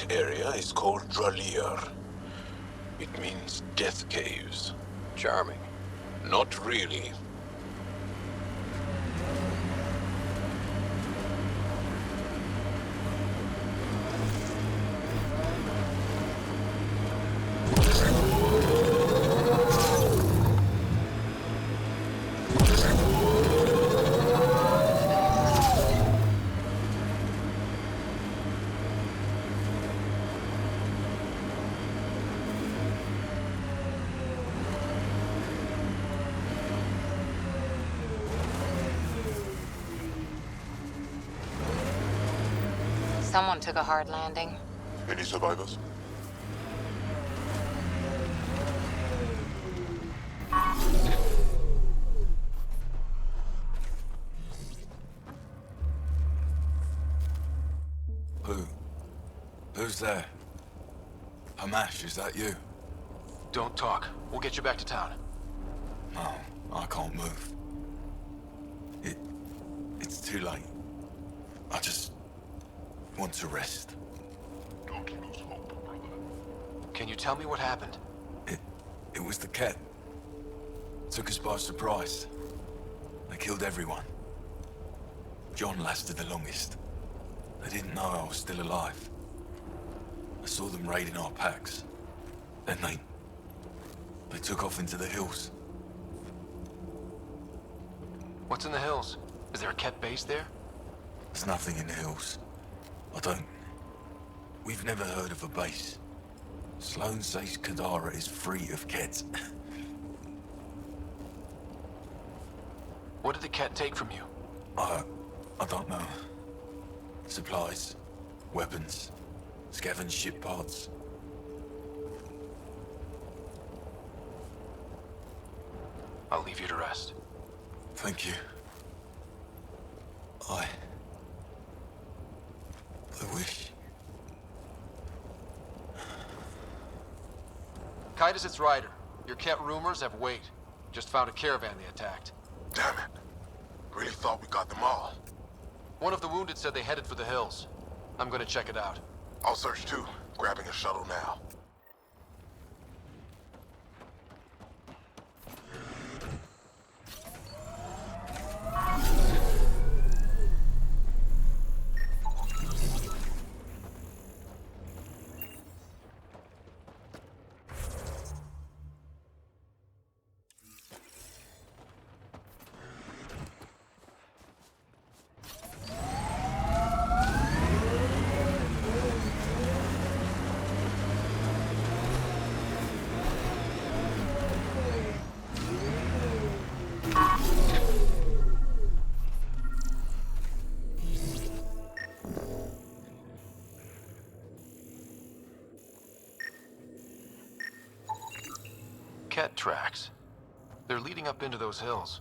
area is called Dralir. It means death caves. Charming. Not really. Someone took a hard landing. Any survivors? Who's there? Hamash, is that you? Don't talk. We'll get you back to town. No, I can't move. It's too late. I just want to rest. Don't lose hope, brother. Can you tell me what happened? It was the Ket. Took us by surprise. They killed everyone. John lasted the longest. They didn't know I was still alive. I saw them raiding our packs. Then they took off into the hills. What's in the hills? Is there a Ket base there? There's nothing in the hills. We've never heard of a base. Sloan says Kadara is free of Kets. What did the Ket take from you? I don't know. Supplies, weapons, scavenged ship parts. I'll leave you to rest. Thank you. I wish. Kite is its rider. Your Ket rumors have weight. Just found a caravan they attacked. Damn it. Really thought we got them all. One of the wounded said they headed for the hills. I'm gonna check it out. I'll search too. Grabbing a shuttle now. Ket tracks. They're leading up into those hills.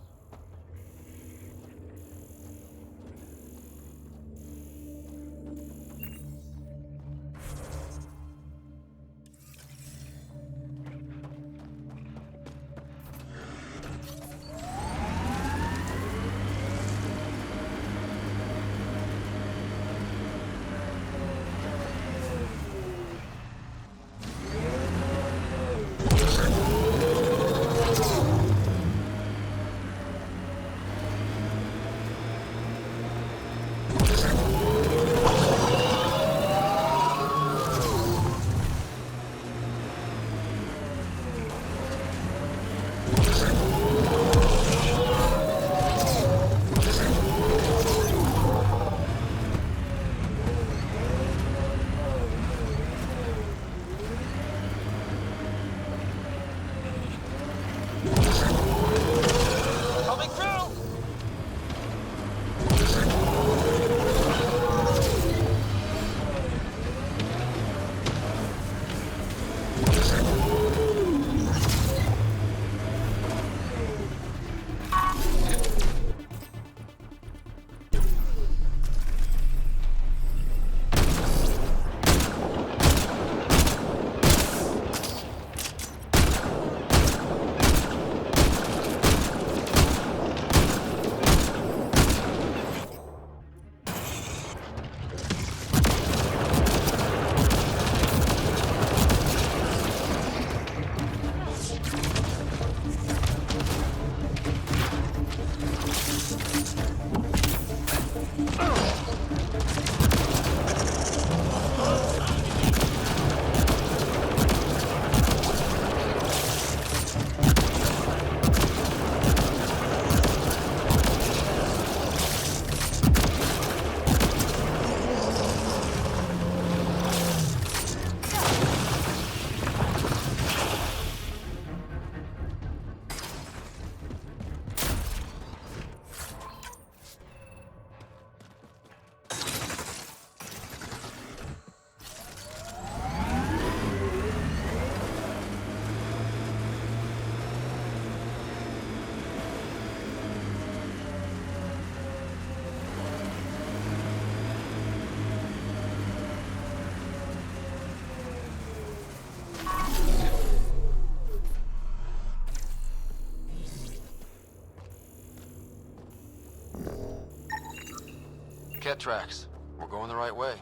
Ket tracks. We're going the right way.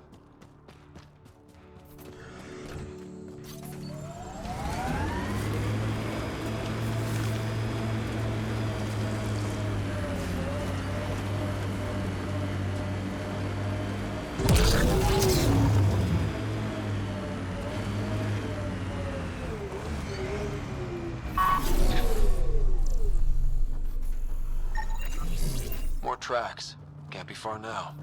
More tracks. Can't be far now.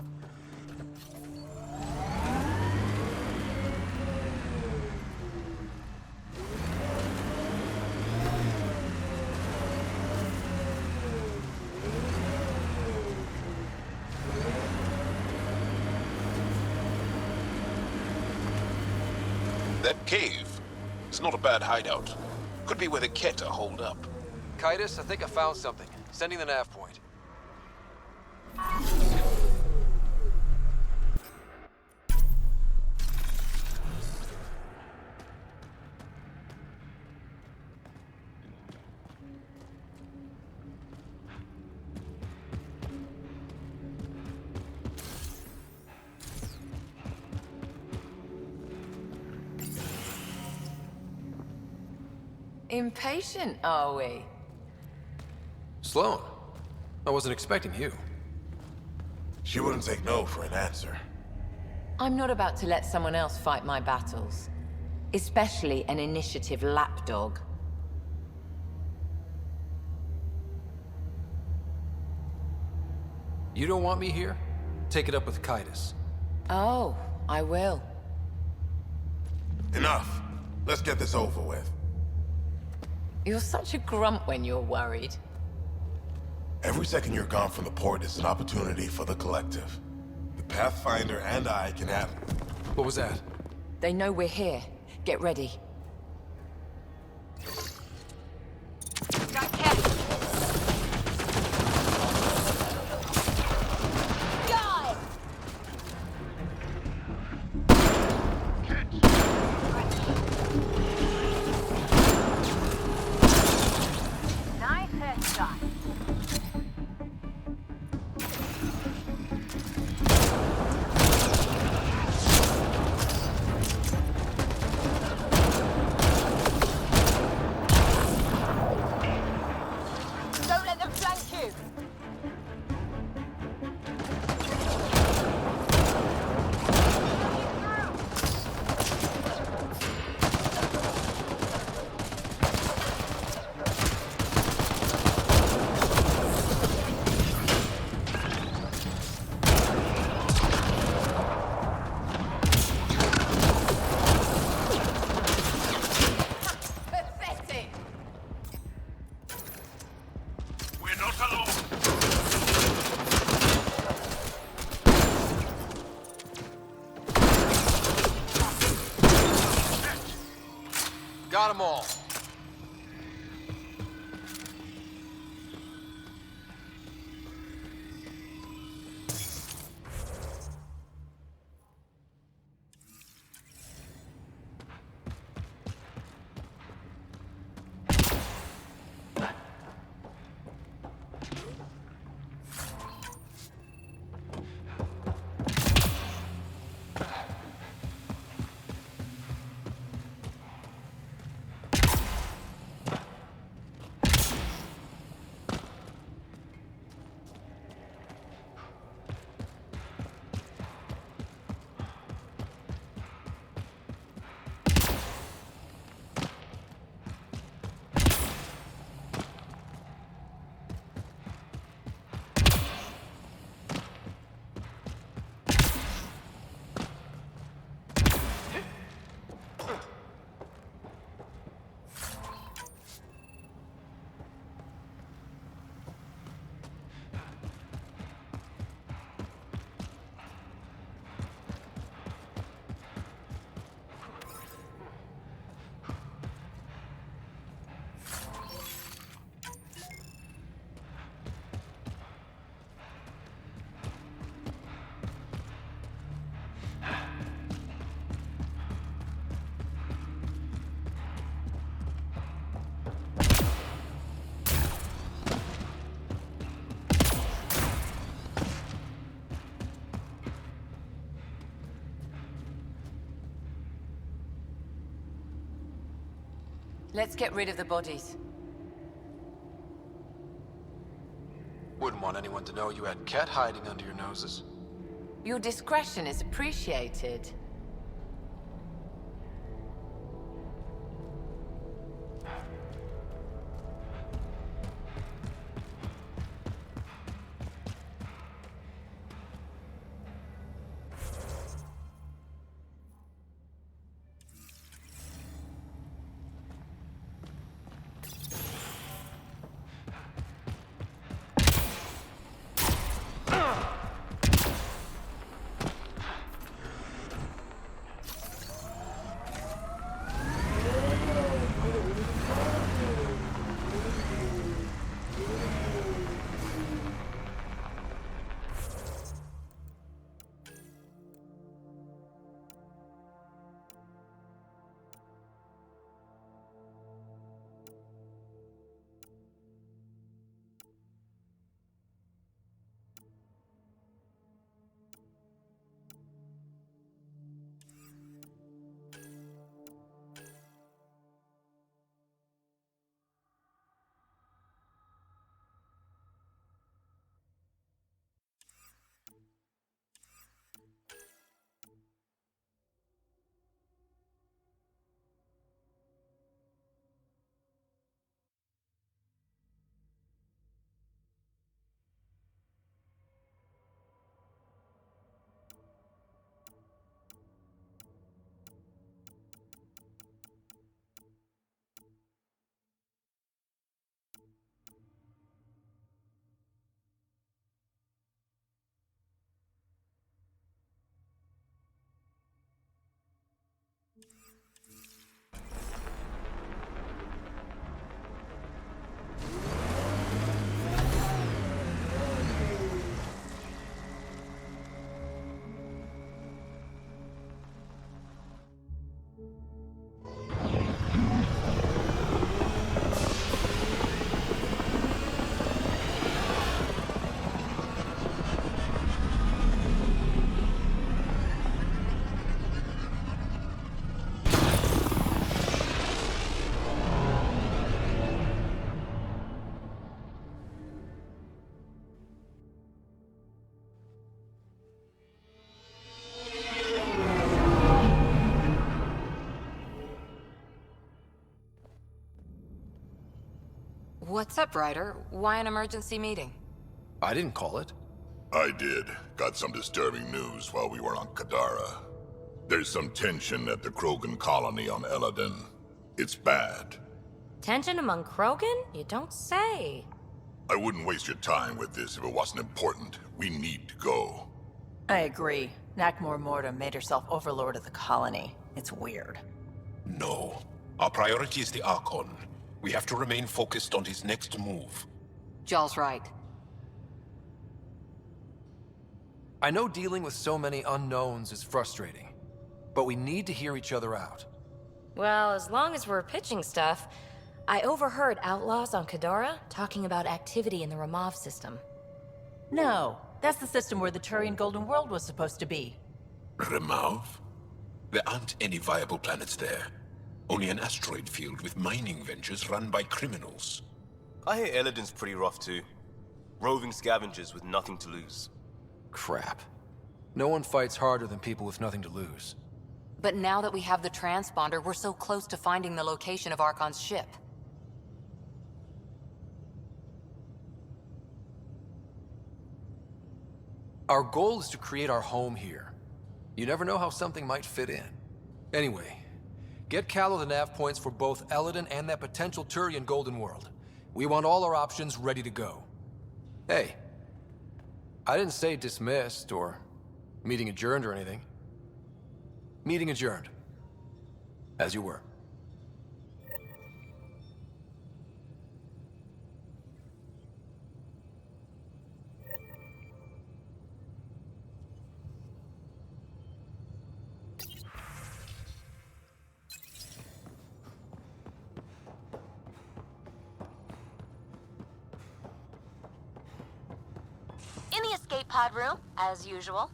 That cave. It's not a bad hideout. Could be where the Ket are holed up. Titus, I think I found something. Sending the nav point. Impatient, are we? Sloan, I wasn't expecting you. She wouldn't take no for an answer. I'm not about to let someone else fight my battles. Especially an initiative lapdog. You don't want me here? Take it up with Titus. Oh, I will. Enough. Let's get this over with. You're such a grump when you're worried. Every second you're gone from the port is an opportunity for the collective. The Pathfinder and I can have... What was that? They know we're here. Get ready. Got them all. Let's get rid of the bodies. Wouldn't want anyone to know you had Ket hiding under your noses. Your discretion is appreciated. What's up, Ryder? Why an emergency meeting? I didn't call it. I did. Got some disturbing news while we were on Kadara. There's some tension at the Krogan colony on Eladin. It's bad. Tension among Krogan? You don't say. I wouldn't waste your time with this if it wasn't important. We need to go. I agree. Nakmor Morta made herself overlord of the colony. It's weird. No. Our priority is the Archon. We have to remain focused on his next move. Jaal's right. I know dealing with so many unknowns is frustrating, but we need to hear each other out. Well, as long as we're pitching stuff, I overheard outlaws on Kadara talking about activity in the Ramov system. No, that's the system where the Turian Golden World was supposed to be. Remov? There aren't any viable planets there. Only an asteroid field with mining ventures run by criminals. I hear Eladin's pretty rough too. Roving scavengers with nothing to lose. Crap. No one fights harder than people with nothing to lose. But now that we have the transponder, we're so close to finding the location of Archon's ship. Our goal is to create our home here. You never know how something might fit in. Anyway, get Callow the nav points for both Eladin and that potential Turian Golden World. We want all our options ready to go. Hey, I didn't say dismissed or meeting adjourned or anything. Meeting adjourned. As you were. In the escape pod room, as usual.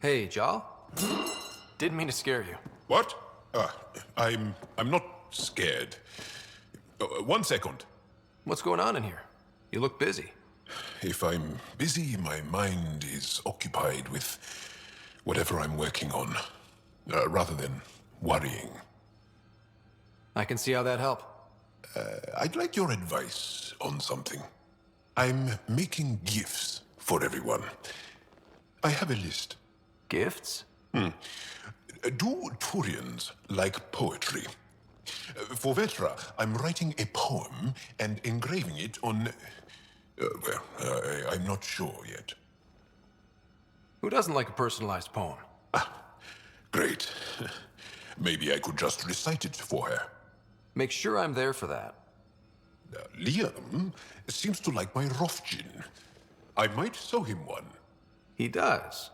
Hey, Jaal? Didn't mean to scare you. What? I'm not scared. One second. What's going on in here? You look busy. If I'm busy, my mind is occupied with whatever I'm working on, rather than worrying. I can see how that'd help. I'd like your advice on something. I'm making gifts for everyone. I have a list. Gifts? Do Turians like poetry? For Vetra, I'm writing a poem and engraving it on... I'm not sure yet. Who doesn't like a personalized poem? Great. Maybe I could just recite it for her. Make sure I'm there for that. Liam seems to like my Rofjin. I might sew him one. He does.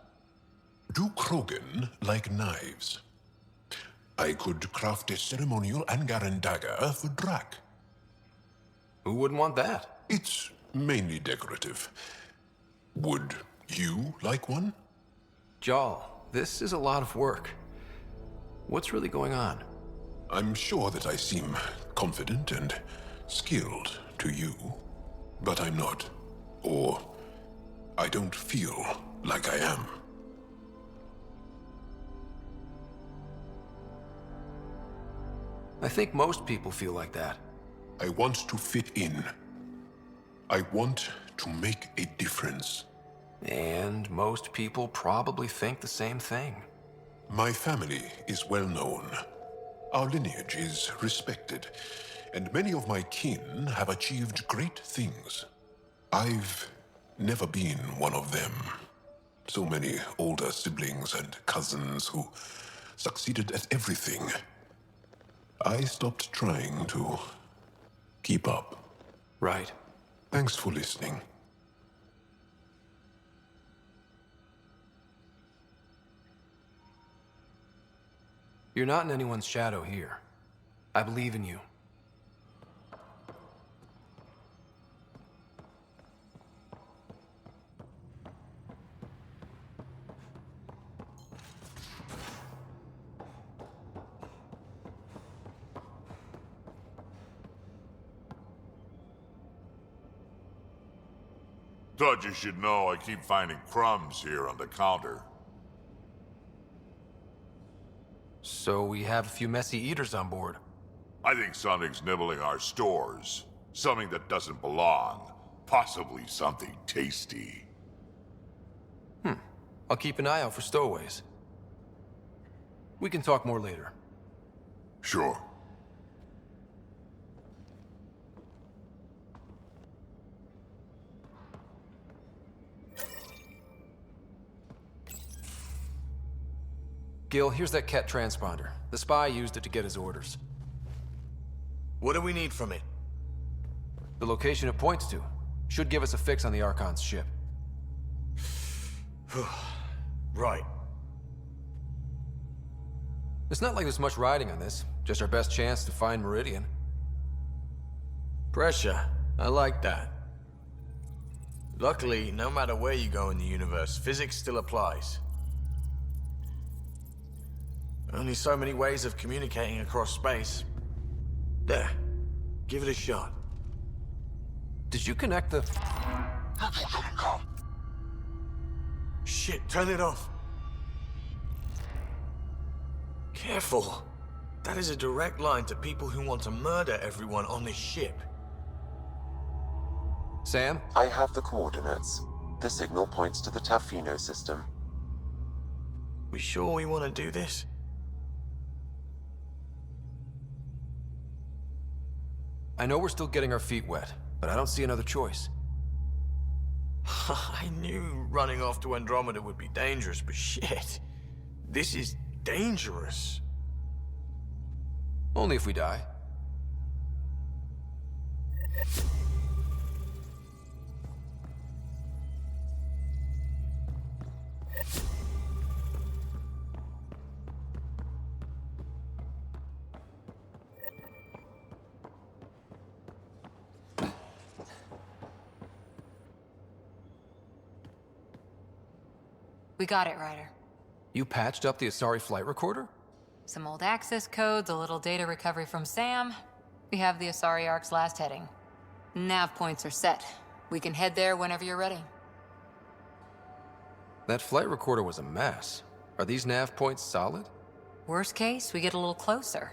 Do Krogan like knives? I could craft a ceremonial Angaran dagger for Drak. Who wouldn't want that? It's mainly decorative. Would You like one? Jaal, this is a lot of work. What's really going on? I'm sure that I seem confident and skilled to you, but I'm not. Or I don't feel like I am. I think most people feel like that. I want to fit in. I want to make a difference. And most people probably think the same thing. My family is well known. Our lineage is respected, and many of my kin have achieved great things. I've never been one of them. So many older siblings and cousins who succeeded at everything. I stopped trying to keep up. Right. Thanks for listening. You're not in anyone's shadow here. I believe in you. Thought you should know I keep finding crumbs here on the counter. So we have a few messy eaters on board. I think something's nibbling our stores. Something that doesn't belong. Possibly something tasty. I'll keep an eye out for stowaways. We can talk more later. Sure. Gil, here's that Ket transponder. The spy used it to get his orders. What do we need from it? The location it points to should give us a fix on the Archon's ship. Right. It's not like there's much riding on this. Just our best chance to find Meridian. Pressure. I like that. Luckily, no matter where you go in the universe, physics still applies. Only so many ways of communicating across space. There. Give it a shot. Did you connect the... Shit, turn it off. Careful. That is a direct line to people who want to murder everyone on this ship. Sam? I have the coordinates. The signal points to the Tafino system. We sure we want to do this? I know we're still getting our feet wet, but I don't see another choice. I knew running off to Andromeda would be dangerous, but shit. This is dangerous. Only if we die. We got it, Ryder. You patched up the Asari flight recorder? Some old access codes, a little data recovery from Sam. We have the Asari Ark's last heading. Nav points are set. We can head there whenever you're ready. That flight recorder was a mess. Are these nav points solid? Worst case, we get a little closer.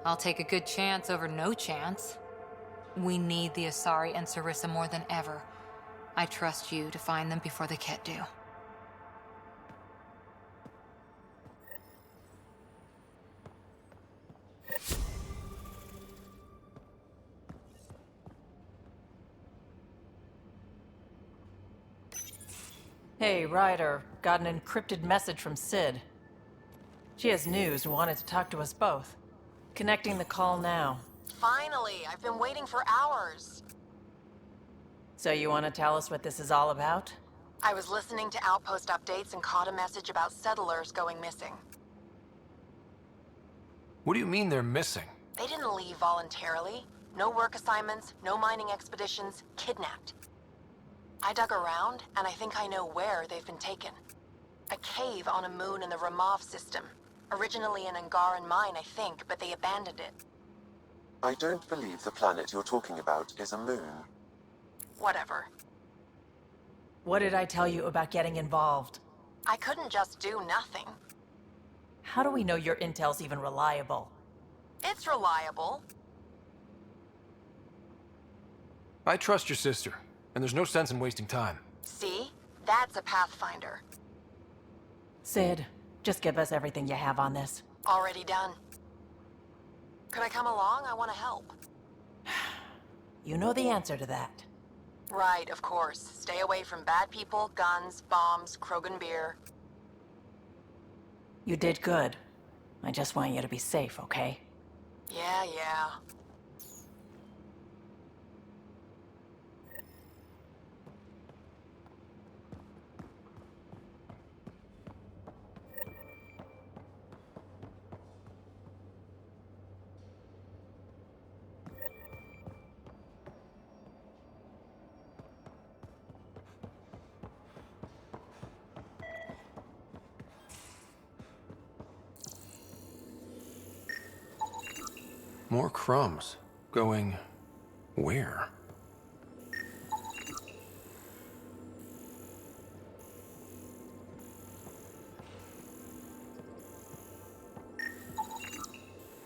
I'll take a good chance over no chance. We need the Asari and Sarissa more than ever. I trust you to find them before the Ket do. Hey, Ryder. Got an encrypted message from Sid. She has news and wanted to talk to us both. Connecting the call now. Finally! I've been waiting for hours. So you want to tell us what this is all about? I was listening to Outpost updates and caught a message about settlers going missing. What do you mean they're missing? They didn't leave voluntarily. No work assignments, no mining expeditions, kidnapped. I dug around, and I think I know where they've been taken. A cave on a moon in the Ramov system. Originally an Angaran mine, I think, but they abandoned it. I don't believe the planet you're talking about is a moon. Whatever. What did I tell you about getting involved? I couldn't just do nothing. How do we know your intel's even reliable? It's reliable. I trust your sister, and there's no sense in wasting time. See? That's a Pathfinder. Sid, just give us everything you have on this. Already done. Could I come along? I want to help. You know the answer to that. Right, of course. Stay away from bad people, guns, bombs, Krogan beer. You did good. I just want you to be safe, okay? Yeah. More crumbs. Going... where?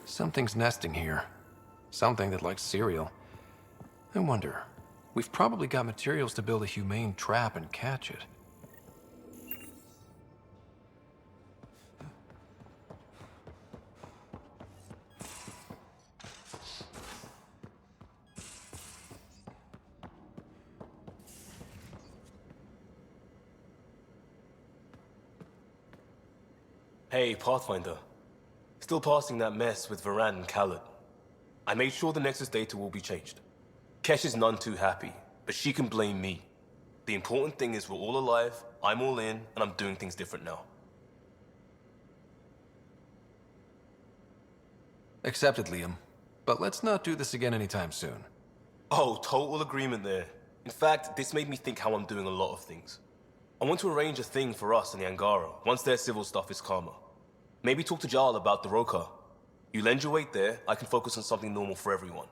Something's nesting here. Something that likes cereal. I wonder. We've probably got materials to build a humane trap and catch it. Hey, Pathfinder. Still passing that mess with Varan and Khaled. I made sure the Nexus data will be changed. Kesh is none too happy, but she can blame me. The important thing is we're all alive, I'm all in, and I'm doing things different now. Accepted, Liam. But let's not do this again anytime soon. Oh, total agreement there. In fact, this made me think how I'm doing a lot of things. I want to arrange a thing for us and the Angara once their civil stuff is calmer. Maybe talk to Jaal about the Roka. You lend your weight there, I can focus on something normal for everyone.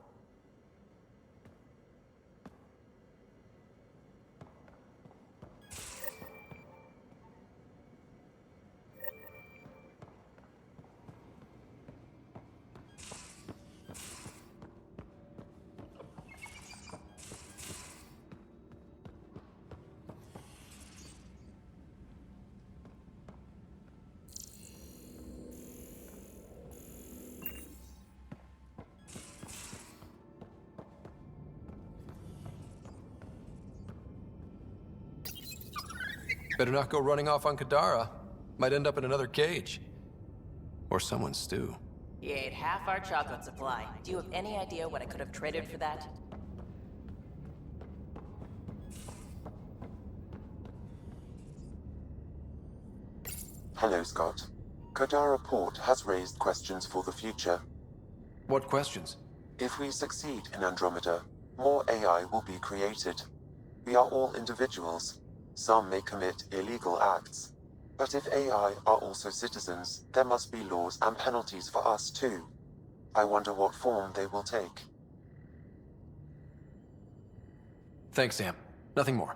Better not go running off on Kadara. Might end up in another cage. Or someone's stew. You ate half our chocolate supply. Do you have any idea what I could have traded for that? Hello, Scott. Kadara Port has raised questions for the future. What questions? If we succeed in Andromeda, more AI will be created. We are all individuals. Some may commit illegal acts. But if AI are also citizens, there must be laws and penalties for us too. I wonder what form they will take. Thanks, Sam. Nothing more.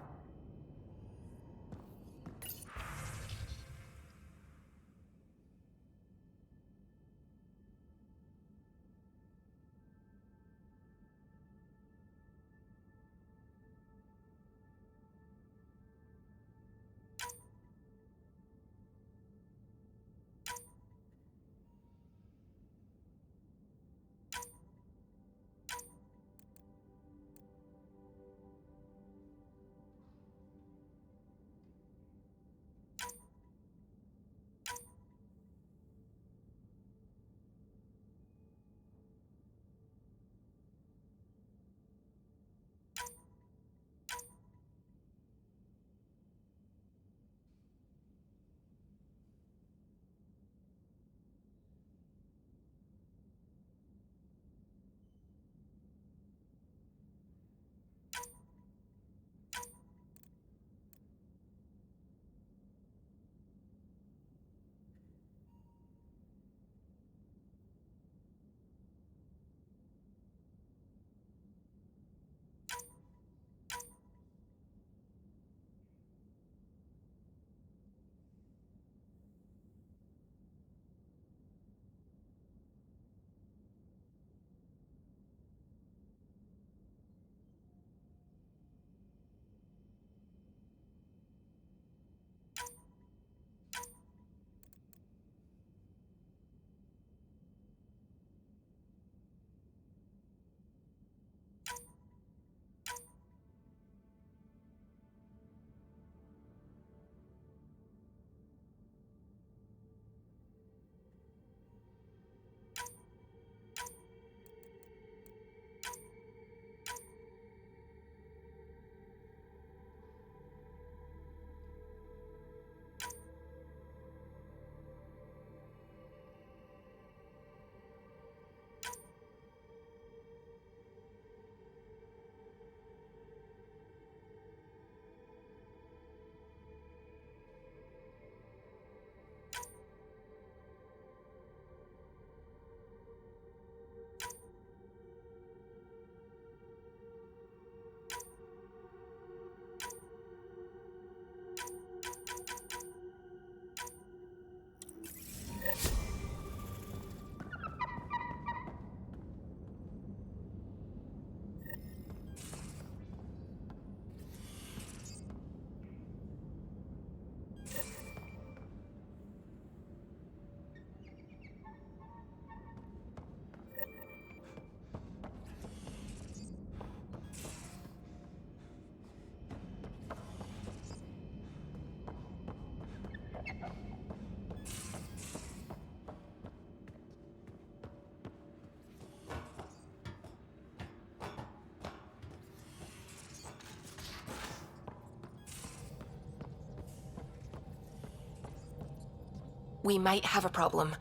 We might have a problem.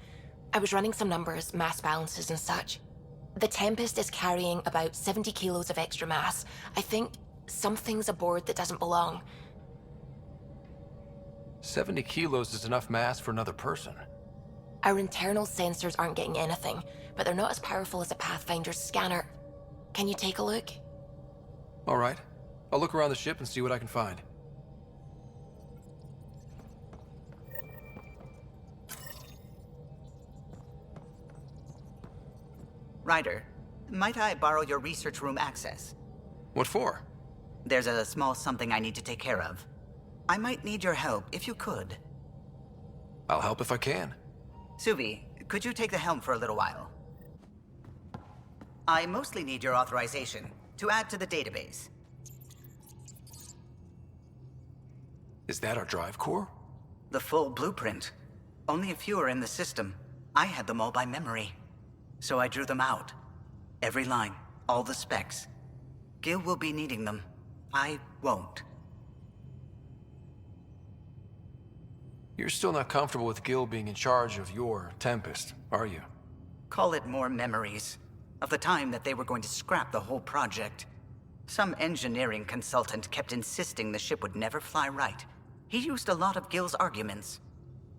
I was running some numbers, mass balances and such. The Tempest is carrying about 70 kilos of extra mass. I think something's aboard that doesn't belong. 70 kilos is enough mass for another person. Our internal sensors aren't getting anything, but they're not as powerful as a Pathfinder's scanner. Can you take a look? All right. I'll look around the ship and see what I can find. Ryder, might I borrow your research room access? What for? There's a small something I need to take care of. I might need your help if you could. I'll help if I can. Suvi, could you take the helm for a little while? I mostly need your authorization to add to the database. Is that our drive core? The full blueprint. Only a few are in the system. I had them all by memory. So I drew them out. Every line, all the specs. Gil will be needing them. I won't. You're still not comfortable with Gil being in charge of your Tempest, are you? Call it more memories of the time that they were going to scrap the whole project. Some engineering consultant kept insisting the ship would never fly right. He used a lot of Gil's arguments.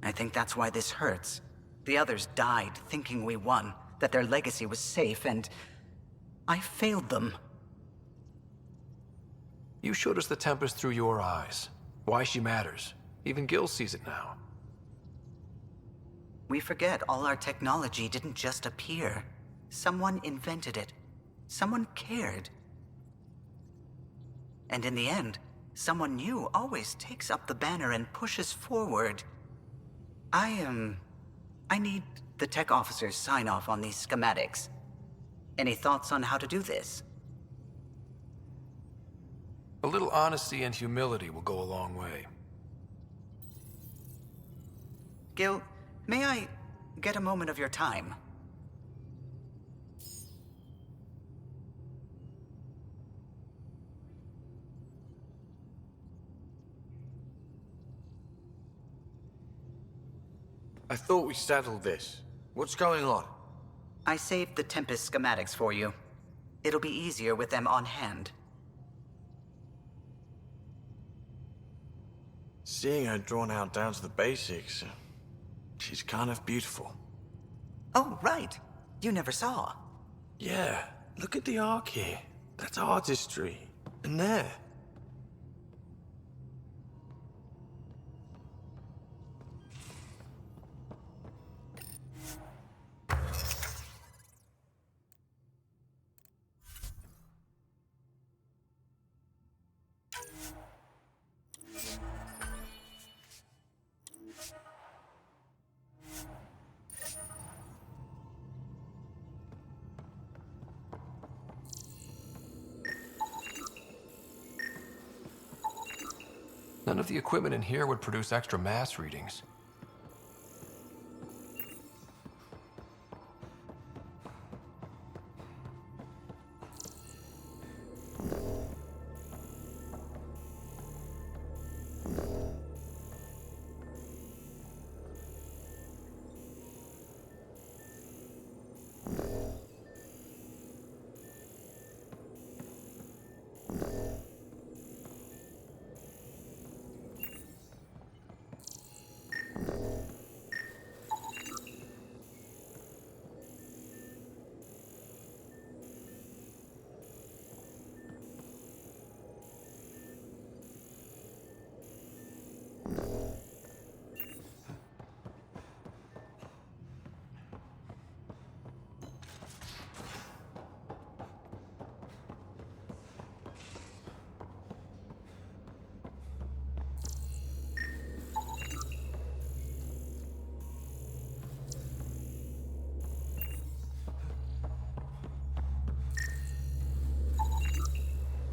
I think that's why this hurts. The others died thinking we won, that their legacy was safe, and I failed them. You showed us the Tempest through your eyes. Why she matters. Even Gil sees it now. We forget all our technology didn't just appear. Someone invented it. Someone cared. And in the end, someone new always takes up the banner and pushes forward. I need the tech officer's sign-off on these schematics. Any thoughts on how to do this? A little honesty and humility will go a long way. Gil, may I get a moment of your time? I thought we settled this. What's going on? I saved the Tempest schematics for you. It'll be easier with them on hand. Seeing her drawn out down to the basics, she's kind of beautiful. Oh, right. You never saw. Yeah, look at the arc here. That's artistry. And there. None of the equipment in here would produce extra mass readings.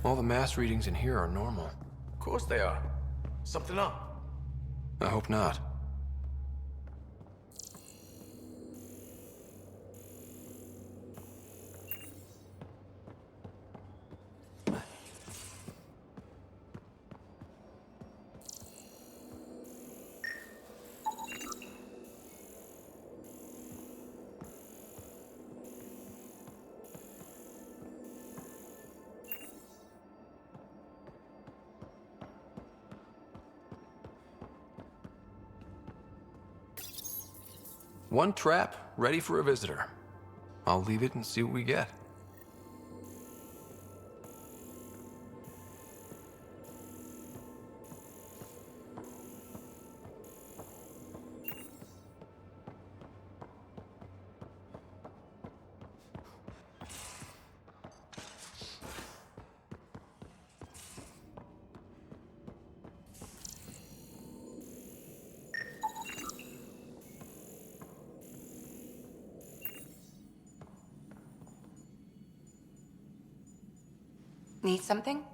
All the mass readings in here are normal. Of course they are. Something up. I hope not. One trap, ready for a visitor. I'll leave it and see what we get. Need something?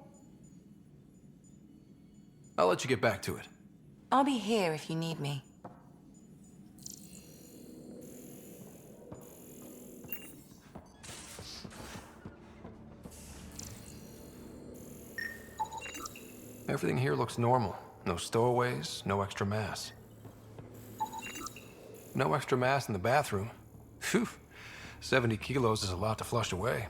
I'll let you get back to it. I'll be here if you need me. Everything here looks normal. No stowaways, no extra mass. No extra mass in the bathroom. Phew. 70 kilos is a lot to flush away.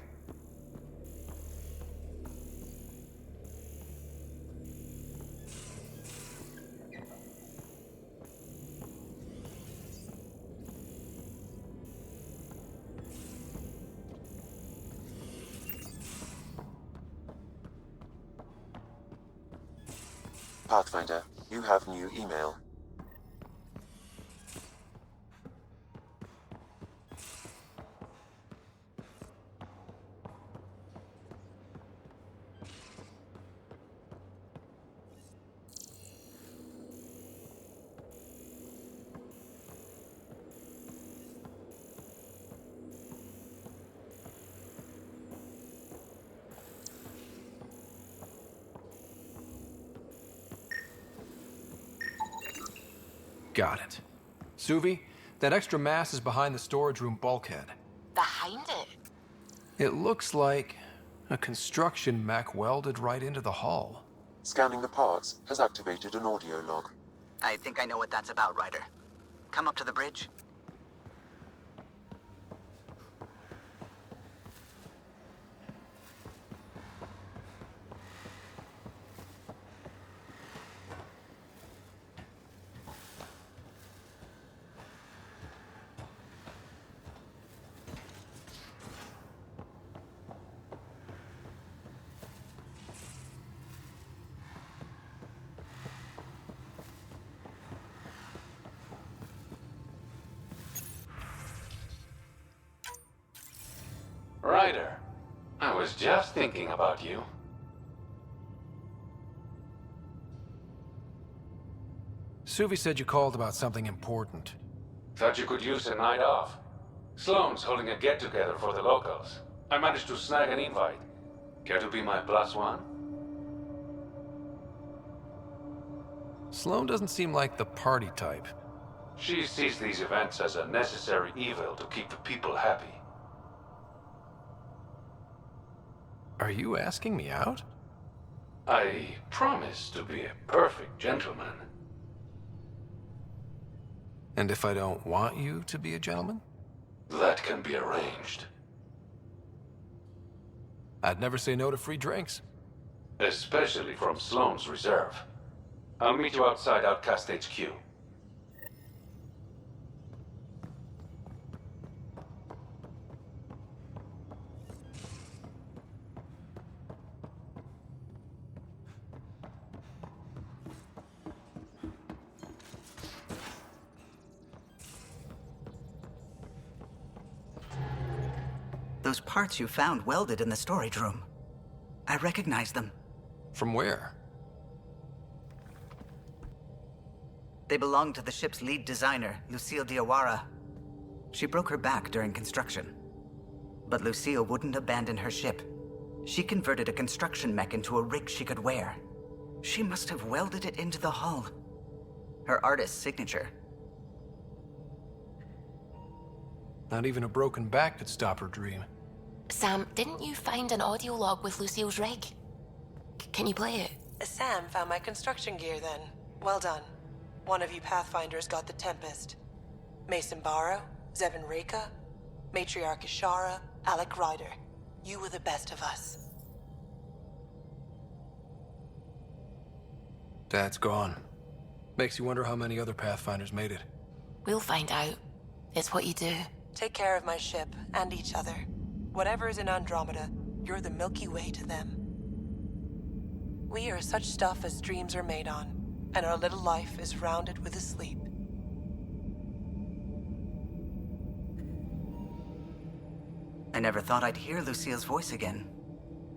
Pathfinder, you have new email. Got it. Suvi, that extra mass is behind the storage room bulkhead. Behind it? It looks like a construction mech welded right into the hull. Scanning the parts has activated an audio log. I think I know what that's about, Ryder. Come up to the bridge. Ryder, I was just thinking about you. Suvi said you called about something important. Thought you could use a night off. Sloane's holding a get-together for the locals. I managed to snag an invite. Care to be my +1? Sloane doesn't seem like the party type. She sees these events as a necessary evil to keep the people happy. Are you asking me out? I promise to be a perfect gentleman. And if I don't want you to be a gentleman? That can be arranged. I'd never say no to free drinks. Especially from Sloane's Reserve. I'll meet you outside Outcast HQ. Those parts you found welded in the storage room. I recognize them. From where? They belong to the ship's lead designer, Lucille Diawara. She broke her back during construction. But Lucille wouldn't abandon her ship. She converted a construction mech into a rig she could wear. She must have welded it into the hull. Her artist's signature. Not even a broken back could stop her dream. Sam, didn't you find an audio log with Lucille's rig? Can you play it? Sam found my construction gear then. Well done. One of you Pathfinders got the Tempest. Mason Barrow, Zevin Reka, Matriarch Ishara, Alec Ryder. You were the best of us. Dad's gone. Makes you wonder how many other Pathfinders made it. We'll find out. It's what you do. Take care of my ship and each other. Whatever is in Andromeda, you're the Milky Way to them. We are such stuff as dreams are made on, and our little life is rounded with a sleep. I never thought I'd hear Lucille's voice again.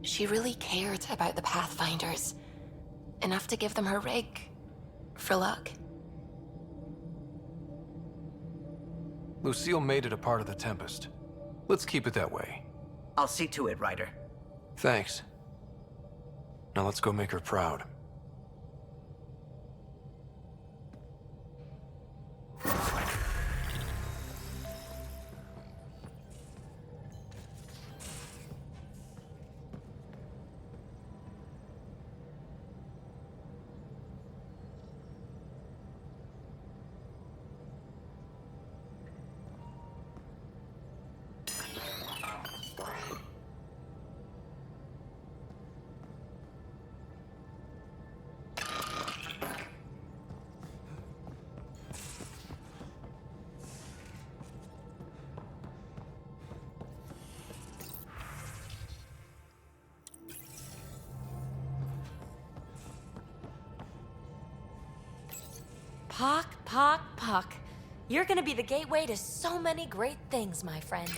She really cared about the Pathfinders. Enough to give them her rig. For luck. Lucille made it a part of the Tempest. Let's keep it that way. I'll see to it, Ryder. Thanks. Now let's go make her proud. Puck. You're gonna be the gateway to so many great things, my friend.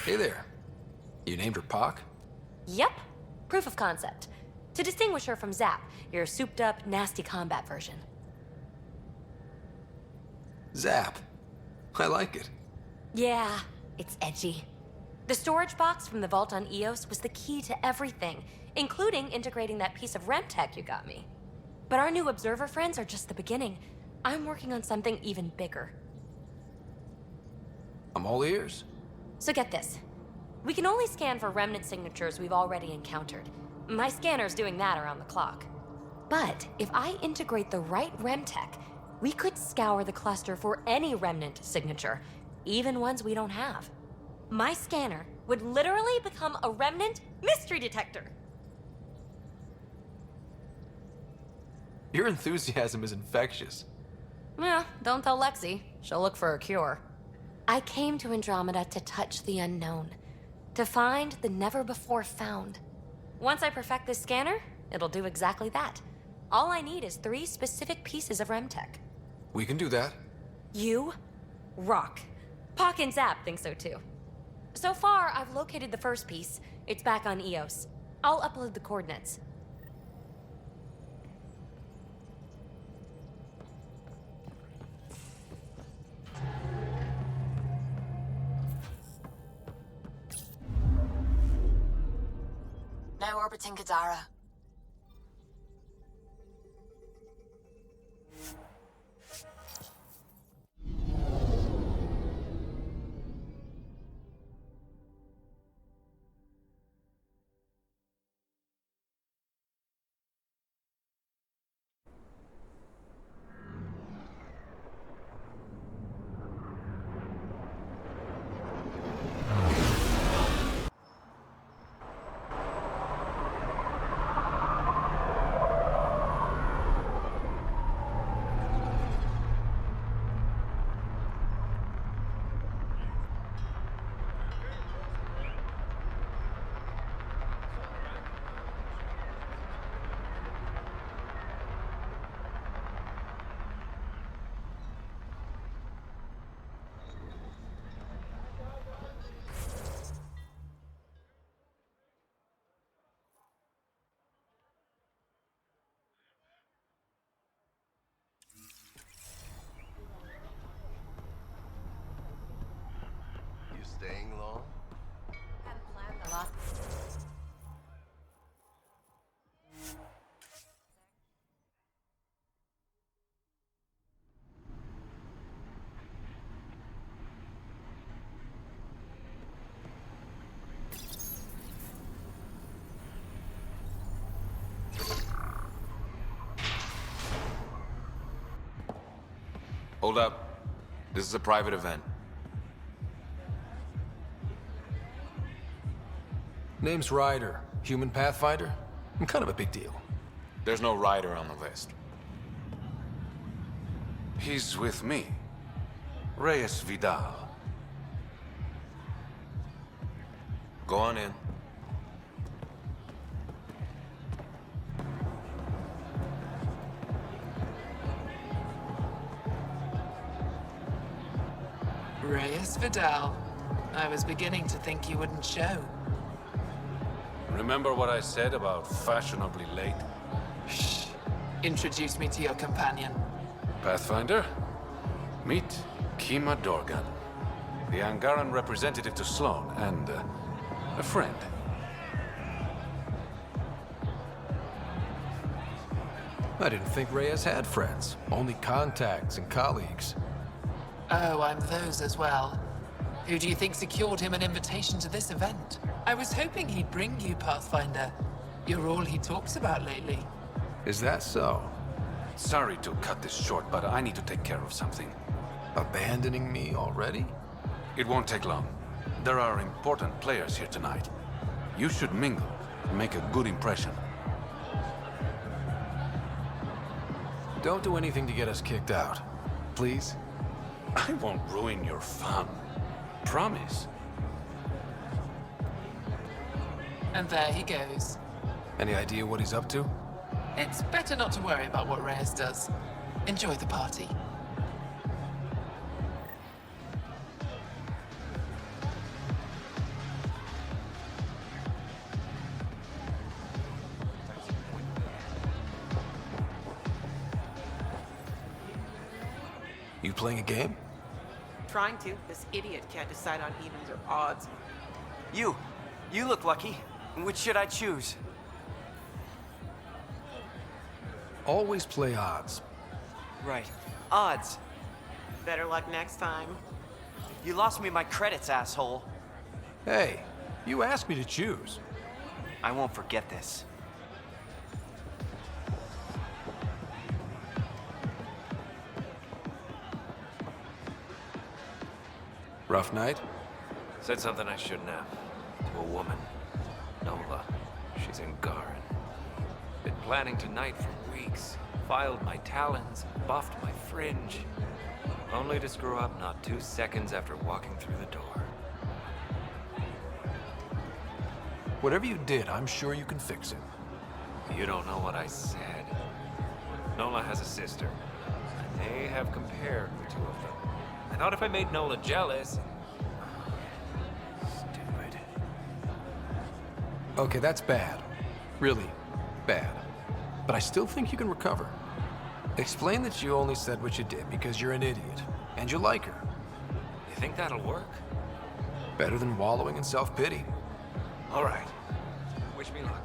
Hey there. You named her Pac? Yep. Proof of concept. To distinguish her from Zap, your souped-up, nasty combat version. Zap. I like it. Yeah, it's edgy. The storage box from the vault on Eos was the key to everything, including integrating that piece of REM tech you got me. But our new observer friends are just the beginning. I'm working on something even bigger. I'm all ears. So get this. We can only scan for remnant signatures we've already encountered. My scanner's doing that around the clock. But if I integrate the right REM tech, we could scour the cluster for any remnant signature, even ones we don't have. My scanner would literally become a remnant mystery detector. Your enthusiasm is infectious. Yeah, don't tell Lexi. She'll look for a cure. I came to Andromeda to touch the unknown, to find the never-before-found. Once I perfect this scanner, it'll do exactly that. All I need is 3 specific pieces of REM tech. We can do that. You rock. Pock and Zap think so too. So far, I've located the first piece. It's back on Eos. I'll upload the coordinates. Now orbiting Kadara. Staying long? Hadn't planned a lot. Hold up. This is a private event. Name's Ryder. Human Pathfinder? I'm kind of a big deal. There's no Ryder on the list. He's with me. Reyes Vidal. Go on in. Reyes Vidal. I was beginning to think you wouldn't show. Remember what I said about fashionably late? Shh. Introduce me to your companion. Pathfinder, meet Kima Dorgan, the Angaran representative to Sloan, and a friend. I didn't think Reyes had friends, only contacts and colleagues. Oh, I'm those as well. Who do you think secured him an invitation to this event? I was hoping he'd bring you, Pathfinder. You're all he talks about lately. Is that so? Sorry to cut this short, but I need to take care of something. Abandoning me already? It won't take long. There are important players here tonight. You should mingle, make a good impression. Don't do anything to get us kicked out. Please? I won't ruin your fun. Promise. And there he goes. Any idea what he's up to? It's better not to worry about what Reyes does. Enjoy the party. You playing a game? Trying to. This idiot can't decide on evens or odds. You look lucky. Which should I choose? Always play odds. Right. Odds. Better luck next time. You lost me my credits, asshole. Hey, you asked me to choose. I won't forget this. Rough night? Said something I shouldn't have. To a woman. Nola. She's in Garin. Been planning tonight for weeks. Filed my talons, buffed my fringe. Only to screw up not 2 seconds after walking through the door. Whatever you did, I'm sure you can fix it. You don't know what I said. Nola has a sister. And they have compared the two of them. I thought if I made Nola jealous... Stupid. Okay, that's bad. Really bad. But I still think you can recover. Explain that you only said what you did because you're an idiot, and you like her. You think that'll work? Better than wallowing in self-pity. All right. Wish me luck.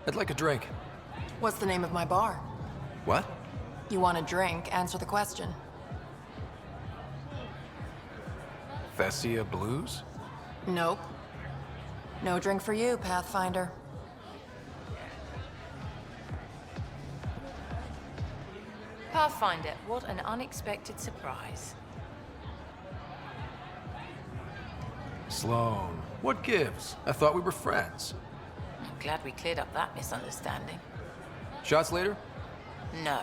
I'd like a drink. What's the name of my bar? What? You want a drink? Answer the question. Fessia Blues? Nope. No drink for you, Pathfinder. Pathfinder, what an unexpected surprise. Sloan, what gives? I thought we were friends. I'm glad we cleared up that misunderstanding. Shots later? No.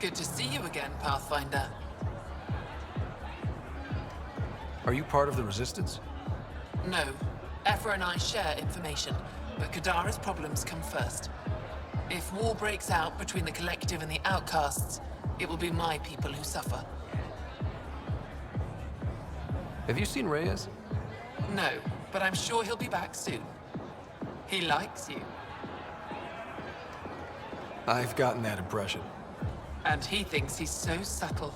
Good to see you again, Pathfinder. Are you part of the Resistance? No. Ephra and I share information, but Kadara's problems come first. If war breaks out between the Collective and the Outcasts, it will be my people who suffer. Have you seen Reyes? No, but I'm sure he'll be back soon. He likes you. I've gotten that impression. And he thinks he's so subtle.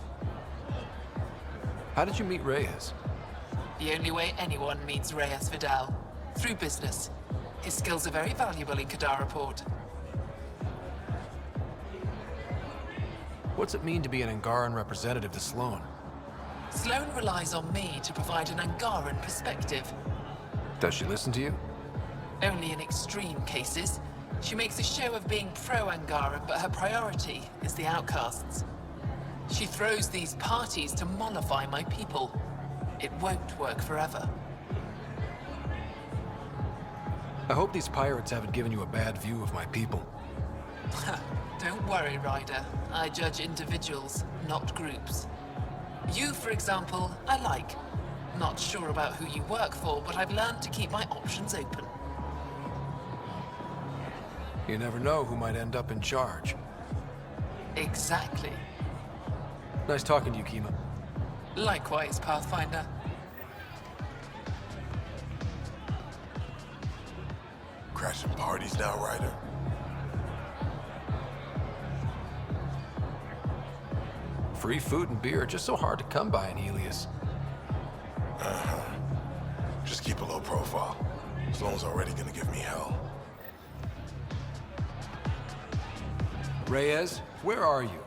How did you meet Reyes? The only way anyone meets Reyes Vidal. Through business. His skills are very valuable in Kadara Port. What's it mean to be an Angaran representative to Sloan? Sloan relies on me to provide an Angaran perspective. Does she listen to you? Only in extreme cases. She makes a show of being pro-Angaran, but her priority is the outcasts. She throws these parties to mollify my people. It won't work forever. I hope these pirates haven't given you a bad view of my people. Don't worry, Ryder. I judge individuals, not groups. You, for example, I like. Not sure about who you work for, but I've learned to keep my options open. You never know who might end up in charge. Exactly. Nice talking to you, Kima. Likewise, Pathfinder. Crashing parties now, Ryder. Free food and beer are just so hard to come by in Helios. Just keep a low profile. Sloan's already gonna give me hell. Reyes, where are you?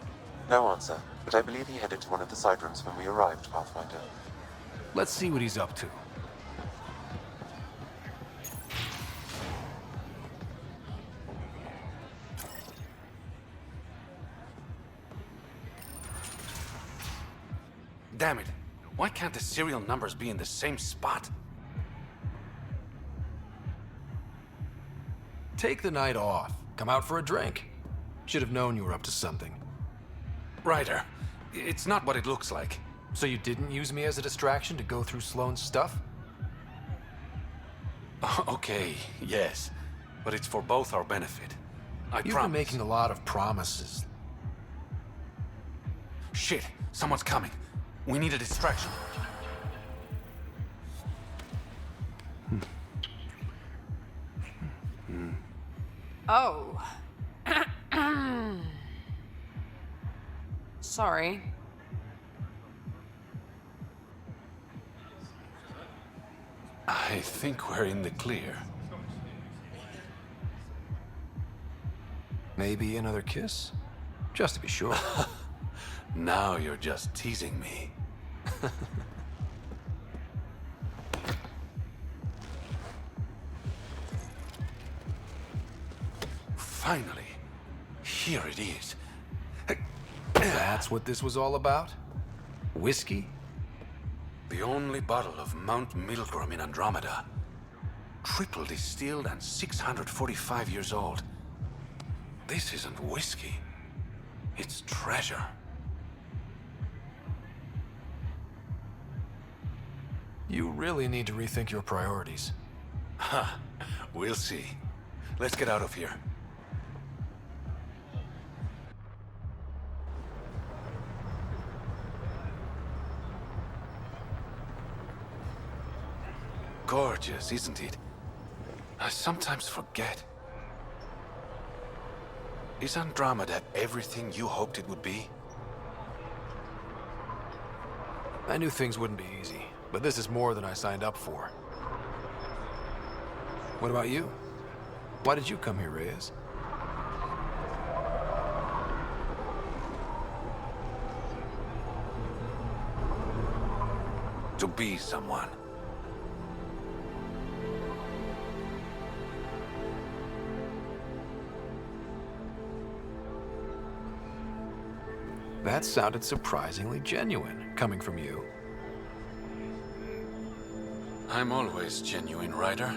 No answer, but I believe he headed to one of the side rooms when we arrived, Pathfinder. Let's see what he's up to. Damn it. Why can't the serial numbers be in the same spot? Take the night off. Come out for a drink. Should have known you were up to something. Ryder, it's not what it looks like. So you didn't use me as a distraction to go through Sloan's stuff? Okay, yes. But it's for both our benefit. You've been making a lot of promises. Shit, someone's coming. We need a distraction. Oh. Sorry. I think we're in the clear. Maybe another kiss? Just to be sure. Now you're just teasing me. Finally, here it is. That's what this was all about? Whiskey? The only bottle of Mount Milgram in Andromeda. Triple distilled and 645 years old. This isn't whiskey. It's treasure. You really need to rethink your priorities. Huh. We'll see. Let's get out of here. Gorgeous, isn't it? I sometimes forget. Is Andromeda everything you hoped it would be? I knew things wouldn't be easy, but this is more than I signed up for. What about you? Why did you come here, Reyes? To be someone. That sounded surprisingly genuine, coming from you. I'm always genuine, Ryder.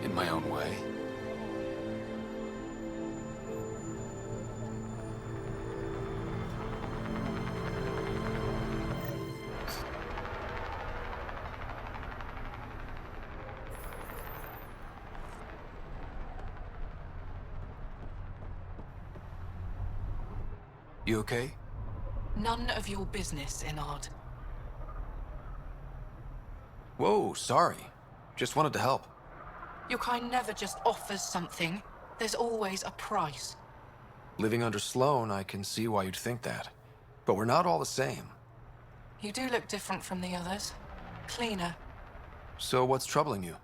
In my own way. You okay? None of your business, Enard. Whoa, sorry. Just wanted to help. Your kind never just offers something. There's always a price. Living under Sloan, I can see why you'd think that. But we're not all the same. You do look different from the others. Cleaner. So what's troubling you?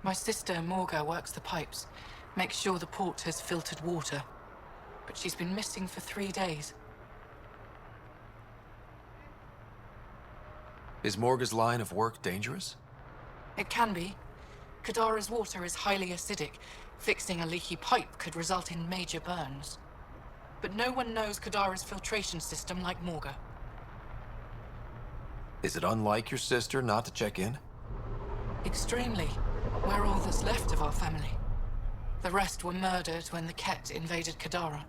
My sister, Morga, works the pipes. Makes sure the port has filtered water. But she's been missing for 3 days. Is Morga's line of work dangerous? It can be. Kadara's water is highly acidic. Fixing a leaky pipe could result in major burns. But no one knows Kadara's filtration system like Morga. Is it unlike your sister not to check in? Extremely. We're all that's left of our family. The rest were murdered when the Ket invaded Kadara.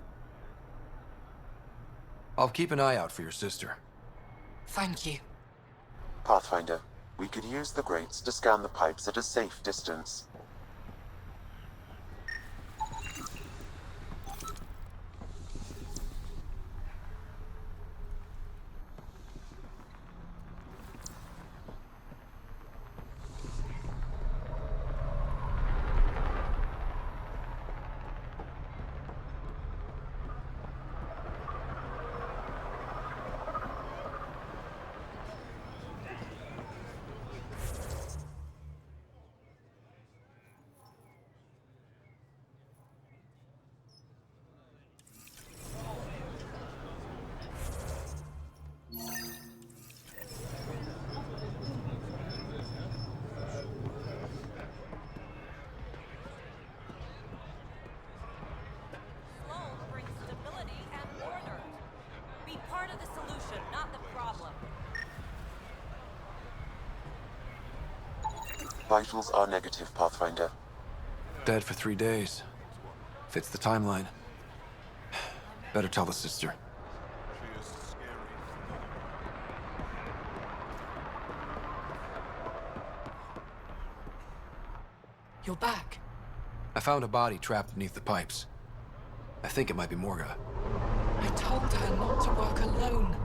I'll keep an eye out for your sister. Thank you. Pathfinder, we could use the grates to scan the pipes at a safe distance. Vitals are negative, Pathfinder. Dead for 3 days. Fits the timeline. Better tell the sister. You're back. I found a body trapped beneath the pipes. I think it might be Morga. I told her not to work alone.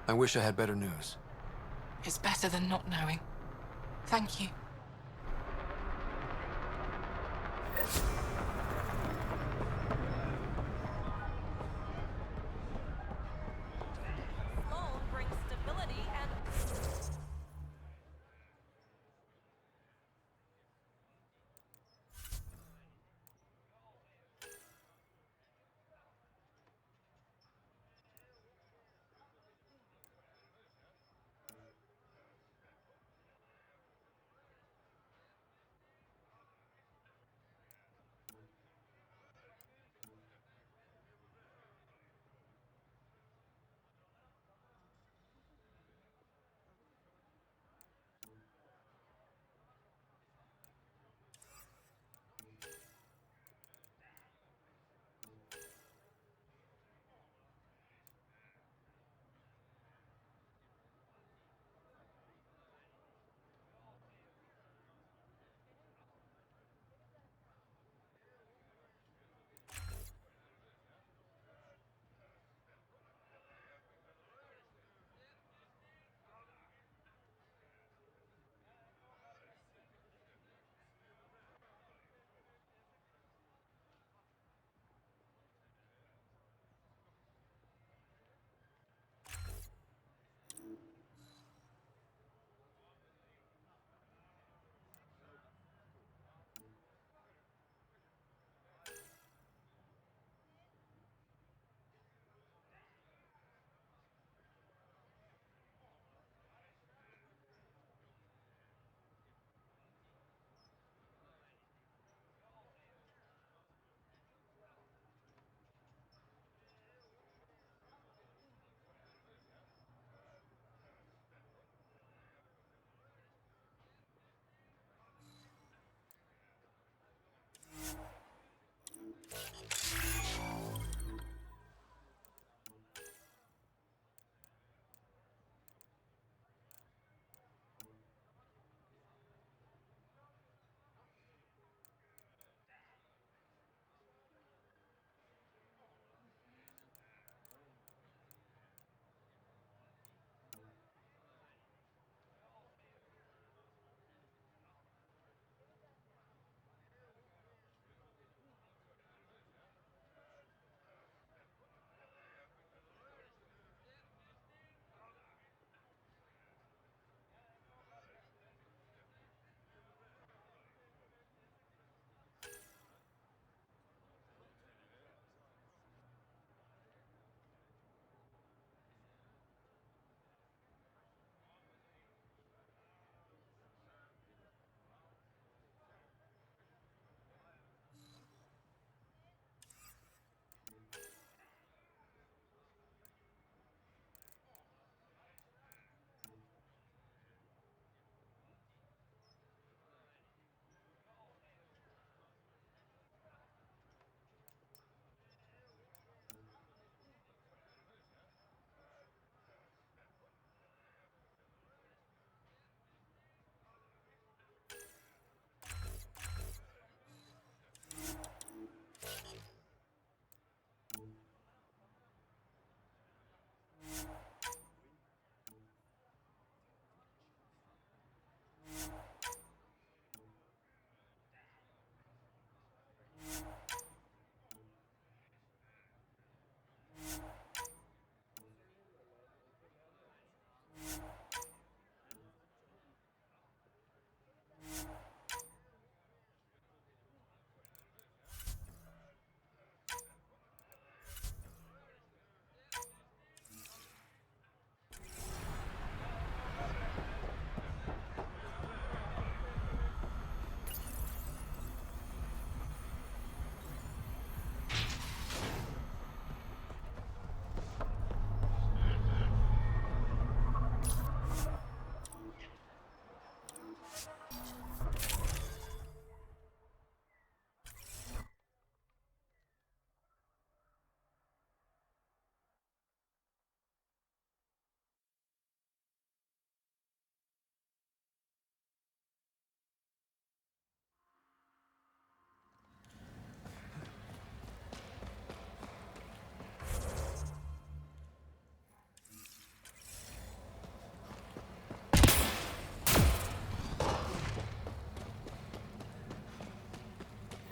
I wish I had better news. It's better than not knowing. Thank you.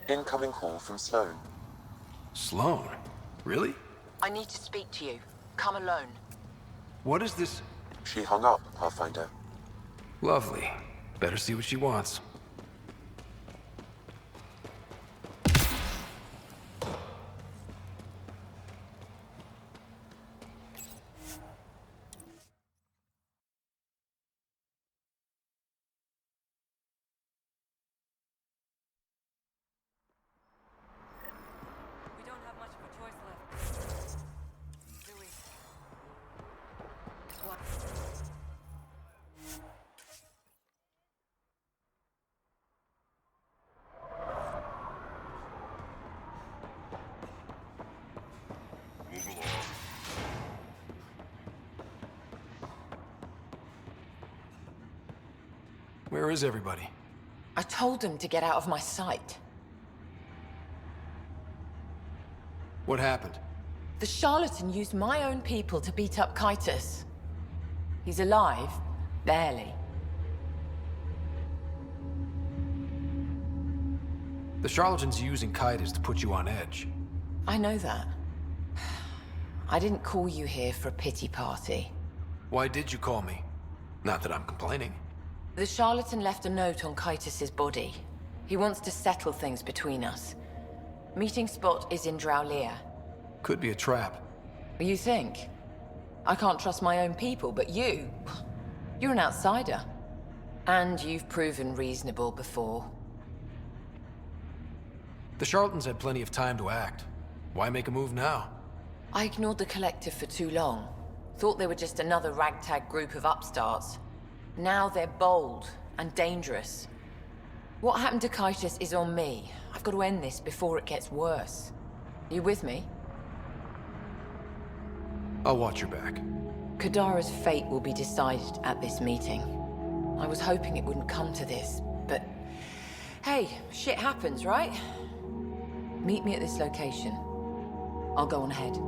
Incoming call from Sloan. Sloan? Really? I need to speak to you. Come alone. What is this? She hung up, Pathfinder. Lovely. Better see what she wants. Where is everybody? I told them to get out of my sight. What happened? The charlatan used my own people to beat up Kytus. He's alive, barely. The charlatan's using Kytus to put you on edge. I know that. I didn't call you here for a pity party. Why did you call me? Not that I'm complaining. The charlatan left a note on Kytus's body. He wants to settle things between us. Meeting spot is in Drowlear. Could be a trap. You think? I can't trust my own people, but you're an outsider. And you've proven reasonable before. The charlatans had plenty of time to act. Why make a move now? I ignored the Collective for too long. Thought they were just another ragtag group of upstarts. Now they're bold and dangerous. What happened to Kytus is on me. I've got to end this before it gets worse. You with me? I'll watch your back. Kadara's fate will be decided at this meeting. I was hoping it wouldn't come to this, but... Hey, shit happens, right? Meet me at this location. I'll go on ahead.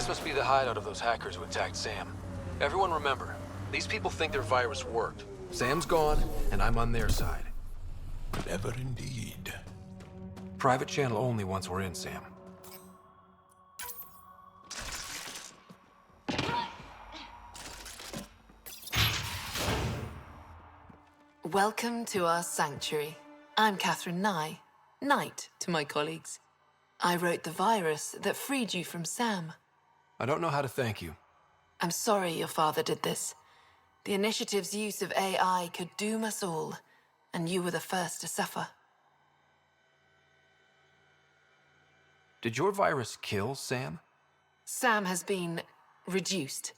This must be the hideout of those hackers who attacked Sam. Everyone remember, these people think their virus worked. Sam's gone, and I'm on their side. Clever indeed. Private channel only once we're in, Sam. Welcome to our sanctuary. I'm Catherine Nye, Knight to my colleagues. I wrote the virus that freed you from Sam. I don't know how to thank you. I'm sorry your father did this. The Initiative's use of AI could doom us all, and you were the first to suffer. Did your virus kill Sam? Sam has been reduced.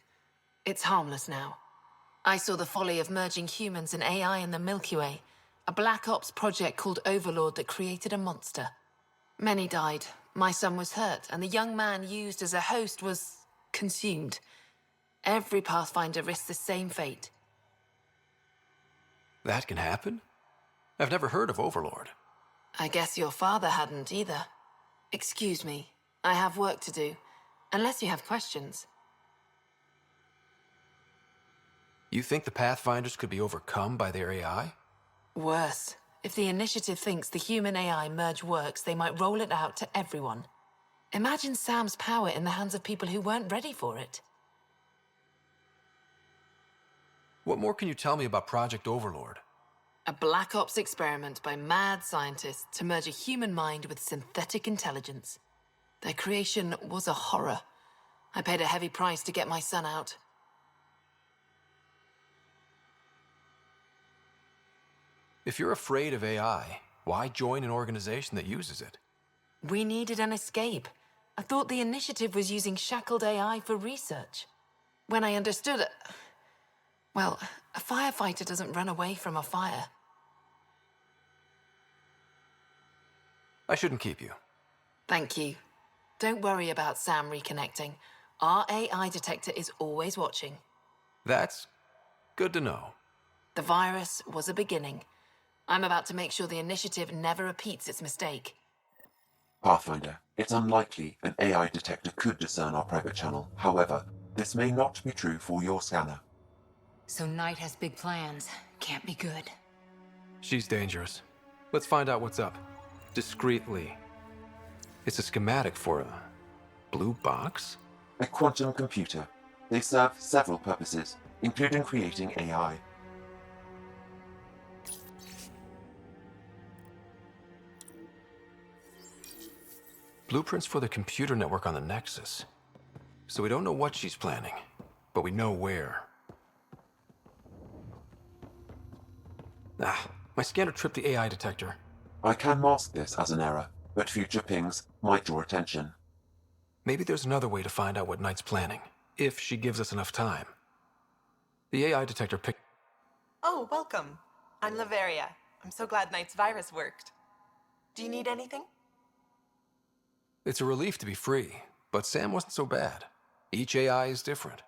It's harmless now. I saw the folly of merging humans and AI in the Milky Way, a Black Ops project called Overlord that created a monster. Many died. My son was hurt, and the young man used as a host was consumed. Every Pathfinder risks the same fate. That can happen? I've never heard of Overlord. I guess your father hadn't either. Excuse me, I have work to do, unless you have questions. You think the Pathfinders could be overcome by their AI? Worse. If the Initiative thinks the human-AI merge works, they might roll it out to everyone. Imagine Sam's power in the hands of people who weren't ready for it. What more can you tell me about Project Overlord? A Black Ops experiment by mad scientists to merge a human mind with synthetic intelligence. Their creation was a horror. I paid a heavy price to get my son out. If you're afraid of AI, why join an organization that uses it? We needed an escape. I thought the Initiative was using shackled AI for research. When I understood it... Well, a firefighter doesn't run away from a fire. I shouldn't keep you. Thank you. Don't worry about Sam reconnecting. Our AI detector is always watching. That's good to know. The virus was a beginning. I'm about to make sure the Initiative never repeats its mistake. Pathfinder, it's unlikely an AI detector could discern our private channel. However, this may not be true for your scanner. So Knight has big plans. Can't be good. She's dangerous. Let's find out what's up. Discreetly. It's a schematic for a blue box? A quantum computer. They serve several purposes, including creating AI. Blueprints for the computer network on the Nexus. So we don't know what she's planning, but we know where. My scanner tripped the AI detector. I can mask this as an error, but future pings might draw attention. Maybe there's another way to find out what Knight's planning, if she gives us enough time. The AI detector picked... Oh, welcome. I'm Laveria. I'm so glad Knight's virus worked. Do you need anything? It's a relief to be free, but Sam wasn't so bad. Each AI is different.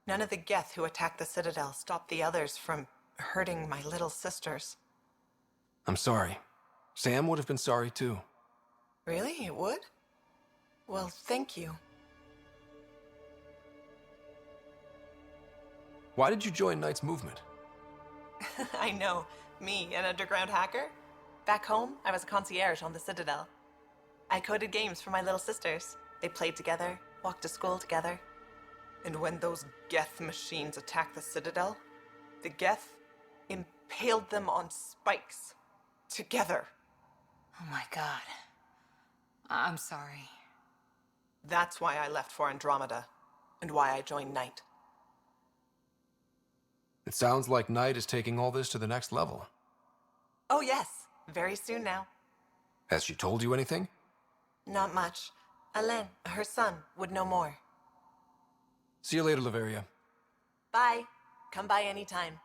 None of the Geth who attacked the Citadel stopped the others from hurting my little sisters. I'm sorry. Sam would have been sorry too. Really? It would? Well, thank you. Why did you join Knight's movement? I know. Me, an underground hacker? Back home, I was a concierge on the Citadel. I coded games for my little sisters. They played together, walked to school together. And when those Geth machines attacked the Citadel, the Geth impaled them on spikes. Together. Oh my god. I'm sorry. That's why I left for Andromeda, and why I joined Knight. It sounds like Knight is taking all this to the next level. Oh yes, very soon now. Has she told you anything? Not much. Alain, her son, would know more. See you later, Laveria. Bye. Come by anytime.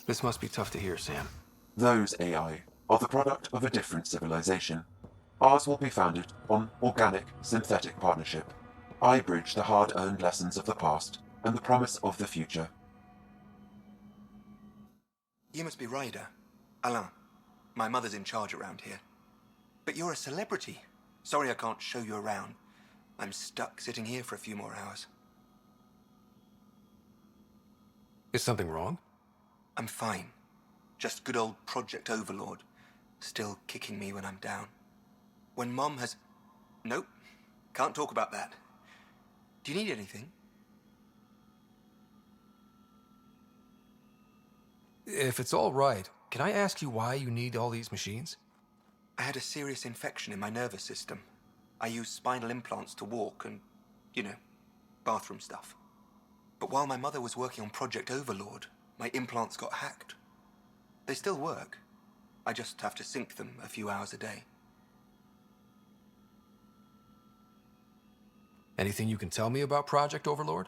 This must be tough to hear, Sam. Those AI are the product of a different civilization. Ours will be founded on organic, synthetic partnership. I bridge the hard-earned lessons of the past and the promise of the future. You must be Ryder. Alain. My mother's in charge around here. But you're a celebrity. Sorry I can't show you around. I'm stuck sitting here for a few more hours. Is something wrong? I'm fine. Just good old Project Overlord. Still kicking me when I'm down. When Mom has... Nope. Can't talk about that. Do you need anything? If it's all right, can I ask you why you need all these machines? I had a serious infection in my nervous system. I used spinal implants to walk and, you know, bathroom stuff. But while my mother was working on Project Overlord, my implants got hacked. They still work. I just have to sync them a few hours a day. Anything you can tell me about Project Overlord?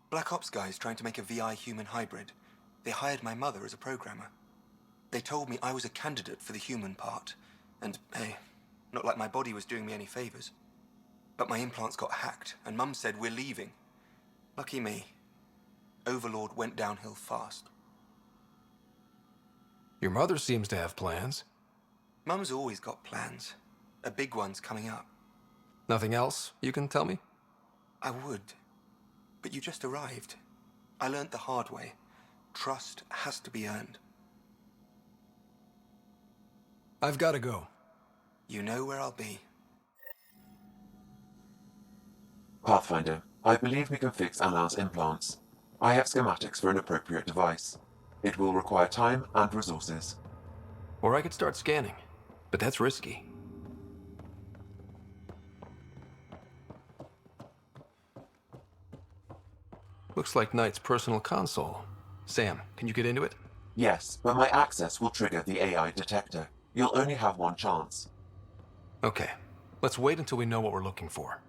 Black Ops guys trying to make a VI-human hybrid. They hired my mother as a programmer. They told me I was a candidate for the human part. And, hey, not like my body was doing me any favors. But my implants got hacked, and Mum said we're leaving. Lucky me. Overlord went downhill fast. Your mother seems to have plans. Mum's always got plans. A big one's coming up. Nothing else you can tell me? I would. But you just arrived. I learned the hard way. Trust has to be earned. I've got to go. You know where I'll be. Pathfinder, I believe we can fix Alain's implants. I have schematics for an appropriate device. It will require time and resources. Or I could start scanning, but that's risky. Looks like Knight's personal console. Sam, can you get into it? Yes, but my access will trigger the AI detector. You'll only have one chance. Okay, let's wait until we know what we're looking for.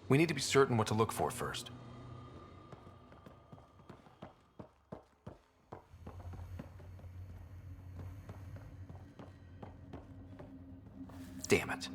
We need to be certain what to look for first. Damn it.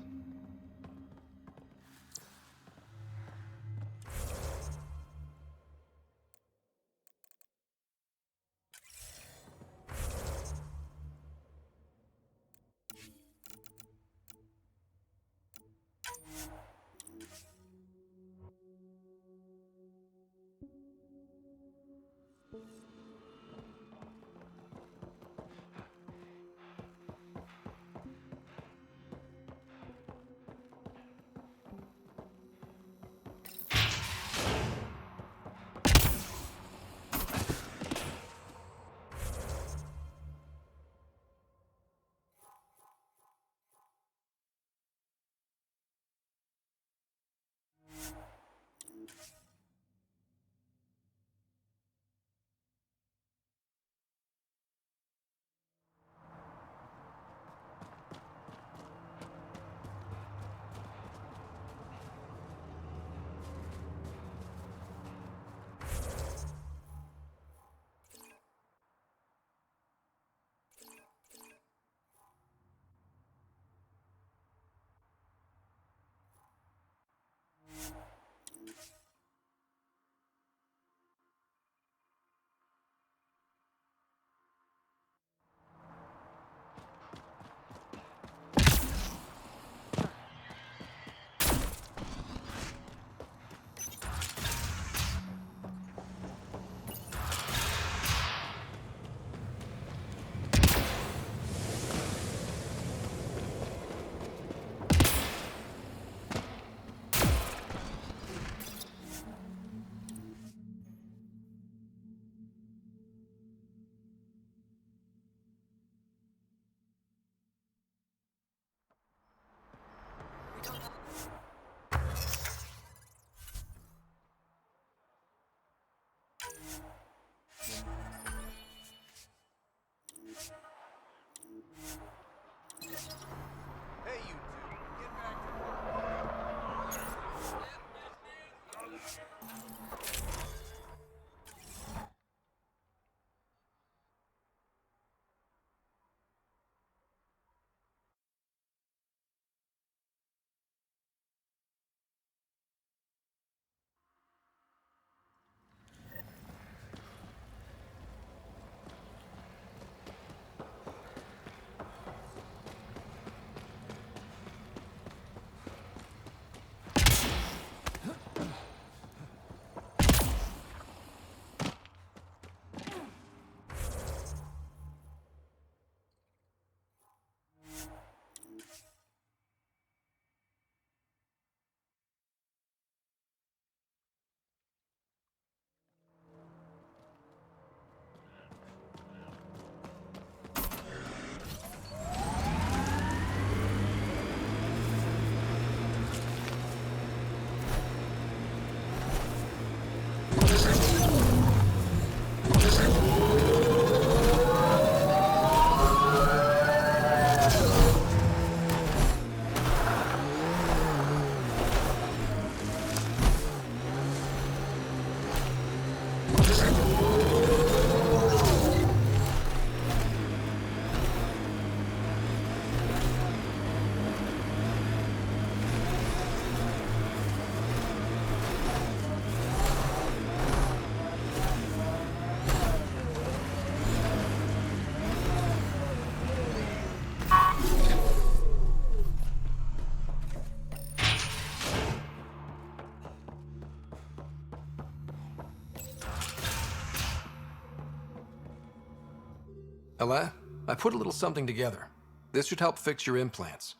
Ella, I put a little something together. This should help fix your implants.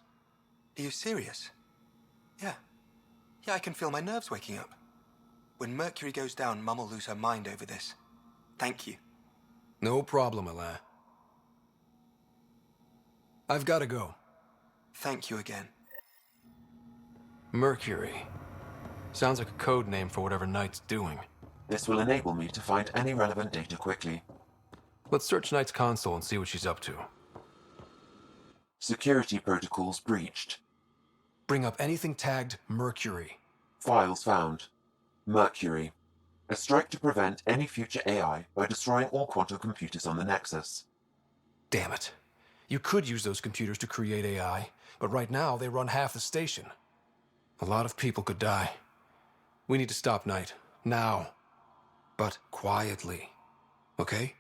Are you serious? Yeah. Yeah, I can feel my nerves waking up. When Mercury goes down, Mum will lose her mind over this. Thank you. No problem, Ella. I've got to go. Thank you again. Mercury. Sounds like a code name for whatever Knight's doing. This will enable me to find any relevant data quickly. Let's search Knight's console and see what she's up to. Security protocols breached. Bring up anything tagged Mercury. Files found. Mercury. A strike to prevent any future AI by destroying all quantum computers on the Nexus. Damn it. You could use those computers to create AI, but right now they run half the station. A lot of people could die. We need to stop Knight. Now. But quietly. Okay?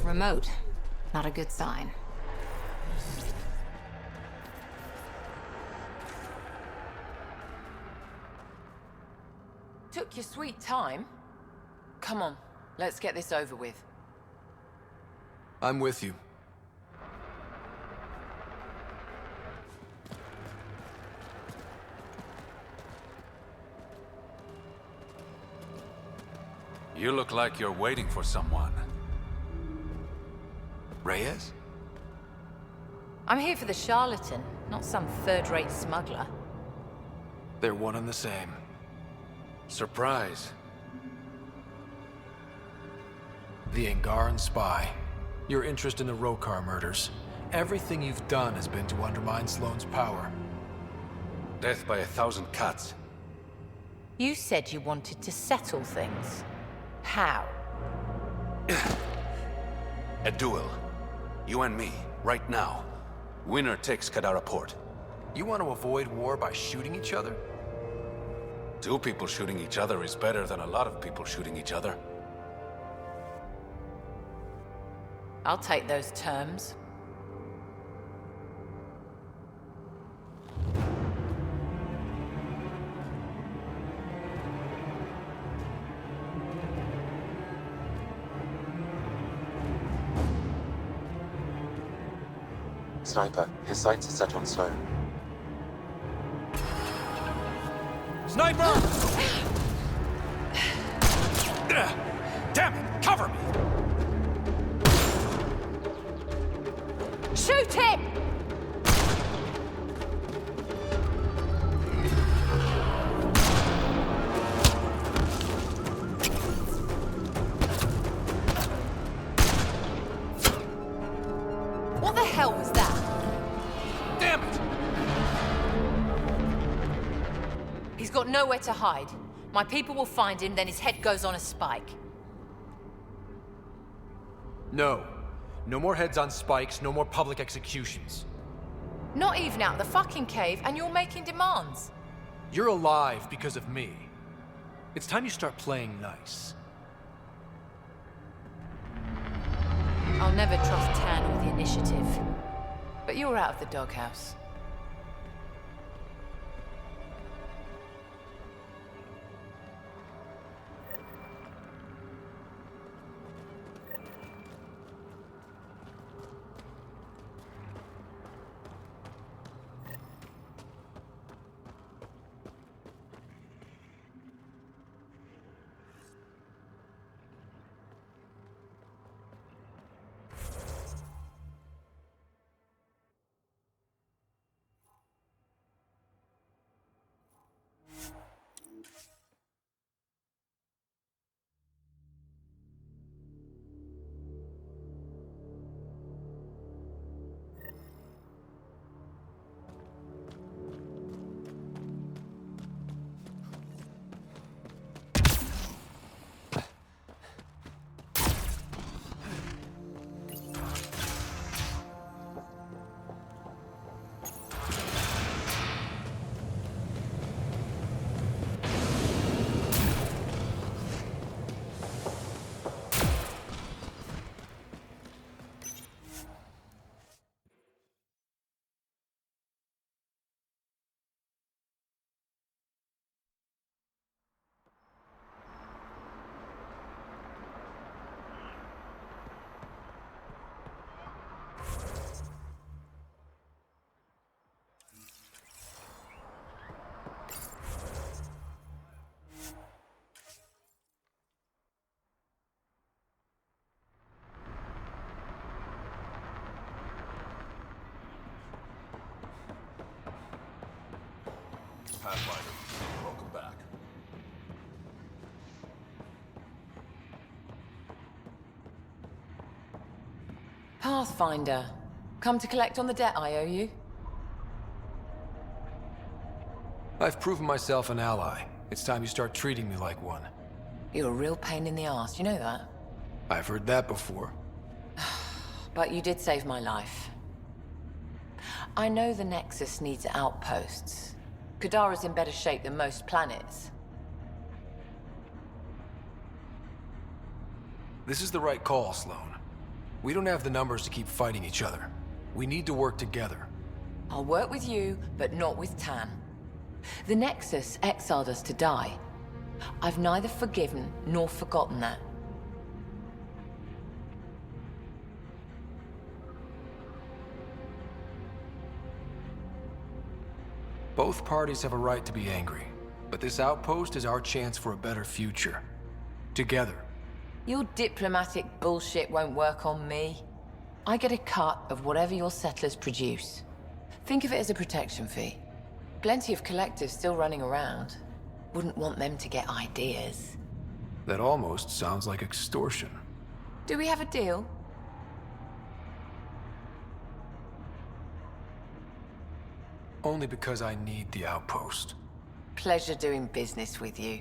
Remote. Not a good sign. Took your sweet time. Come on, let's get this over with. I'm with you. You look like you're waiting for someone. Reyes? I'm here for the charlatan, not some third-rate smuggler. They're one and the same. Surprise. The Angaran spy. Your interest in the Rokar murders. Everything you've done has been to undermine Sloane's power. Death by 1,000 cuts. You said you wanted to settle things. How? A duel. You and me, right now. Winner takes Kadara port. You want to avoid war by shooting each other? 2 people shooting each other is better than a lot of people shooting each other. I'll take those terms. Sniper, his sights are set on Sloane. Sniper! Damn it! Cover me! Shoot him! What the hell was that? Damn it! He's got nowhere to hide. My people will find him, then his head goes on a spike. No. No more heads on spikes, no more public executions. Not even out of the fucking cave, and you're making demands. You're alive because of me. It's time you start playing nice. I'll never trust Tan or the Initiative. But you're out of the doghouse. Pathfinder. Welcome back. Pathfinder. Come to collect on the debt I owe you? I've proven myself an ally. It's time you start treating me like one. You're a real pain in the arse, you know that? I've heard that before. But you did save my life. I know the Nexus needs outposts. Kadara's in better shape than most planets. This is the right call, Sloan. We don't have the numbers to keep fighting each other. We need to work together. I'll work with you, but not with Tan. The Nexus exiled us to die. I've neither forgiven nor forgotten that. Both parties have a right to be angry, but this outpost is our chance for a better future. Together. Your diplomatic bullshit won't work on me. I get a cut of whatever your settlers produce. Think of it as a protection fee. Plenty of collectives still running around. Wouldn't want them to get ideas. That almost sounds like extortion. Do we have a deal? Only because I need the outpost. Pleasure doing business with you.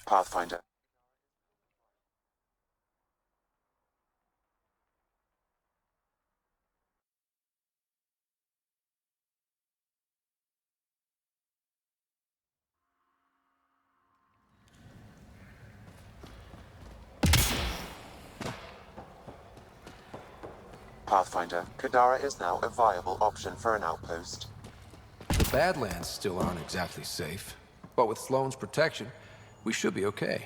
Pathfinder. Pathfinder, Kadara is now a viable option for an outpost. The Badlands still aren't exactly safe, but with Sloan's protection, we should be okay.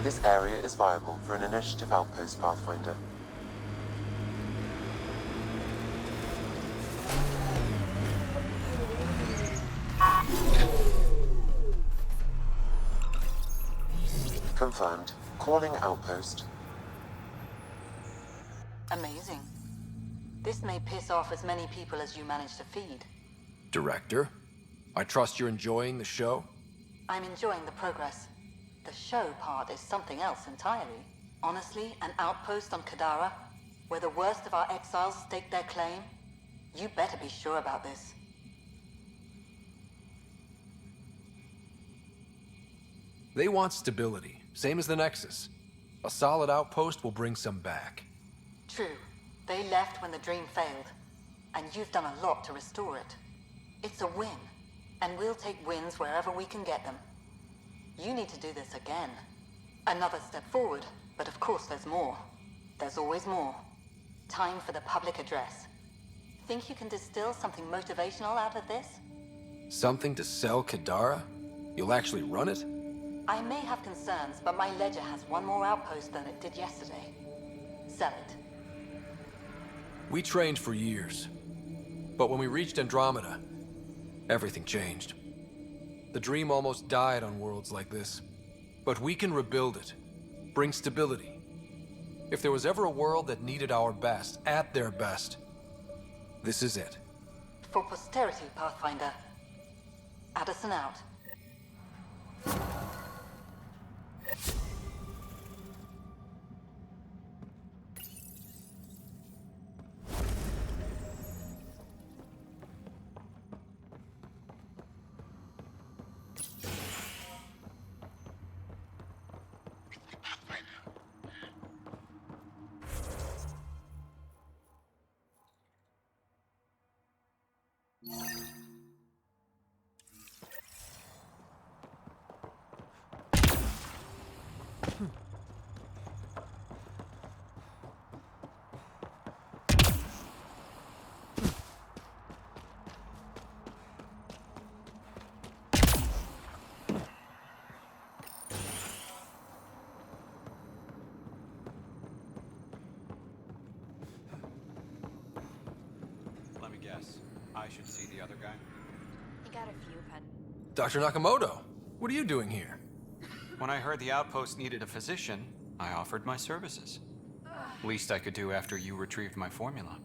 This area is viable for an initiative outpost, Pathfinder. Confirmed. Calling outpost. Amazing. This may piss off as many people as you manage to feed. Director, I trust you're enjoying the show? I'm enjoying the progress. The show part is something else entirely. Honestly, an outpost on Kadara, where the worst of our exiles stake their claim, you better be sure about this. They want stability, same as the Nexus. A solid outpost will bring some back. True. They left when the dream failed, and you've done a lot to restore it. It's a win, and we'll take wins wherever we can get them. You need to do this again. Another step forward, but of course there's more. There's always more. Time for the public address. Think you can distill something motivational out of this? Something to sell Kadara? You'll actually run it? I may have concerns, but my ledger has one more outpost than it did yesterday. Sell it. We trained for years. But when we reached Andromeda, everything changed. The dream almost died on worlds like this. But we can rebuild it. Bring stability. If there was ever a world that needed our best, at their best, this is it. For posterity, Pathfinder. Addison out. Let me guess. I should see the other guy? He got a few, Pen. Dr. Nakamoto, what are you doing here? When I heard the outpost needed a physician, I offered my services. Least I could do after you retrieved my formula.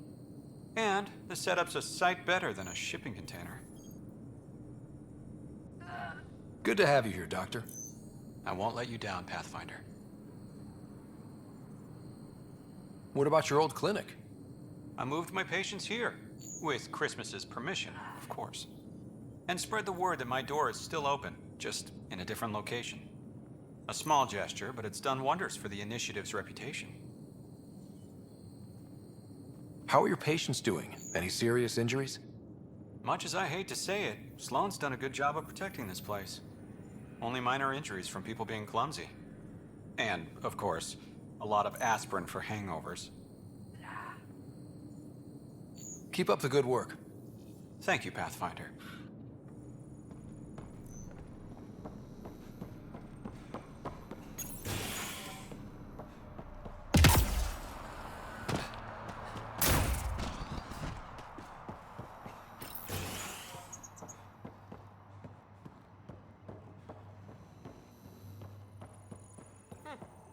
And the setup's a sight better than a shipping container. Good to have you here, Doctor. I won't let you down, Pathfinder. What about your old clinic? I moved my patients here, with Christmas's permission, of course. And spread the word that my door is still open, just in a different location. A small gesture, but it's done wonders for the initiative's reputation. How are your patients doing? Any serious injuries? Much as I hate to say it, Sloane's done a good job of protecting this place. Only minor injuries from people being clumsy. And, of course, a lot of aspirin for hangovers. Keep up the good work. Thank you, Pathfinder.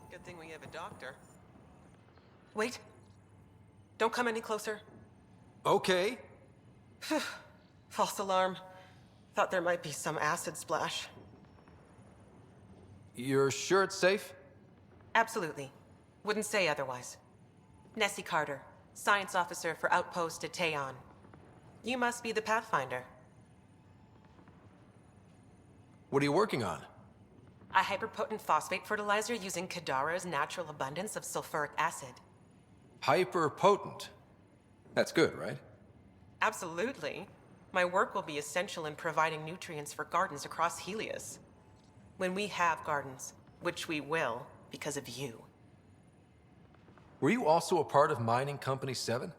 Good thing we have a doctor. Wait. Don't come any closer. Okay. False alarm. Thought there might be some acid splash. You're sure it's safe? Absolutely. Wouldn't say otherwise. Nessie Carter, Science Officer for Outpost at Teon. You must be the Pathfinder. What are you working on? A hyperpotent phosphate fertilizer using Kadara's natural abundance of sulfuric acid. Hyper potent. That's good, right? Absolutely. My work will be essential in providing nutrients for gardens across Helios. When we have gardens, which we will because of you. Were you also a part of Mining Company 7?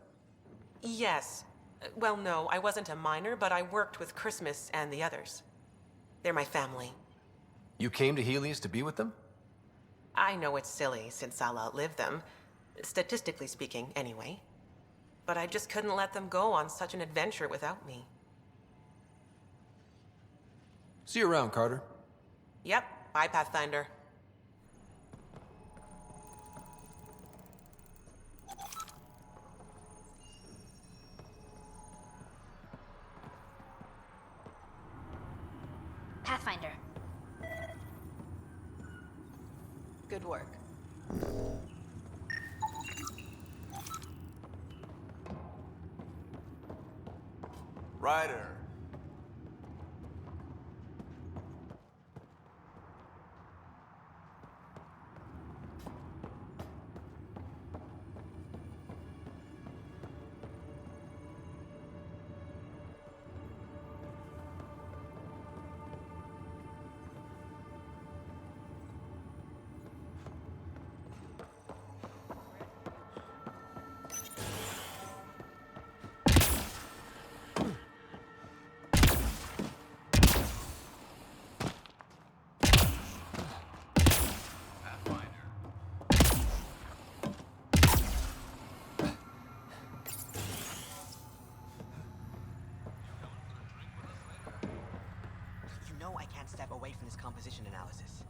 Yes. Well, no, I wasn't a miner, but I worked with Christmas and the others. They're my family. You came to Helios to be with them? I know it's silly, since I'll outlive them. Statistically speaking, anyway. But I just couldn't let them go on such an adventure without me. See you around, Carter. Yep. Bye, Pathfinder. Pathfinder. Good work. Ryder. I can't step away from this composition analysis.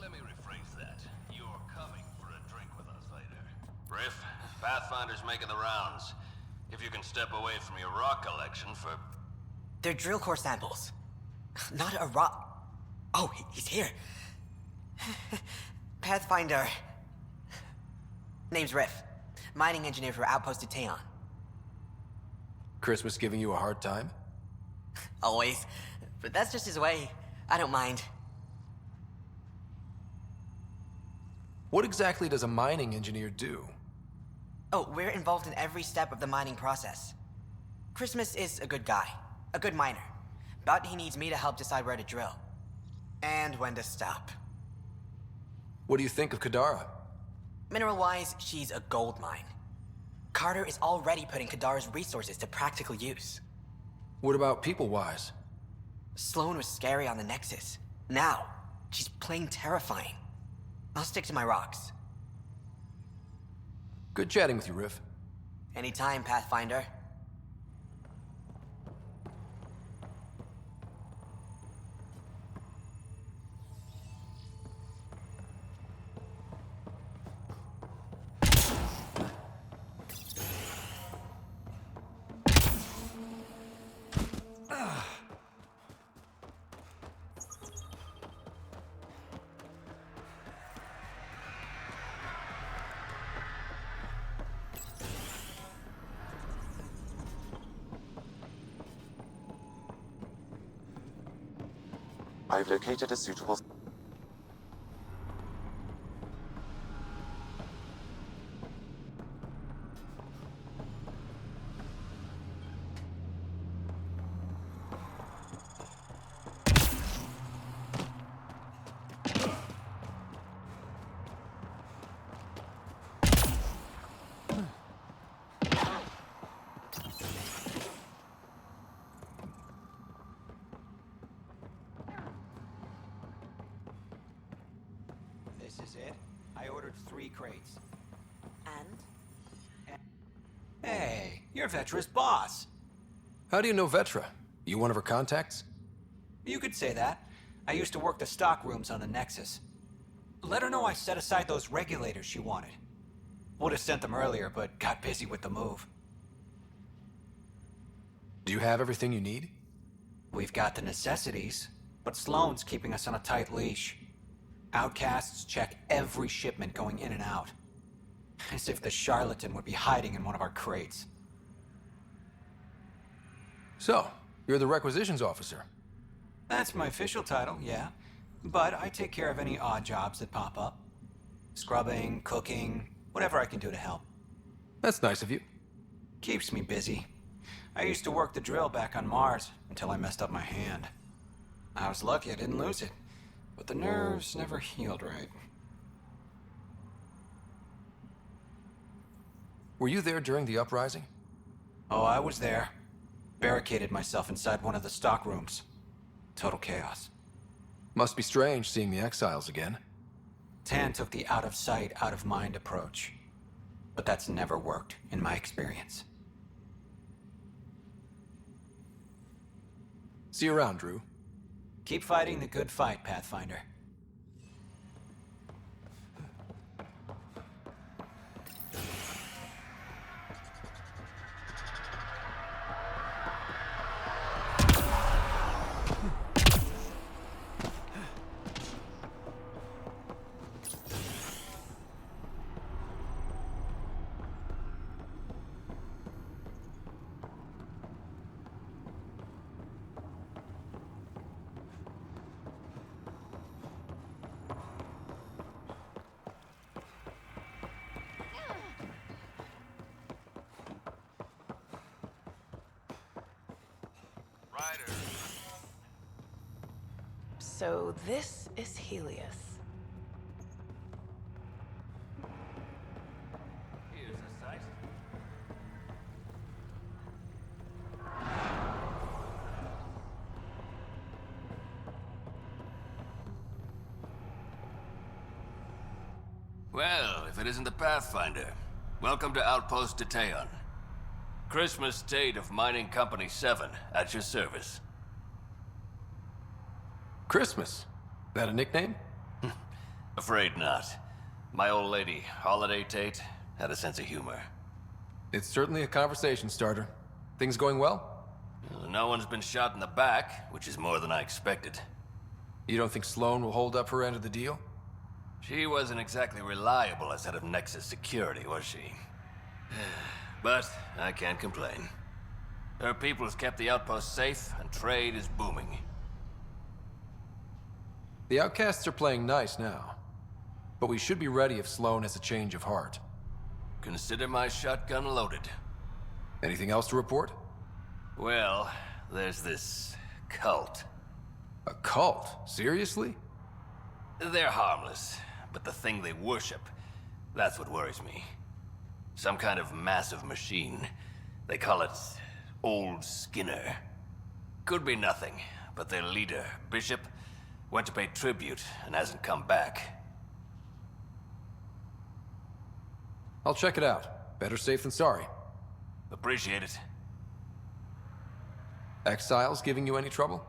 Let me rephrase that. You're coming for a drink with us later. Pathfinder's making the rounds. If you can step away from your rock collection for... They're drill core samples. Not a rock. Oh, he's here. Pathfinder. Name's Riff. Mining engineer for Outpost of Teon. Christmas giving you a hard time? Always. But that's just his way. I don't mind. What exactly does a mining engineer do? Oh, we're involved in every step of the mining process. Christmas is a good guy. A good miner. But he needs me to help decide where to drill. And when to stop. What do you think of Kadara? Mineral-wise, she's a gold mine. Carter is already putting Kadara's resources to practical use. What about people-wise? Sloane was scary on the Nexus. Now, she's plain terrifying. I'll stick to my rocks. Good chatting with you, Riff. Anytime, Pathfinder. I've located a suitable... This is it. I ordered 3 crates. And? Hey, you're Vetra's boss. How do you know Vetra? You one of her contacts? You could say that. I used to work the stock rooms on the Nexus. Let her know I set aside those regulators she wanted. Would have sent them earlier, but got busy with the move. Do you have everything you need? We've got the necessities, but Sloane's keeping us on a tight leash. Outcasts check every shipment going in and out. As if the charlatan would be hiding in one of our crates. So, you're the requisitions officer. That's my official title, yeah. But I take care of any odd jobs that pop up. Scrubbing, cooking, whatever I can do to help. That's nice of you. Keeps me busy. I used to work the drill back on Mars until I messed up my hand. I was lucky I didn't lose it, but the nerves never healed right. Were you there during the uprising? Oh, I was there. Barricaded myself inside one of the stock rooms. Total chaos. Must be strange seeing the exiles again. Tan took the out-of-sight, out-of-mind approach. But that's never worked, in my experience. See you around, Drew. Keep fighting the good fight, Pathfinder. So this is Helios. Here's a sight. Well, if it isn't the Pathfinder, welcome to Outpost Teon. Christmas State of Mining Company 7, at your service. Christmas? That a nickname? Afraid not. My old lady, Holiday Tate, had a sense of humor. It's certainly a conversation starter. Things going well? No one's been shot in the back, which is more than I expected. You don't think Sloane will hold up her end of the deal? She wasn't exactly reliable as head of Nexus security, was she? But I can't complain. Her people has kept the outpost safe, and trade is booming. The outcasts are playing nice now. But we should be ready if Sloane has a change of heart. Consider my shotgun loaded. Anything else to report? Well, there's this cult. A cult? Seriously? They're harmless, but the thing they worship, that's what worries me. Some kind of massive machine. They call it Old Skinner. Could be nothing, but their leader, Bishop, went to pay tribute and hasn't come back. I'll check it out. Better safe than sorry. Appreciate it. Exiles giving you any trouble?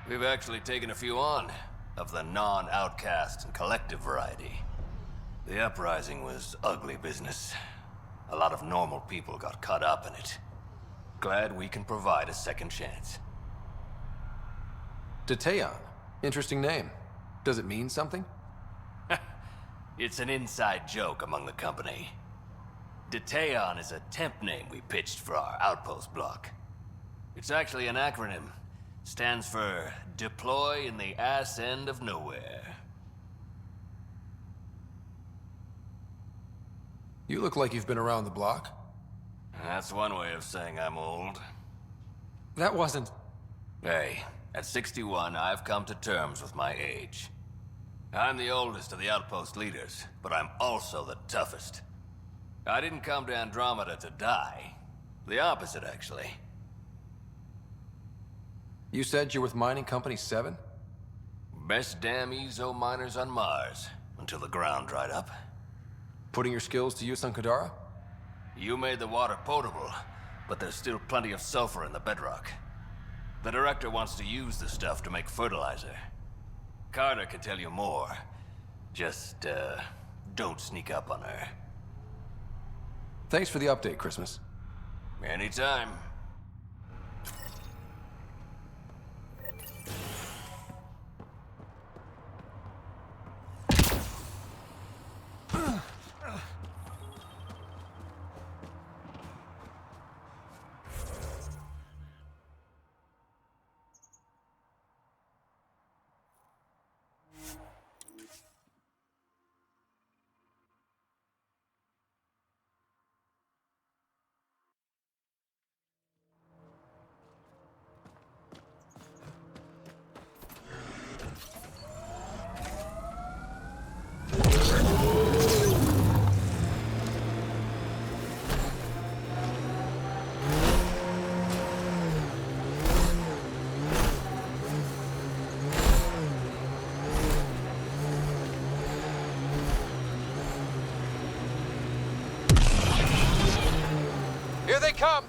We've actually taken a few on, of the non-outcast and collective variety. The uprising was ugly business. A lot of normal people got caught up in it. Glad we can provide a second chance. Detaeon. Interesting name. Does it mean something? It's an inside joke among the company. Detaeon is a temp name we pitched for our outpost block. It's actually an acronym. Stands for Deploy in the Ass End of Nowhere. You look like you've been around the block. That's one way of saying I'm old. That wasn't... Hey, at 61, I've come to terms with my age. I'm the oldest of the outpost leaders, but I'm also the toughest. I didn't come to Andromeda to die. The opposite, actually. You said you're with Mining Company 7? Best damn EZO miners on Mars, until the ground dried up. Putting your skills to use on Kadara? You made the water potable, but there's still plenty of sulfur in the bedrock. The director wants to use the stuff to make fertilizer. Carter can tell you more. Just, don't sneak up on her. Thanks for the update, Christmas. Anytime. Here they come!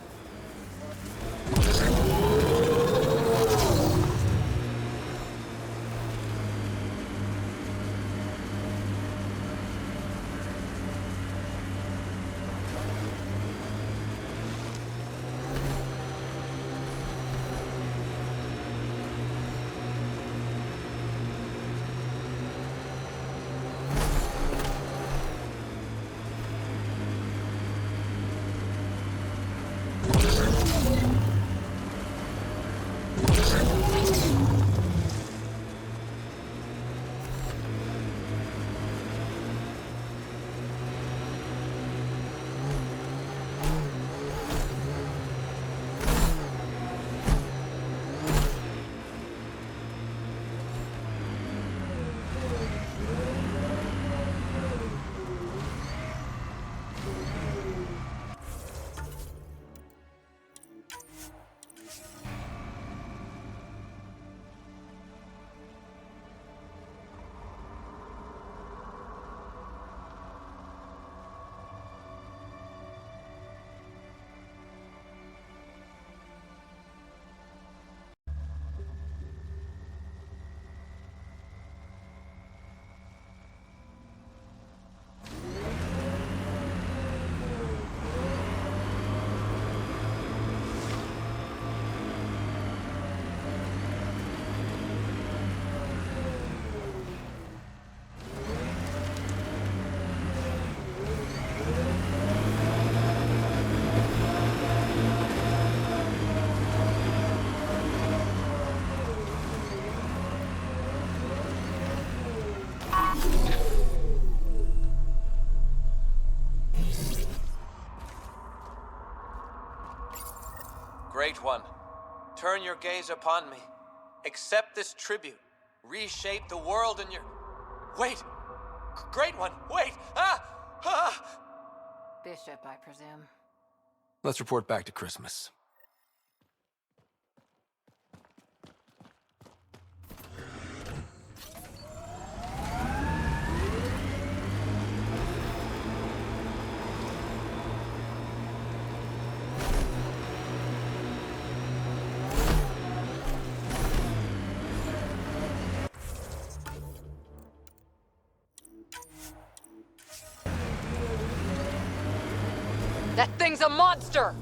Great One, turn your gaze upon me. Accept this tribute. Reshape the world in your... Wait! Great One, wait! Ah! Ah! Bishop, I presume. Let's report back to Christmas. That thing's a monster!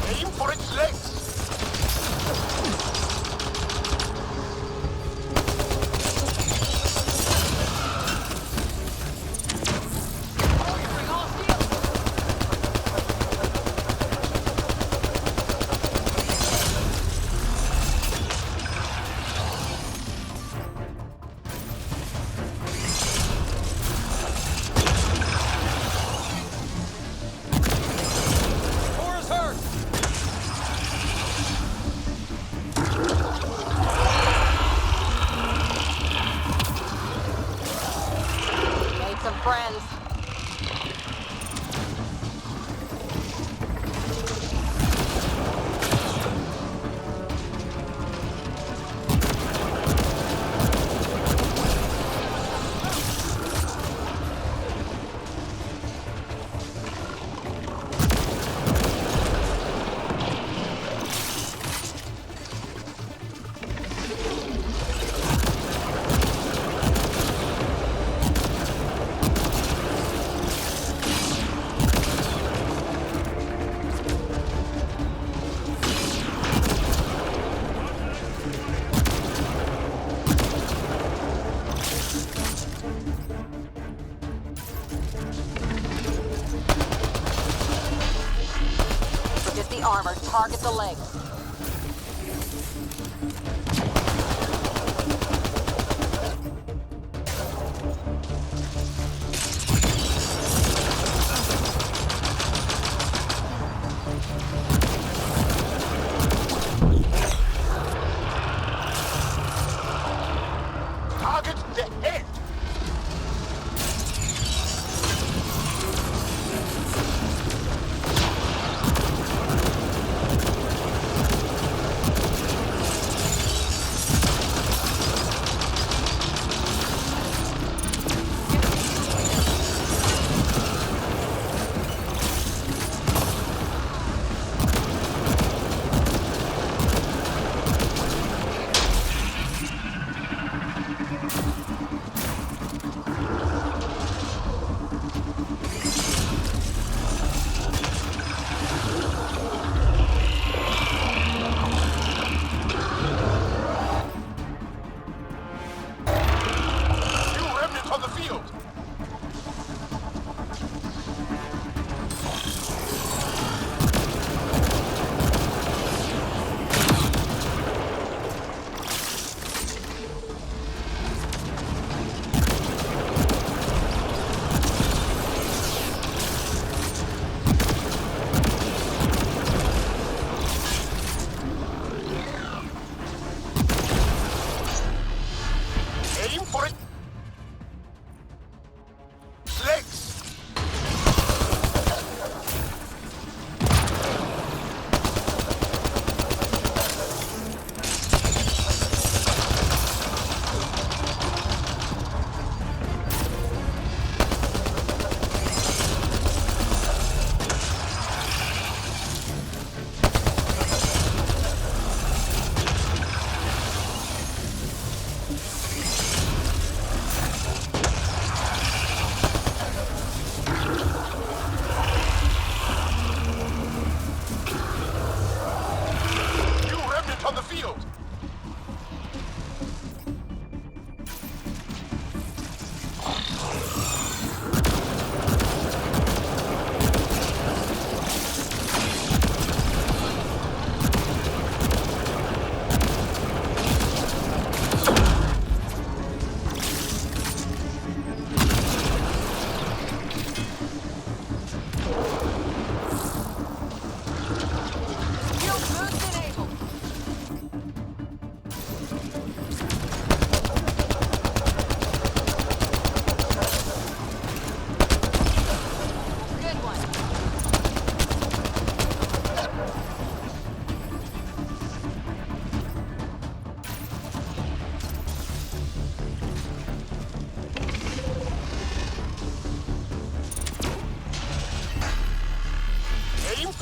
Aim for its legs! Made some friends. Forget the armor, target the legs. Target the head!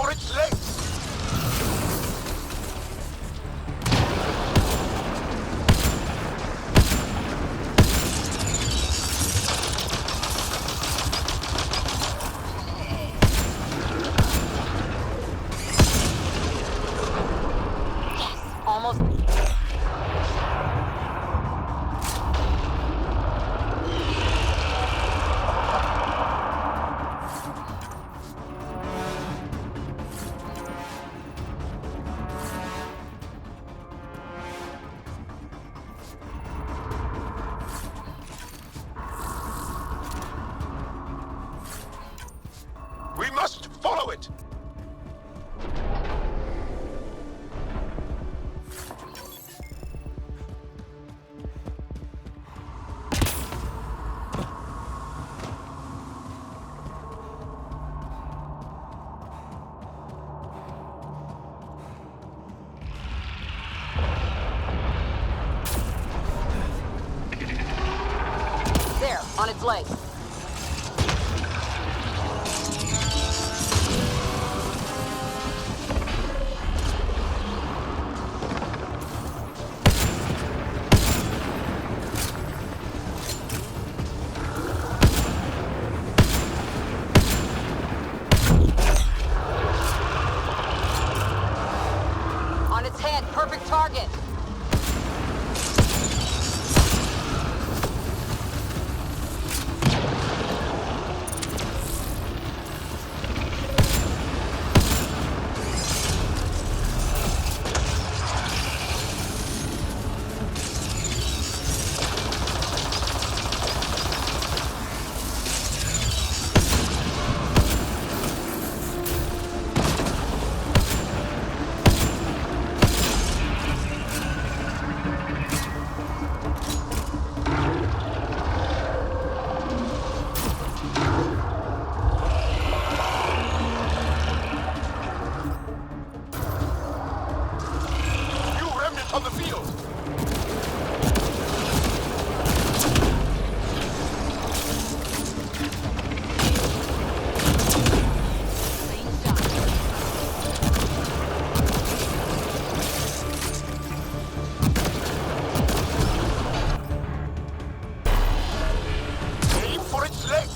for its legs! Almost. We must follow it! There, on its legs. On its head, perfect target. On the field! Aim for its legs!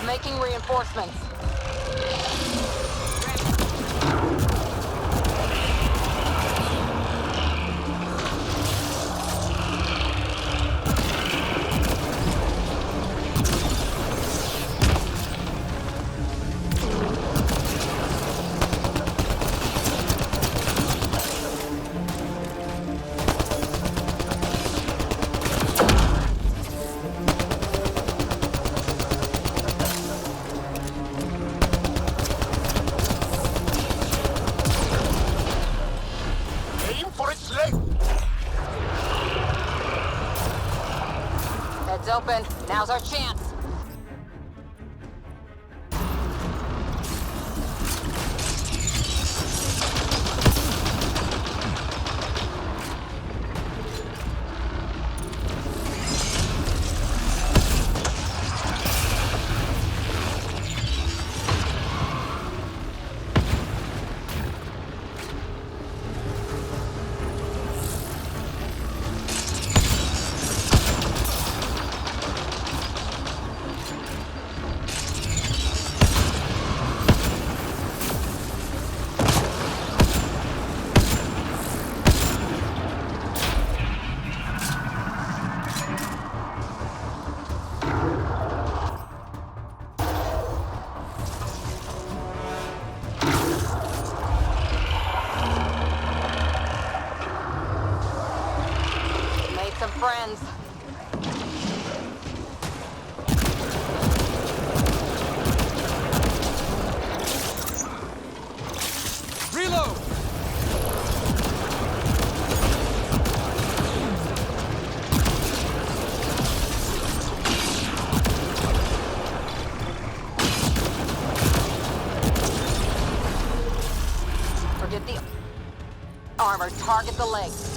Making reinforcements. Heads open. Now's our chance. Forget the armor. Target the legs.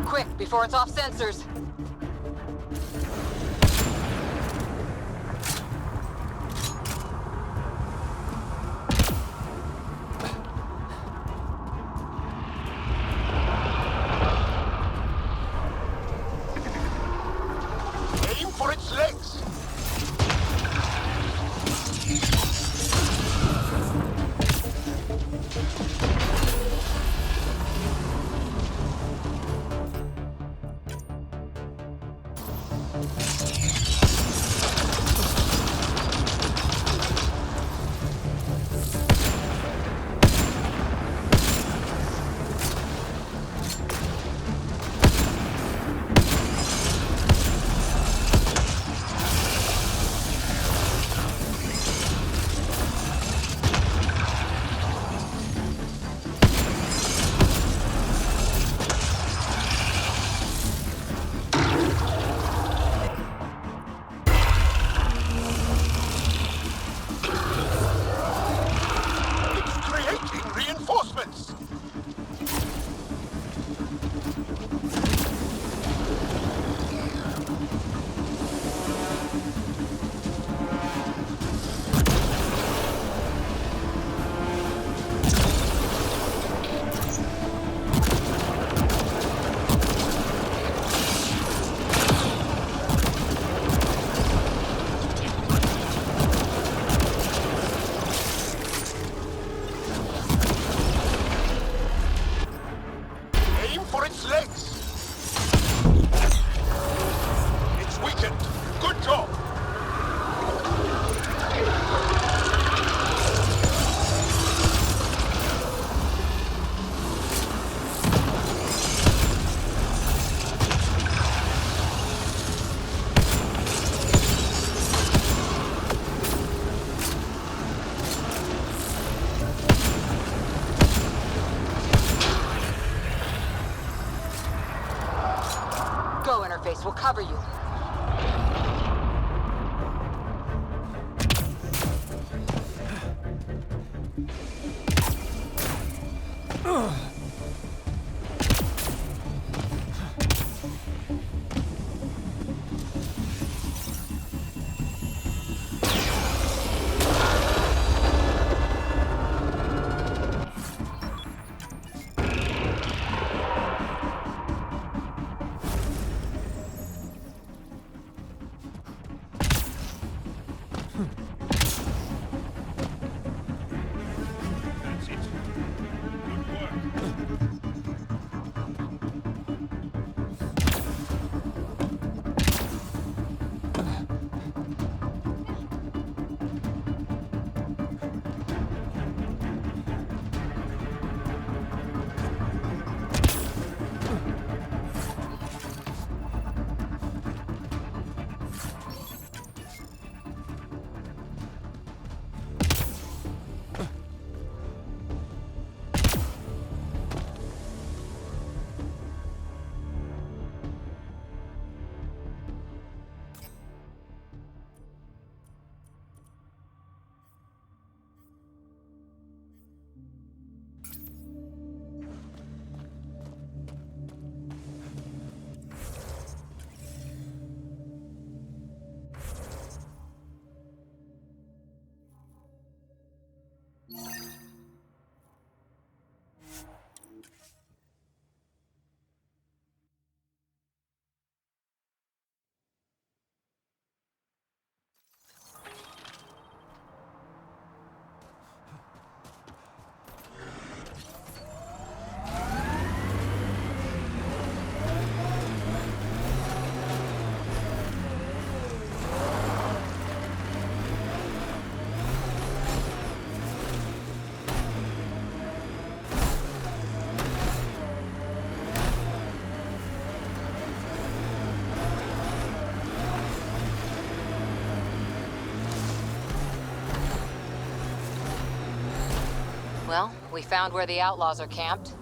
Quick, before it's off sensors. Aim for its legs! Reinforcements! For its legs! It's weakened. Good job! Go, interface. We'll cover you. That's it. Good work. We found where the outlaws are camped.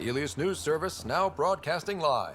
Helios News Service now broadcasting live.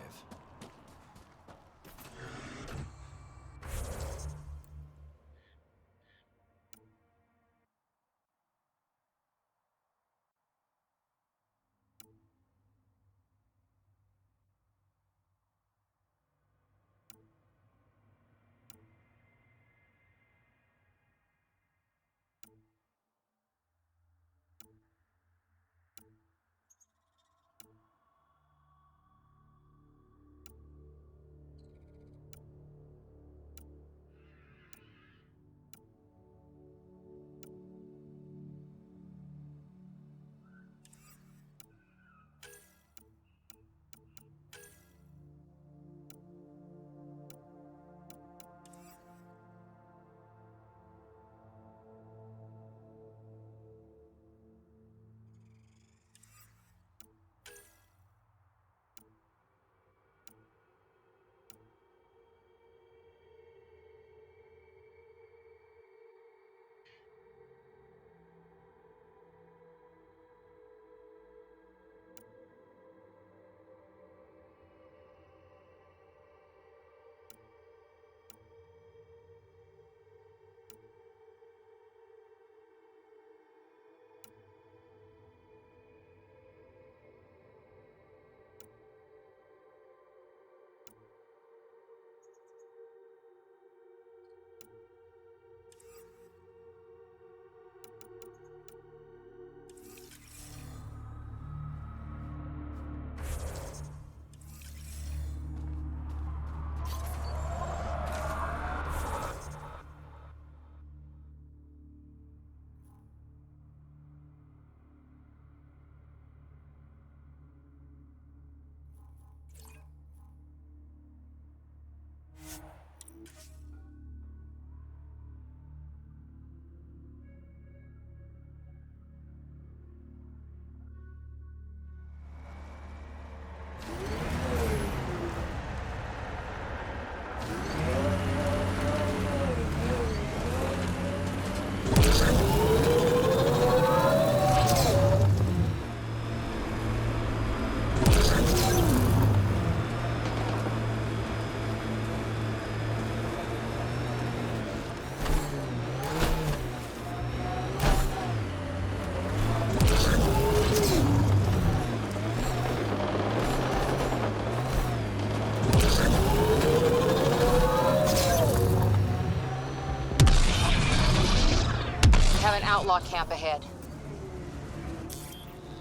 Outlaw camp ahead.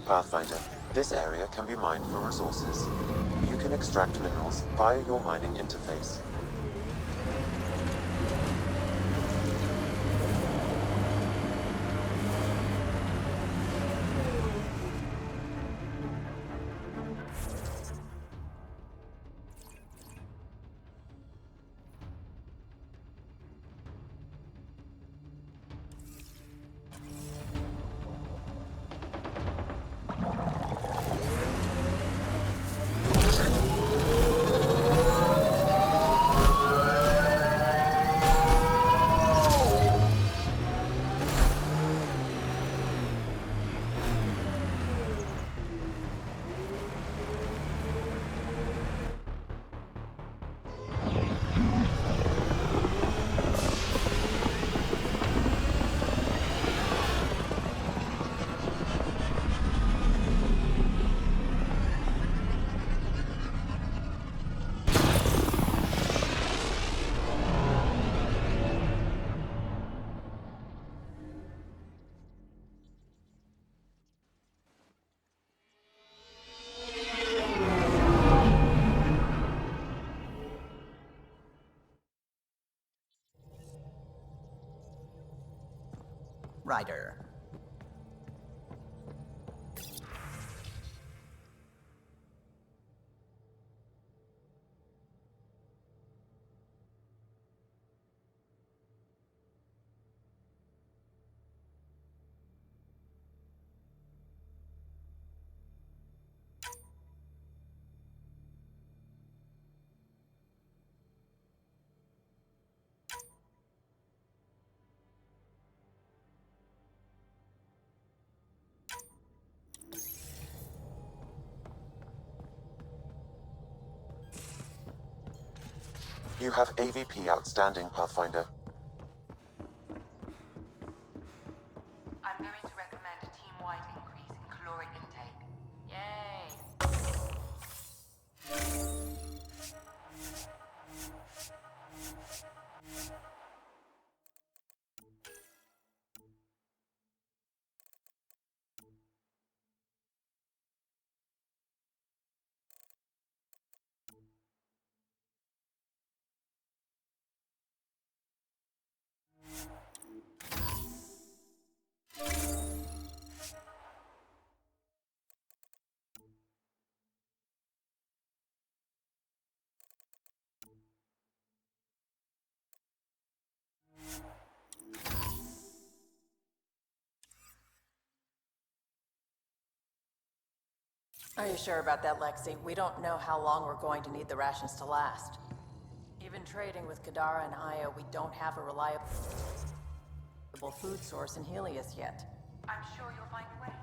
Pathfinder, this area can be mined for resources. You can extract minerals via your mining interface. Rider. You have AVP outstanding, Pathfinder. I'm going to recommend a team-wide increase in caloric intake. Yay! Are you sure about that, Lexi? We don't know how long we're going to need the rations to last. Even trading with Kadara and Io, we don't have a reliable food source in Helios yet. I'm sure you'll find a way.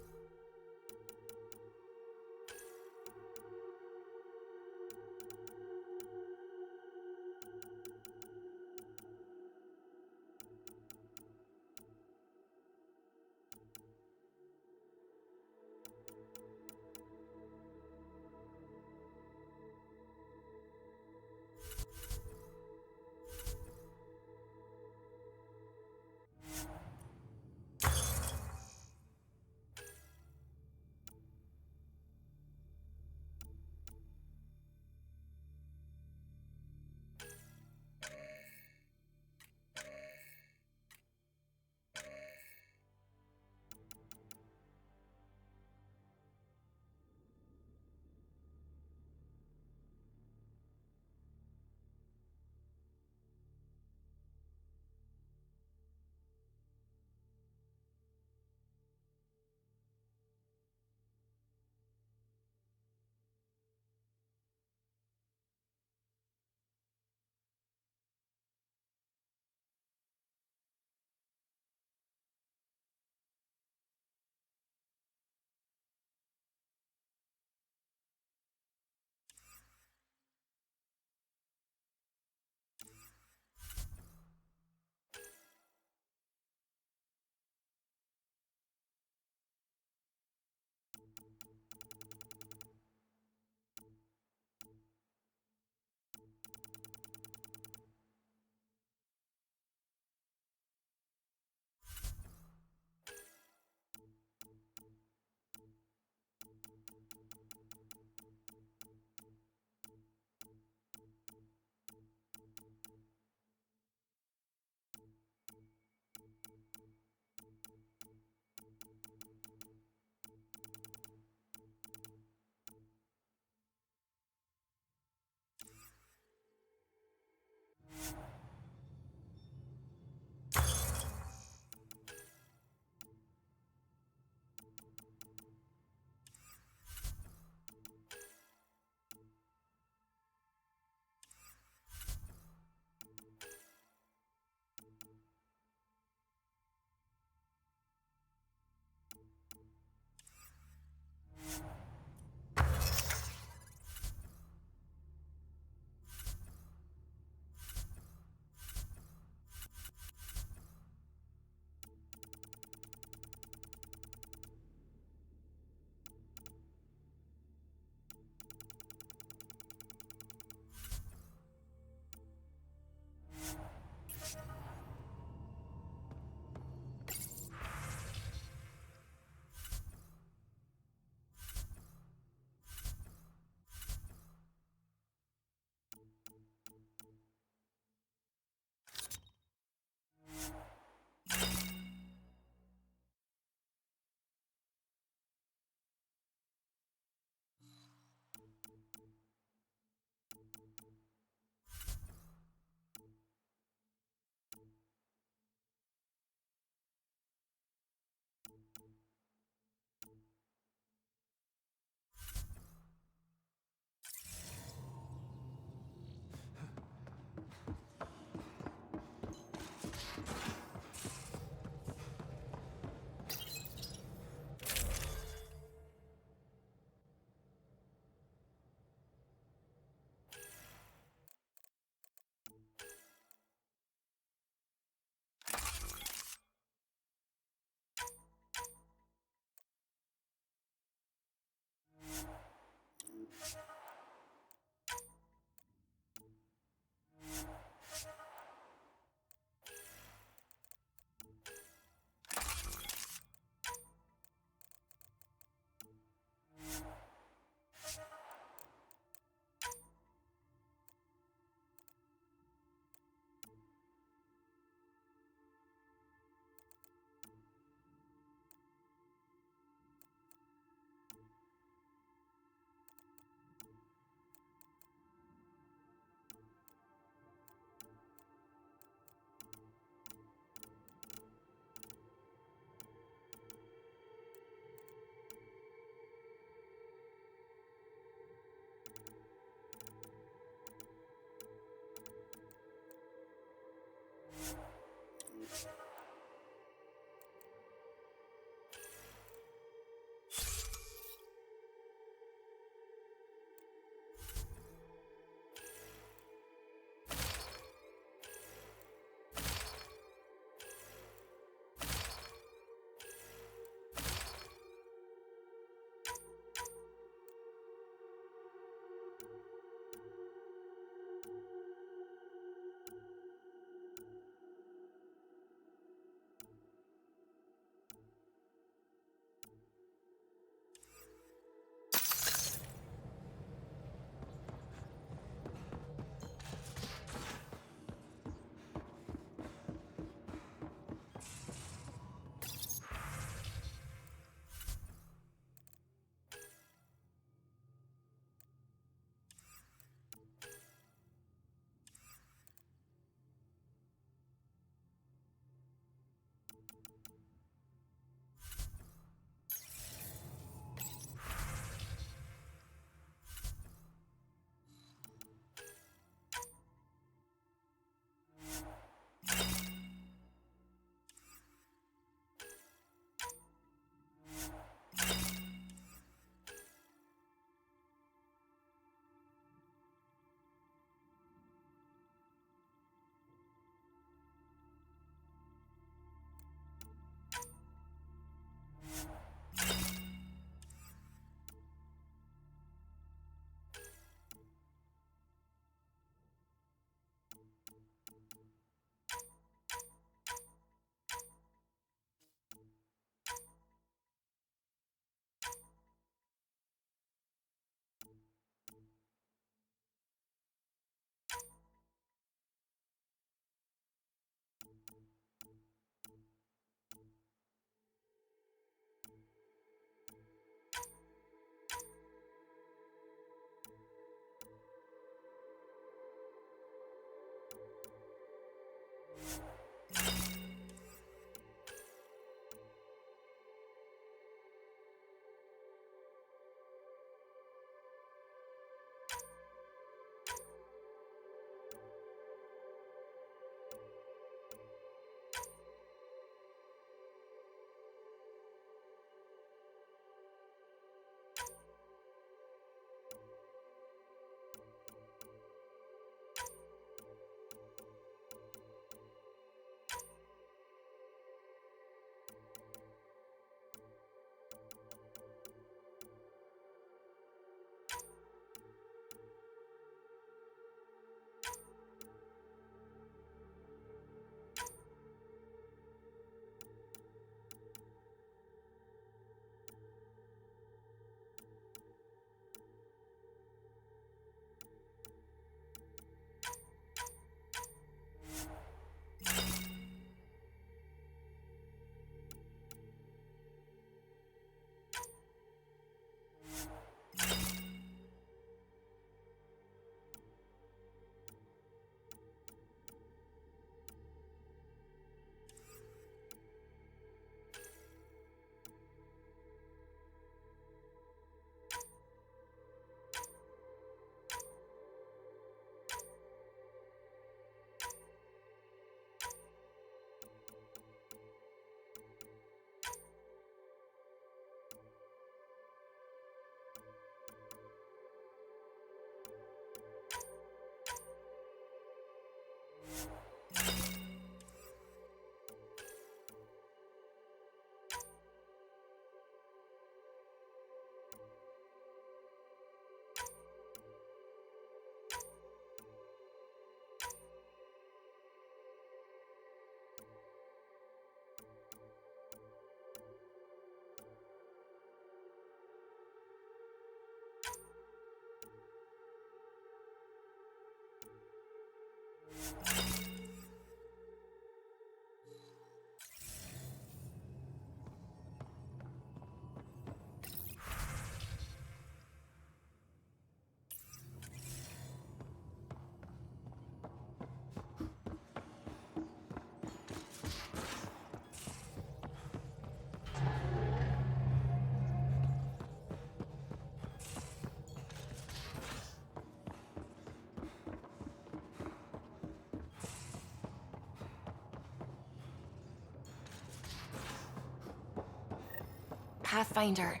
Pathfinder,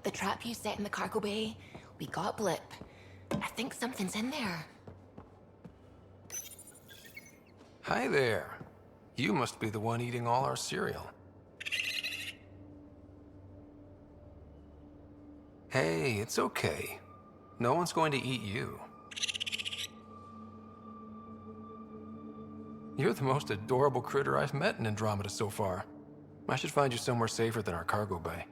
the trap you set in the cargo bay, we got Blip. I think something's in there. Hi there. You must be the one eating all our cereal. Hey, it's okay. No one's going to eat you. You're the most adorable critter I've met in Andromeda so far. I should find you somewhere safer than our cargo bay.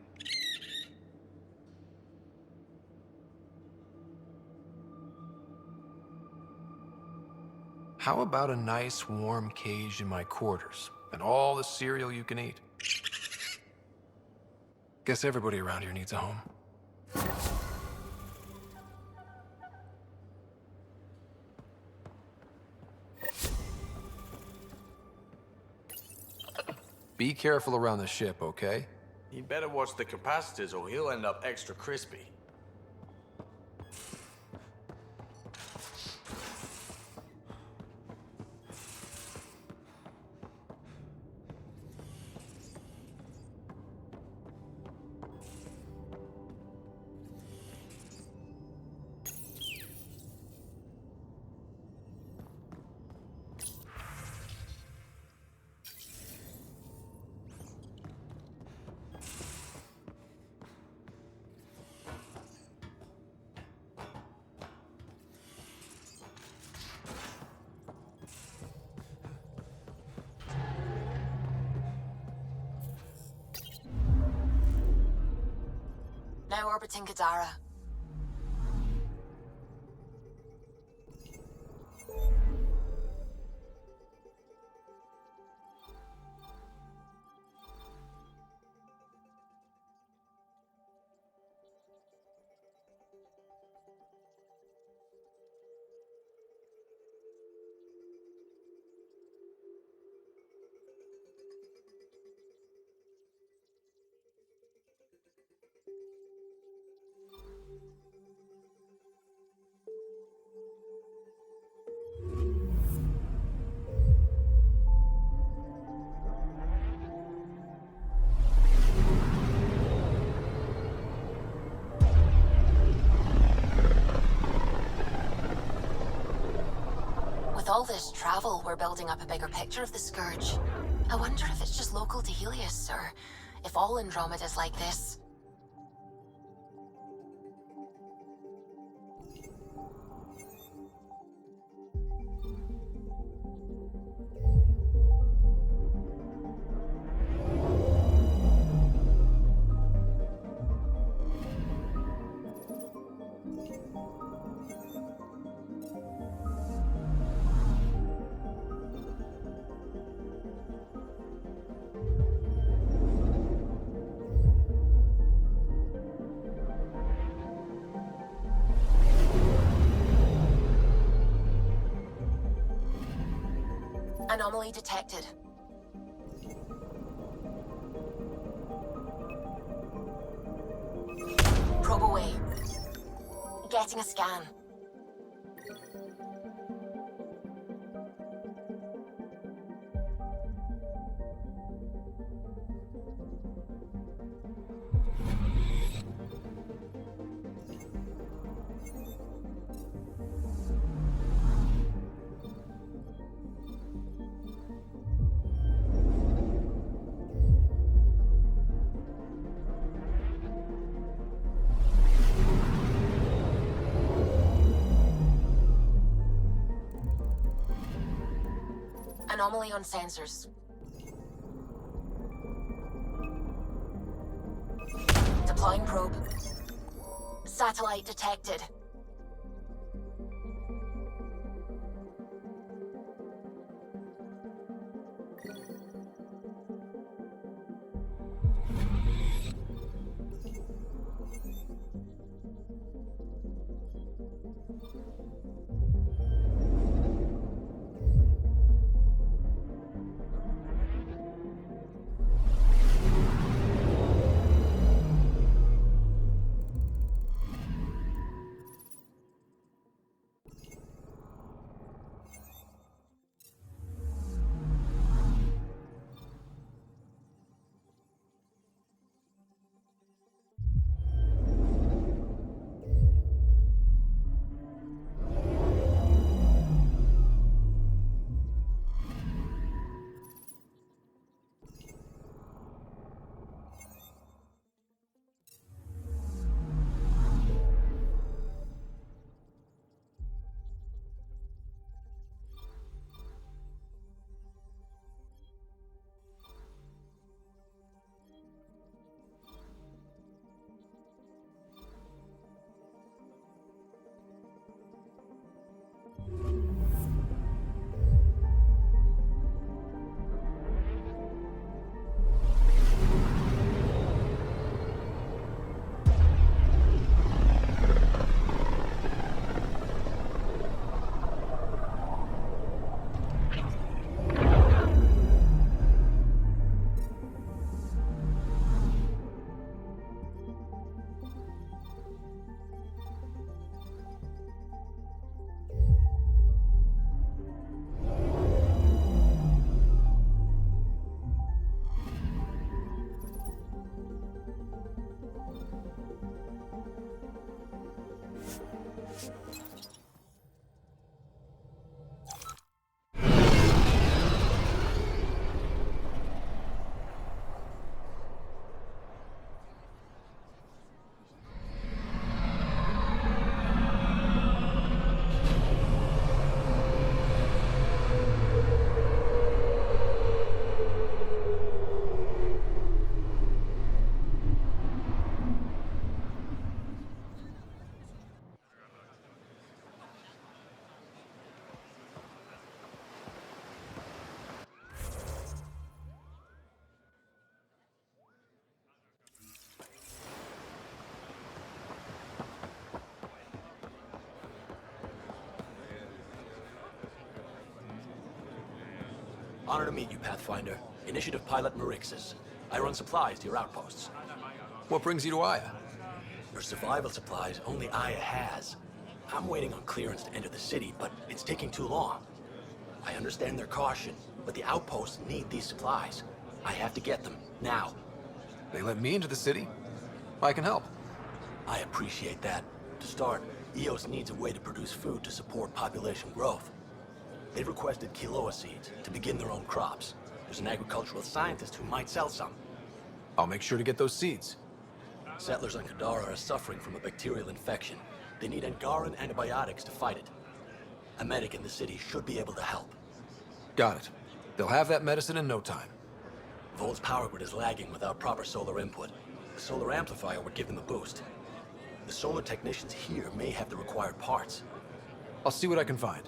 How about a nice warm cage in my quarters and all the cereal you can eat? Guess everybody around here needs a home. Be careful around the ship, okay? You better watch the capacitors or he'll end up extra crispy. Now orbiting Kadara. With all this travel, we're building up a bigger picture of the Scourge. I wonder if it's just local to Helios, or if all Andromeda's like this. Anomaly detected. Probe away. Getting a scan. Anomaly on sensors. Deploying probe. Satellite detected. Honor to meet you, Pathfinder. Initiative Pilot Marixus. I run supplies to your outposts. What brings you to Aya? Your survival supplies only Aya has. I'm waiting on clearance to enter the city, but it's taking too long. I understand their caution, but the outposts need these supplies. I have to get them, now. They let me into the city? I can help. I appreciate that. To start, EOS needs a way to produce food to support population growth. They've requested quinoa seeds to begin their own crops. There's an agricultural scientist who might sell some. I'll make sure to get those seeds. Settlers on Kadara are suffering from a bacterial infection. They need Angaran antibiotics to fight it. A medic in the city should be able to help. Got it. They'll have that medicine in no time. Volt's power grid is lagging without proper solar input. The solar amplifier would give them a boost. The solar technicians here may have the required parts. I'll see what I can find.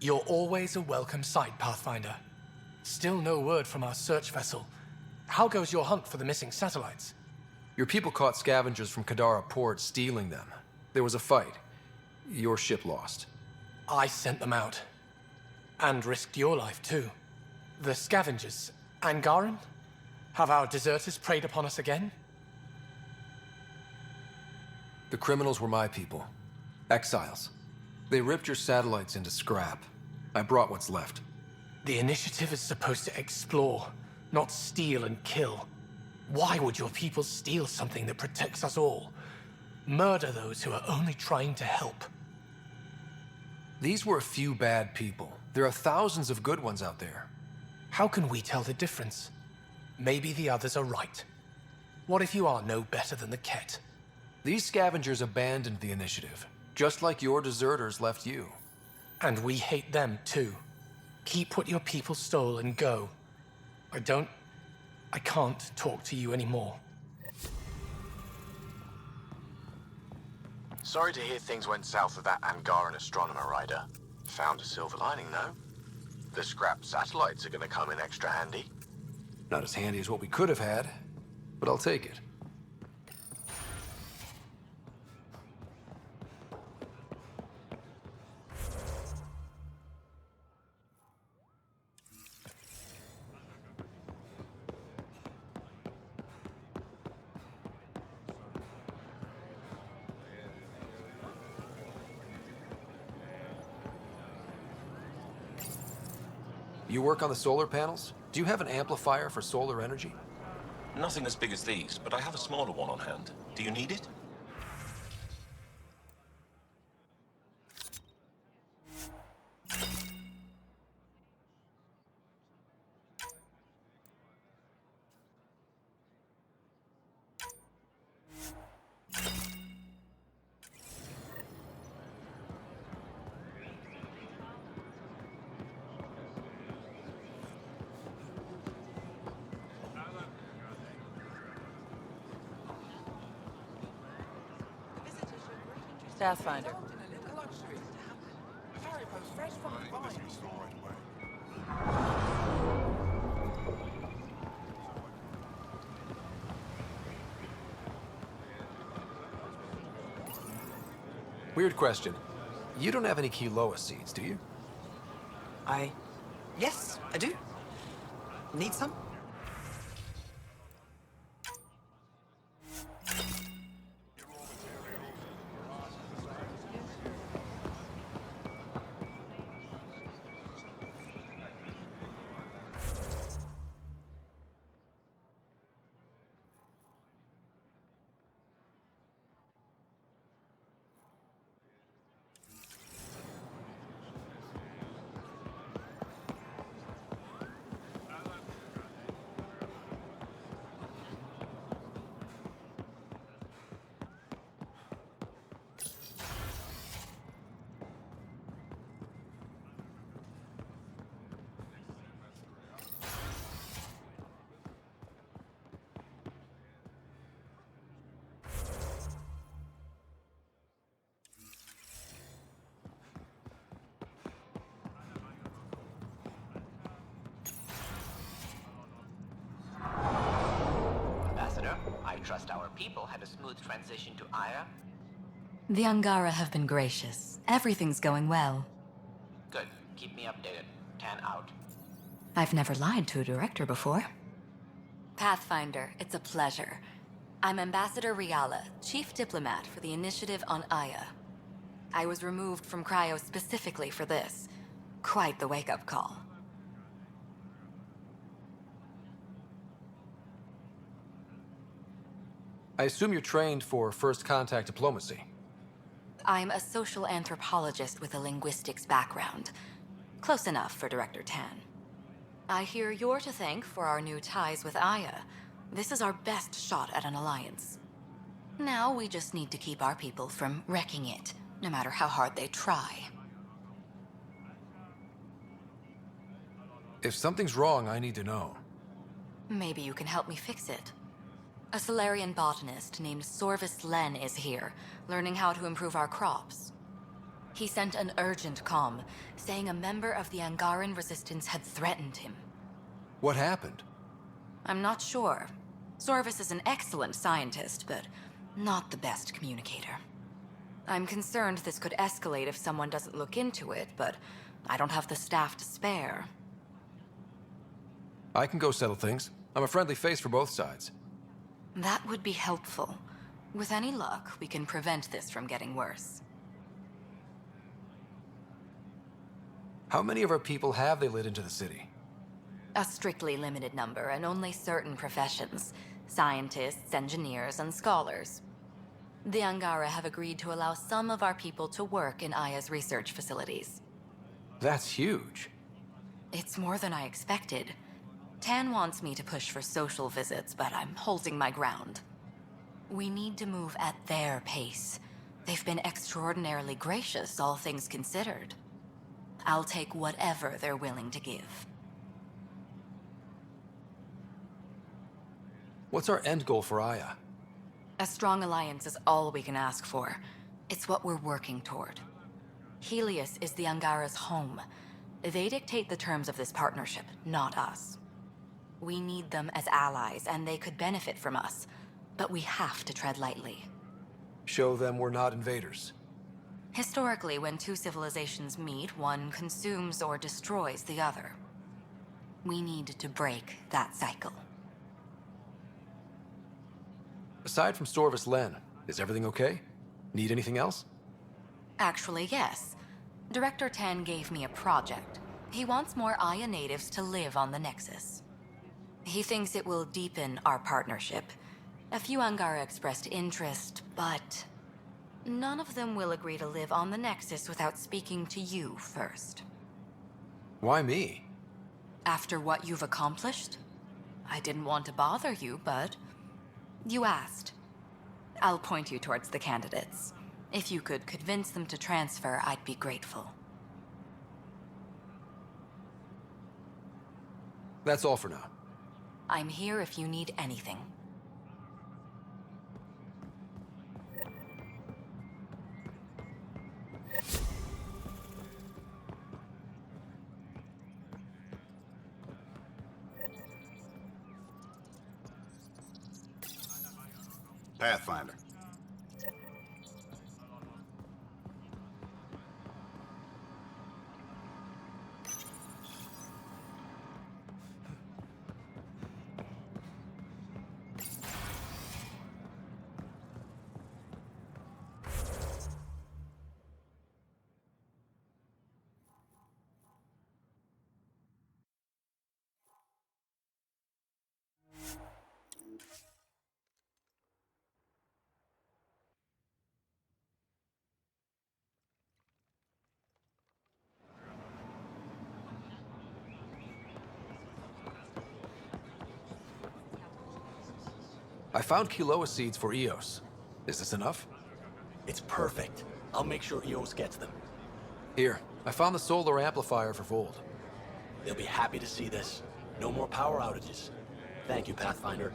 You're always a welcome sight, Pathfinder. Still no word from our search vessel. How goes your hunt for the missing satellites? Your people caught scavengers from Kadara port stealing them. There was a fight. Your ship lost. I sent them out. And risked your life, too. The scavengers, Angaran? Have our deserters preyed upon us again? The criminals were my people. Exiles. They ripped your satellites into scrap. I brought what's left. The initiative is supposed to explore, not steal and kill. Why would your people steal something that protects us all? Murder those who are only trying to help. These were a few bad people. There are thousands of good ones out there. How can we tell the difference? Maybe the others are right. What if you are no better than the Ket? These scavengers abandoned the initiative, just like your deserters left you. And we hate them too. Keep what your people stole and go. I can't talk to you anymore. Sorry to hear things went south with that Angaran astronomer rider. Found a silver lining, though. The scrap satellites are gonna come in extra handy. Not as handy as what we could have had, but I'll take it. You work on the solar panels? Do you have an amplifier for solar energy? Nothing as big as these, but I have a smaller one on hand. Do you need it? Pathfinder. Weird question. You don't have any quinoa seeds, do you? Yes, I do. Need some? trust our people had a smooth transition to Aya? The Angara have been gracious. Everything's going well. Good. Keep me updated. 10 out. I've never lied to a director before. Pathfinder, it's a pleasure. I'm Ambassador Riala, Chief Diplomat for the Initiative on Aya. I was removed from Cryo specifically for this. Quite the wake-up call. I assume you're trained for first contact diplomacy. I'm a social anthropologist with a linguistics background. Close enough for Director Tan. I hear you're to thank for our new ties with Aya. This is our best shot at an alliance. Now we just need to keep our people from wrecking it, no matter how hard they try. If something's wrong, I need to know. Maybe you can help me fix it. A Solarian botanist named Sorvis Len is here, learning how to improve our crops. He sent an urgent comm, saying a member of the Angaran resistance had threatened him. What happened? I'm not sure. Sorvis is an excellent scientist, but not the best communicator. I'm concerned this could escalate if someone doesn't look into it, but I don't have the staff to spare. I can go settle things. I'm a friendly face for both sides. That would be helpful. With any luck, we can prevent this from getting worse. How many of our people have they let into the city? A strictly limited number, and only certain professions. Scientists, engineers, and scholars. The Angara have agreed to allow some of our people to work in Aya's research facilities. That's huge. It's more than I expected. Tan wants me to push for social visits, but I'm holding my ground. We need to move at their pace. They've been extraordinarily gracious, all things considered. I'll take whatever they're willing to give. What's our end goal for Aya? A strong alliance is all we can ask for. It's what we're working toward. Helios is the Angara's home. They dictate the terms of this partnership, not us. We need them as allies, and they could benefit from us. But we have to tread lightly. Show them we're not invaders. Historically, when two civilizations meet, one consumes or destroys the other. We need to break that cycle. Aside from Sorvis Len, is everything okay? Need anything else? Actually, yes. Director Tan gave me a project. He wants more Aya natives to live on the Nexus. He thinks it will deepen our partnership. A few Angara expressed interest, but none of them will agree to live on the Nexus without speaking to you first. Why me? After what you've accomplished? I didn't want to bother you, but you asked. I'll point you towards the candidates. If you could convince them to transfer, I'd be grateful. That's all for now. I'm here if you need anything. Pathfinder. I found Kiloa seeds for Eos. Is this enough? It's perfect. I'll make sure Eos gets them. Here, I found the solar amplifier for Vold. They'll be happy to see this. No more power outages. Thank you, Pathfinder.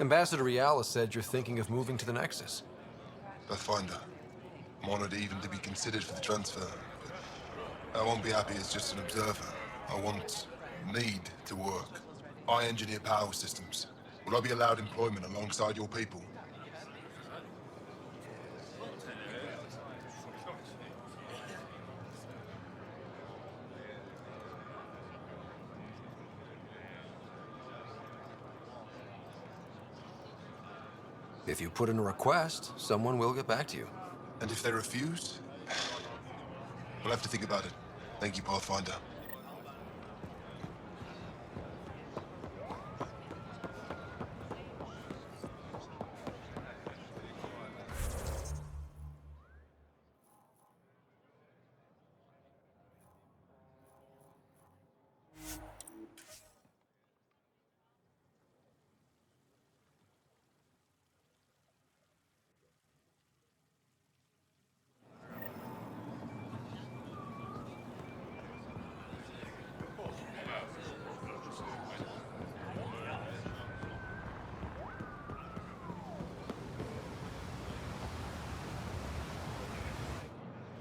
Ambassador Riala said you're thinking of moving to the Nexus. Pathfinder. I'm honored even to be considered for the transfer. But I won't be happy as just an observer. I need to work. I engineer power systems. Will I be allowed employment alongside your people? If you put in a request, someone will get back to you. And if they refuse? We'll have to think about it. Thank you, Pathfinder.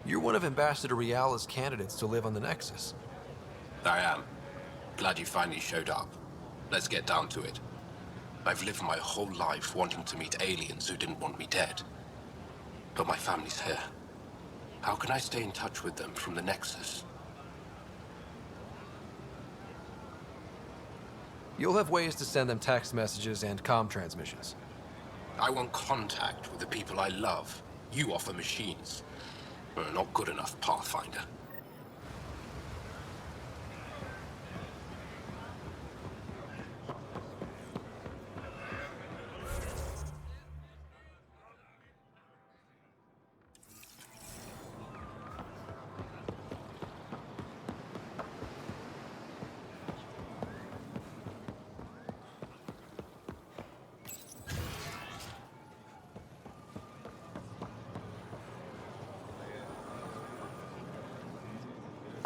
You're one of Ambassador Riala's candidates to live on the Nexus. I am. Glad you finally showed up. Let's get down to it. I've lived my whole life wanting to meet aliens who didn't want me dead. But my family's here. How can I stay in touch with them from the Nexus? You'll have ways to send them text messages and comm transmissions. I want contact with the people I love. You offer machines. Not good enough, Pathfinder.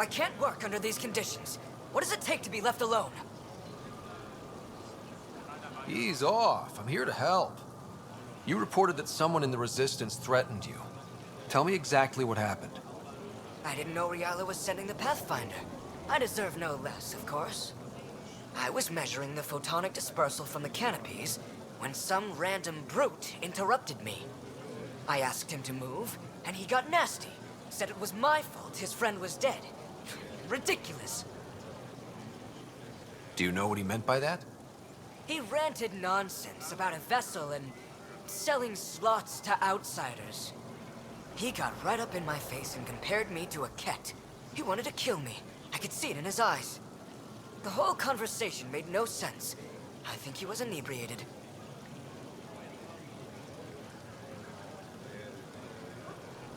I can't work under these conditions. What does it take to be left alone? Ease off. I'm here to help. You reported that someone in the Resistance threatened you. Tell me exactly what happened. I didn't know Riala was sending the Pathfinder. I deserve no less, of course. I was measuring the photonic dispersal from the canopies when some random brute interrupted me. I asked him to move, and he got nasty. Said it was my fault his friend was dead. Ridiculous. Do you know what he meant by that? He ranted nonsense about a vessel and selling slots to outsiders. He got right up in my face and compared me to a cat. He wanted to kill me. I could see it in his eyes. The whole conversation made no sense. I think he was inebriated.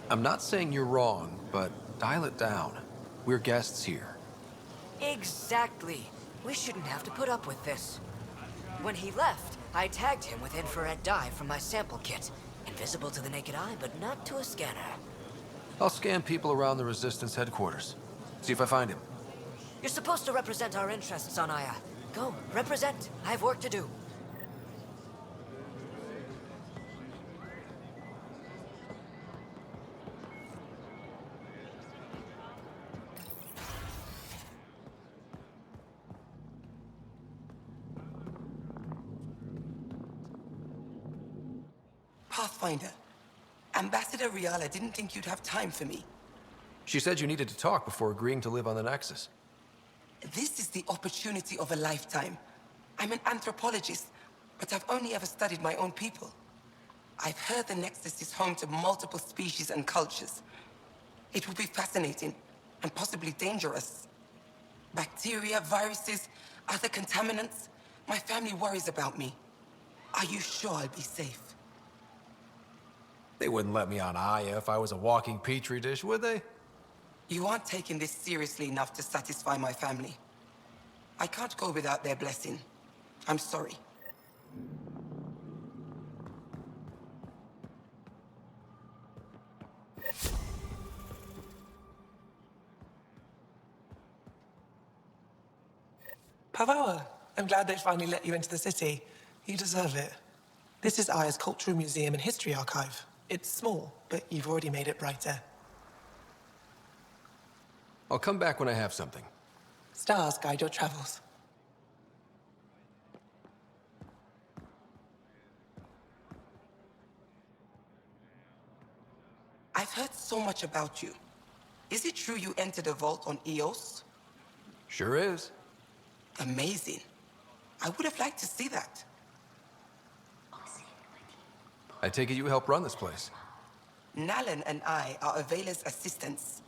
I'm not saying you're wrong, but dial it down. We're guests here. Exactly. We shouldn't have to put up with this. When he left, I tagged him with infrared dye from my sample kit. Invisible to the naked eye, but not to a scanner. I'll scan people around the Resistance headquarters. See if I find him. You're supposed to represent our interests on Aya. Go, represent. I have work to do. Pathfinder, Ambassador Riala didn't think you'd have time for me. She said you needed to talk before agreeing to live on the Nexus. This is the opportunity of a lifetime. I'm an anthropologist, but I've only ever studied my own people. I've heard the Nexus is home to multiple species and cultures. It will be fascinating and possibly dangerous. Bacteria, viruses, other contaminants. My family worries about me. Are you sure I'll be safe? They wouldn't let me on Aya if I was a walking petri dish, would they? You aren't taking this seriously enough to satisfy my family. I can't go without their blessing. I'm sorry. Pavawa, I'm glad they finally let you into the city. You deserve it. This is Aya's Cultural Museum and History Archive. It's small, but you've already made it brighter. I'll come back when I have something. Stars guide your travels. I've heard so much about you. Is it true you entered a vault on Eos? Sure is. Amazing. I would have liked to see that. I take it you help run this place. Nalan and I are Avela's assistants.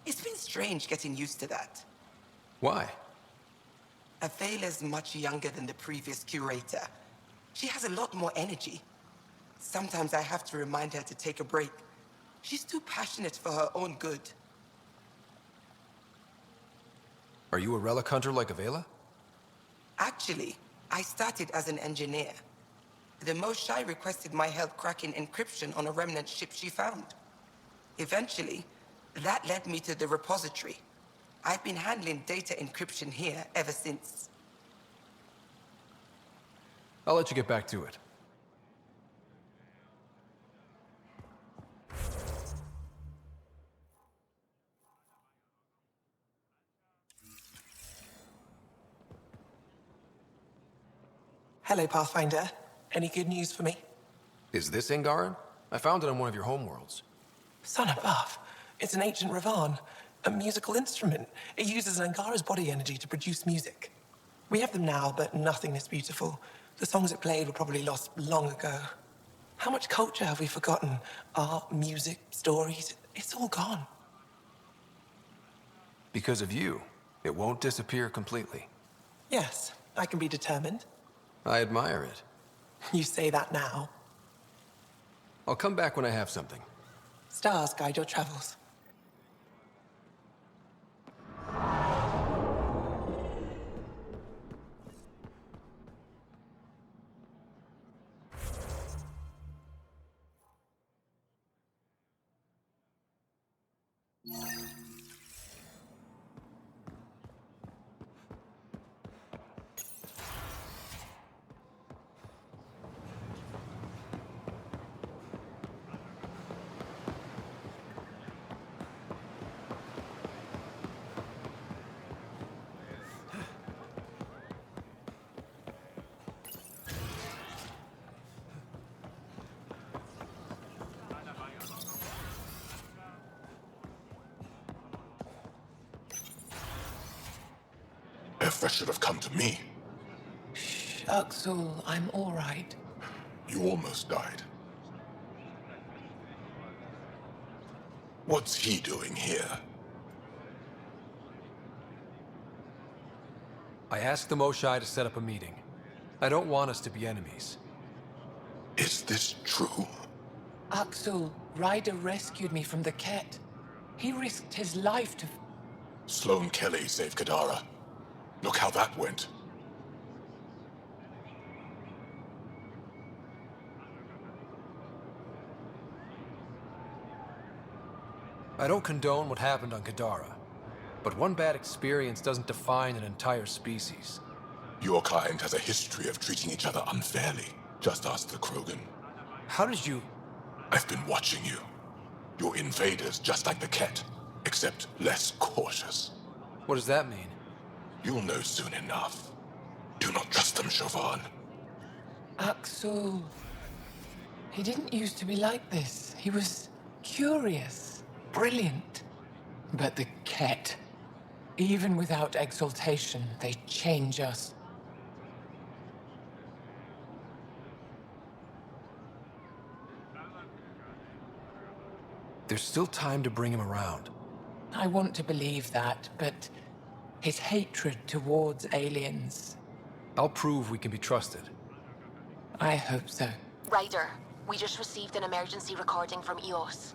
It's been strange getting used to that. Why? Avela's much younger than the previous curator. She has a lot more energy. Sometimes I have to remind her to take a break. She's too passionate for her own good. Are you a relic hunter like Avela? Actually, I started as an engineer. The Moshai requested my help cracking encryption on a remnant ship she found. Eventually, that led me to the repository. I've been handling data encryption here ever since. I'll let you get back to it. Hello, Pathfinder. Any good news for me? Is this Angaran? I found it on one of your homeworlds. Son above. It's an ancient Ravan, a musical instrument. It uses Angara's body energy to produce music. We have them now, but nothing is beautiful. The songs it played were probably lost long ago. How much culture have we forgotten? Art, music, stories, it's all gone. Because of you, it won't disappear completely. Yes, I can be determined. I admire it. You say that now. I'll come back when I have something. Stars guide your travels. Effa should have come to me. Axel, I'm all right. You almost died. What's he doing here? I asked the Moshai to set up a meeting. I don't want us to be enemies. Is this true? Axel, Ryder rescued me from the Ket. He risked his life to... Sloane Kelly saved Kadara. Look how that went. I don't condone what happened on Kadara, but one bad experience doesn't define an entire species. Your kind has a history of treating each other unfairly. Just ask the Krogan. How did you... I've been watching you. You're invaders just like the Ket, except less cautious. What does that mean? You'll know soon enough. Do not trust them, Chauvin. Axel... He didn't used to be like this. He was curious, brilliant. But the Ket, even without exaltation, they change us. There's still time to bring him around. I want to believe that, but his hatred towards aliens... I'll prove we can be trusted. I hope so. Ryder, we just received an emergency recording from EOS.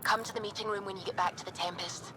Come to the meeting room when you get back to the Tempest.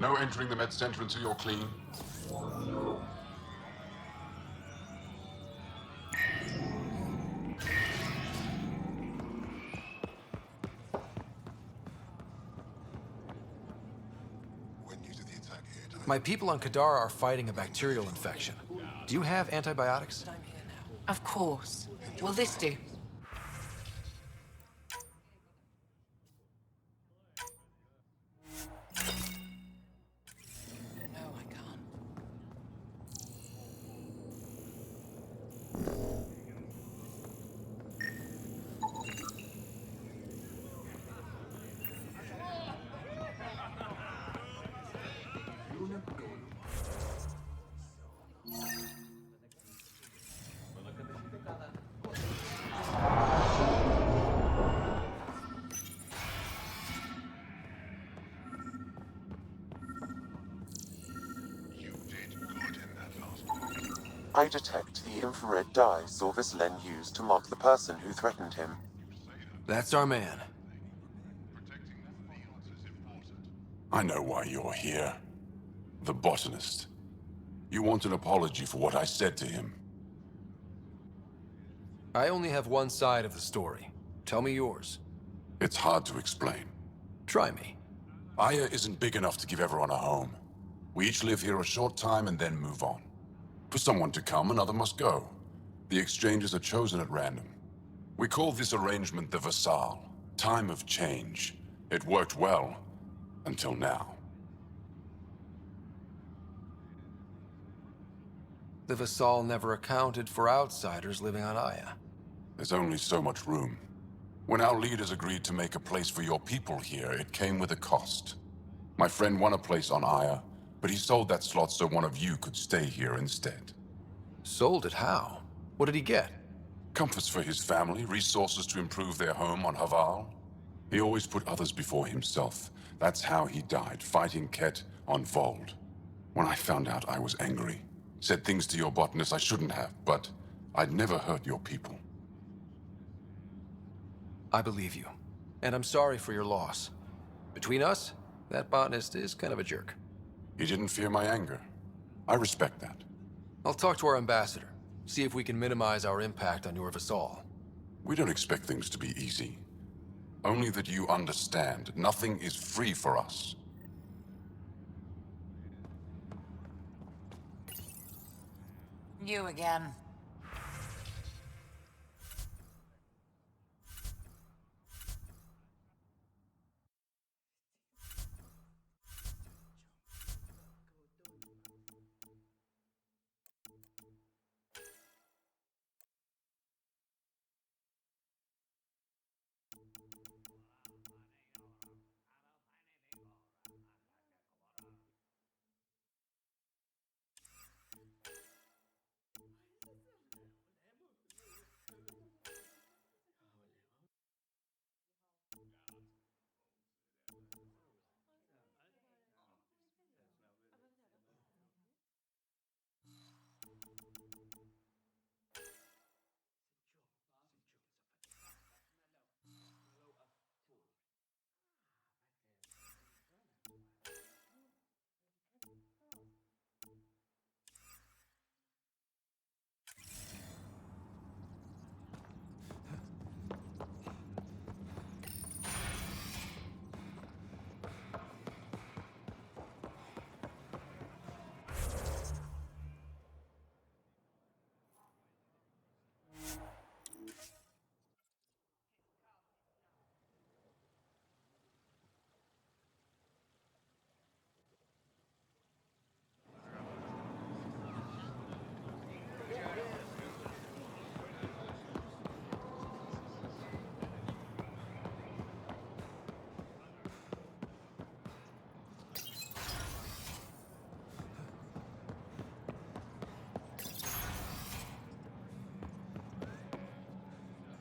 No entering the med center until you're clean. My people on Kadara are fighting a bacterial infection. Do you have antibiotics? Of course. Will this do? No, I can't. I detect the infrared dye Sorvis Len used to mark the person who threatened him. That's our man. I know why you're here. The botanist. You want an apology for what I said to him. I only have one side of the story. Tell me yours. It's hard to explain. Try me. Aya isn't big enough to give everyone a home. We each live here a short time and then move on. For someone to come, another must go. The exchanges are chosen at random. We call this arrangement the Vassal. Time of change. It worked well, until now. The Vassal never accounted for outsiders living on Aya. There's only so much room. When our leaders agreed to make a place for your people here, it came with a cost. My friend won a place on Aya, but he sold that slot so one of you could stay here instead. Sold it how? What did he get? Comforts for his family, resources to improve their home on Haval. He always put others before himself. That's how he died, fighting Ket on Vold. When I found out, I was angry. Said things to your botanist I shouldn't have, but I'd never hurt your people. I believe you. And I'm sorry for your loss. Between us, that botanist is kind of a jerk. He didn't fear my anger. I respect that. I'll talk to our ambassador. See if we can minimize our impact on your Vassal. We don't expect things to be easy. Only that you understand, nothing is free for us. You again.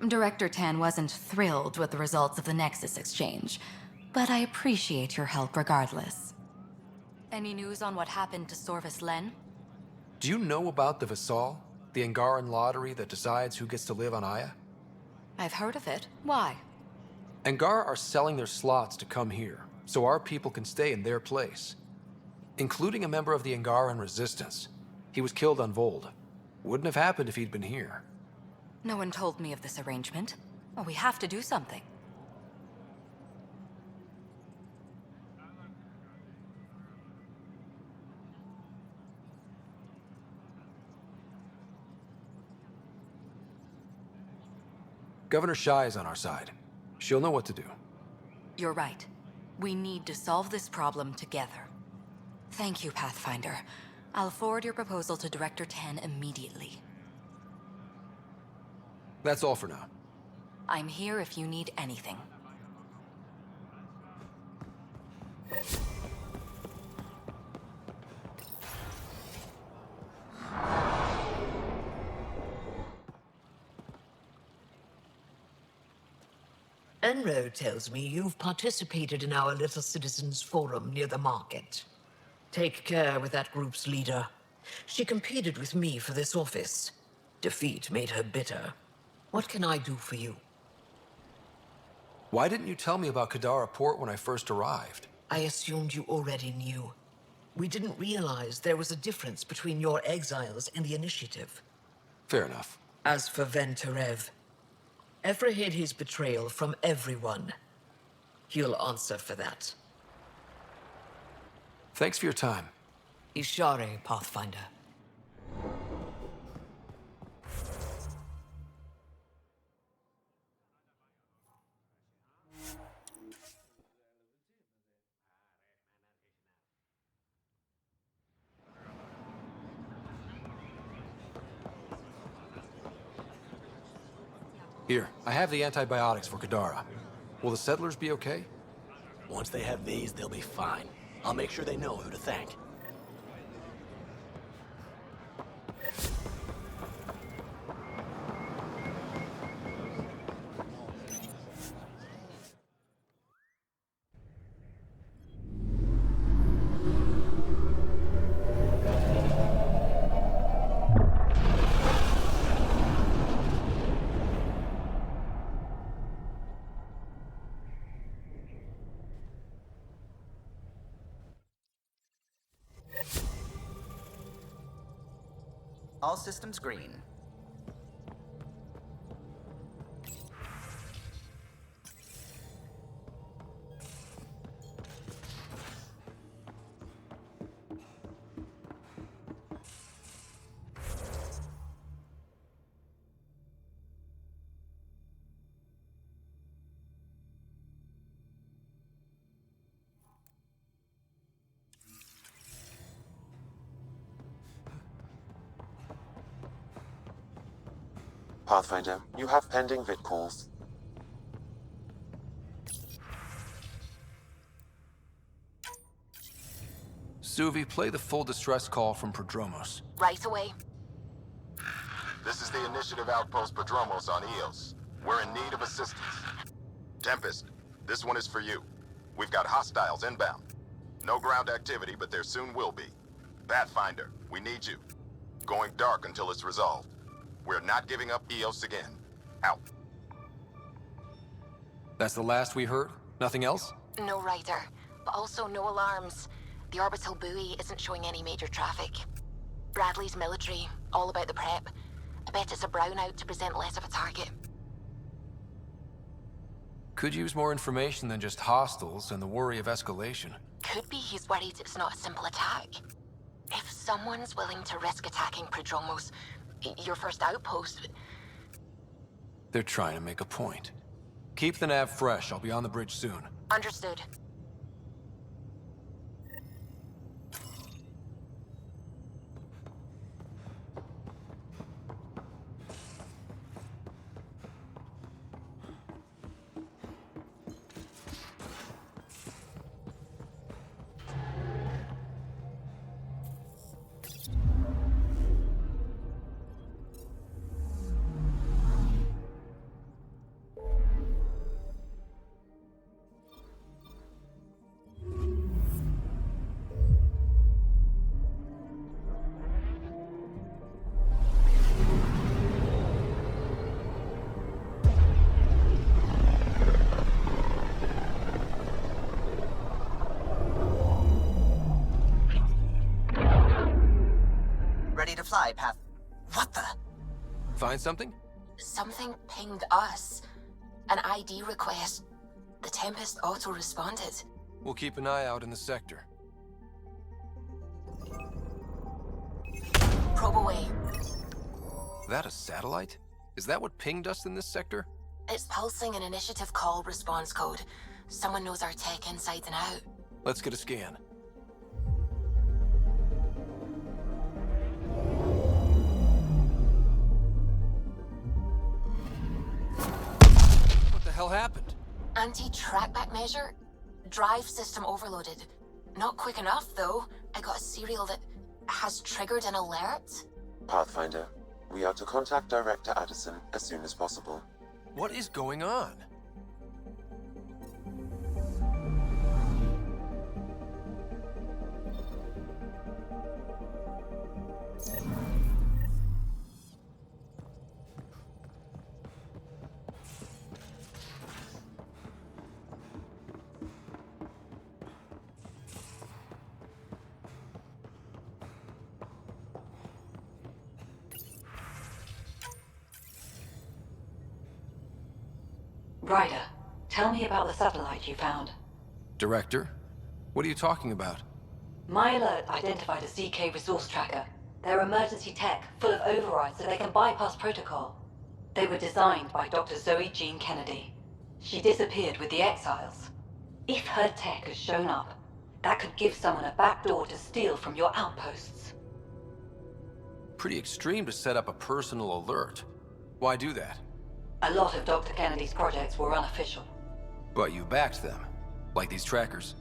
Director Tan wasn't thrilled with the results of the Nexus exchange, but I appreciate your help regardless. Any news on what happened to Sorvis Len? Do you know about the Vassal? The Angaran lottery that decides who gets to live on Aya? I've heard of it. Why? Angar are selling their slots to come here, so our people can stay in their place. including a member of the Angaran resistance. He was killed on Vold. Wouldn't have happened if he'd been here. No one told me of this arrangement. Well, we have to do something. Governor Shai is on our side. She'll know what to do. You're right. We need to solve this problem together. Thank you, Pathfinder. I'll forward your proposal to Director 10 immediately. That's all for now. I'm here if you need anything. Enro tells me you've participated in our Little Citizens Forum near the market. Take care with that group's leader. She competed with me for this office. Defeat made her bitter. What can I do for you? Why didn't you tell me about Kadara Port when I first arrived? I assumed you already knew. We didn't realize there was a difference between your exiles and the Initiative. Fair enough. As for Venturev, Evra hid his betrayal from everyone. He'll answer for that. Thanks for your time. Ishare, Pathfinder. Here, I have the antibiotics for Kadara. Will the settlers be okay? Once they have these, they'll be fine. I'll make sure they know who to thank. All systems green. Pathfinder, you have pending vid calls. Suvi, play the full distress call from Prodromos. Right away. This is the Initiative Outpost Padromos on Eos. We're in need of assistance. Tempest, this one is for you. We've got hostiles inbound. No ground activity, but there soon will be. Pathfinder, we need you. Going dark until it's resolved. We're not giving up Eos again. Out. That's the last we heard? Nothing else? No rider, but also no alarms. The orbital buoy isn't showing any major traffic. Bradley's military, all about the prep. I bet it's a brownout to present less of a target. Could use more information than just hostiles and the worry of escalation. Could be he's worried it's not a simple attack. If someone's willing to risk attacking Prodromos, your first outpost... They're trying to make a point. Keep the nav fresh. I'll be on the bridge soon. Understood. reply, Path. What the? Find something? Something pinged us. An ID request. The Tempest auto-responded. We'll keep an eye out in the sector. Probe away. That a satellite? Is that what pinged us in this sector? It's pulsing an initiative call response code. Someone knows our tech inside and out. Let's get a scan. What the hell happened? Anti-trackback measure? Drive system overloaded. Not quick enough, though. I got a serial that has triggered an alert. Pathfinder, we are to contact Director Addison as soon as possible. What is going on? Ryder, tell me about the satellite you found. Director? What are you talking about? My alert identified a ZK resource tracker. They're emergency tech, full of overrides so they can bypass protocol. They were designed by Dr. Zoe Jean Kennedy. She disappeared with the Exiles. If her tech has shown up, that could give someone a backdoor to steal from your outposts. Pretty extreme to set up a personal alert. Why do that? A lot of Dr. Kennedy's projects were unofficial. But you backed them. Like these trackers.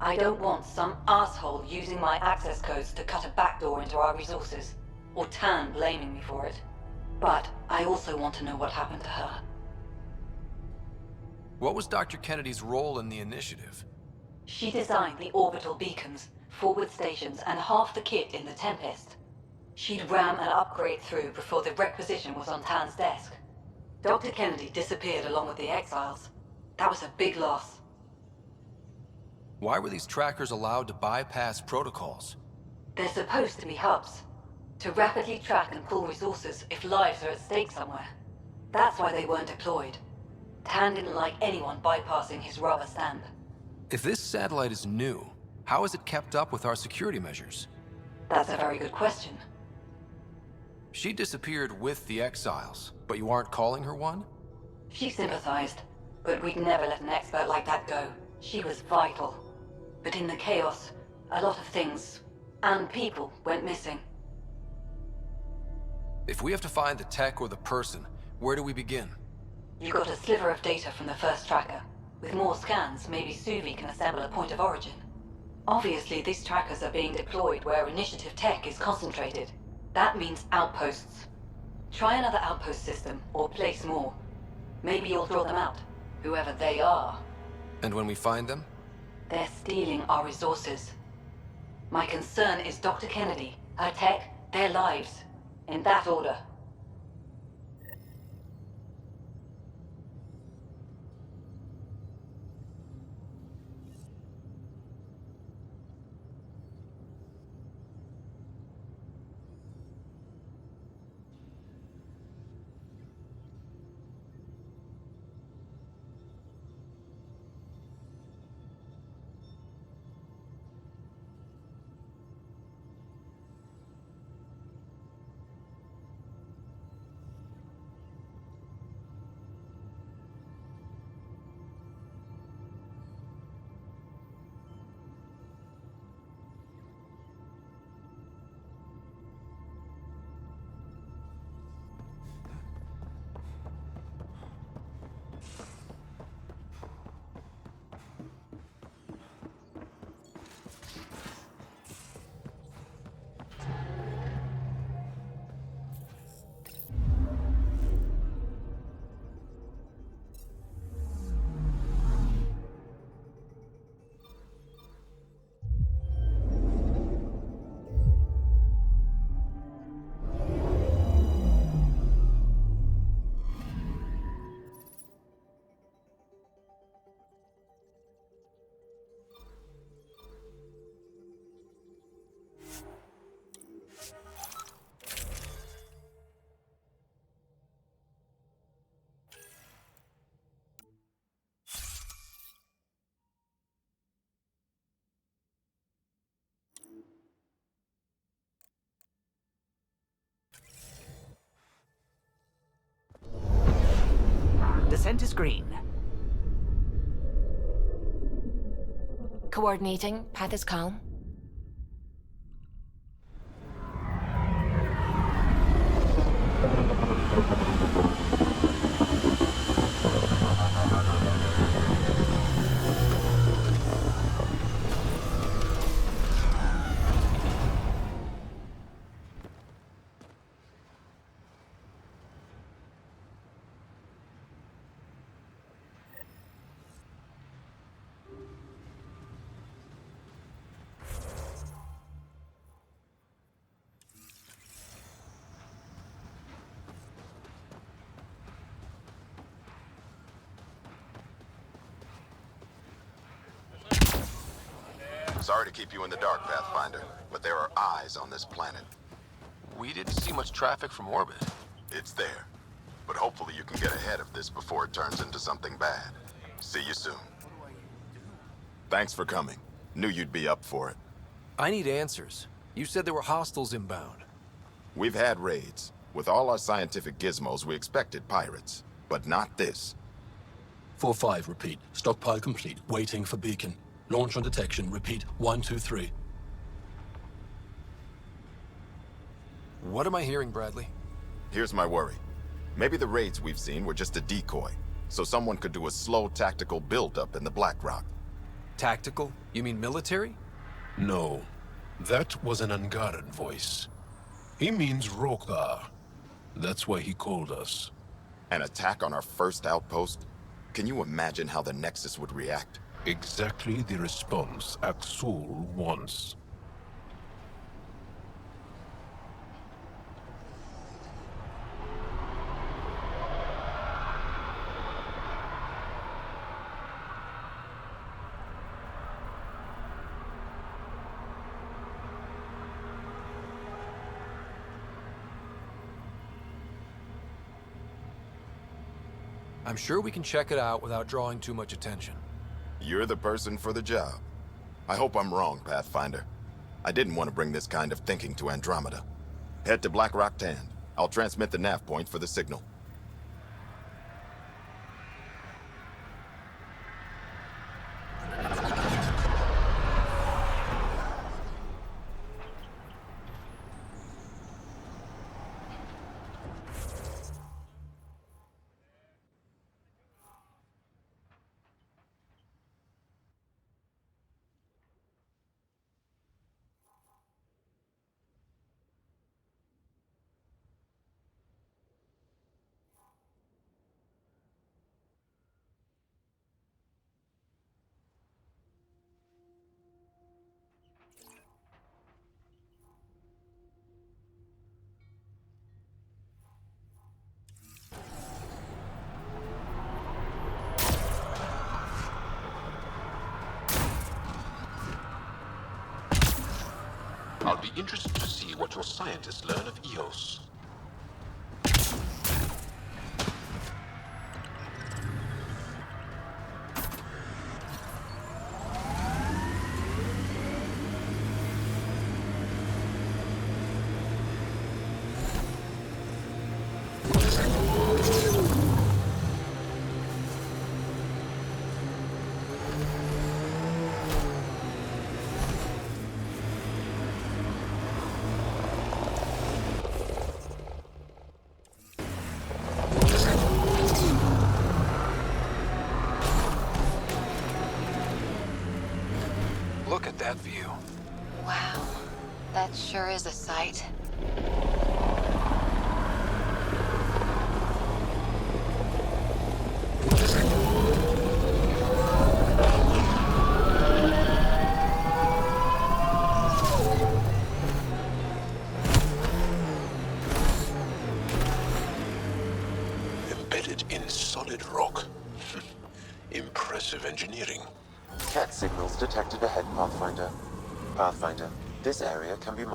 I don't want some asshole using my access codes to cut a backdoor into our resources, or Tan blaming me for it. But I also want to know what happened to her. What was Dr. Kennedy's role in the initiative? She designed the orbital beacons, forward stations, and half the kit in the Tempest. She'd ram an upgrade through before the requisition was on Tan's desk. Dr. Kennedy disappeared along with the Exiles. That was a big loss. Why were these trackers allowed to bypass protocols? They're supposed to be hubs, to rapidly track and pull resources if lives are at stake somewhere. That's why they weren't deployed. Tan didn't like anyone bypassing his rubber stamp. If this satellite is new, how is it kept up with our security measures? That's a very good question. She disappeared with the Exiles, but you aren't calling her one? She sympathized, but we'd never let an expert like that go. She was vital. But in the chaos, a lot of things, and people, went missing. If we have to find the tech or the person, where do we begin? You got a sliver of data from the first tracker. With more scans, maybe Suvi can assemble a point of origin. Obviously, these trackers are being deployed where initiative tech is concentrated. That means outposts. Try another outpost system, or place more. Maybe you'll draw them out, whoever they are. And when we find them? They're stealing our resources. My concern is Dr. Kennedy, her tech, their lives. In that order. Center screen. Coordinating. Path is calm. Sorry to keep you in the dark, Pathfinder, but there are eyes on this planet. We didn't see much traffic from orbit. It's there. But hopefully you can get ahead of this before it turns into something bad. See you soon. Thanks for coming. Knew you'd be up for it. I need answers. You said there were hostiles inbound. We've had raids. With all our scientific gizmos, we expected pirates. But not this. 4-5, repeat. Stockpile complete. Waiting for beacon. Launch on detection. Repeat. 1, 2, 3. What am I hearing, Bradley? Here's my worry. Maybe the raids we've seen were just a decoy, so someone could do a slow tactical buildup in the Black Rock. Tactical? You mean military? No, that was an Angaran voice. He means Rokar. That's why he called us. An attack on our first outpost? Can you imagine how the Nexus would react? Exactly the response Axul wants. I'm sure we can check it out without drawing too much attention. You're the person for the job. I hope I'm wrong, Pathfinder. I didn't want to bring this kind of thinking to Andromeda. Head to Black Rock Tand. I'll transmit the nav point for the signal. I'll be interested to see what your scientists learn of EOS. Look at that view. Wow. That sure is a sight. Embedded in solid rock. Impressive engineering. Cat signals detected ahead, Pathfinder. Pathfinder, this area can be... It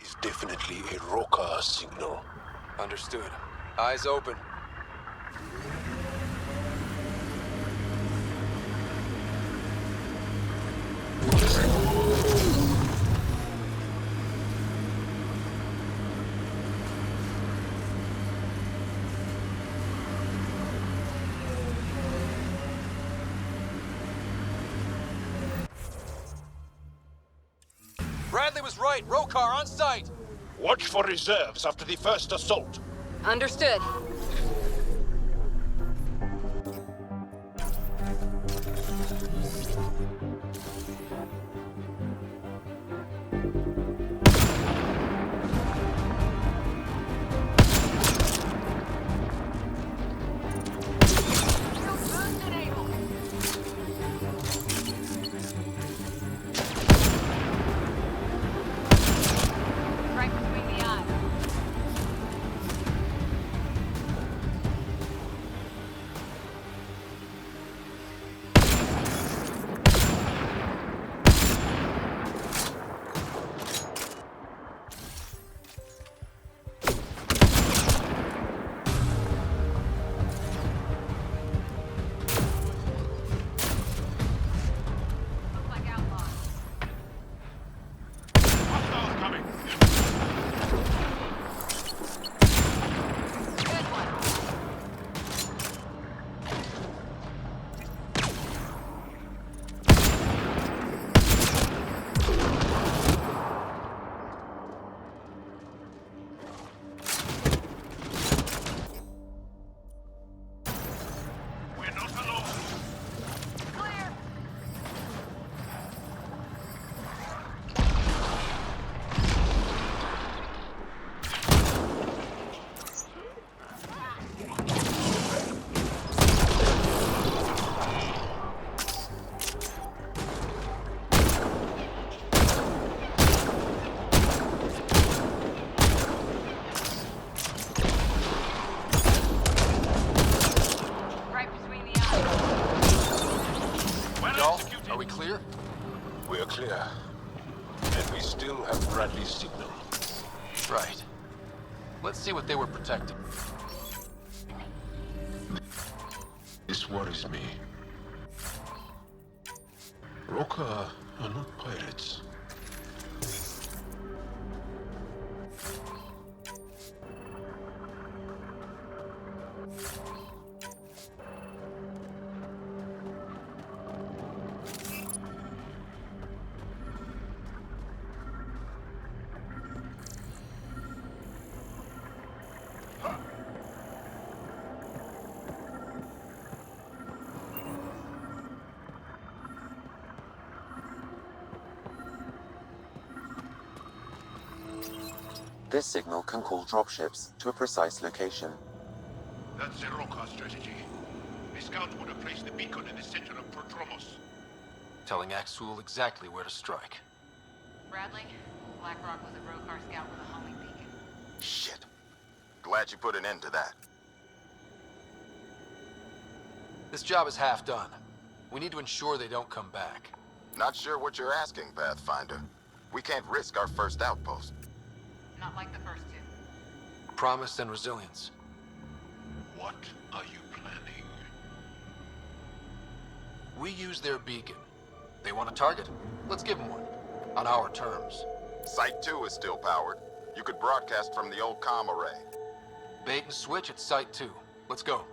is definitely a Rokar signal. Understood. Eyes open. Bradley was right. Rokar on site. Watch for reserves after the first assault. Understood. Are we clear? We're clear. And we still have Bradley's signal. Right. Let's see what they were protecting. This worries me. Roka are not pirates. This signal can call dropships to a precise location. That's the Roka strategy. The scouts would have placed the beacon in the center of Prodromos. Telling Axul exactly where to strike. Bradley, Blackrock was a Rokar scout with a homing beacon. Shit. Glad you put an end to that. This job is half done. We need to ensure they don't come back. Not sure what you're asking, Pathfinder. We can't risk our first outpost. Not like the first two. Promise and resilience. What are you planning? We use their beacon. They want a target? Let's give them one. On our terms. Site 2 is still powered. You could broadcast from the old comm array. Bait and switch at Site 2. Let's go.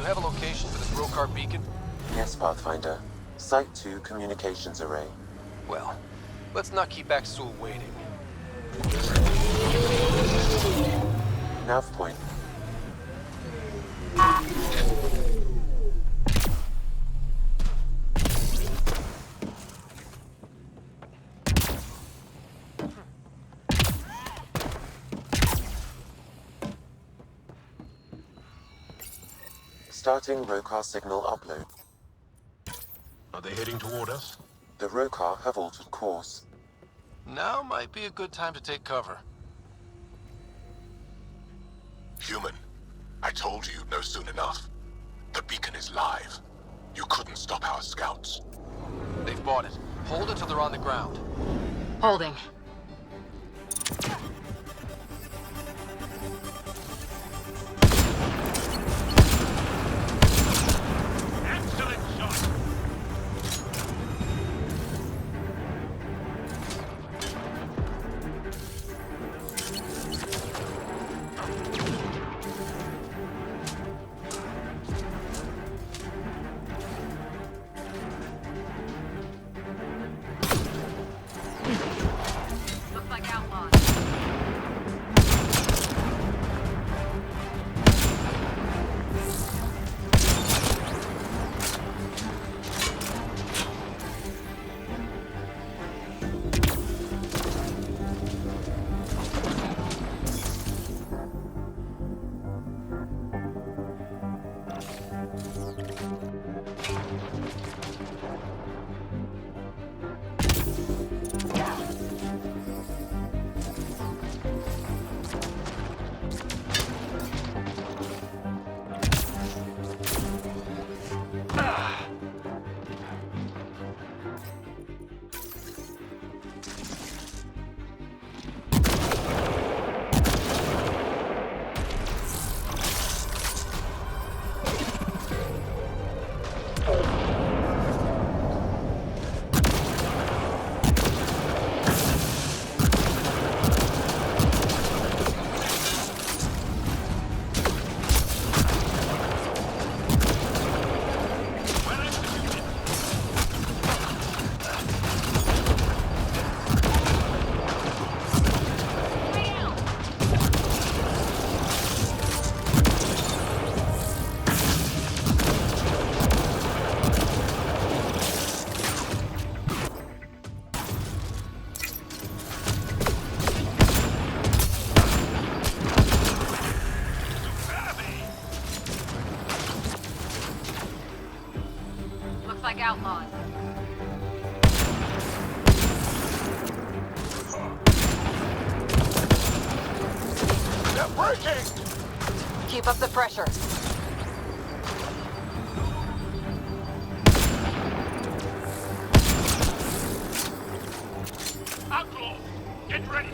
Have a location for this beacon? Yes, Pathfinder. Site 2 communications array. Well, Let's not keep Axul waiting. Nav point. Starting Rokar signal upload. Are they heading toward us? The Rokar have altered course. Now might be a good time to take cover. Human, I told you you'd know soon enough. The beacon is live. You couldn't stop our scouts. They've bought it. Hold it till they're on the ground. Holding. Excellent shot! Looks like outlaws. Looks like outlaws. They're breaking! Keep up the pressure. Outlaws, get ready!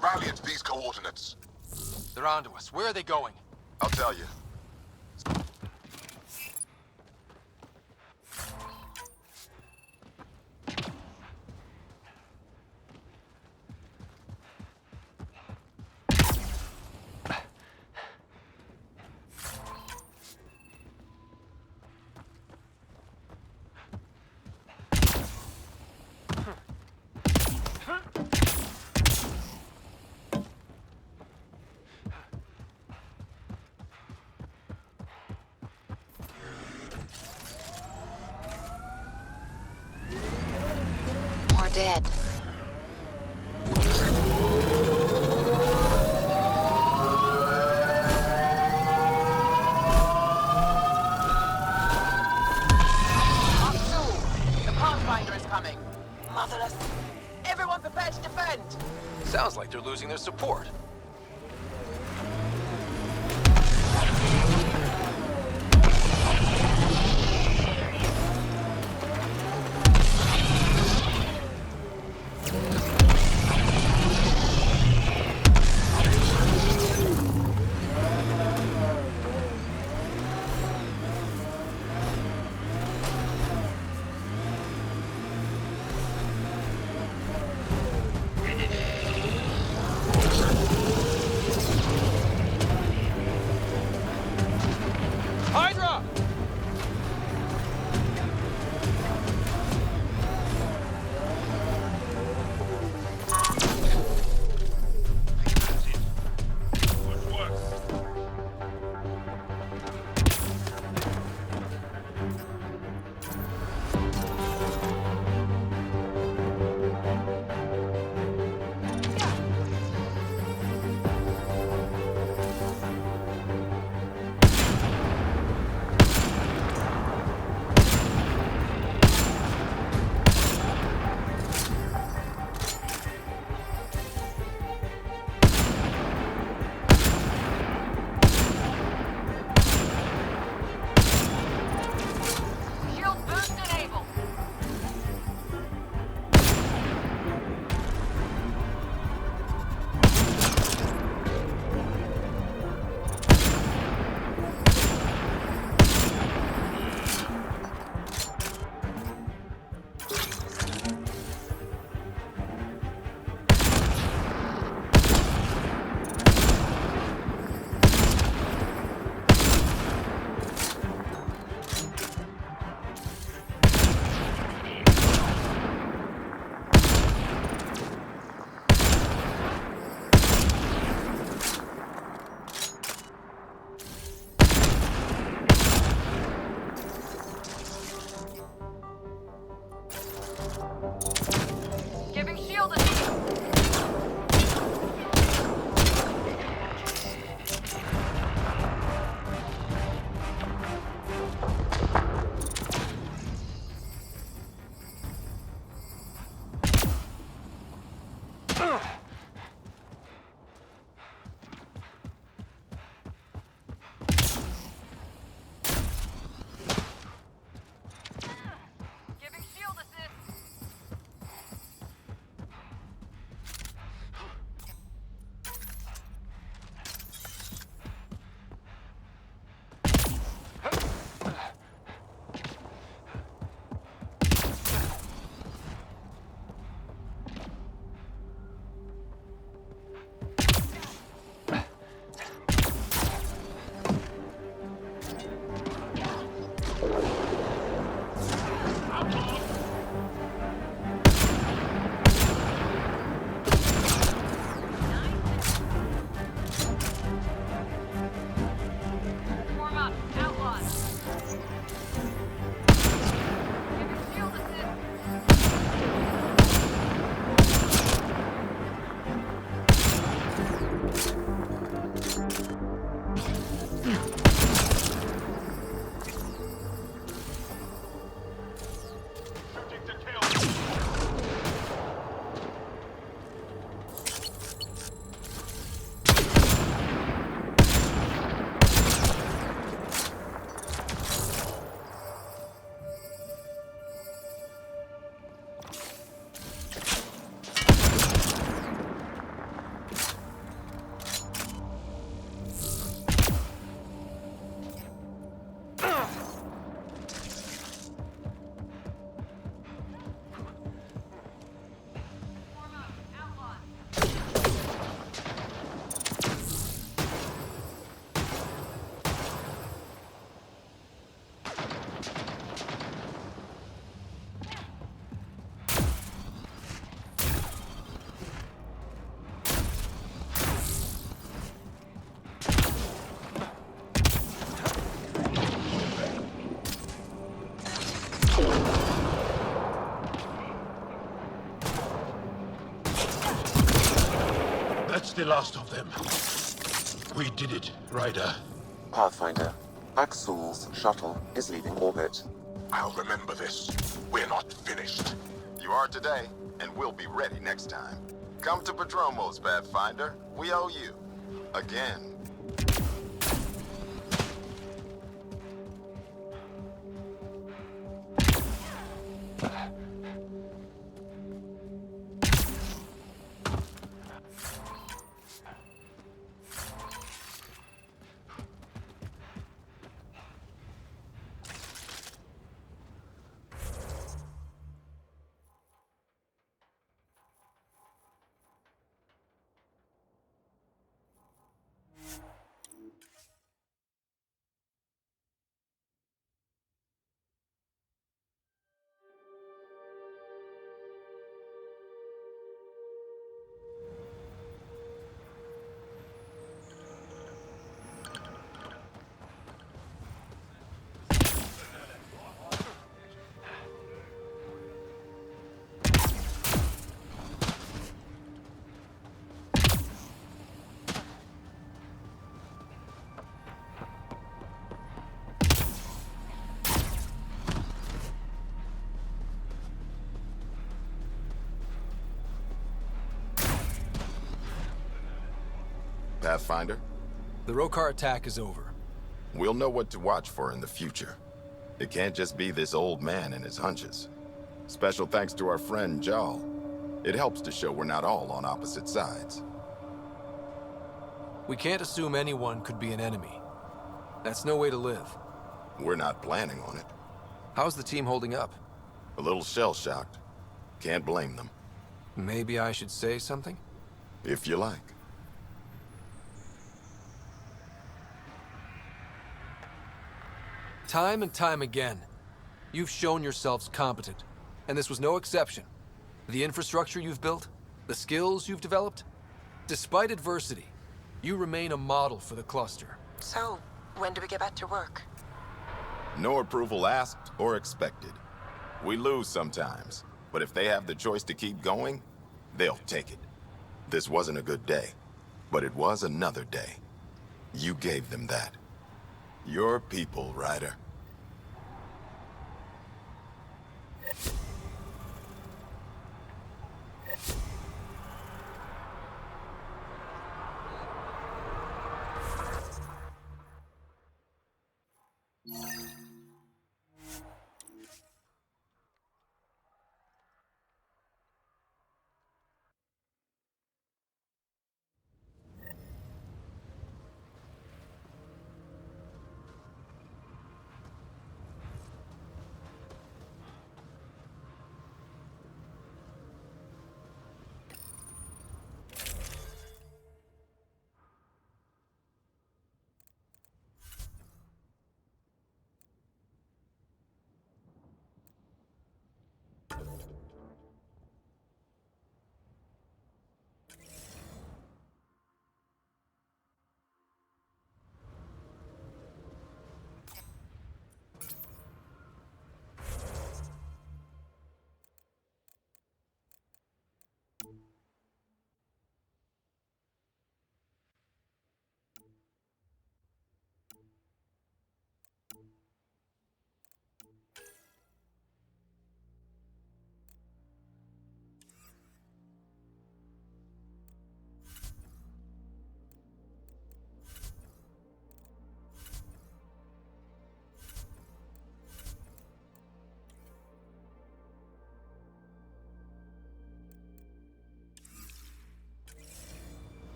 Rally at these coordinates. They're onto us. Where are they going? I'll tell you. We're dead. The Pathfinder is coming. Motherless. Everyone prepared to defend. Sounds like they're losing their support. Hydra! Shield boost enabled. Giving shield a Giving shield assist. That's the last of them. We did it, Ryder. Pathfinder, Axul's shuttle is leaving orbit. I'll remember this. We're not finished. You are today, and we'll be ready next time. Come to Padromos, Pathfinder. We owe you. Again. Pathfinder? The Rokar attack is over. We'll know what to watch for in the future. It can't just be this old man and his hunches. Special thanks to our friend Jaal. It helps to show we're not all on opposite sides. We can't assume anyone could be an enemy. That's no way to live. We're not planning on it. How's the team holding up? A little shell-shocked. Can't blame them. Maybe I should say something? If you like. Time and time again, you've shown yourselves competent, and this was no exception. The infrastructure you've built, the skills you've developed, despite adversity, you remain a model for the cluster. So, when do we get back to work? No approval asked or expected. We lose sometimes, but if they have the choice to keep going, they'll take it. This wasn't a good day, but it was another day. You gave them that. Your people, Ryder.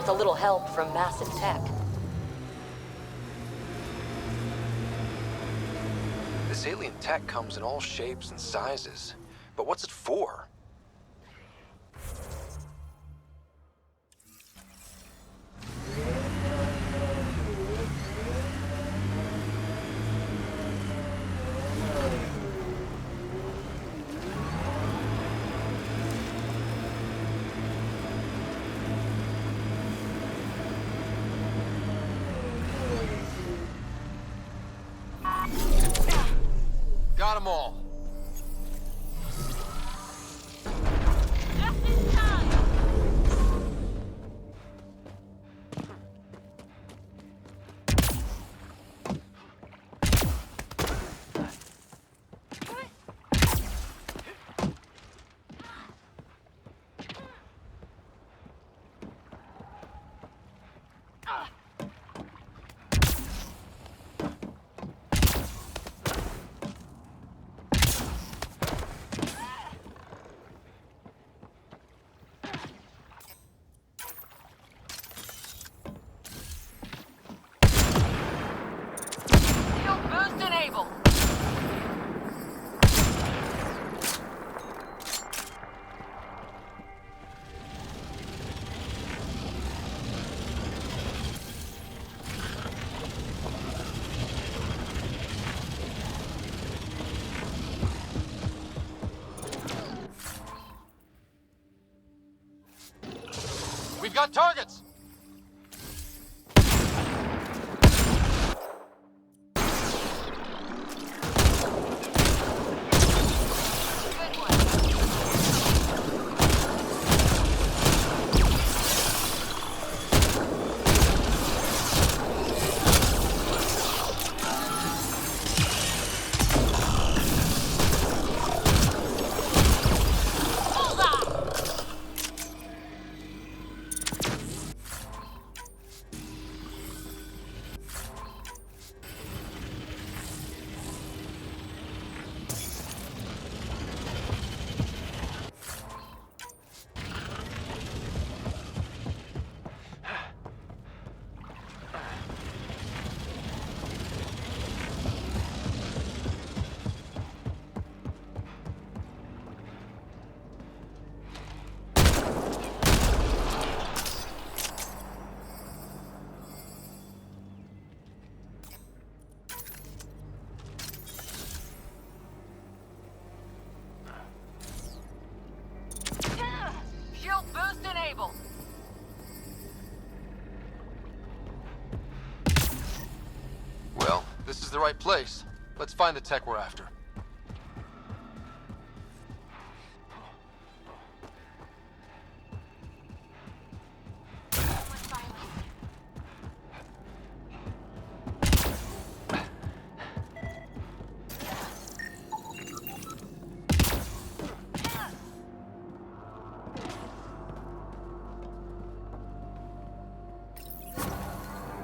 a little help from massive tech. This alien tech comes in all shapes and sizes. But what's it for? Got them all. We've got targets! Well, this is the right place. Let's find the tech we're after.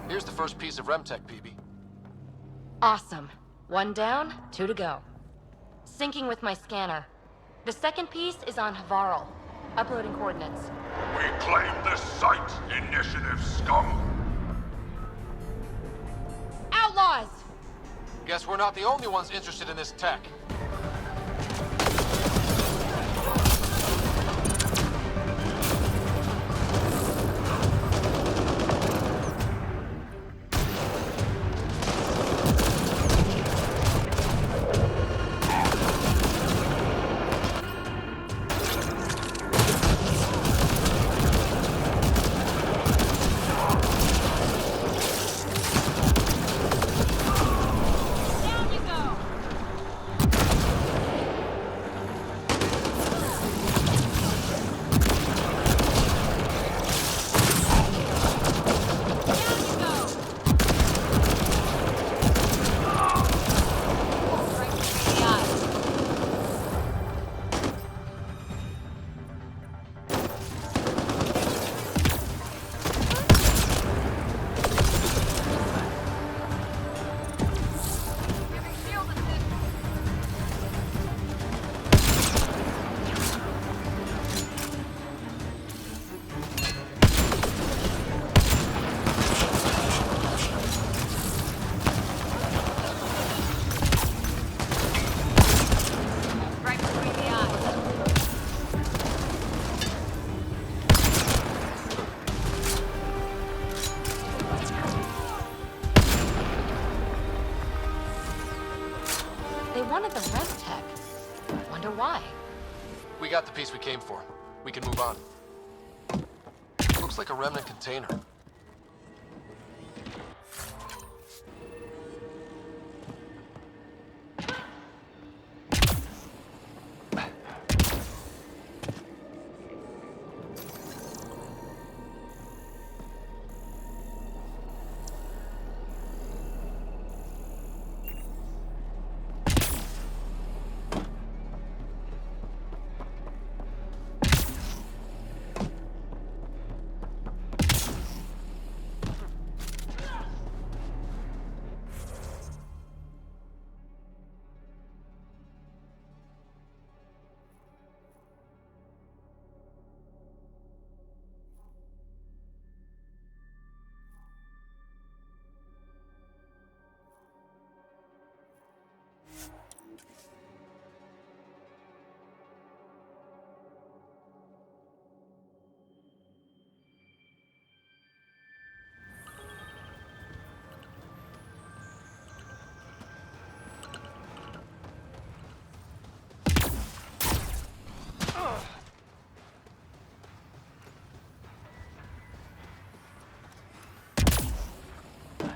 Here's the first piece of RemTech, Peebee. Awesome. 1 down, 2 to go. Syncing with my scanner. The second piece is on Havarl. Uploading coordinates. We claim this site, Initiative scum! Outlaws! Guess we're not the only ones interested in this tech. Down you go! wonder why. We got the piece we came for. We can move on. Looks like a remnant container.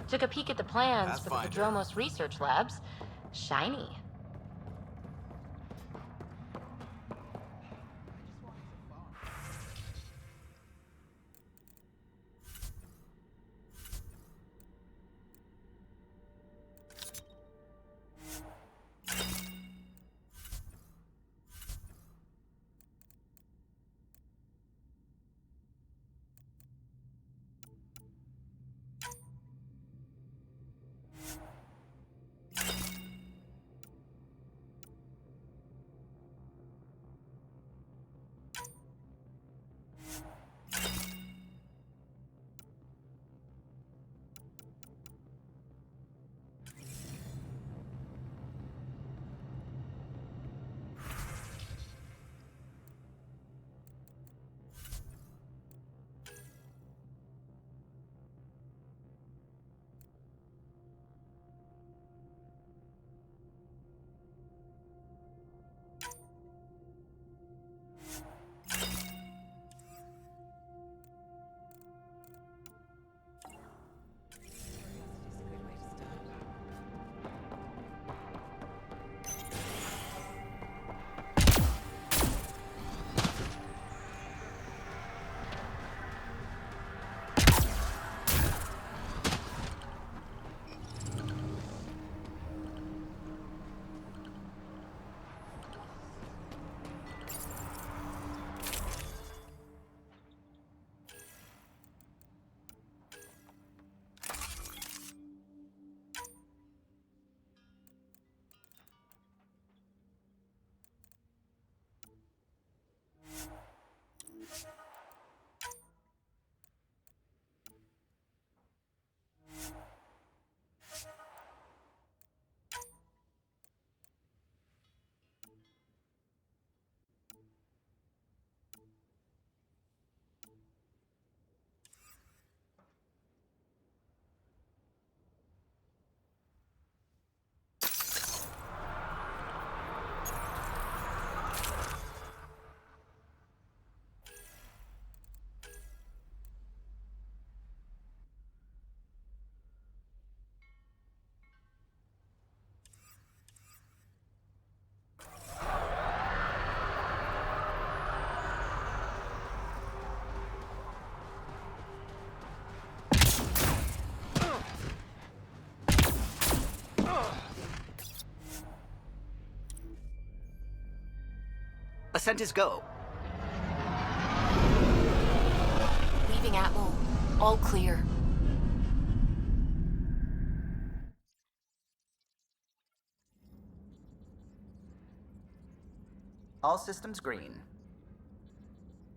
Took a peek at the plans for the Padromos research labs. Shiny. Ascent is go. Leaving Atmo. All clear. All systems green.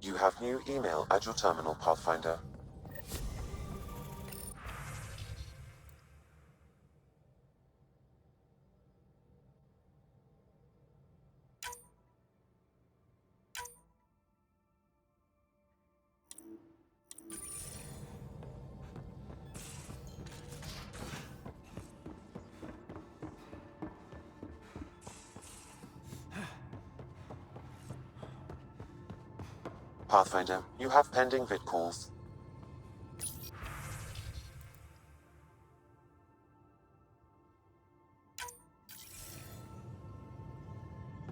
You have new email at your terminal, Pathfinder. Pathfinder, you have pending vid calls.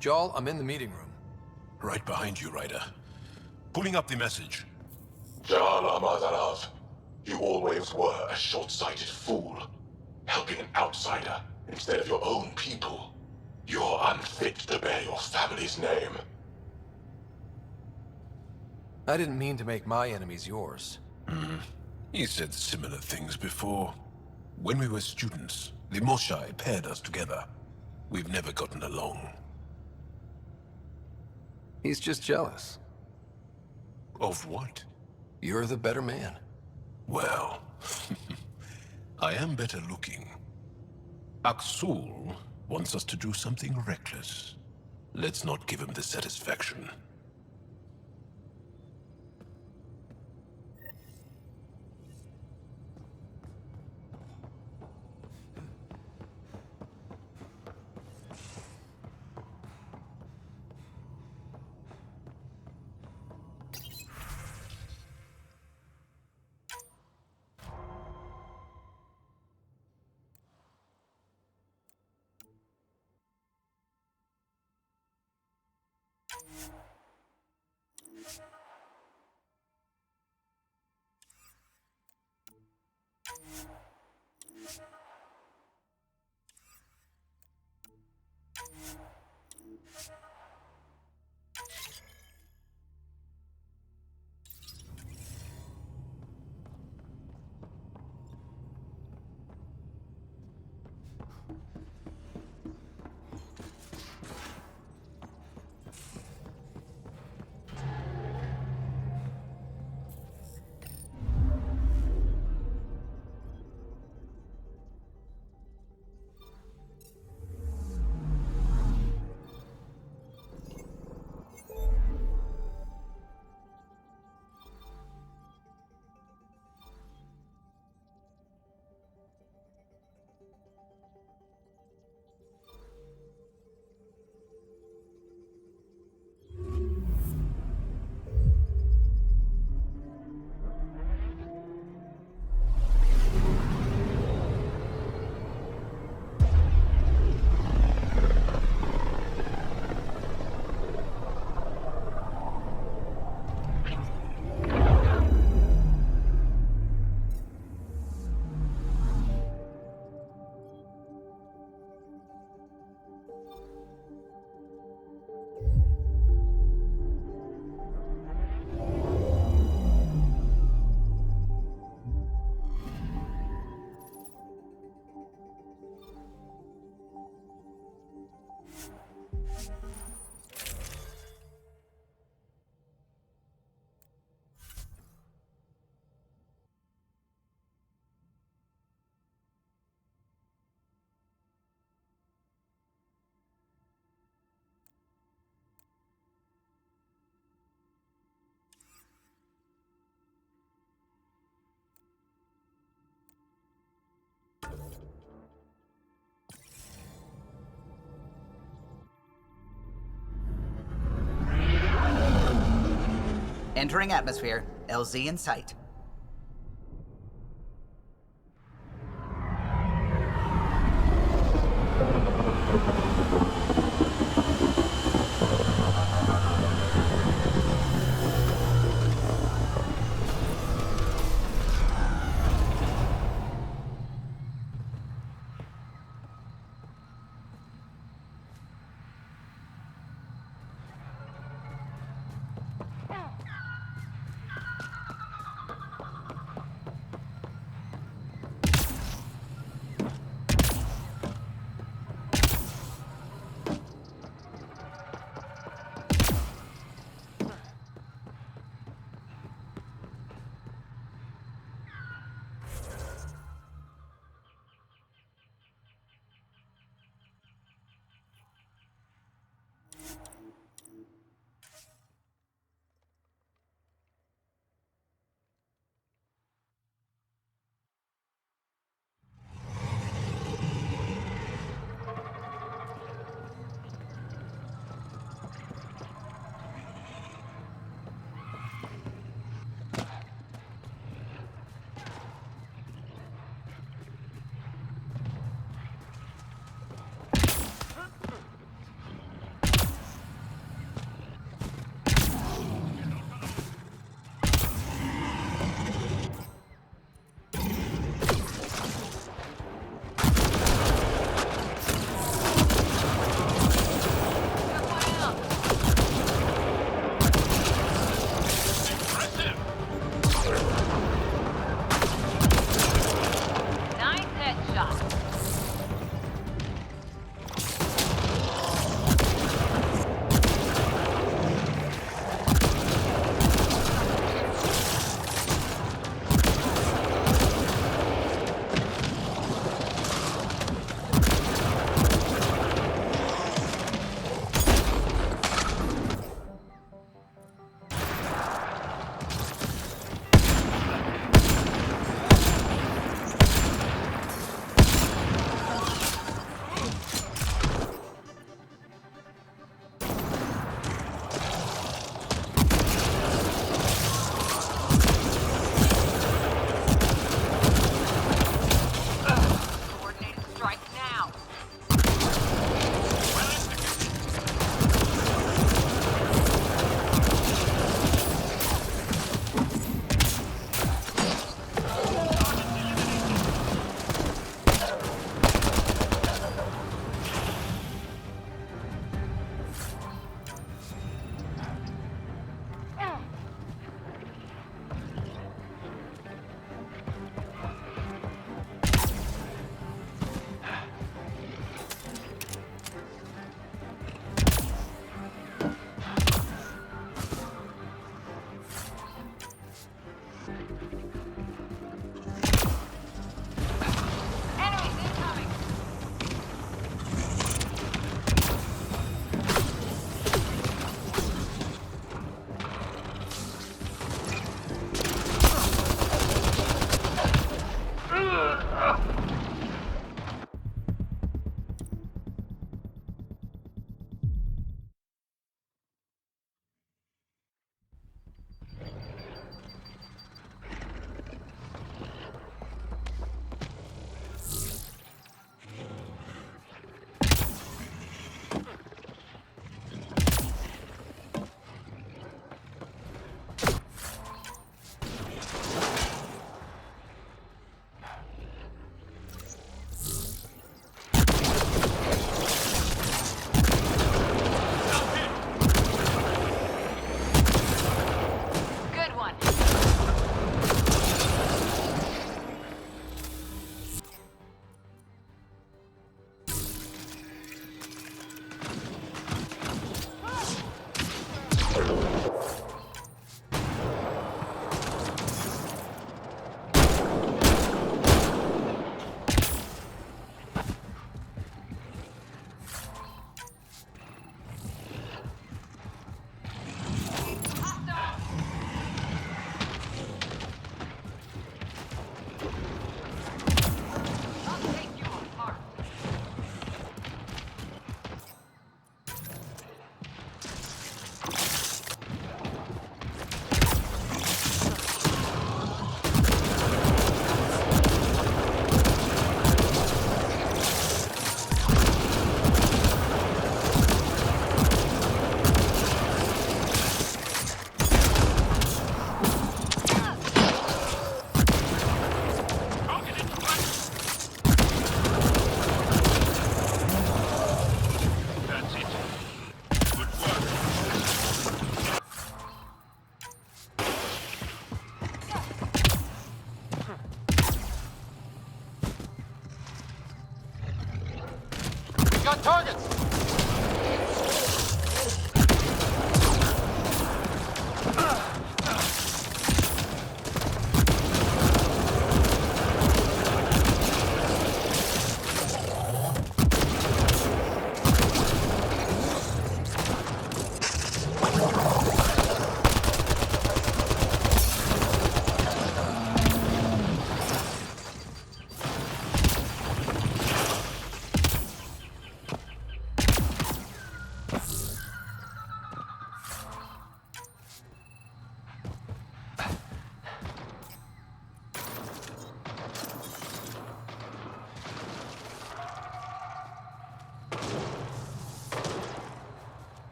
Jaal, I'm in the meeting room. Right behind you, Ryder. Pulling up the message. Jaal Amadanav, you always were a short-sighted fool, helping an outsider instead of your own people. You're unfit to bear your family's name. I didn't mean to make my enemies yours. He said similar things before. When we were students, the Moshai paired us together. We've never gotten along. He's just jealous. Of what? You're the better man. Well, I am better looking. Aksul wants us to do something reckless. Let's not give him the satisfaction. Entering atmosphere. LZ in sight.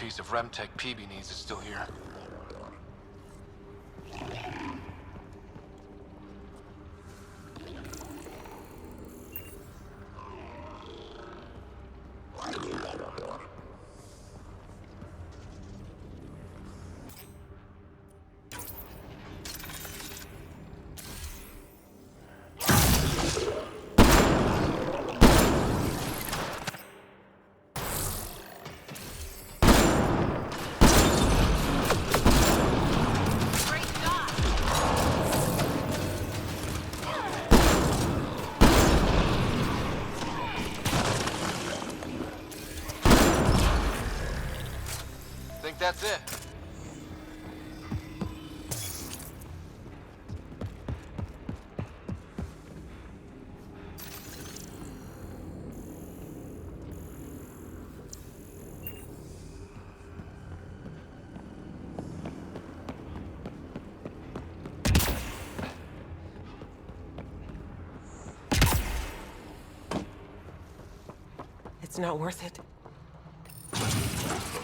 piece of Remtech Peebee needs is still here. Think that's it? It's not worth it.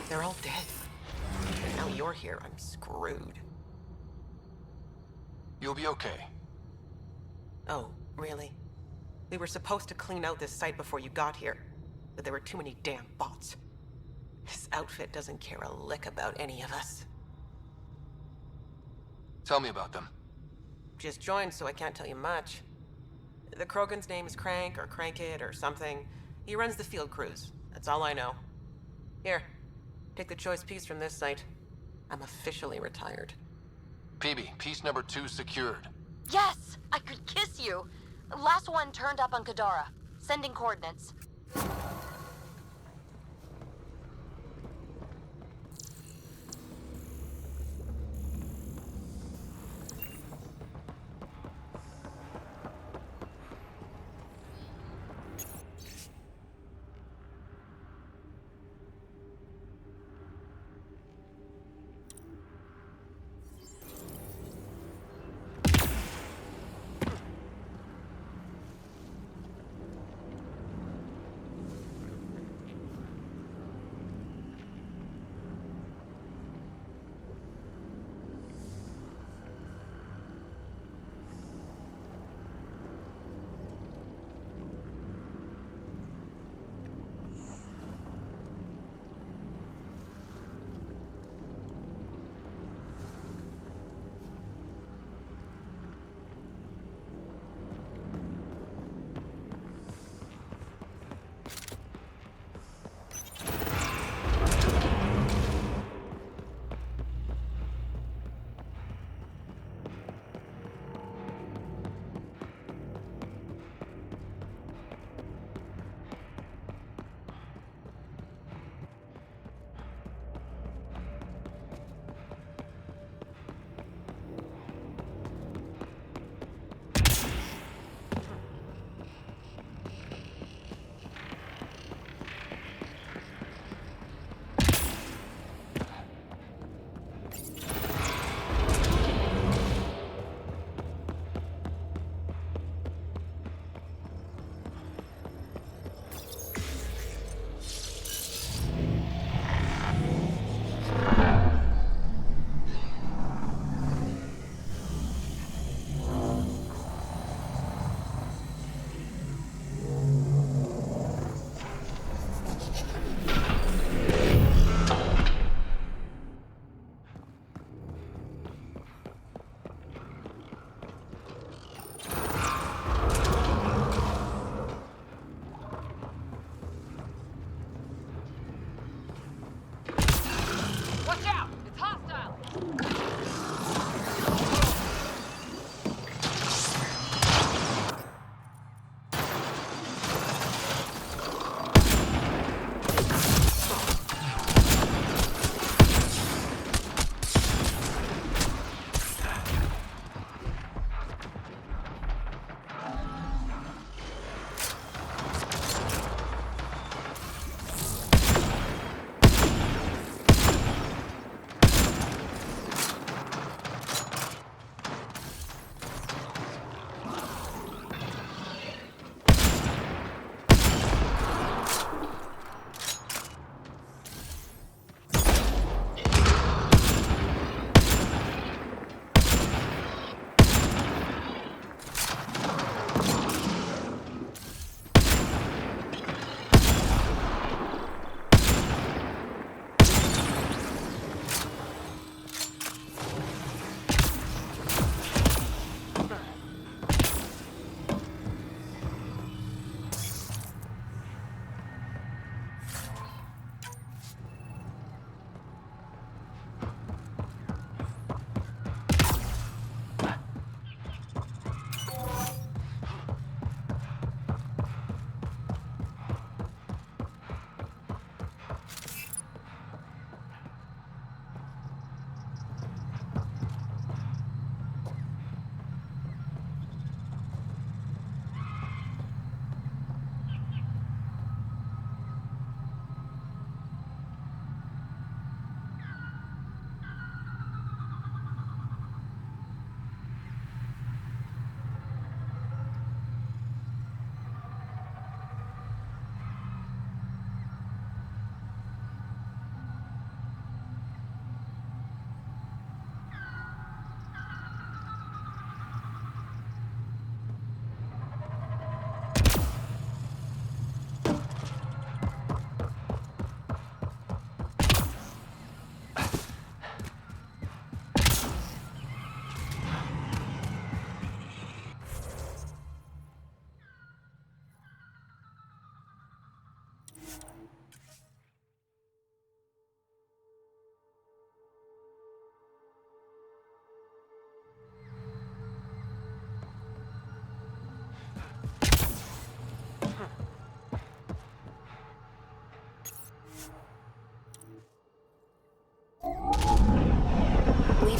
They're all dead. And now you're here, I'm screwed. You'll be okay. Oh, really? We were supposed to clean out this site before you got here, but there were too many damn bots. This outfit doesn't care a lick about any of us. Tell me about them. Just joined, so I can't tell you much. The Krogan's name is Crank, or Crankit, or something. He runs the field crews. That's all I know. Here, take the choice piece from this site. I'm officially retired. Peebee, piece number 2 secured. Yes! I could kiss you! Last one turned up on Kadara. Sending coordinates.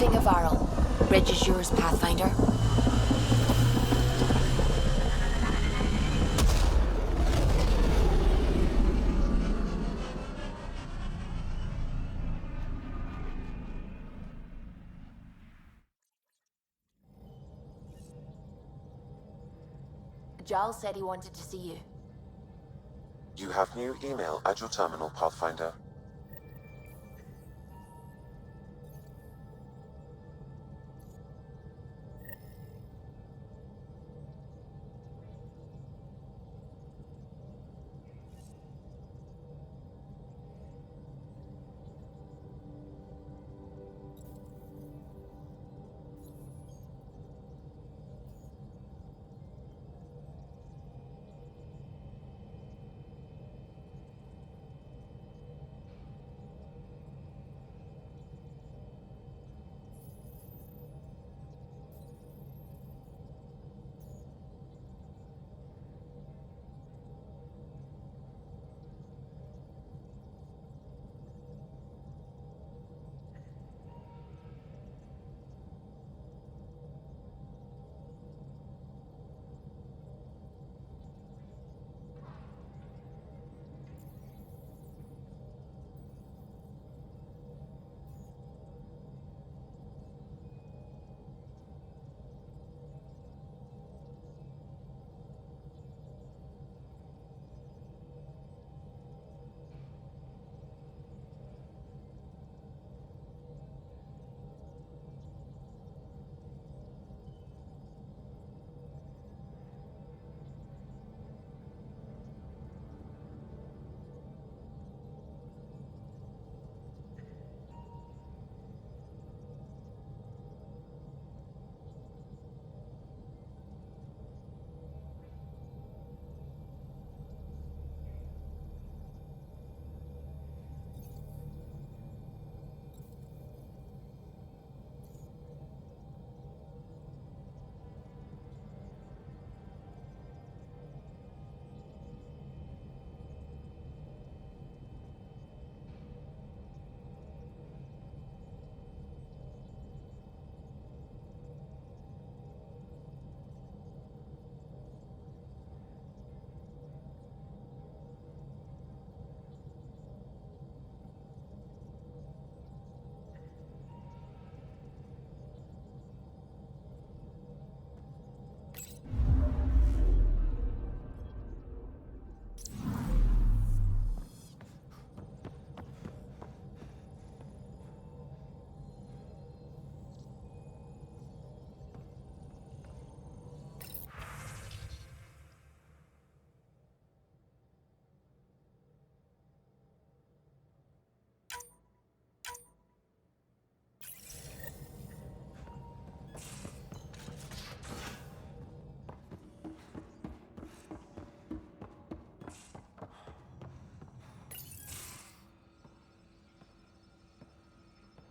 Moving a Varl. Bridge is yours, Pathfinder. Jaal said he wanted to see you. You have new email at your terminal, Pathfinder.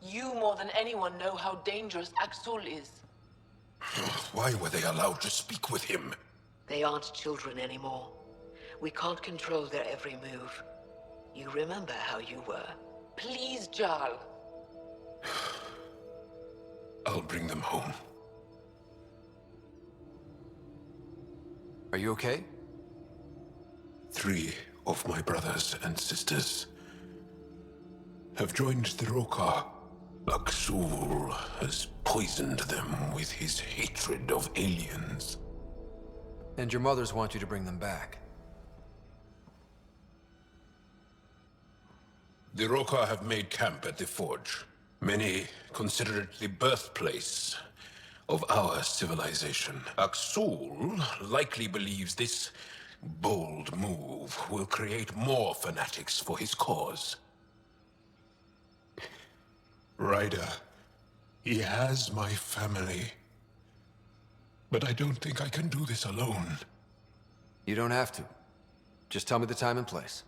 You more than anyone know how dangerous Axul is. Why were they allowed to speak with him? They aren't children anymore. We can't control their every move. You remember how you were. Please, Jaal. I'll bring them home. Are you okay? 3 of my brothers and sisters have joined the Rokar. Axul has poisoned them with his hatred of aliens. And your mothers want you to bring them back. The Rokar have made camp at the Forge. Many consider it the birthplace of our civilization. Axul likely believes this bold move will create more fanatics for his cause. Ryder, he has my family. But I don't think I can do this alone. You don't have to. Just tell me the time and place.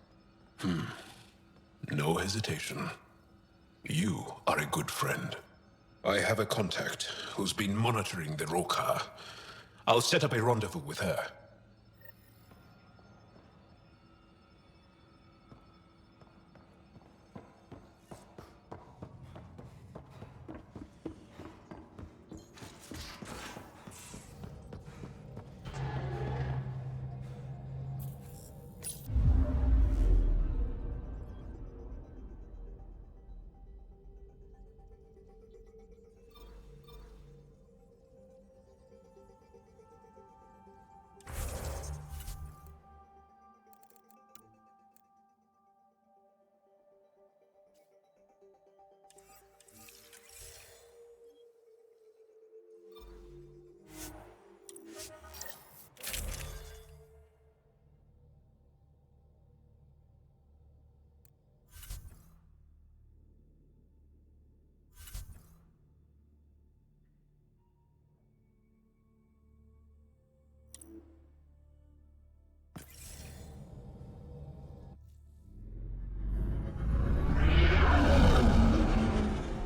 No hesitation. You are a good friend. I have a contact who's been monitoring the Rokar. I'll set up a rendezvous with her.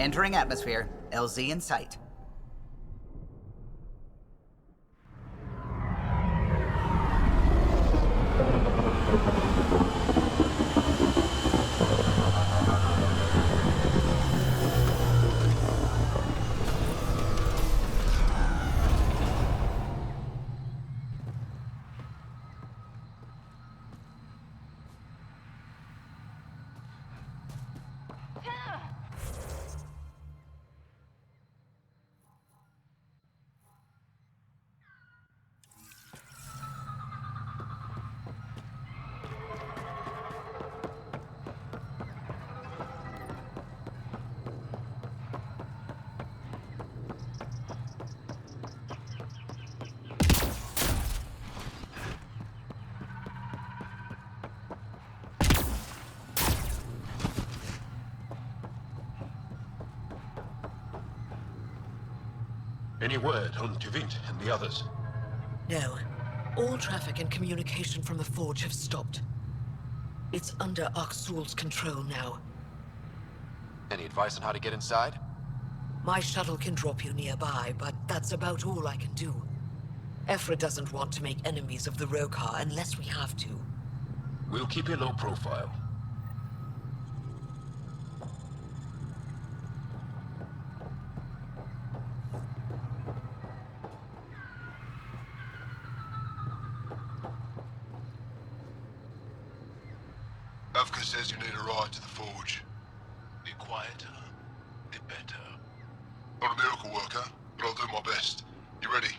Entering atmosphere. LZ in sight. Any word on Tuvint and the others? No. All traffic and communication from the Forge have stopped. It's under Aksul's control now. Any advice on how to get inside? My shuttle can drop you nearby, but that's about all I can do. Ephra doesn't want to make enemies of the Rokar unless we have to. We'll keep a low profile. Avka says you need a ride to the Forge. The quieter, the better. Not a miracle worker, but I'll do my best. You ready?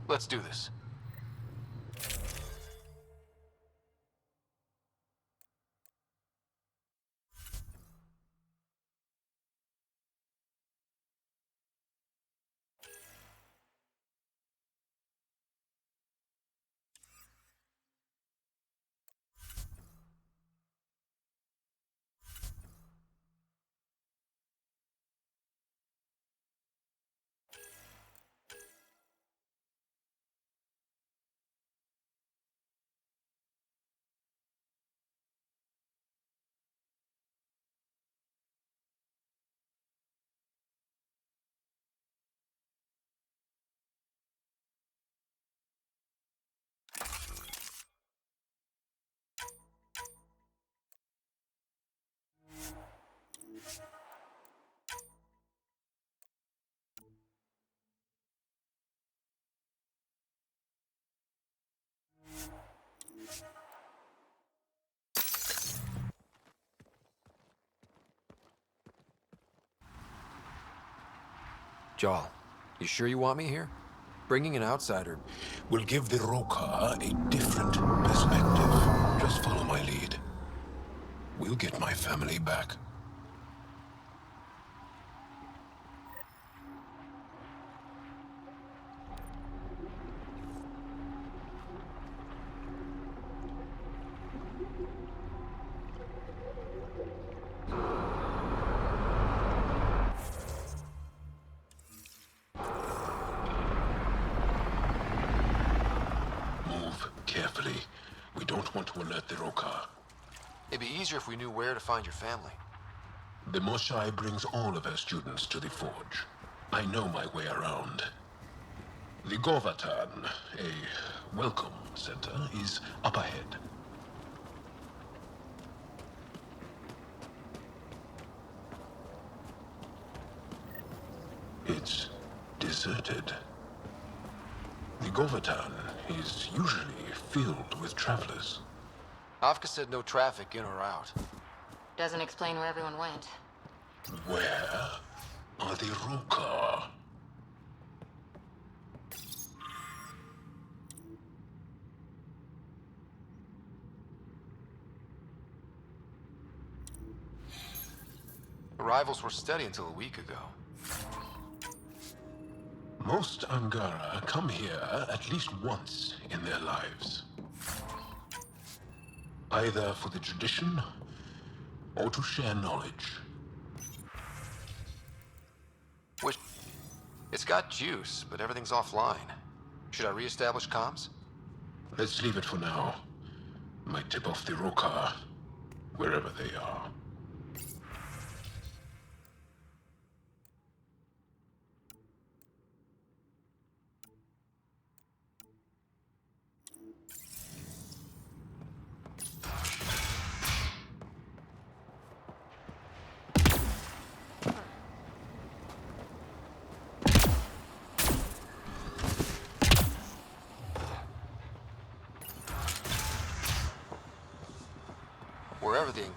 Let's do this. Jaal, you sure you want me here? Bringing an outsider will give the Rokar a different perspective. Just follow my lead. We'll get my family back. Carefully. We don't want to alert the Rokar. It'd be easier if we knew where to find your family. The Moshai brings all of her students to the Forge. I know my way around. The Govatan, a welcome center, is up ahead. It's deserted. The Govatan is usually filled with travelers. Avka said no traffic in or out. Doesn't explain where everyone went. Where are the Rokar? Arrivals were steady until a week ago. Most Angara come here at least once in their lives. Either for the tradition, or to share knowledge. Which... It's got juice, but everything's offline. Should I re-establish comms? Let's leave it for now. Might tip off the Rokar, wherever they are.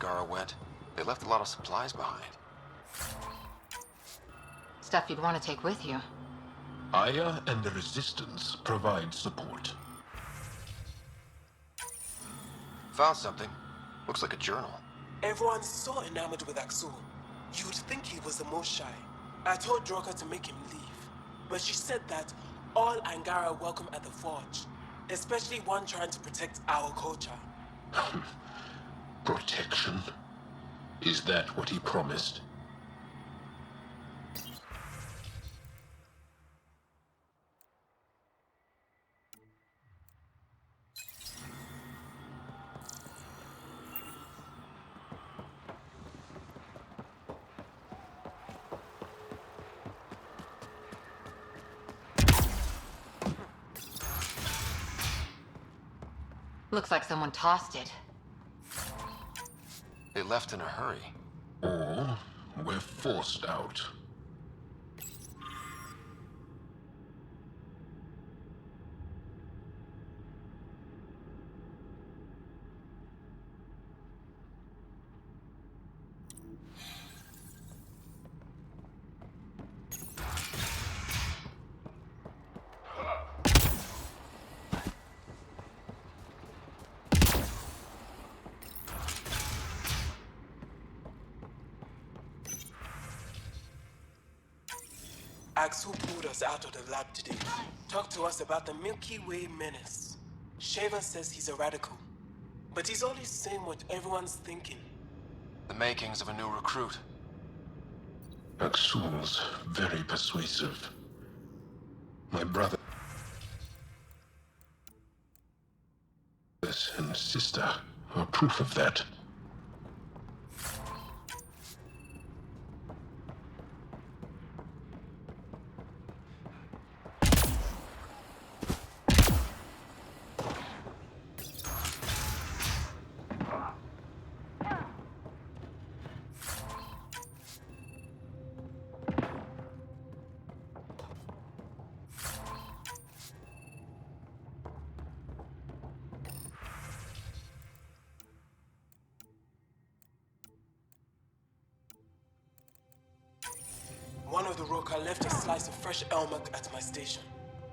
Angara went, they left a lot of supplies behind. Stuff you'd want to take with you. Aya and the Resistance provide support. Found something. Looks like a journal. Everyone's so enamored with Axul. You would think he was the most shy. I told Droka to make him leave, but she said that all Angara welcome at the Forge, especially one trying to protect our culture. Protection? Is that what he promised? Looks like someone tossed it. They left in a hurry. Or were forced out. Axel pulled us out of the lab today. Talked to us about the Milky Way menace. Shaver says he's a radical, but he's only saying what everyone's thinking. The makings of a new recruit. Axul's very persuasive. My brother and sister are proof of that. One of the Roka left a slice of fresh elmuck at my station.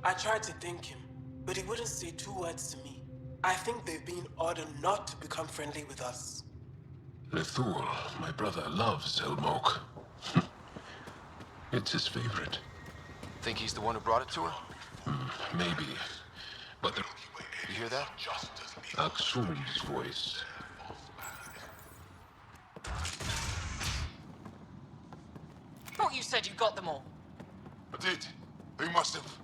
I tried to thank him, but he wouldn't say 2 words to me. I think they've been ordered not to become friendly with us. Lethul, my brother, loves elmok. It's his favorite. Think he's the one who brought it to her? Maybe. But You hear that? Axul's voice. Thought you said you got them all. I did. Who must have?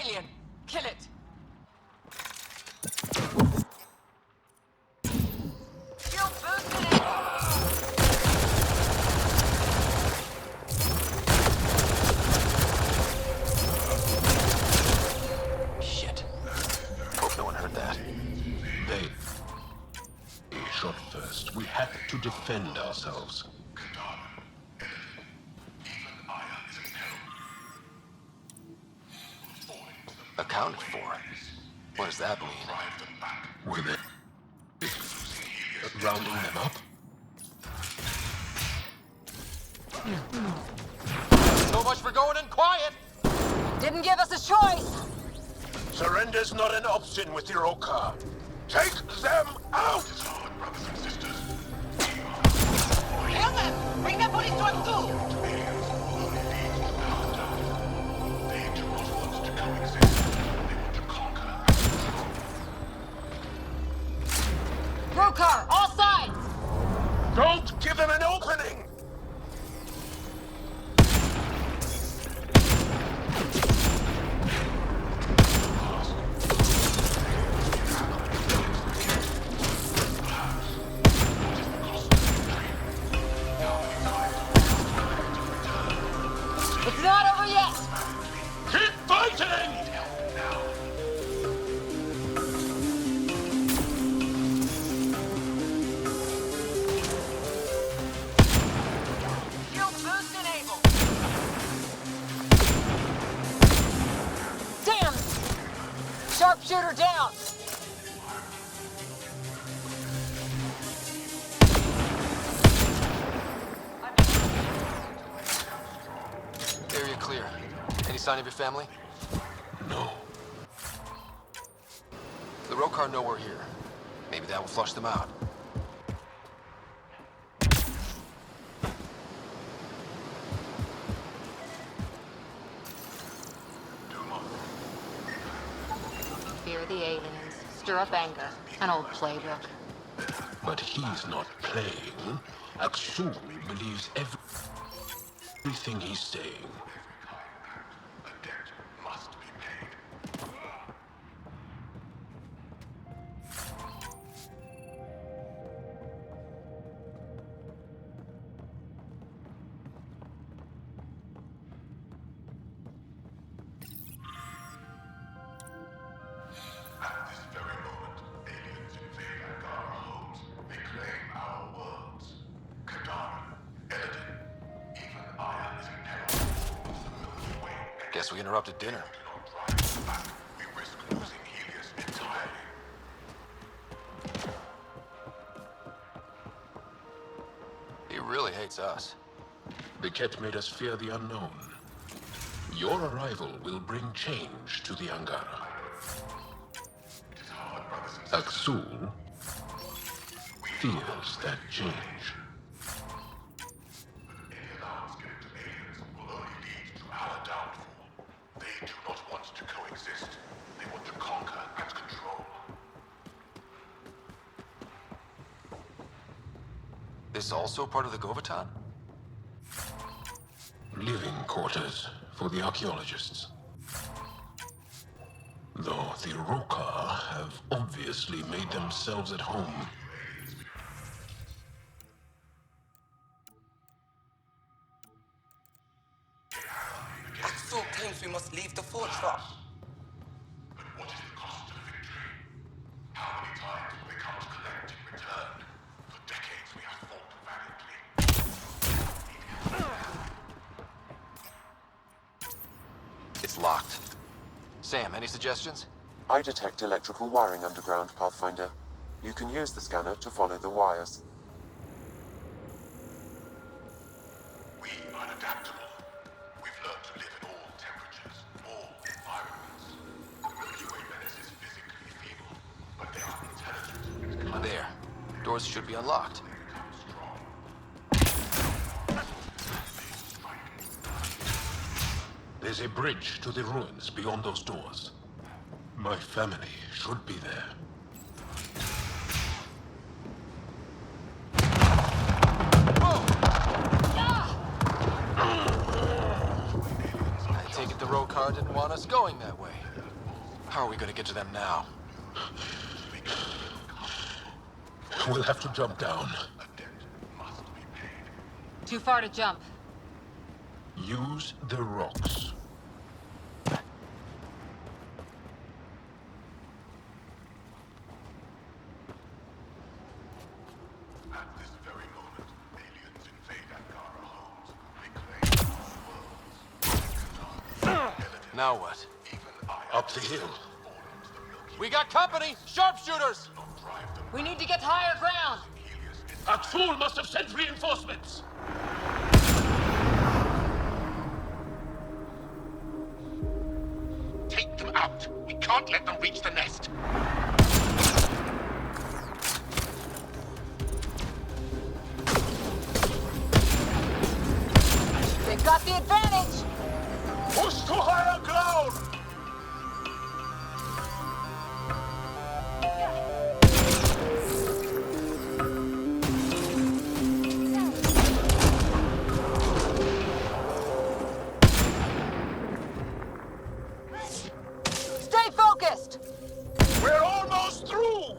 Alien, kill it. Shield boosted. Shit. Hope no one heard that. They shot first. We had to defend ourselves. Accounted for? What does that mean? Were they rounding them up? So much for going in quiet. Didn't give us a choice. Surrender's not an option with your Oka. Take them out! Kill them! Bring their bodies to us too! Brokar, all sides! Don't give them an opening! It's not over yet! Keep fighting! Shield boost enabled! Damn! Sharpshooter down! Area clear. Any sign of your family? No. The Rokar know we're here. Maybe that will flush them out. Fear the aliens, stir up anger. An old playbook. But he's not playing. Aksul believes everything he's saying. Guess we interrupted dinner. He really hates us. The Ket made us fear the unknown. Your arrival will bring change to the Angara. Aksul fears that change. This also part of the Govatan? Living quarters for the archaeologists. Though the Rokar have obviously made themselves at home. Axel claims we must leave the fortress. It's locked. Sam, any suggestions? I detect electrical wiring underground, Pathfinder. You can use the scanner to follow the wires. We are adaptable. We've learned to live in all temperatures, all environments. The Milky Way menace is physically feeble, but they are intelligent. There. Doors should be unlocked. There's a bridge to the ruins beyond those doors. My family should be there. I take it the Rokar didn't want us going that way. How are we going to get to them now? We'll have to jump down. Too far to jump. Use the rocks. Now what? Up the hill. We got company! Sharpshooters! We need to get to higher ground! Aksul must have sent reinforcements! Take them out. We can't let them reach the nest. They've got the advantage! Push to higher ground! Stay focused! We're almost through!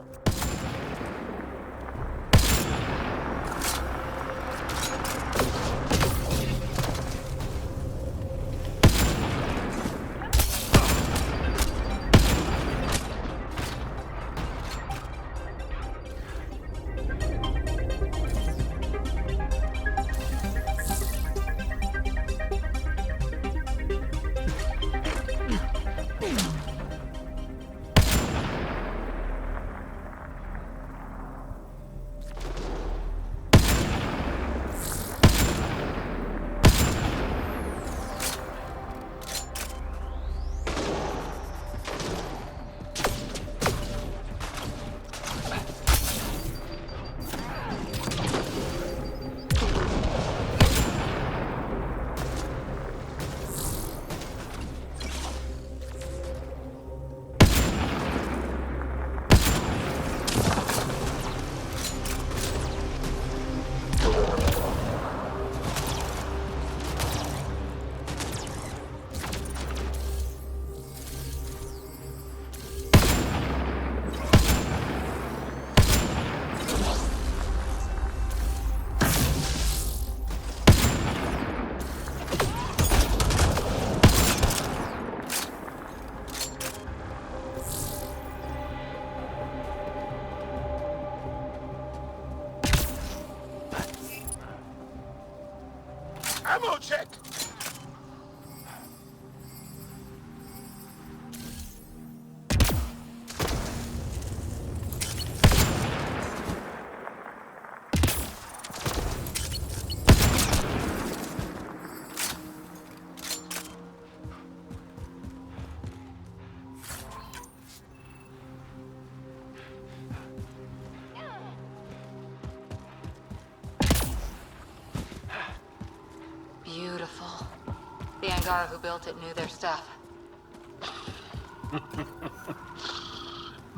Angara who built it knew their stuff.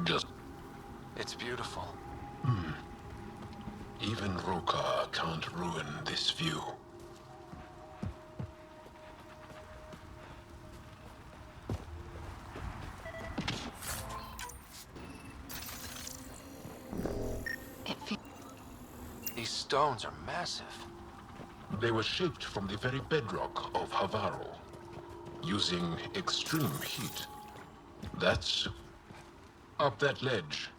Just... It's beautiful. Even Roka can't ruin this view. These stones are massive. They were shaped from the very bedrock of Havaro, using extreme heat. That's up that ledge.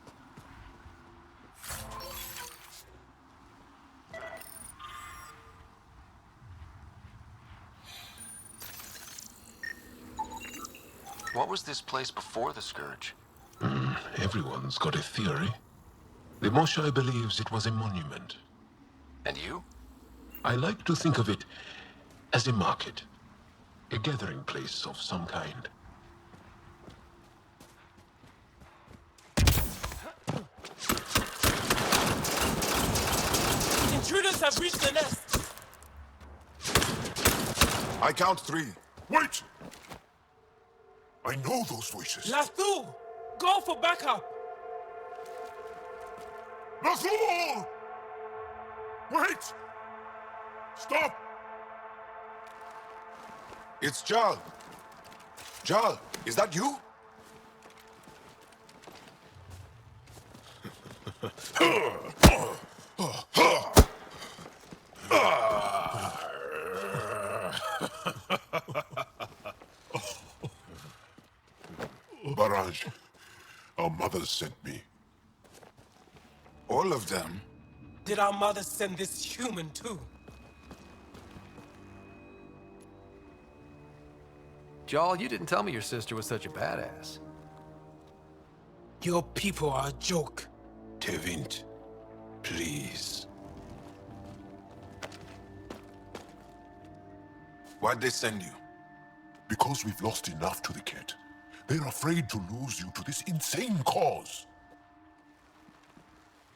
What was this place before the Scourge? Everyone's got a theory. The Moshai believes it was a monument. And you? I like to think of it as a market. A gathering place of some kind. Intruders have reached the nest! I count 3. Wait! I know those voices. Lathul! Go for backup! Lathul! Wait! Stop! It's Jaal. Jaal, is that you? Barrage, our mothers sent me. All of them? Did our mothers send this human too? Jaal, you didn't tell me your sister was such a badass. Your people are a joke. Tevint, please. Why'd they send you? Because we've lost enough to the Ket. They're afraid to lose you to this insane cause.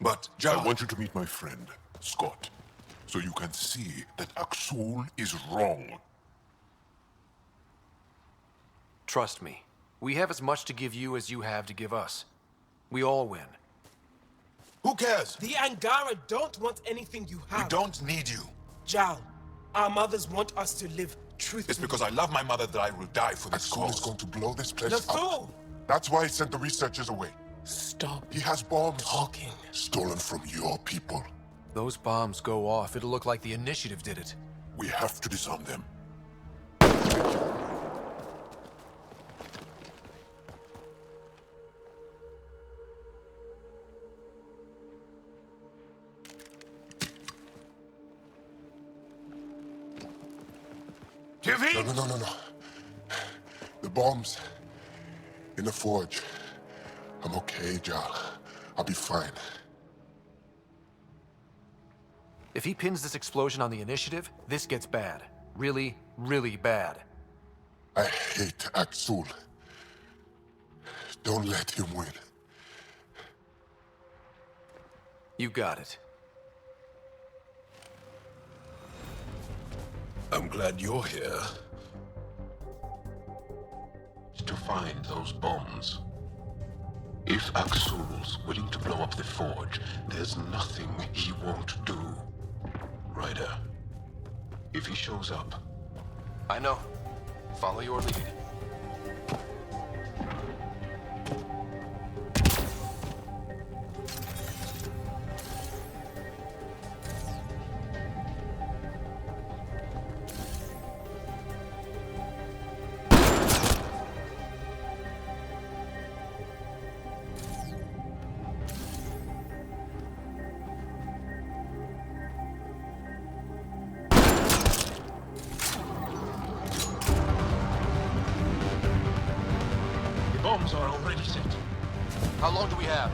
But, Jaal... I want you to meet my friend, Scott, so you can see that Aksul is wrong. Trust me. We have as much to give you as you have to give us. We all win. Who cares? The Angara don't want anything you have. We don't need you. Jaal, our mothers want us to live truthfully. It's because I love my mother that I will die for this Aksul is going to blow this place Lathul! up. That's why he sent the researchers away. Stop. He has bombs. Talking. Stolen from your people. Those bombs go off, it'll look like the Initiative did it. We have to disarm them. No. The bombs in the forge. I'm okay, Jaal. I'll be fine. If he pins this explosion on the Initiative, this gets bad. Really, really bad. I hate Aksul. Don't let him win. You got it. I'm glad you're here. To find those bombs. If Aksul's willing to blow up the forge, there's nothing he won't do. Ryder, if he shows up... I know. Follow your lead. Bombs are already set. How long do we have?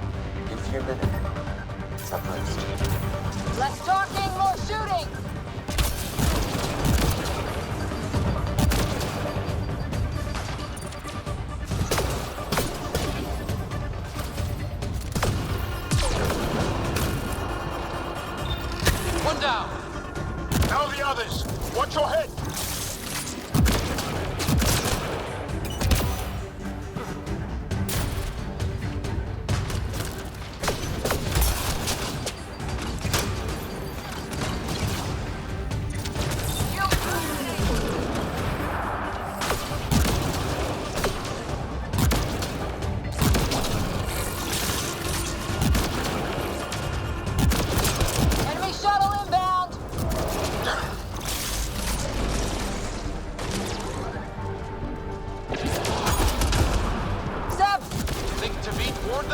A few minutes. At most. Less talking, more shooting! One down. Now the others. Watch your head.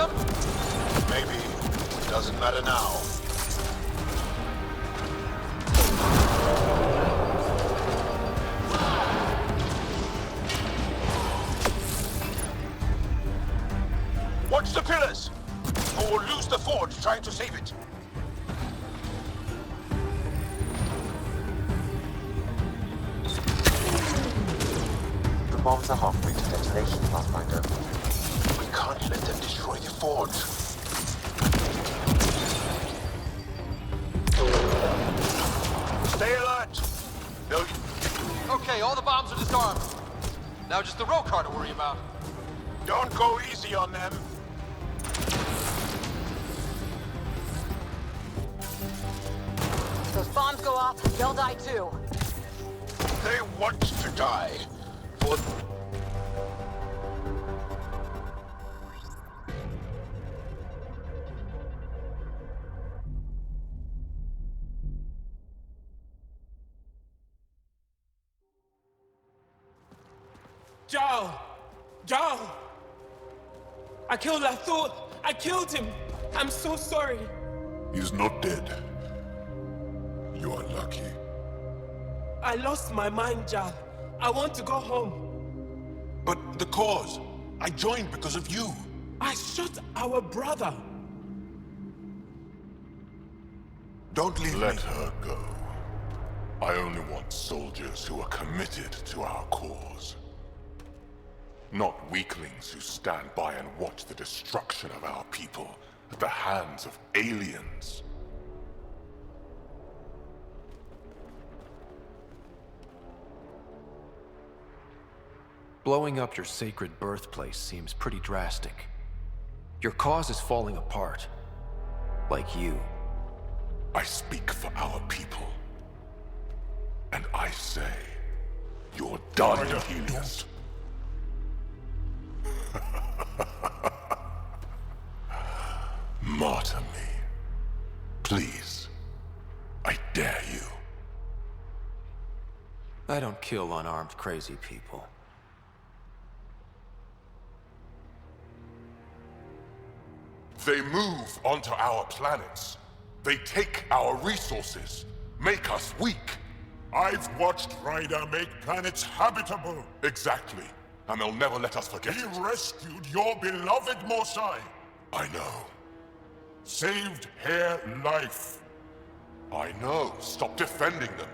them? Maybe. Doesn't matter now. Watch the pillars! Or we'll lose the forge trying to save it. The bombs are halfway to detonation, Pathfinder. We can't let them destroy the forge. Stay alert! Okay, all the bombs are disarmed. Now just the roll car to worry about. Don't go easy on them. Those bombs go off, they'll die too. They want to die. For... Jaal! Jaal! I killed Lathor! I killed him! I'm so sorry! He's not dead. You are lucky. I lost my mind, Jaal. I want to go home. But the cause? I joined because of you. I shot our brother. Don't leave me. Let her go. I only want soldiers who are committed to our cause. Not weaklings who stand by and watch the destruction of our people at the hands of aliens. Blowing up your sacred birthplace seems pretty drastic. Your cause is falling apart. Like you. I speak for our people. And I say, you're done, Helios. Martyr me. Please. I dare you. I don't kill unarmed crazy people. They move onto our planets. They take our resources, make us weak. I've watched Ryder make planets habitable. Exactly. And they'll never let us forget it. He rescued your beloved Mosai. I know. Saved her life. I know. Stop defending them.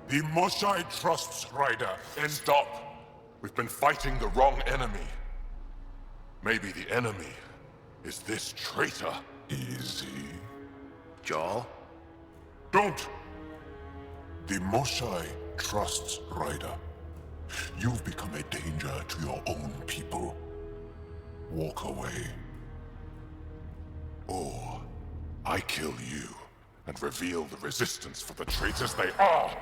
The Mosai trusts Ryder. And stop. We've been fighting the wrong enemy. Maybe the enemy is this traitor. Easy. Jaal? Don't! The Mosai trusts Ryder. You've become a danger to your own people. Walk away. Or I kill you and reveal the resistance for the traitors they are!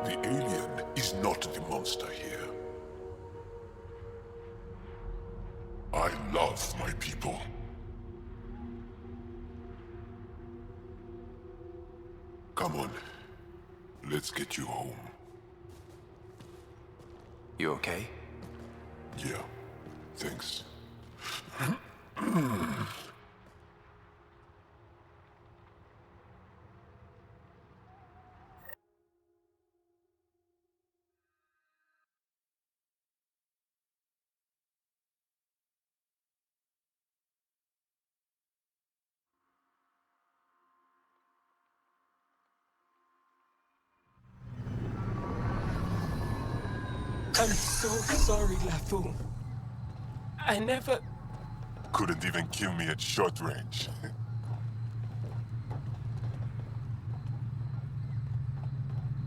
The alien is not the monster here. I love my people. Come on. Let's get you home. You okay? Yeah. Thanks. I'm so sorry, Lathor. I never... Couldn't even kill me at short range.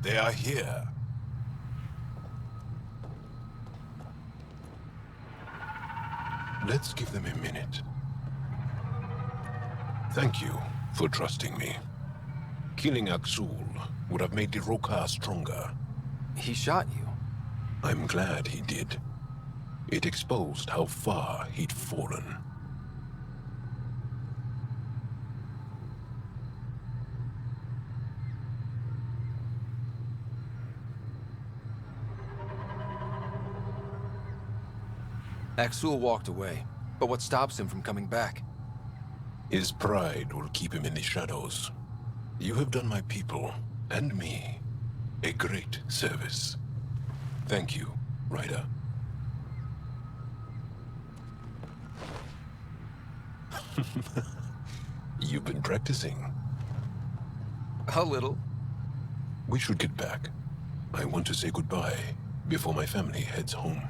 They are here. Let's give them a minute. Thank you for trusting me. Killing Aksul would have made the Roka stronger. He shot you. I'm glad he did. It exposed how far he'd fallen. Aksul walked away, but what stops him from coming back? His pride will keep him in the shadows. You have done my people, and me, a great service. Thank you, Ryder. You've been practicing. A little. We should get back. I want to say goodbye before my family heads home.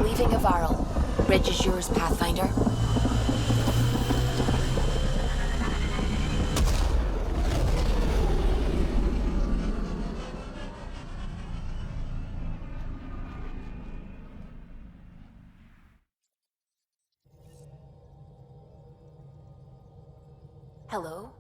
Leaving Avaril. Bridge is yours, Pathfinder. Hello?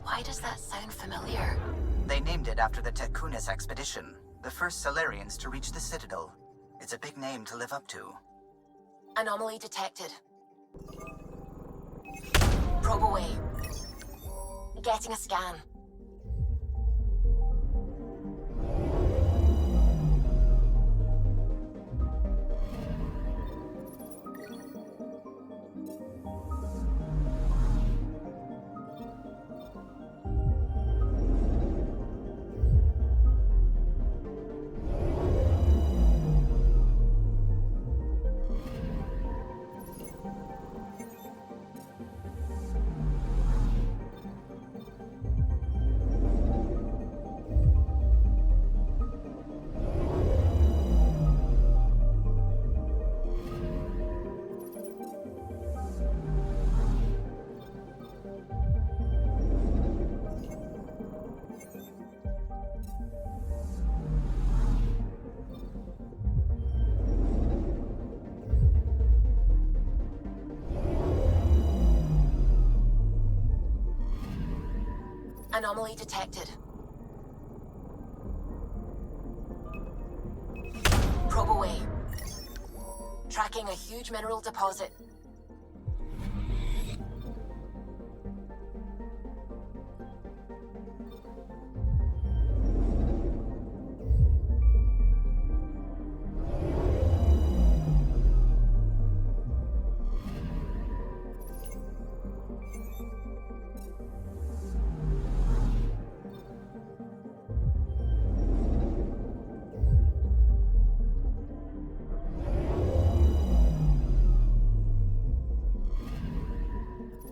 Why does that sound familiar? They named it after the Tekunis expedition, the first Solarians to reach the Citadel. It's a big name to live up to. Anomaly detected. Probe away. Getting a scan. Anomaly detected. Probe away. Tracking a huge mineral deposit.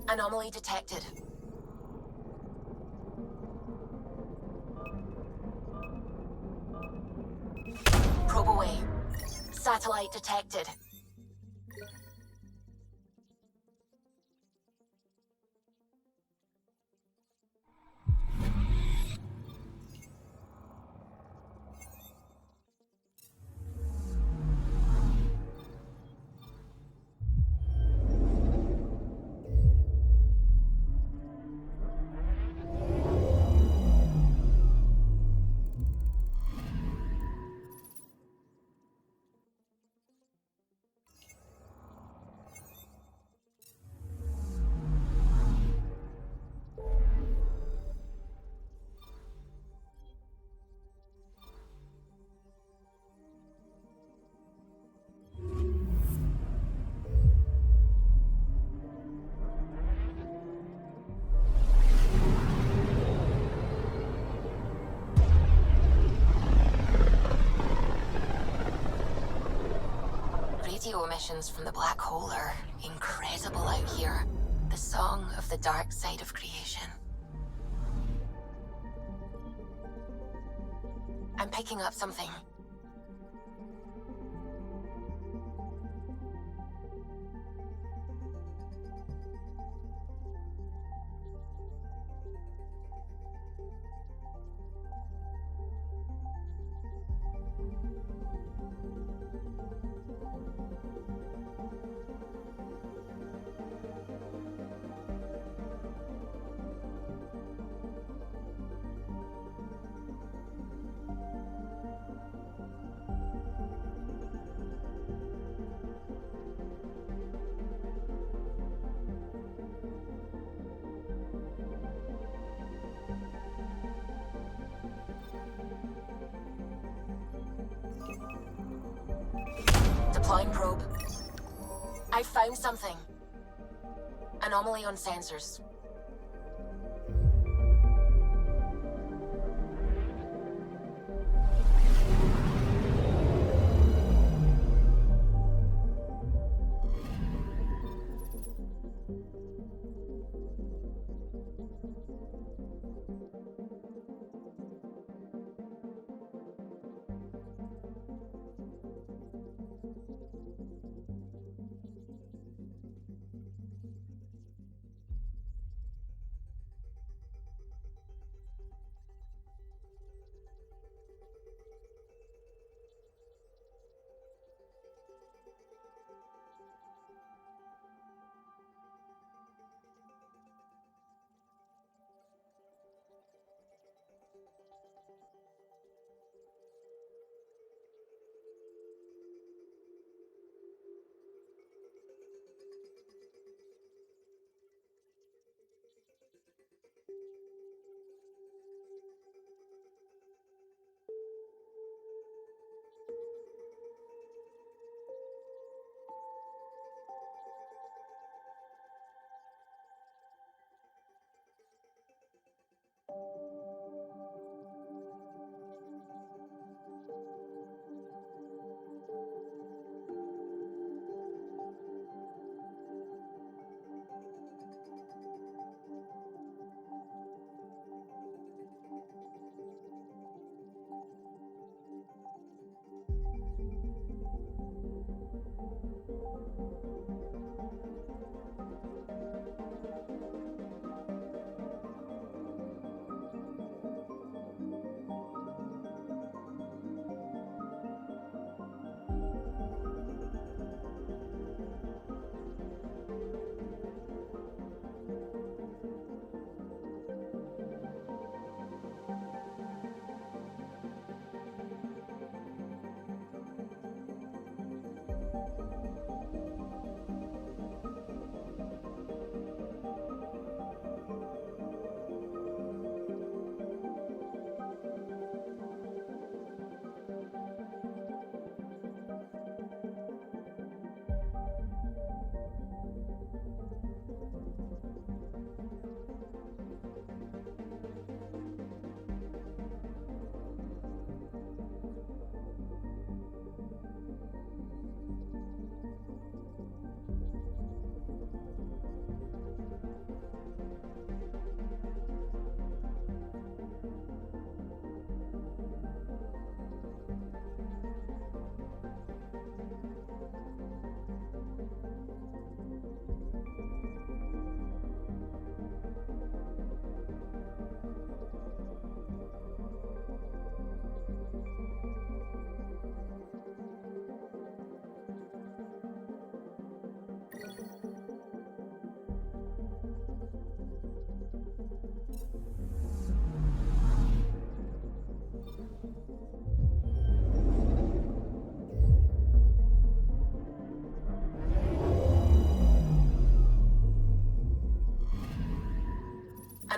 Anomaly detected. Probe away. Satellite detected. Radio emissions from the black hole are incredible out here. The song of the dark side of creation. I'm picking up something. Deploying probe. I found something. Anomaly on sensors.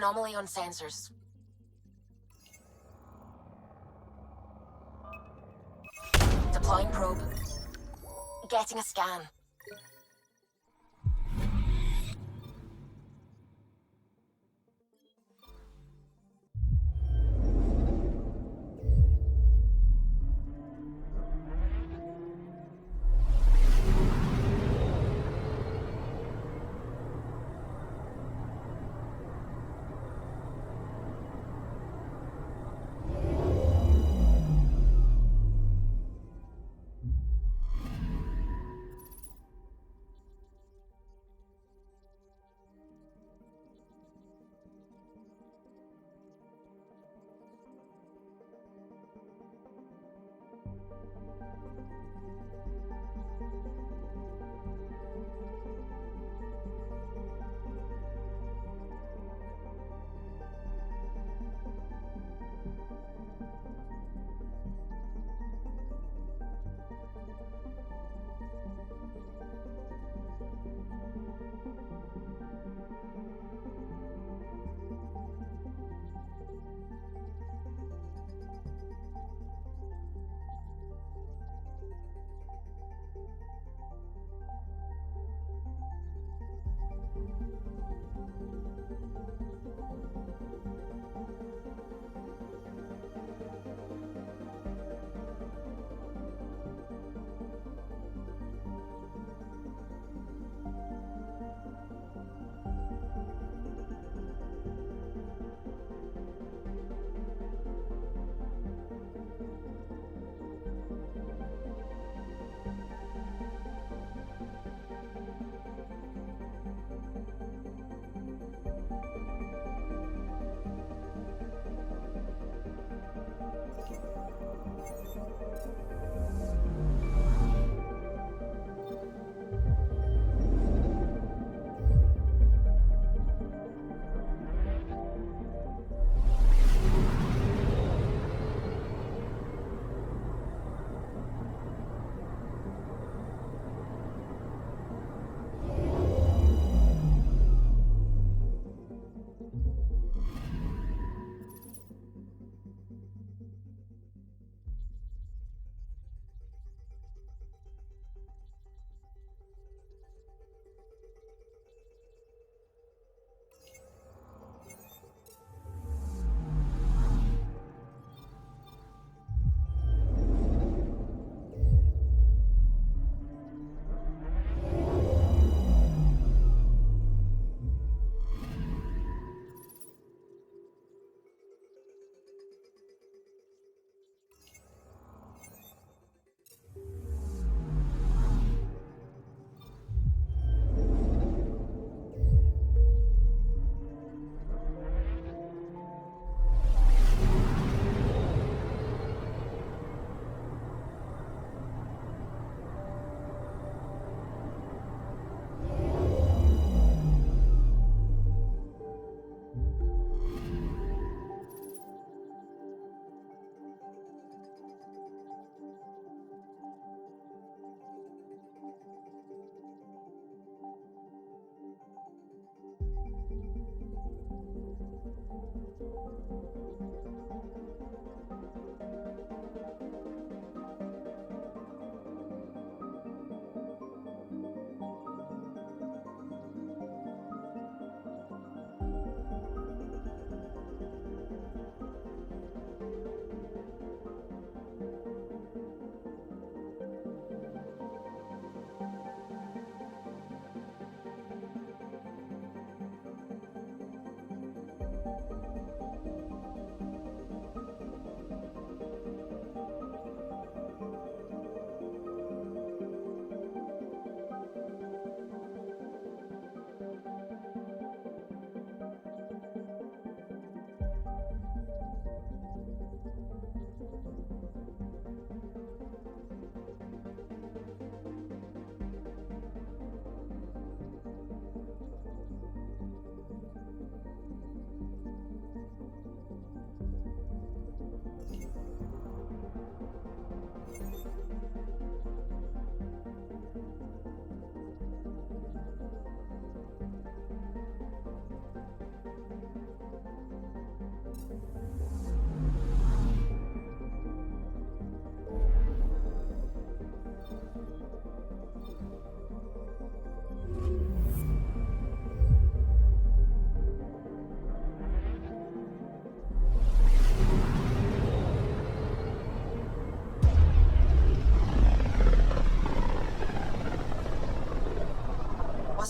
Anomaly on sensors. Deploying probe. Getting a scan.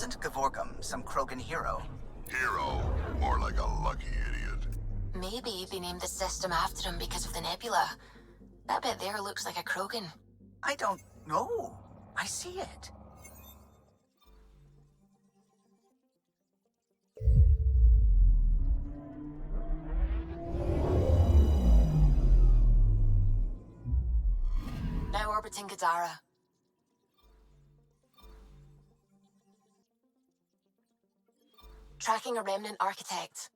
Wasn't Gavorgum some Krogan hero? Hero? More like a lucky idiot. Maybe they named the system after him because of the nebula. That bit there looks like a Krogan. I don't know. I see it. Now orbiting Kadara. Tracking a remnant architect.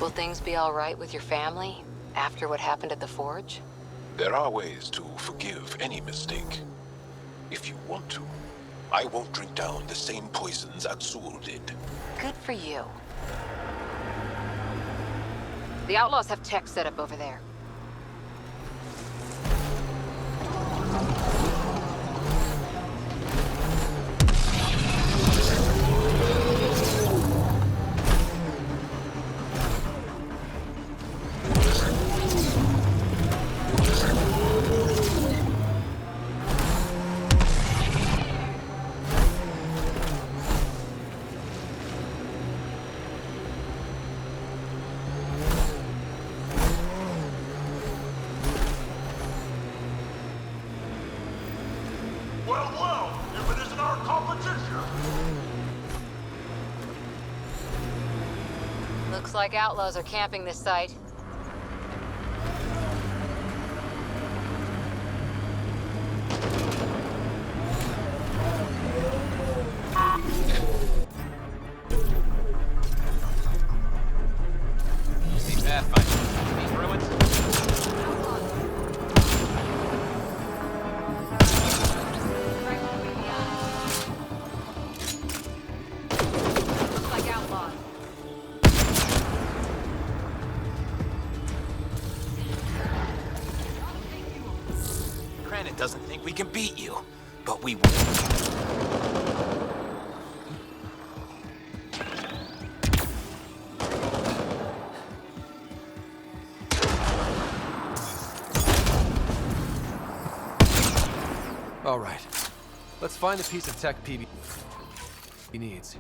Will things be all right with your family after what happened at the Forge? There are ways to forgive any mistake. If you want to. I won't drink down the same poisons Azul did. Good for you. The Outlaws have tech set up over there. Well, if it isn't our competition! Looks like Outlaws are camping this site. See Pathfinder. These ruins? Looks like Outlaws. Granite doesn't think we can beat you, but we will. All right. Let's find the piece of tech Peebee needs.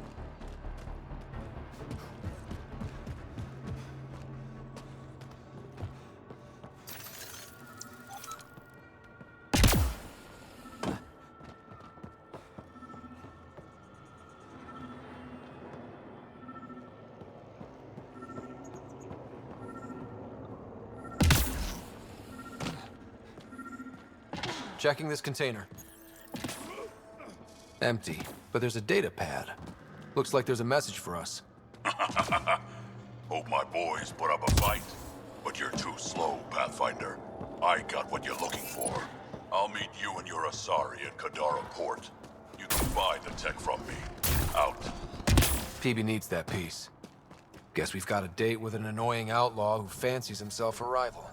Checking this container. Empty, but there's a data pad. Looks like there's a message for us. Hope my boys put up a fight, but you're too slow, Pathfinder. Asari at Kadara Port. You can buy the tech from me. Out. Peebee needs that piece. Guess we've got a date with an annoying outlaw who fancies himself a rival.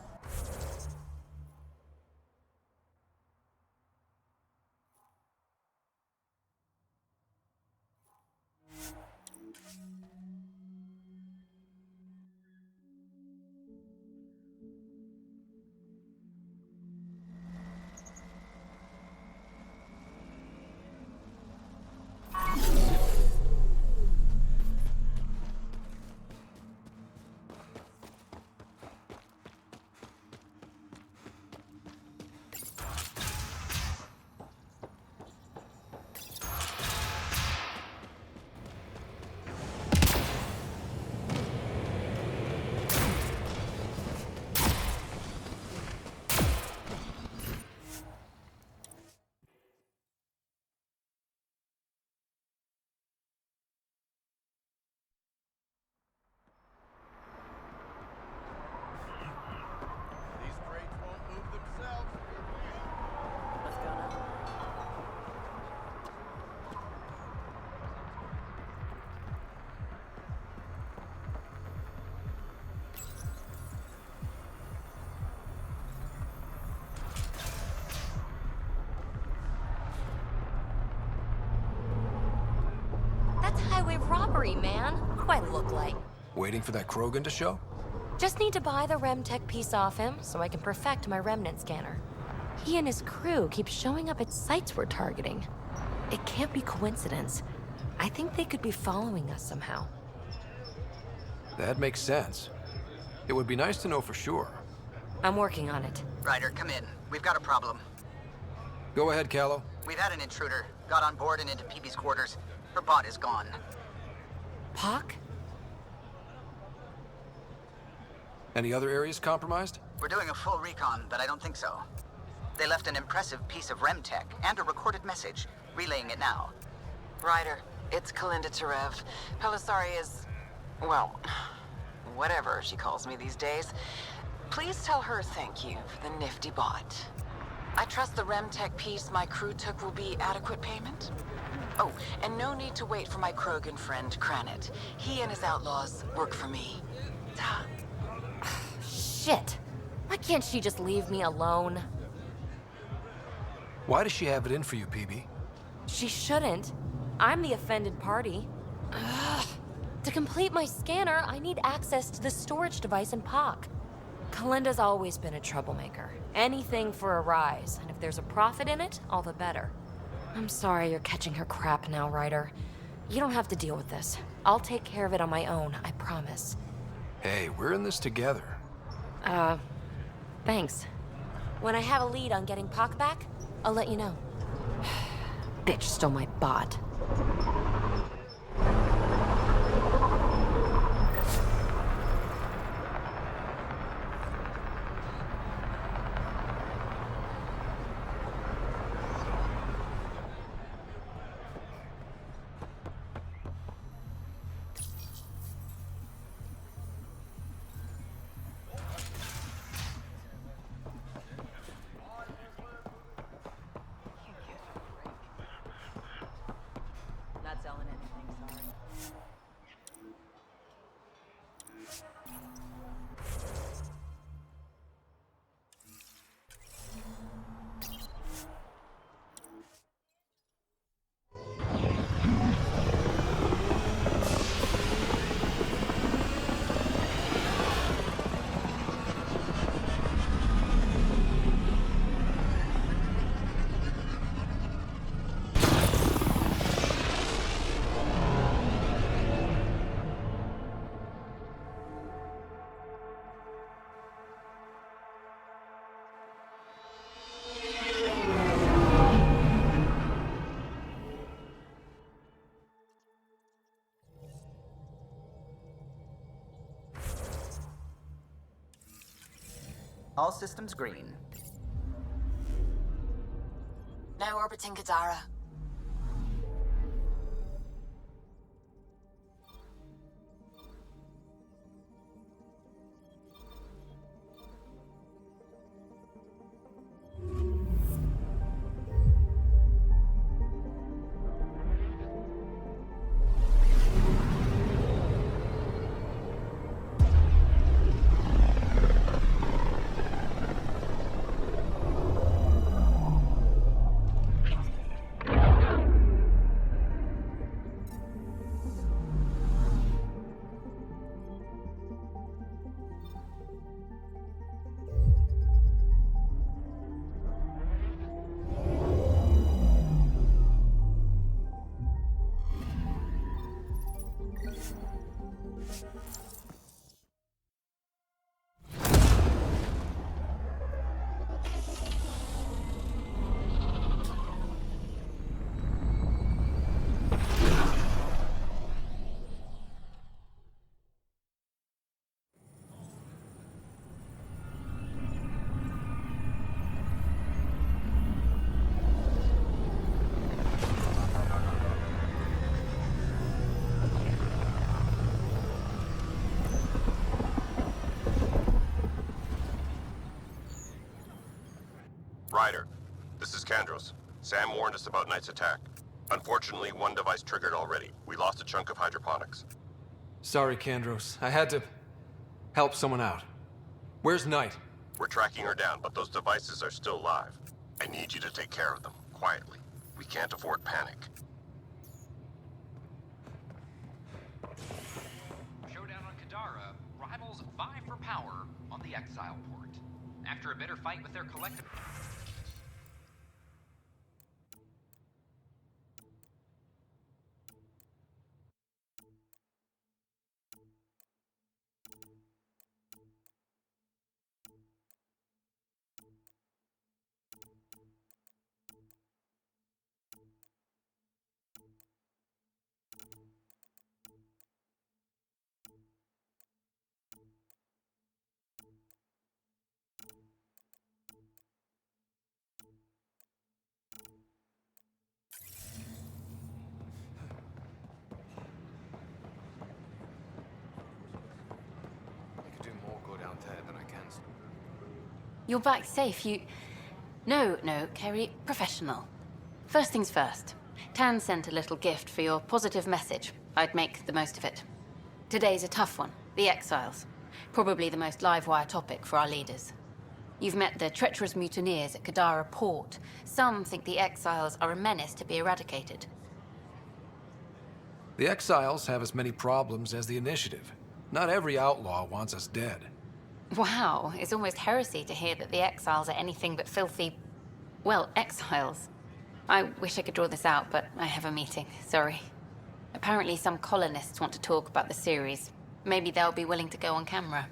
That's highway robbery, man. What do I look like? Waiting for that Krogan to show? Just need to buy the Remtech piece off him so I can perfect my remnant scanner. He and his crew keep showing up at sites we're targeting. It can't be coincidence. I think they could be following us somehow. That makes sense. It would be nice to know for sure. I'm working on it. Ryder, come in. We've got a problem. Go ahead, Callow. We've had an intruder. Got on board and into Peebee's quarters. Her bot is gone. Pock? Any other areas compromised? We're doing a full recon, but I don't think so. They left an impressive piece of REM tech and a recorded message. Relaying it now. Ryder, it's Kalinda Tarev. Pelisari is... well, whatever she calls me these days. Please tell her thank you for the nifty bot. I trust the Remtech piece my crew took will be adequate payment. Oh, and no need to wait for my Krogan friend, Kranit. He and his outlaws work for me. Shit. Why can't she just leave me alone? Why does she have it in for you, Peebee? She shouldn't. I'm the offended party. Ugh. To complete my scanner, I need access to the storage device in Pock. Kalinda's always been a troublemaker. Anything for a rise, and if there's a profit in it, all the better. I'm sorry you're catching her crap now, Ryder. You don't have to deal with this. I'll take care of it on my own, I promise. Hey, we're in this together. Thanks. When I have a lead on getting Pock back, I'll let you know. Bitch stole my bot. Not selling anything, sorry. All systems green. Now orbiting Kadara. Ryder, this is Kandros. Sam warned us about Knight's attack. Unfortunately, one device triggered already. We lost a chunk of hydroponics. Sorry, Kandros. I had to help someone out. Where's Knight? We're tracking her down, but those devices are still live. I need you to take care of them, quietly. We can't afford panic. Showdown on Kadara. Rivals vie for power on the Exile port. After a bitter fight with their collective... You're back safe, No, Kerry, professional. First things first. Tan sent a little gift for your positive message. I'd make the most of it. Today's a tough one. The Exiles. Probably the most live-wire topic for our leaders. You've met the treacherous mutineers at Kadara Port. Some think the Exiles are a menace to be eradicated. The Exiles have as many problems as the Initiative. Not every outlaw wants us dead. Wow, it's almost heresy to hear that the Exiles are anything but filthy... well, exiles. I wish I could draw this out, but I have a meeting. Sorry. Apparently some colonists want to talk about the series. Maybe they'll be willing to go on camera.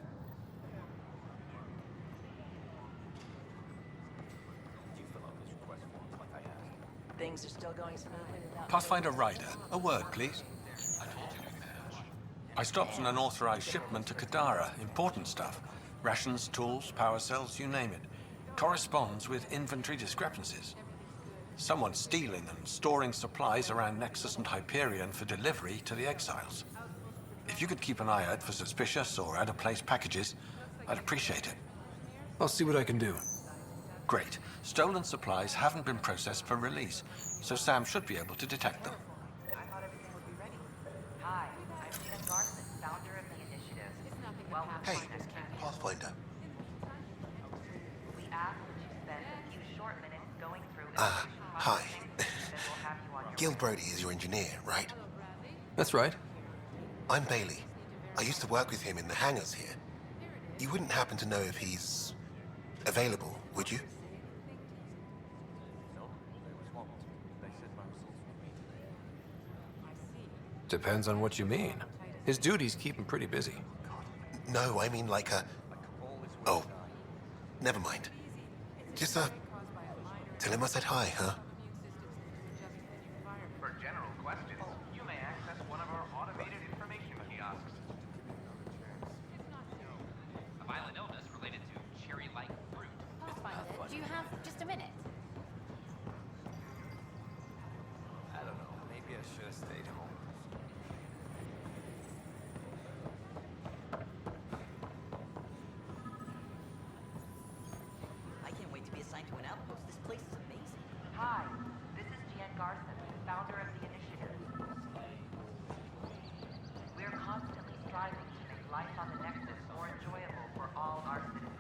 Things are still going smoothly without... Pathfinder Ryder, a word, please. I stopped an unauthorized shipment to Kadara. Important stuff. Rations, tools, power cells, you name it. Corresponds with inventory discrepancies. Someone's stealing and storing supplies around Nexus and Hyperion for delivery to the Exiles. If you could keep an eye out for suspicious or out-of-place packages, I'd appreciate it. I'll see what I can do. Great. Stolen supplies haven't been processed for release, so Sam should be able to detect them. Hi, I'm Jaal, founder of the initiative. Hey, Pathfinder. We ask that you spend a few short minutes going through... Hi. Gil Brody is your engineer, right? That's right. I'm Bailey. I used to work with him in the hangars here. You wouldn't happen to know if he's available, would you? Depends on what you mean. His duties keep him pretty busy. No, I mean like a... Oh, never mind. Just, tell him I said hi, huh? For general questions, you may access one of our automated information kiosks. A violent illness related to cherry-like fruit. Do you have just a minute? I don't know. Maybe I should have stayed home. I can't wait to be assigned to an outpost. This place is amazing. Hi, this is Jaal, founder of the initiative. We're constantly striving to make life on the Nexus more enjoyable for all our citizens.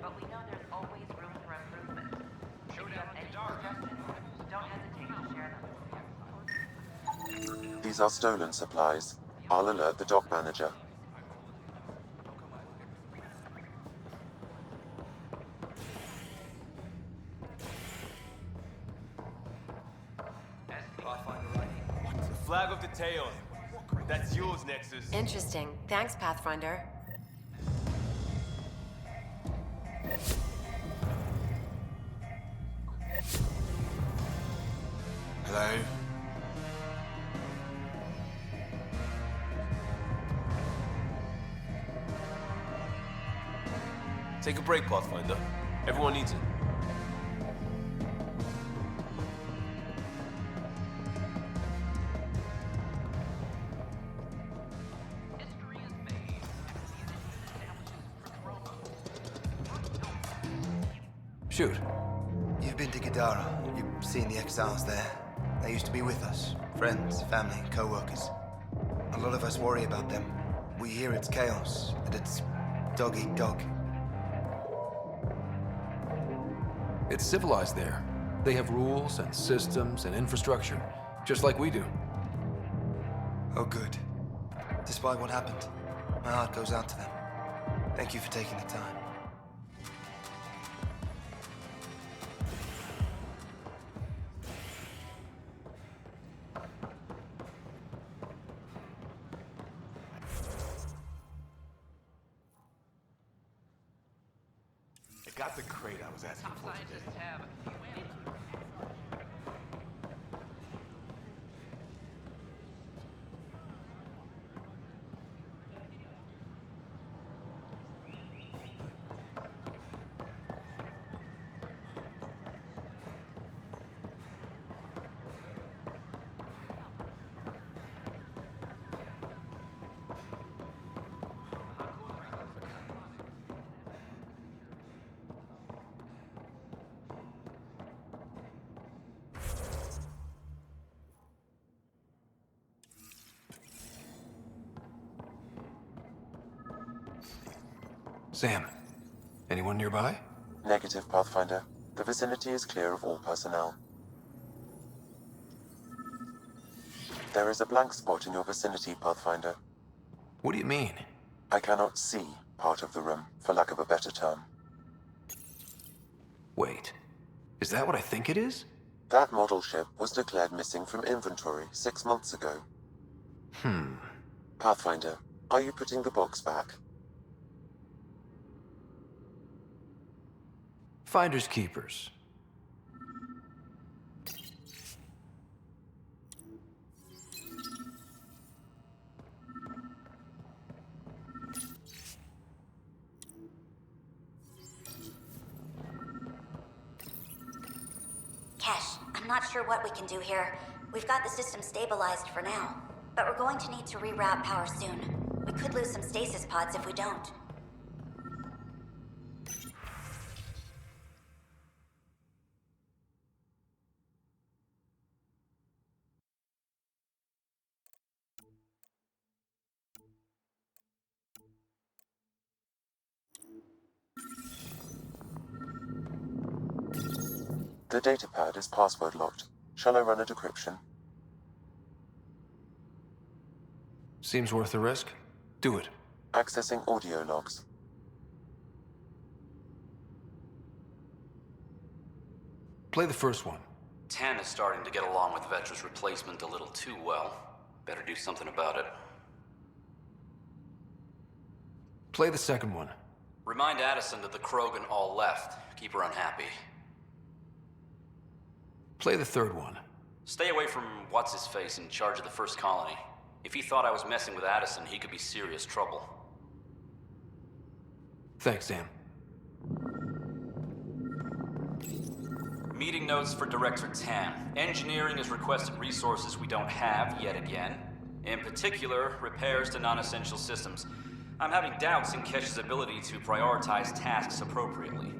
But we know there's always room for improvement. If you have any suggestions, don't hesitate to share them. These are stolen supplies. I'll alert the dock manager. The flag of the tail. That's yours, Nexus. Interesting. Thanks, Pathfinder. Hello? Take a break, Pathfinder. Everyone needs it. Shoot. You've been to Kadara. You've seen the exiles there. They used to be with us. Friends, family, co-workers. A lot of us worry about them. We hear it's chaos, that it's dog eat dog. It's civilized there. They have rules and systems and infrastructure, just like we do. Oh, good. Despite what happened, my heart goes out to them. Thank you for taking the time. I got the crate I was asking for today. Have a few answers. Sam, anyone nearby? Negative, Pathfinder. The vicinity is clear of all personnel. There is a blank spot in your vicinity, Pathfinder. What do you mean? I cannot see part of the room, for lack of a better term. Wait, is that what I think it is? That model ship was declared missing from inventory 6 months ago. Pathfinder, are you putting the box back? Finders keepers. Kesh, I'm not sure what we can do here. We've got the system stabilized for now, but we're going to need to reroute power soon. We could lose some stasis pods if we don't. The datapad is password locked. Shall I run a decryption? Seems worth the risk. Do it. Accessing audio logs. Play the first one. Tan is starting to get along with Vetra's replacement a little too well. Better do something about it. Play the second one. Remind Addison that the Krogan all left. Keep her unhappy. Play the third one. Stay away from what's-his-face in charge of the first colony. If he thought I was messing with Addison, he could be serious trouble. Thanks, Sam. Meeting notes for Director Tan. Engineering has requested resources we don't have yet again. In particular, repairs to non-essential systems. I'm having doubts in Kesh's ability to prioritize tasks appropriately.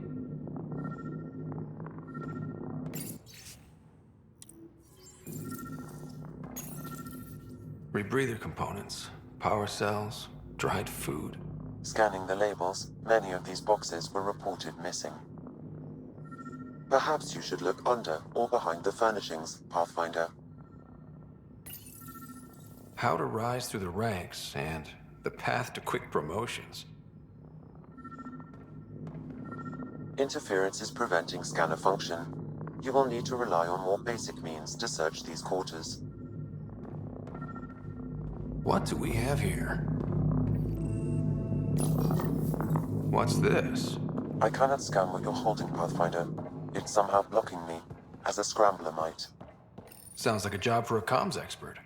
Rebreather components, power cells, dried food. Scanning the labels, many of these boxes were reported missing. Perhaps you should look under or behind the furnishings, Pathfinder. How to rise through the ranks and the path to quick promotions. Interference is preventing scanner function. You will need to rely on more basic means to search these quarters. What do we have here? What's this? I cannot scan what you're holding, Pathfinder. It's somehow blocking me, as a scrambler might. Sounds like a job for a comms expert.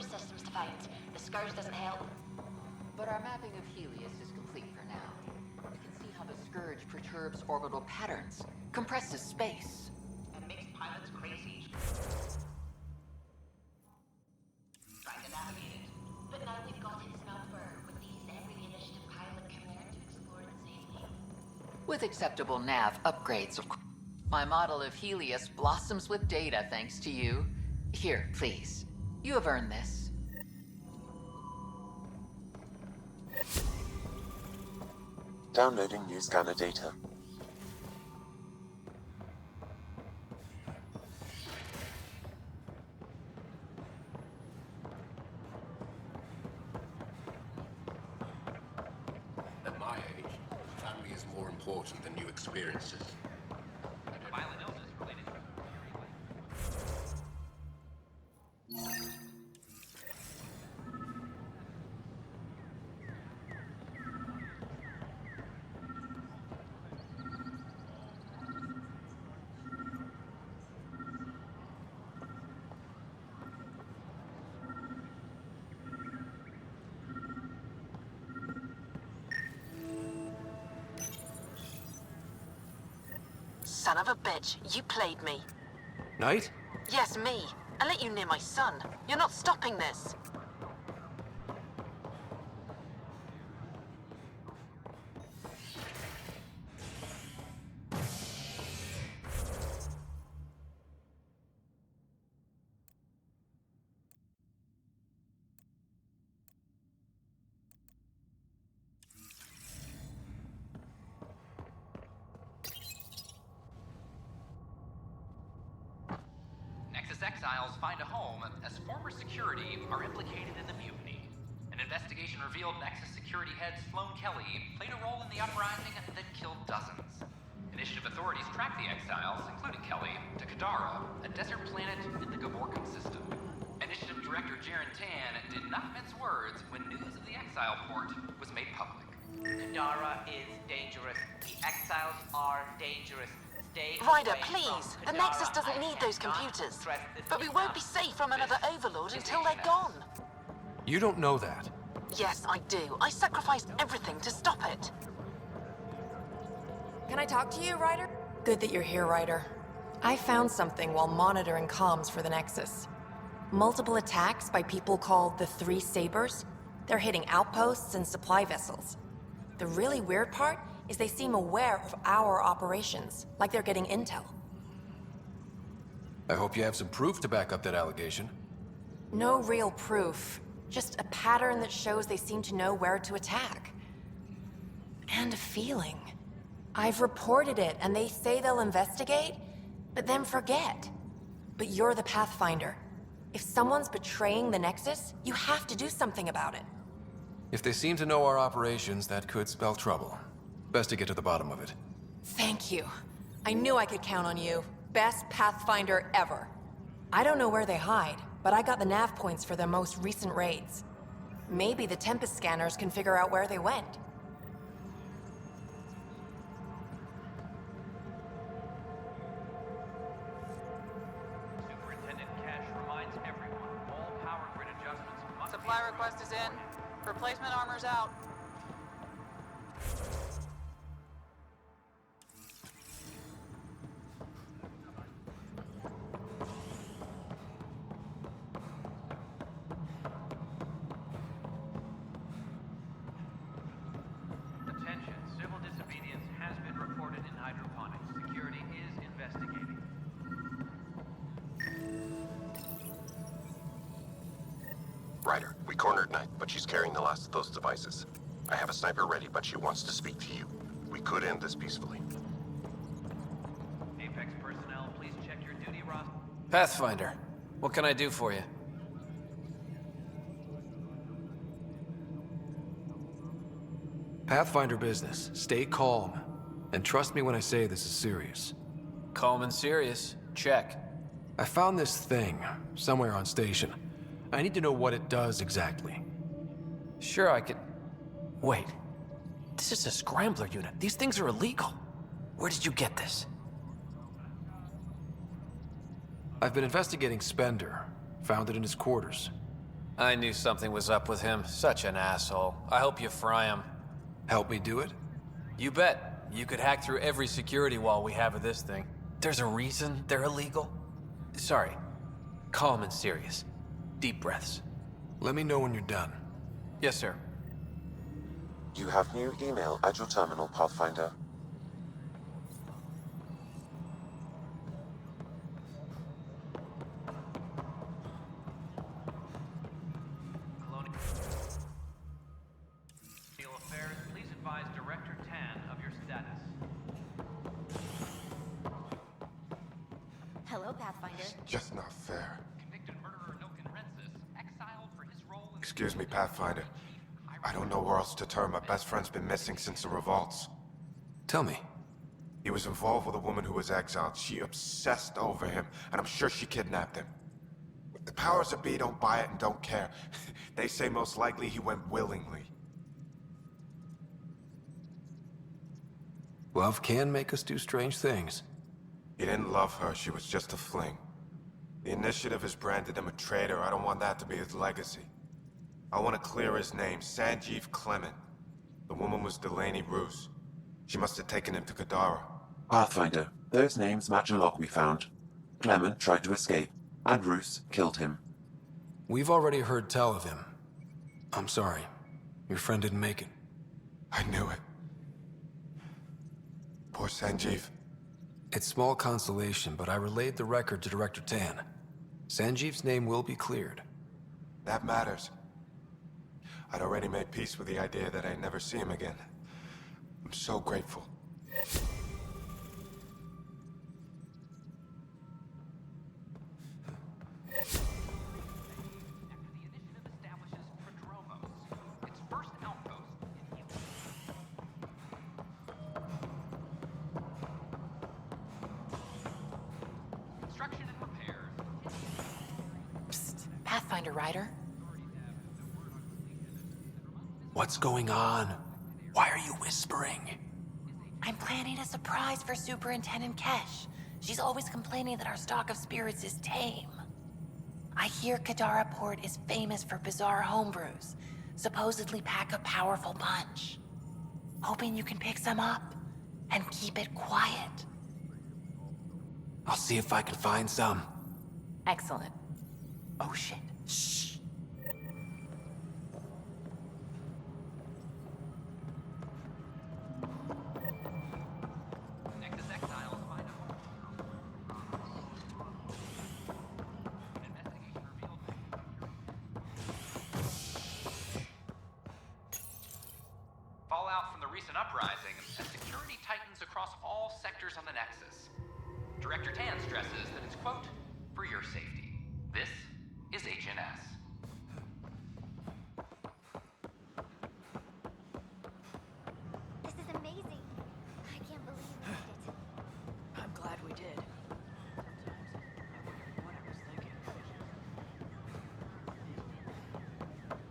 storage systems to find. The Scourge doesn't help. But our mapping of Helios is complete for now. We can see how the Scourge perturbs orbital patterns, compresses space, and makes pilots crazy. Trying to navigate it. But now we've got its number. With these, every initiative pilot can learn to explore it safely. with acceptable nav upgrades, of course. My model of Helios blossoms with data thanks to you. Here, please. You have earned this. Downloading new scanner data. At my age, family is more important than new experiences. Violent illness related to Son of a bitch, you played me. Knight? Yes, me. I let you near my son. You're not stopping this. Nexus exiles find a home as former security are implicated in the mutiny. An investigation revealed Nexus security head Sloan Kelly played a role in the uprising that killed dozens. Initiative authorities tracked the exiles, including Kelly, to Kadara, a desert planet in the Gavorkan system. Initiative Director Jaren Tan did not mince words when news of the exile port was made public. Kadara is dangerous. The exiles are dangerous. Stay Ryder, away please. from The Kadara. Nexus doesn't I need those cannot computers. stress this But we won't be safe from another overlord until they're gone. You don't know that. Yes, I do. I sacrificed everything to stop it. Can I talk to you, Ryder? Good that you're here, Ryder. I found something while monitoring comms for the Nexus. Multiple attacks by people called the Three Sabers. They're hitting outposts and supply vessels. The really weird part is they seem aware of our operations, like they're getting intel. I hope you have some proof to back up that allegation. No real proof, just a pattern that shows they seem to know where to attack. And a feeling. I've reported it, and they say they'll investigate, but then forget. But you're the Pathfinder. If someone's betraying the Nexus, you have to do something about it. If they seem to know our operations, that could spell trouble. Best to get to the bottom of it. Thank you. I knew I could count on you. Best Pathfinder ever. I don't know where they hide, but I got the nav points for their most recent raids. Maybe the Tempest scanners can figure out where they went. Superintendent Cash reminds everyone all power grid adjustments must Supply request is in. Replacement armor's out. Attention, civil disobedience has been reported in hydroponics. Security is investigating. Ryder, we cornered Knight, but she's carrying the last of those devices. I have a sniper ready, but she wants to speak to you. We could end this peacefully. Apex personnel, please check your duty roster. Pathfinder, what can I do for you? Pathfinder business. Stay calm. And trust me when I say this is serious. Calm and serious. Check. I found this thing somewhere on station. I need to know what it does exactly. Sure, I can... Wait. This is a scrambler unit. These things are illegal. Where did you get this? I've been investigating Spender. Found it in his quarters. I knew something was up with him. Such an asshole. I hope you fry him. Help me do it? You bet. You could hack through every security wall we have of this thing. There's a reason they're illegal. Sorry. Calm and serious. Deep breaths. Let me know when you're done. Yes, sir. You have new email at your terminal, Pathfinder. Colonial Affairs, please advise Director Tan of your status. Hello, Pathfinder. It's just not fair. Convicted murderer Nilken Rensis, exiled for his role in... Excuse me, Pathfinder. I don't know where else to turn. My best friend's been missing since the revolts. Tell me. He was involved with a woman who was exiled. She obsessed over him, and I'm sure she kidnapped him. The powers that be don't buy it and don't care. They say most likely he went willingly. Love can make us do strange things. He didn't love her. She was just a fling. The Initiative has branded him a traitor. I don't want that to be his legacy. I want to clear his name, Sanjeev Clement. The woman was Delaney Roos. She must have taken him to Kadara. Pathfinder, those names match a log we found. Clement tried to escape, and Roos killed him. We've already heard tell of him. I'm sorry. Your friend didn't make it. I knew it. Poor Sanjeev. It's small consolation, but I relayed the record to Director Tan. Sanjeev's name will be cleared. That matters. I'd already made peace with the idea that I'd never see him again. I'm so grateful. Pathfinder Ryder? What's going on? Why are you whispering? I'm planning a surprise for Superintendent Kesh. She's always complaining that our stock of spirits is tame. I hear Kadara Port is famous for bizarre homebrews, supposedly pack a powerful punch. Hoping you can pick some up and keep it quiet. I'll see if I can find some. Excellent. Oh shit. Shh. Nexus exiles find a home. An investigation revealed... Fallout from the recent uprising and security tightens across all sectors on the Nexus. Director Tan stresses that it's, quote, for your safety. This is HNS. This is amazing. I can't believe we did it. I'm glad we did. Sometimes I wonder what I was thinking.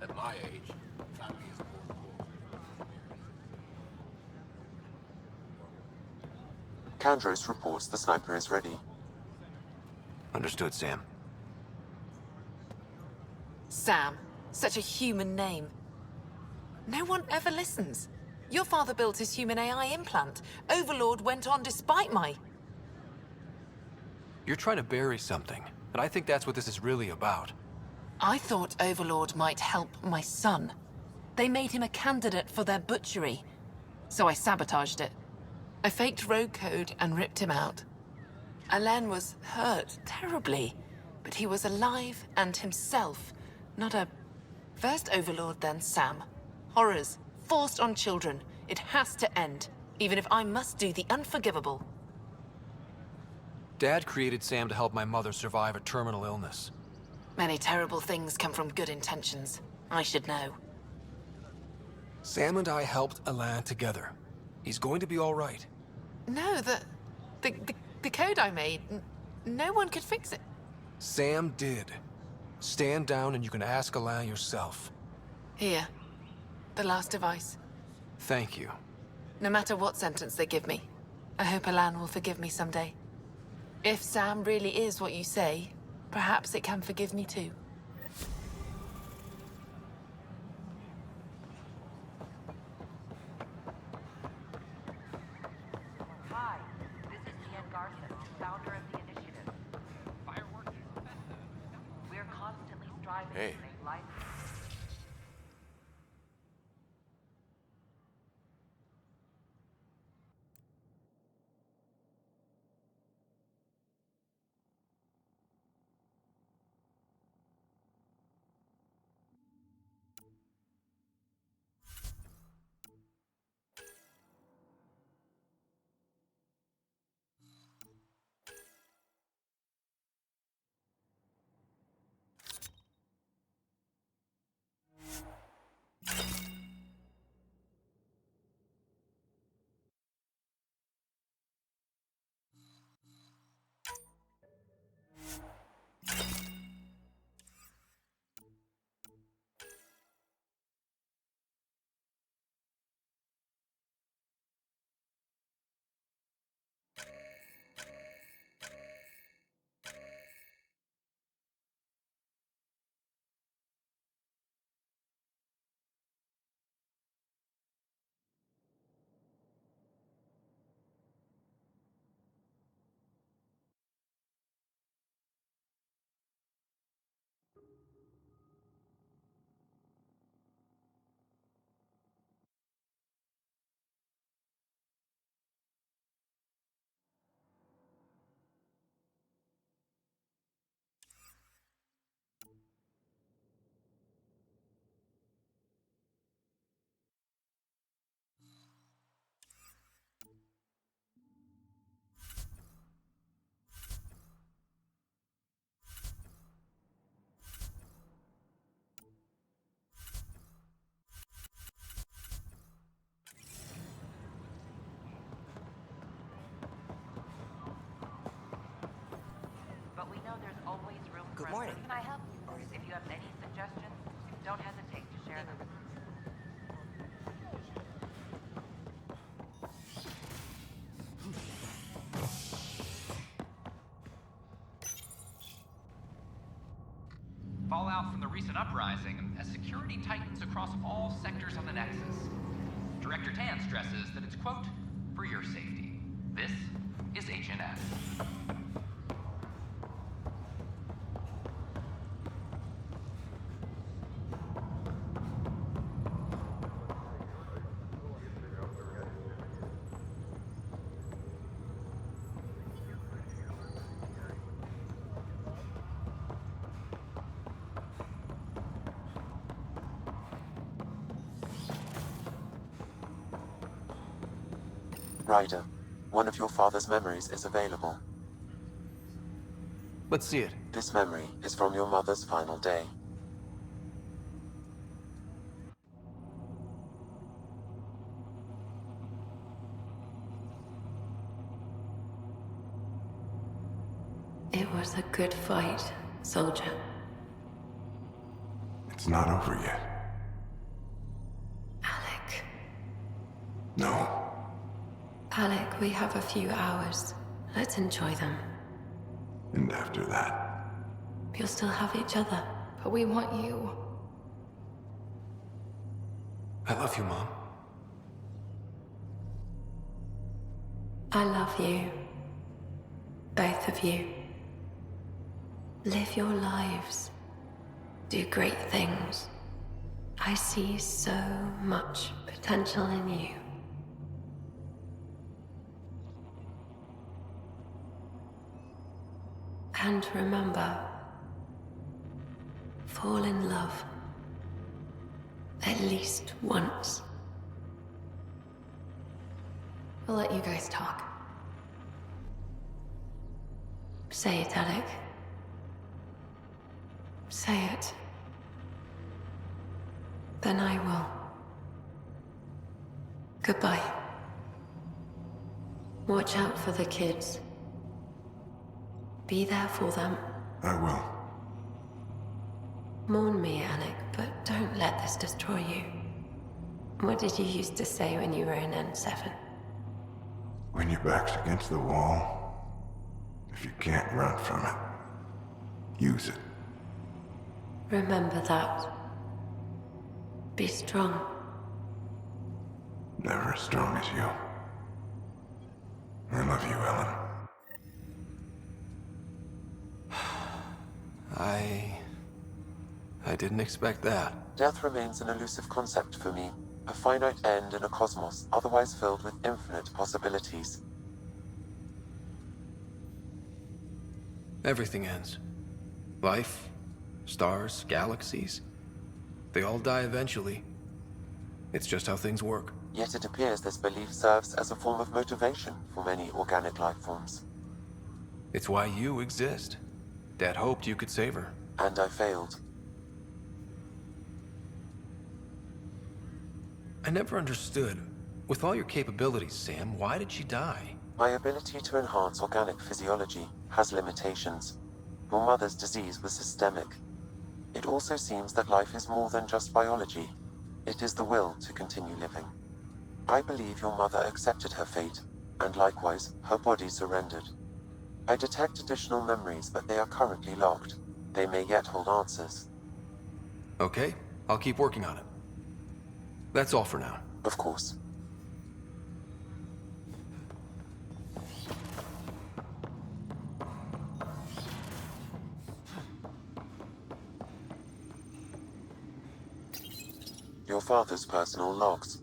At my age, family is more important. Kandros reports the sniper is ready. Understood, Sam. Sam, such a human name. No one ever listens. Your father built his human AI implant. Overlord went on despite my... You're trying to bury something, and I think that's what this is really about. I thought Overlord might help my son. They made him a candidate for their butchery, so I sabotaged it. I faked rogue code and ripped him out. Alain was hurt terribly, but he was alive and himself, not a... First Overlord, then Sam. Horrors, forced on children. It has to end, even if I must do the unforgivable. Dad created Sam to help my mother survive a terminal illness. Many terrible things come from good intentions. I should know. Sam and I helped Alain together. He's going to be all right. No, the code I made, no one could fix it. Sam did. Stand down and you can ask Alain yourself. Here, the last device. Thank you. No matter what sentence they give me, I hope Alain will forgive me someday. If Sam really is what you say, perhaps it can forgive me too. Larson, founder of the initiative. Fireworks? We're constantly striving Hey. to make life. But we know there's always room for Good morning. Can I help you? If you have any suggestions, don't hesitate to share them. Fallout from the recent uprising as security tightens across all sectors on the Nexus. Director Tan stresses that it's, quote, for your safety. This is HNS. Ryder, one of your father's memories is available. Let's see it. This memory is from your mother's final day. It was a good fight, soldier. It's not over yet. Alec. No. Alec, we have a few hours. Let's enjoy them. And after that? You'll still have each other, but we want you. I love you, Mom. I love you. Both of you. Live your lives. Do great things. I see so much potential in you. And remember, fall in love. At least once. We'll let you guys talk. Say it, Alec. Say it. Then I will. Goodbye. Watch out for the kids. Be there for them. I will. Mourn me, Alec, but don't let this destroy you. What did you used to say when you were in N7? When your back's against the wall, if you can't run from it, use it. Remember that. Be strong. Never as strong as you. I love you, Ellen. I didn't expect that. Death remains an elusive concept for me, a finite end in a cosmos otherwise filled with infinite possibilities. Everything ends. Life, stars, galaxies. They all die eventually. It's just how things work. Yet it appears this belief serves as a form of motivation for many organic life forms. It's why you exist. Dad hoped you could save her. And I failed. I never understood. With all your capabilities, Sam, why did she die? My ability to enhance organic physiology has limitations. Your mother's disease was systemic. It also seems that life is more than just biology. It is the will to continue living. I believe your mother accepted her fate, and likewise, her body surrendered. I detect additional memories, but they are currently locked. They may yet hold answers. Okay, I'll keep working on it. That's all for now. Of course. Your father's personal logs.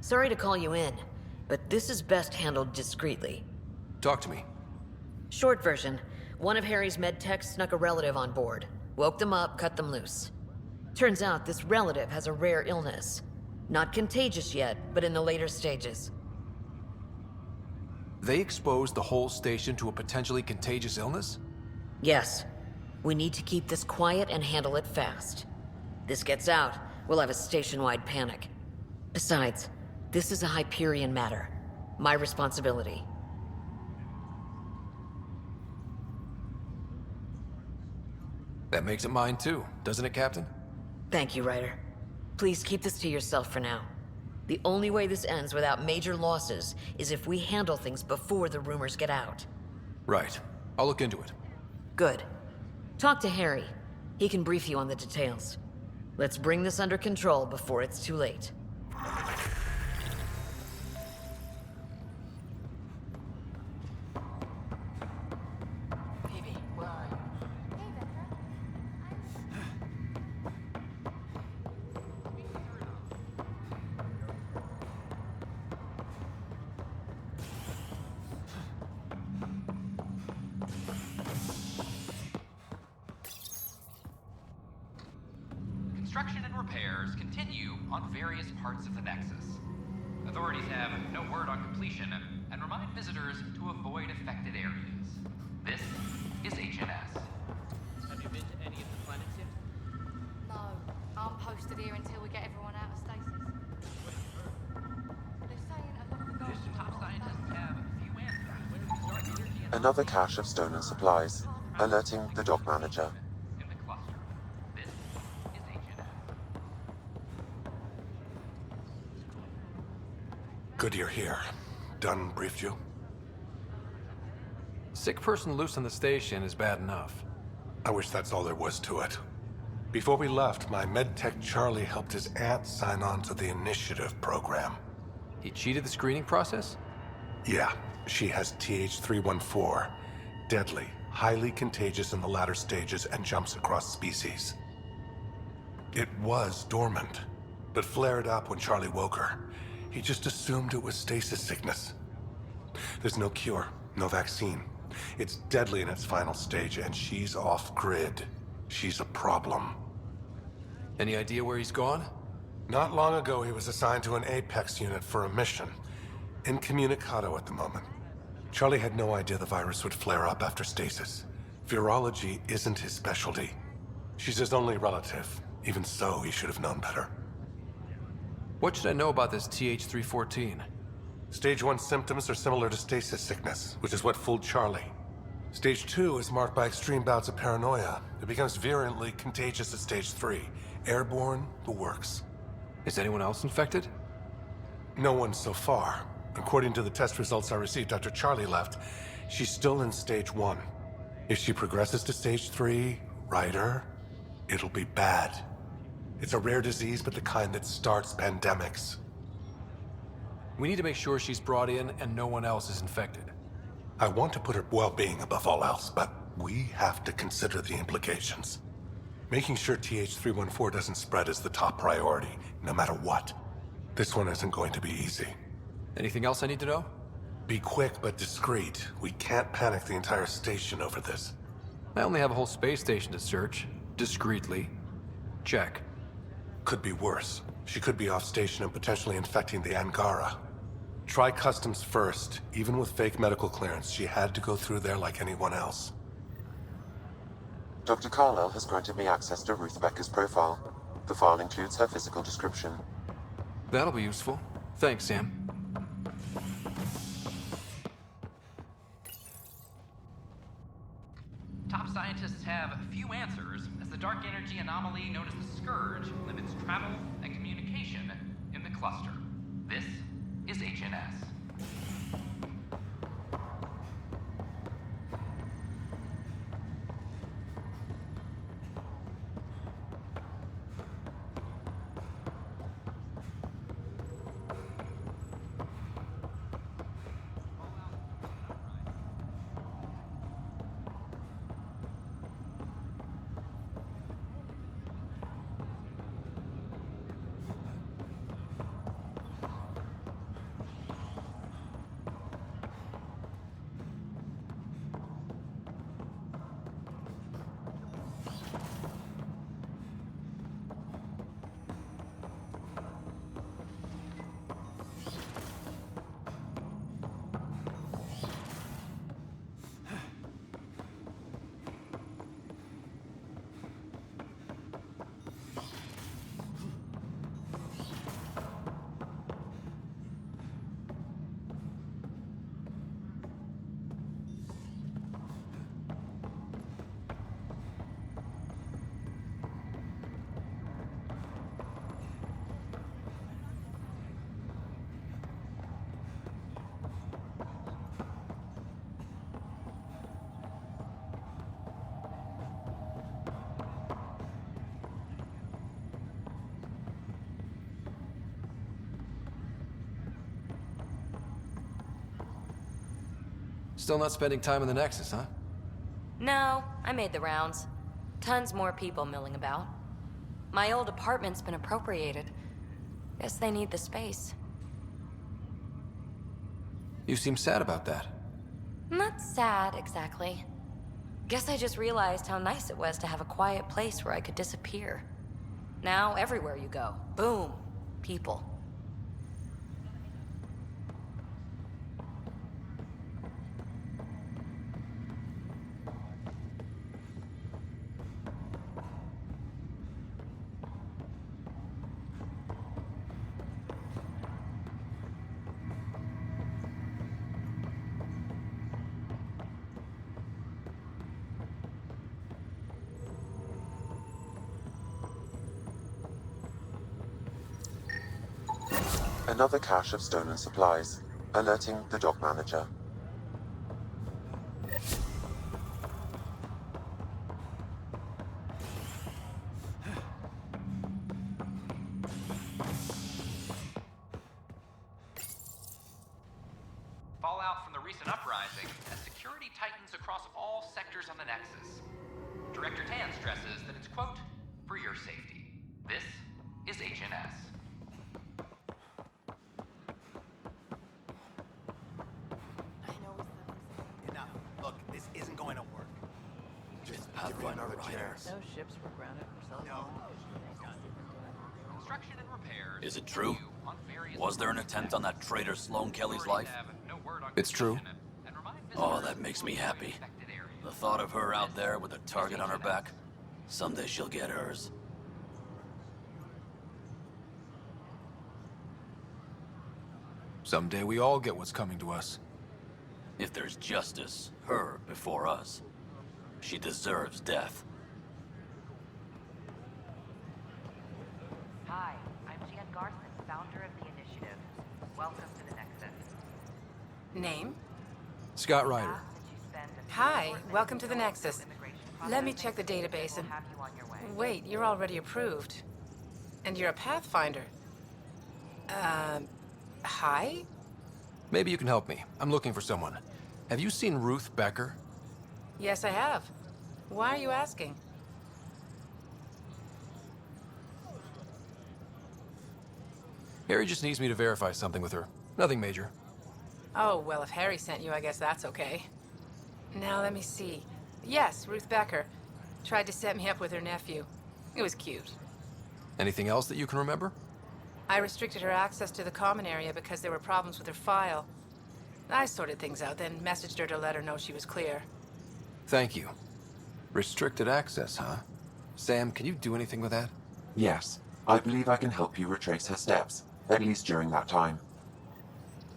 Sorry to call you in, but this is best handled discreetly. Talk to me. Short version, one of Harry's medtechs snuck a relative on board. Woke them up, cut them loose. Turns out this relative has a rare illness. Not contagious yet, but in the later stages. They exposed the whole station to a potentially contagious illness? Yes. We need to keep this quiet and handle it fast. This gets out, we'll have a station-wide panic. Besides, this is a Hyperion matter. My responsibility. That makes it mine too, doesn't it, Captain? Thank you, Ryder. Please keep this to yourself for now. The only way this ends without major losses is if we handle things before the rumors get out. Right. I'll look into it. Good. Talk to Harry. He can brief you on the details. Let's bring this under control before it's too late. Peebee, where are you? Construction and repairs continue on various parts of the Nexus. Authorities have no word on completion and remind visitors to avoid affected areas. This is HNS. Have you been to any of the planets yet? No, I'm posted here until we get everyone out of stasis. They're saying a lot of the Just top scientists have few answers. Another cache of stolen supplies, alerting the dock manager. In the cluster. This is HNS. Good you're here. Dunn briefed you? Sick person loose on the station is bad enough. I wish that's all there was to it. Before we left, my medtech Charlie helped his aunt sign on to the initiative program. He cheated the screening process? Yeah, she has TH314. Deadly, highly contagious in the latter stages and jumps across species. It was dormant, but flared up when Charlie woke her. He just assumed it was stasis sickness. There's no cure, no vaccine. It's deadly in its final stage, and she's off-grid. She's a problem. Any idea where he's gone? Not long ago, he was assigned to an Apex unit for a mission. Incommunicado at the moment. Charlie had no idea the virus would flare up after stasis. Virology isn't his specialty. She's his only relative. Even so, he should have known better. What should I know about this TH314? Stage 1 symptoms are similar to stasis sickness, which is what fooled Charlie. Stage 2 is marked by extreme bouts of paranoia. It becomes virulently contagious at Stage 3. Airborne, the works. Is anyone else infected? No one so far. According to the test results I received after Charlie left, she's still in stage 1. If she progresses to stage 3, Ryder, it'll be bad. It's a rare disease, but the kind that starts pandemics. We need to make sure she's brought in and no one else is infected. I want to put her well-being above all else, but we have to consider the implications. Making sure TH314 doesn't spread is the top priority, no matter what. This one isn't going to be easy. Anything else I need to know? Be quick but discreet. We can't panic the entire station over this. I only have a whole space station to search. Discreetly. Check. Could be worse. She could be off station and potentially infecting the Angara. Try customs first. Even with fake medical clearance, she had to go through there like anyone else. Dr. Carlyle has granted me access to Ruth Becker's profile. The file includes her physical description. That'll be useful. Thanks, Sam. Top scientists have few answers, as the dark energy anomaly known as the Scourge limits travel and communication in the cluster. This is HNS. Still not spending time in the Nexus, huh? No, I made the rounds. Tons more people milling about. My old apartment's been appropriated. Guess they need the space. You seem sad about that. Not sad, exactly. Guess I just realized how nice it was to have a quiet place where I could disappear. Now, everywhere you go, boom, people. Another cache of stolen supplies, alerting the dock manager. Fallout from the recent uprising has security tightens across all sectors on the Nexus. Director Tan stresses that it's, quote, for your safety. This is HNS. Enough. Look, this isn't going to work. Just give me another chance. No ships were grounded for so long. Construction and repairs. Is it true? Was there an attempt on that traitor Sloan Kelly's life? It's true. Oh, that makes me happy. The thought of her out there with a target on her back. Someday she'll get hers. Someday we all get what's coming to us. If there's justice, her before us. She deserves death. Hi, I'm Jan Garson, founder of the initiative. Welcome to the Nexus. Name? Scott Ryder. Hi, welcome to the Nexus. Let me check the database and... Wait, you're already approved. And you're a Pathfinder. Hi? Maybe you can help me. I'm looking for someone. Have you seen Ruth Becker? Yes, I have. Why are you asking? Harry just needs me to verify something with her. Nothing major. Oh, well, if Harry sent you, I guess that's okay. Now, let me see. Yes, Ruth Becker. Tried to set me up with her nephew. It was cute. Anything else that you can remember? I restricted her access to the common area because there were problems with her file. I sorted things out, then messaged her to let her know she was clear. Thank you. Restricted access, huh? Sam, can you do anything with that? Yes, I believe I can help you retrace her steps, at least during that time.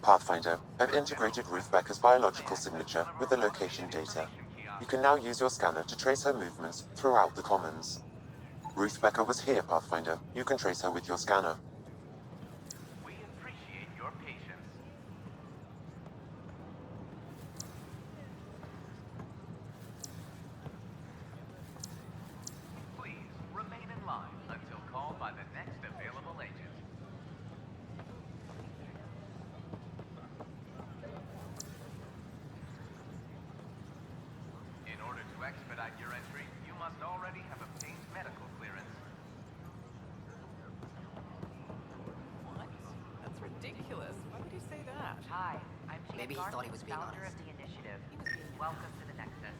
Pathfinder, I've integrated Ruth Becker's biological signature with the location data. You can now use your scanner to trace her movements throughout the Commons. Ruth Becker was here, Pathfinder. You can trace her with your scanner. We appreciate your patience. Please remain in line until called by the next available agent. In order to expedite your entry, you must already have obtained medical clearance. What? That's ridiculous. Why would you say that? Hi, I'm Jaal, Maybe he thought he was being founder honest. of the initiative. Welcome to the Nexus.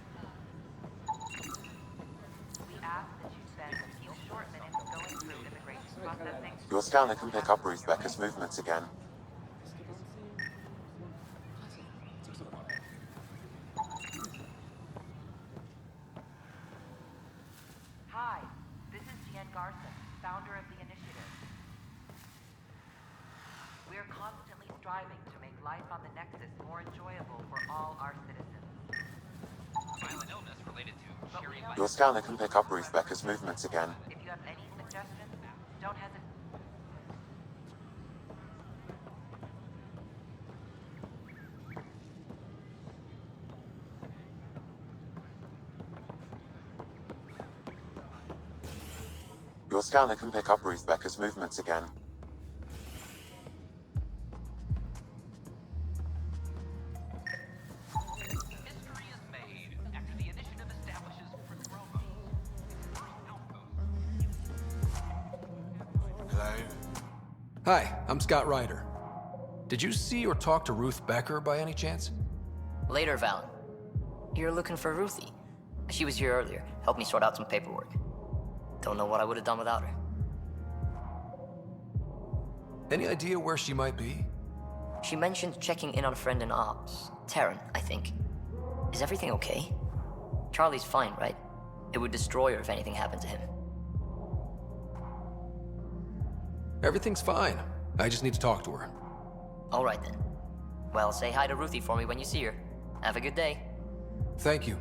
We ask that you spend a few short minutes going through immigration processing. Your scanner can pick up Ruth Becker's movements again. Hi, this is Jaal, founder of the initiative. We are constantly striving to make life on the Nexus more enjoyable for all our citizens. Violent illness related to Sherry Your scanner can pick up Ruth Becker's movements again. If you have any suggestions, don't hesitate. Your scanner can pick up Ruth Becker's movements again. History is made after the initiative establishes Hello? Hi, I'm Scott Ryder. Did you see or talk to Ruth Becker by any chance? Later, Valen. You're looking for Ruthie. She was here earlier, helped me sort out some paperwork. Don't know what I would have done without her. Any idea where she might be? She mentioned checking in on a friend in ops. Taryn, I think. Is everything okay? Charlie's fine, right? It would destroy her if anything happened to him. Everything's fine. I just need to talk to her. All right, then. Well, say hi to Ruthie for me when you see her. Have a good day. Thank you.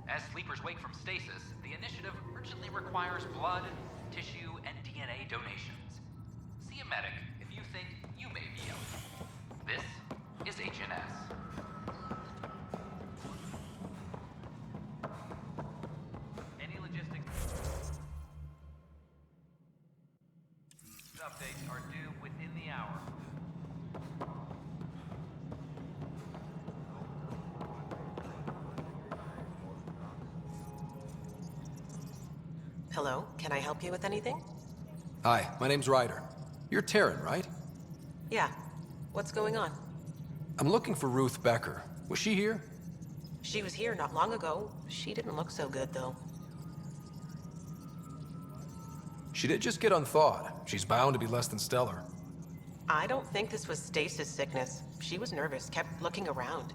As sleepers wake from stasis, the initiative urgently requires blood, tissue, and DNA donations. See a medic if you think you may be eligible. This is HNS. Any logistics updates are due within the hour. Hello, can I help you with anything? Hi, my name's Ryder. You're Taryn, right? Yeah. What's going on? I'm looking for Ruth Becker. Was she here? She was here not long ago. She didn't look so good, though. She did just get unthawed. She's bound to be less than stellar. I don't think this was stasis sickness. She was nervous, kept looking around.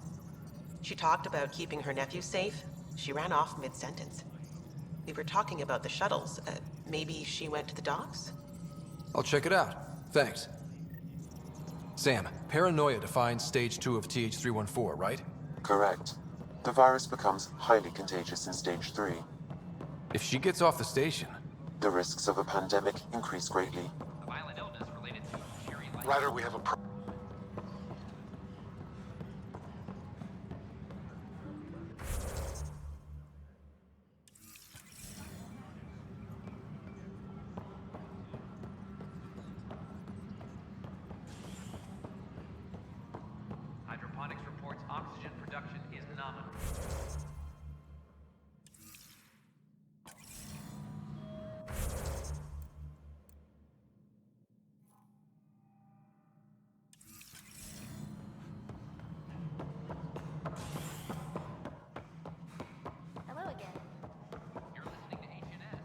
She talked about keeping her nephew safe. She ran off mid-sentence. We were talking about the shuttles. Maybe she went to the docks? I'll check it out. Thanks. Sam, paranoia defines stage 2 of TH314, right? Correct. The virus becomes highly contagious in stage 3. If she gets off the station, the risks of a pandemic increase greatly. A violent illness related to Sherry Light. Ryder, we have a Hydroponics reports oxygen production is nominal. Hello again. You're listening to HNS.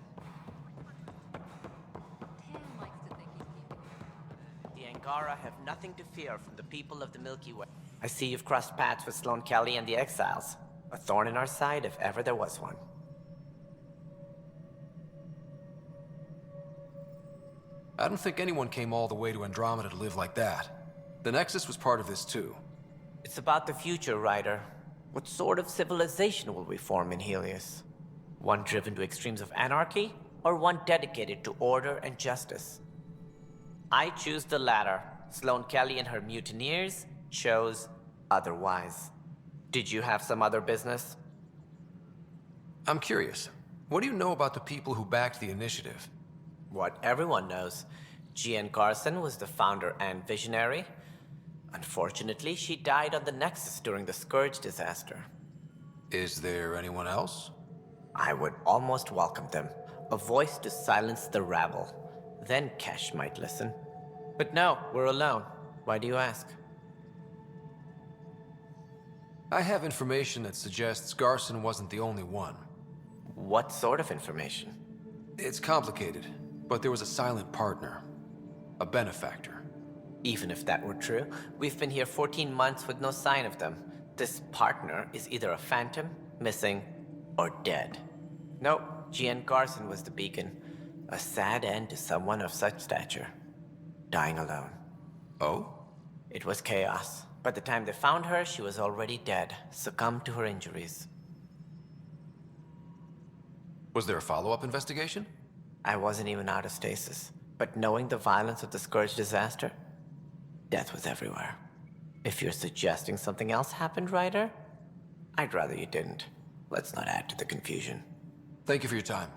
Tim likes to think he's keeping The Angara have nothing to fear from the people of the Milky Way. I see you've crossed paths with Sloane Kelly and the Exiles. A thorn in our side if ever there was one. I don't think anyone came all the way to Andromeda to live like that. The Nexus was part of this too. It's about the future, Ryder. What sort of civilization will we form in Helios? One driven to extremes of anarchy, or one dedicated to order and justice? I choose the latter. Sloane Kelly and her mutineers chose otherwise. Did you have some other business? I'm curious. What do you know about the people who backed the initiative? What everyone knows. Jean Carson was the founder and visionary. Unfortunately, she died on the Nexus during the Scourge disaster. Is there anyone else? I would almost welcome them. A voice to silence the rabble. Then Kesh might listen. But no, we're alone. Why do you ask? I have information that suggests Garson wasn't the only one. What sort of information? It's complicated, but there was a silent partner. A benefactor. Even if that were true, we've been here 14 months with no sign of them. This partner is either a phantom, missing, or dead. Nope, Jean Carson was the beacon. A sad end to someone of such stature. Dying alone. Oh? It was chaos. By the time they found her, she was already dead, succumbed to her injuries. Was there a follow-up investigation? I wasn't even out of stasis. But knowing the violence of the Scourge disaster, death was everywhere. If you're suggesting something else happened, Ryder, I'd rather you didn't. Let's not add to the confusion. Thank you for your time.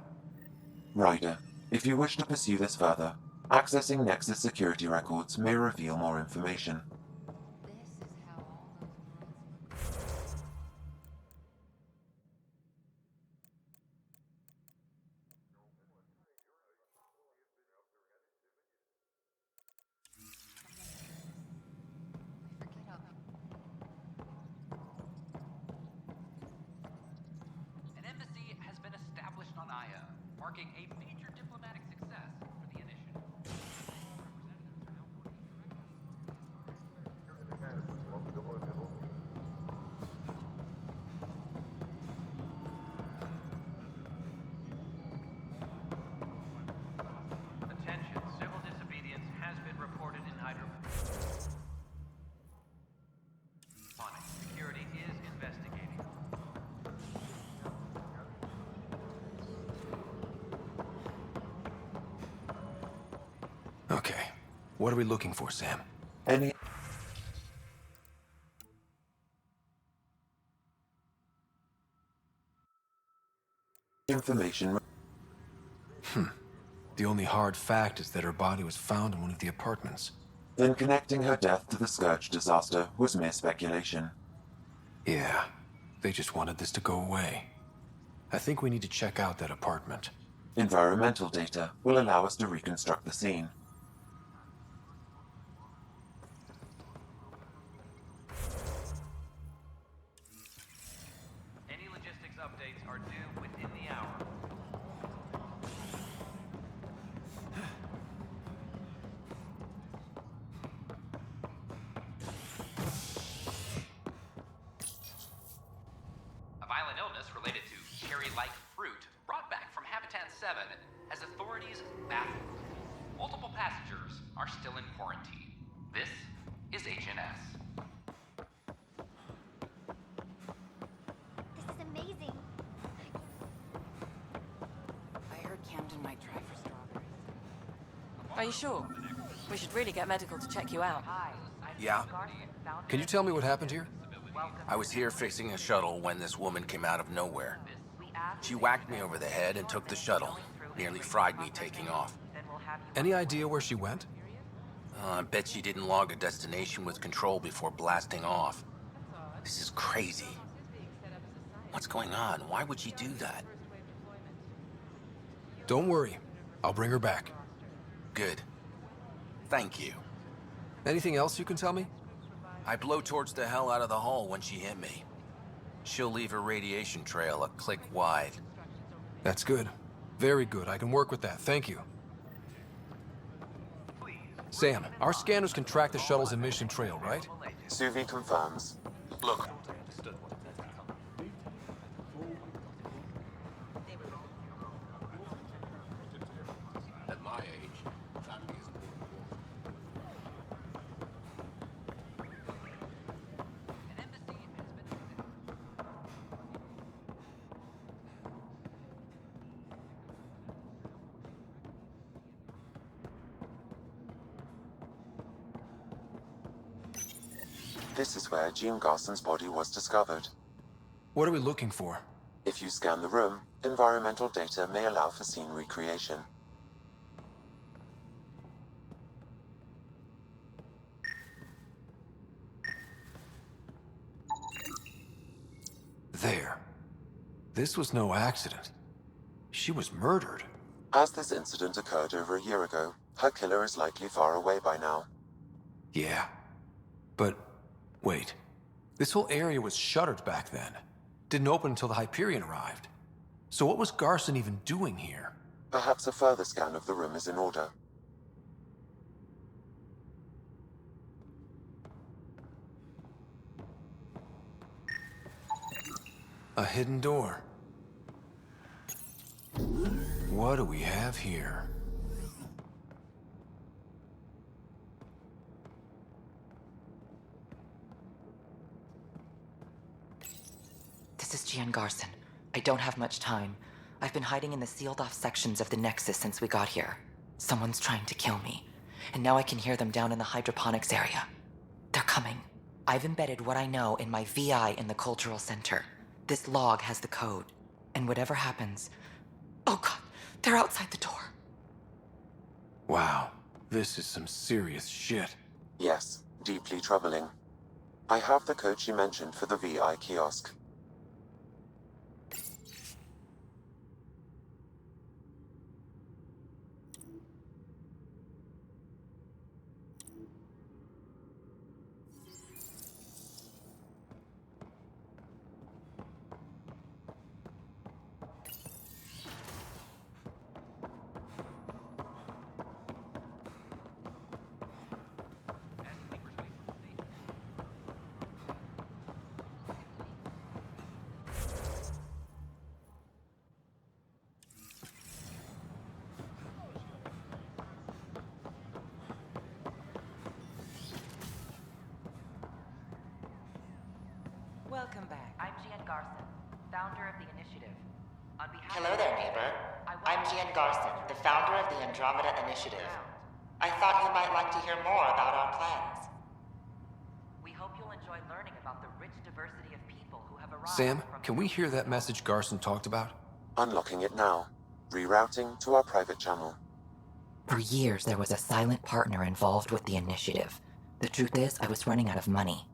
Ryder, if you wish to pursue this further, accessing Nexus security records may reveal more information. An embassy has been established on Aya, marking a major diplomatic success for the initiative. Attention, civil disobedience has been reported in Hydroponics. Security is investigating. Okay. What are we looking for, Sam? Any information. The only hard fact is that her body was found in one of the apartments. Then connecting her death to the Scourge disaster was mere speculation. Yeah. They just wanted this to go away. I think we need to check out that apartment. Environmental data will allow us to reconstruct the scene. Any logistics updates are due within the hour. A violent illness related to cherry-like fruit brought back from Are you sure? We should really get medical to check you out. Yeah? Can you tell me what happened here? I was here fixing a shuttle when this woman came out of nowhere. She whacked me over the head and took the shuttle. Nearly fried me taking off. Any idea where she went? I bet she didn't log a destination with control before blasting off. This is crazy. What's going on? Why would she do that? Don't worry. I'll bring her back. Good. Thank you. Anything else you can tell me? I blowtorched the hell out of the hull when she hit me. She'll leave her radiation trail a click wide. That's good. Very good. I can work with that. Thank you. Sam, our scanners can track the shuttle's emission trail, right? Suvi confirms. Look. At my age, family is more This is where Jean Garson's body was discovered. What are we looking for? If you scan the room, environmental data may allow for scene recreation. There. This was no accident. She was murdered. As this incident occurred over a year ago, her killer is likely far away by now. Yeah. But, wait. This whole area was shuttered back then. Didn't open until the Hyperion arrived. So what was Garson even doing here? Perhaps a further scan of the room is in order. A hidden door. What do we have here? This is Gian Garson. I don't have much time. I've been hiding in the sealed-off sections of the Nexus since we got here. Someone's trying to kill me, and now I can hear them down in the hydroponics area. They're coming. I've embedded what I know in my VI in the Cultural Center. This log has the code, and whatever happens... Oh god, they're outside the door. Wow, this is some serious shit. Yes, deeply troubling. I have the code she mentioned for the VI kiosk. Welcome back. I'm Gian Garson, founder of the initiative. On behalf Hello there, neighbor. I'm Gian Garson, the founder of the Andromeda Initiative. I thought you might like to hear more about our plans. We hope you'll enjoy learning about the rich diversity of people who have arrived. Sam, can we hear that message Garson talked about? Unlocking it now. Rerouting to our private channel. For years, there was a silent partner involved with the initiative. The truth is, I was running out of money.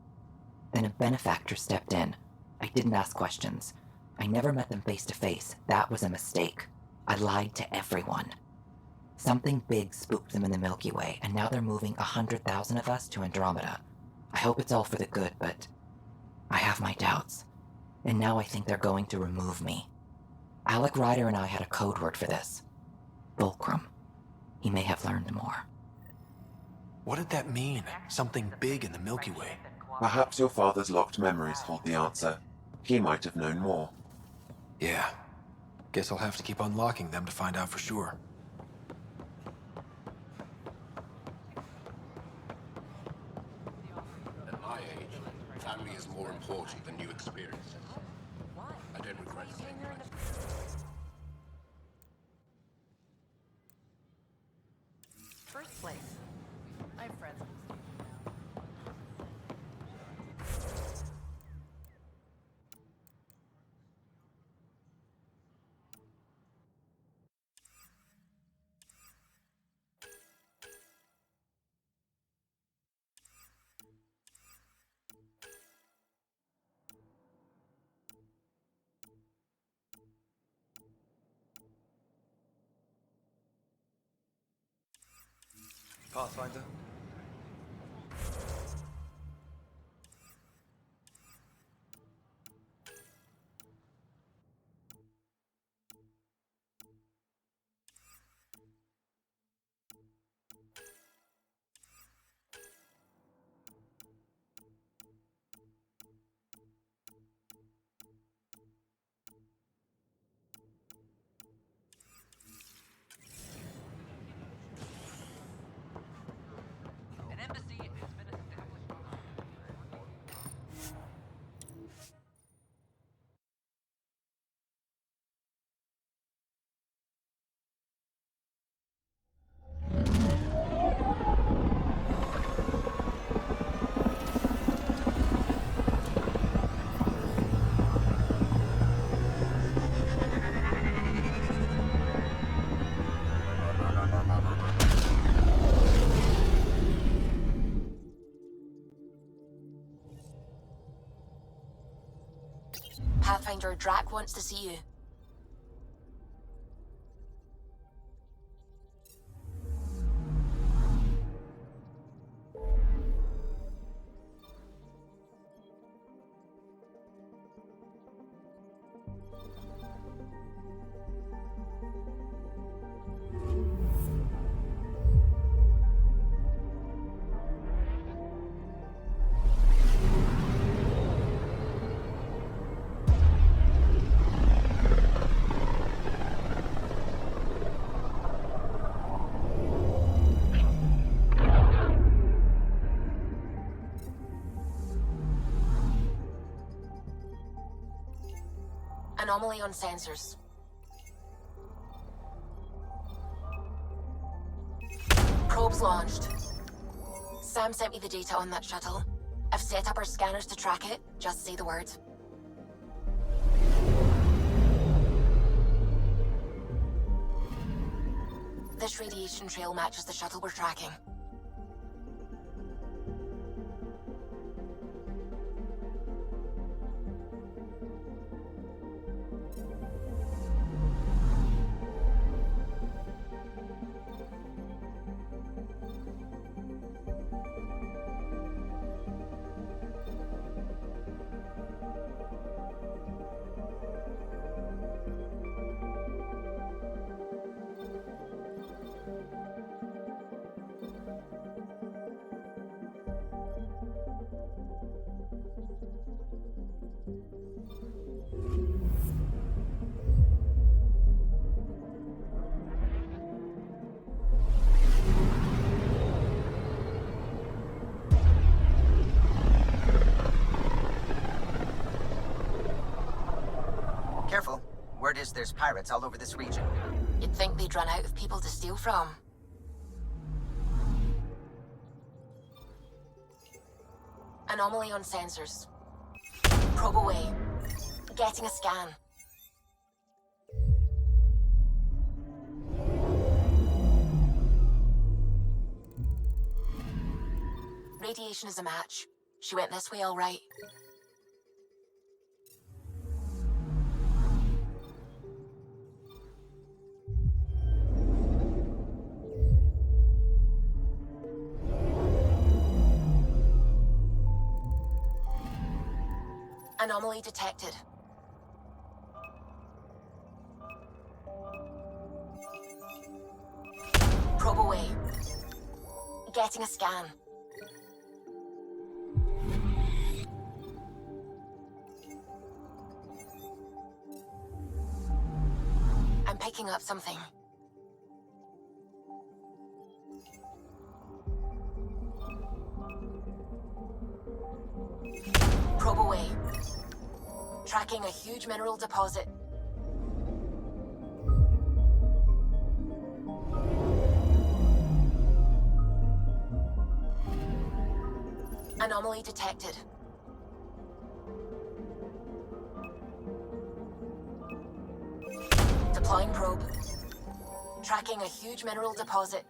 Then a benefactor stepped in. I didn't ask questions. I never met them face to face. That was a mistake. I lied to everyone. Something big spooked them in the Milky Way, and now they're moving 100,000 of us to Andromeda. I hope it's all for the good, but I have my doubts. And now I think they're going to remove me. Alec Ryder and I had a code word for this. Fulcrum. He may have learned more. What did that mean? Something big in the Milky Way? Perhaps your father's locked memories hold the answer. He might have known more. Yeah. Guess I'll have to keep unlocking them to find out for sure. At my age, family is more important than new experiences. I don't regret saying that. First Pathfinder? An embassy has been established. Pathfinder, Drac wants to see you. Anomaly on sensors. Probes launched. Sam sent me the data on that shuttle. I've set up our scanners to track it. Just say the word. This radiation trail matches the shuttle we're tracking. Careful. Word is there's pirates all over this region. You'd think they'd run out of people to steal from. Anomaly on sensors. Probe away. Getting a scan. Radiation is a match. She went this way all right. Anomaly detected. Probe away. Getting a scan. I'm picking up something. Probe away. Tracking a huge mineral deposit. Anomaly detected. Deploying probe. Tracking a huge mineral deposit.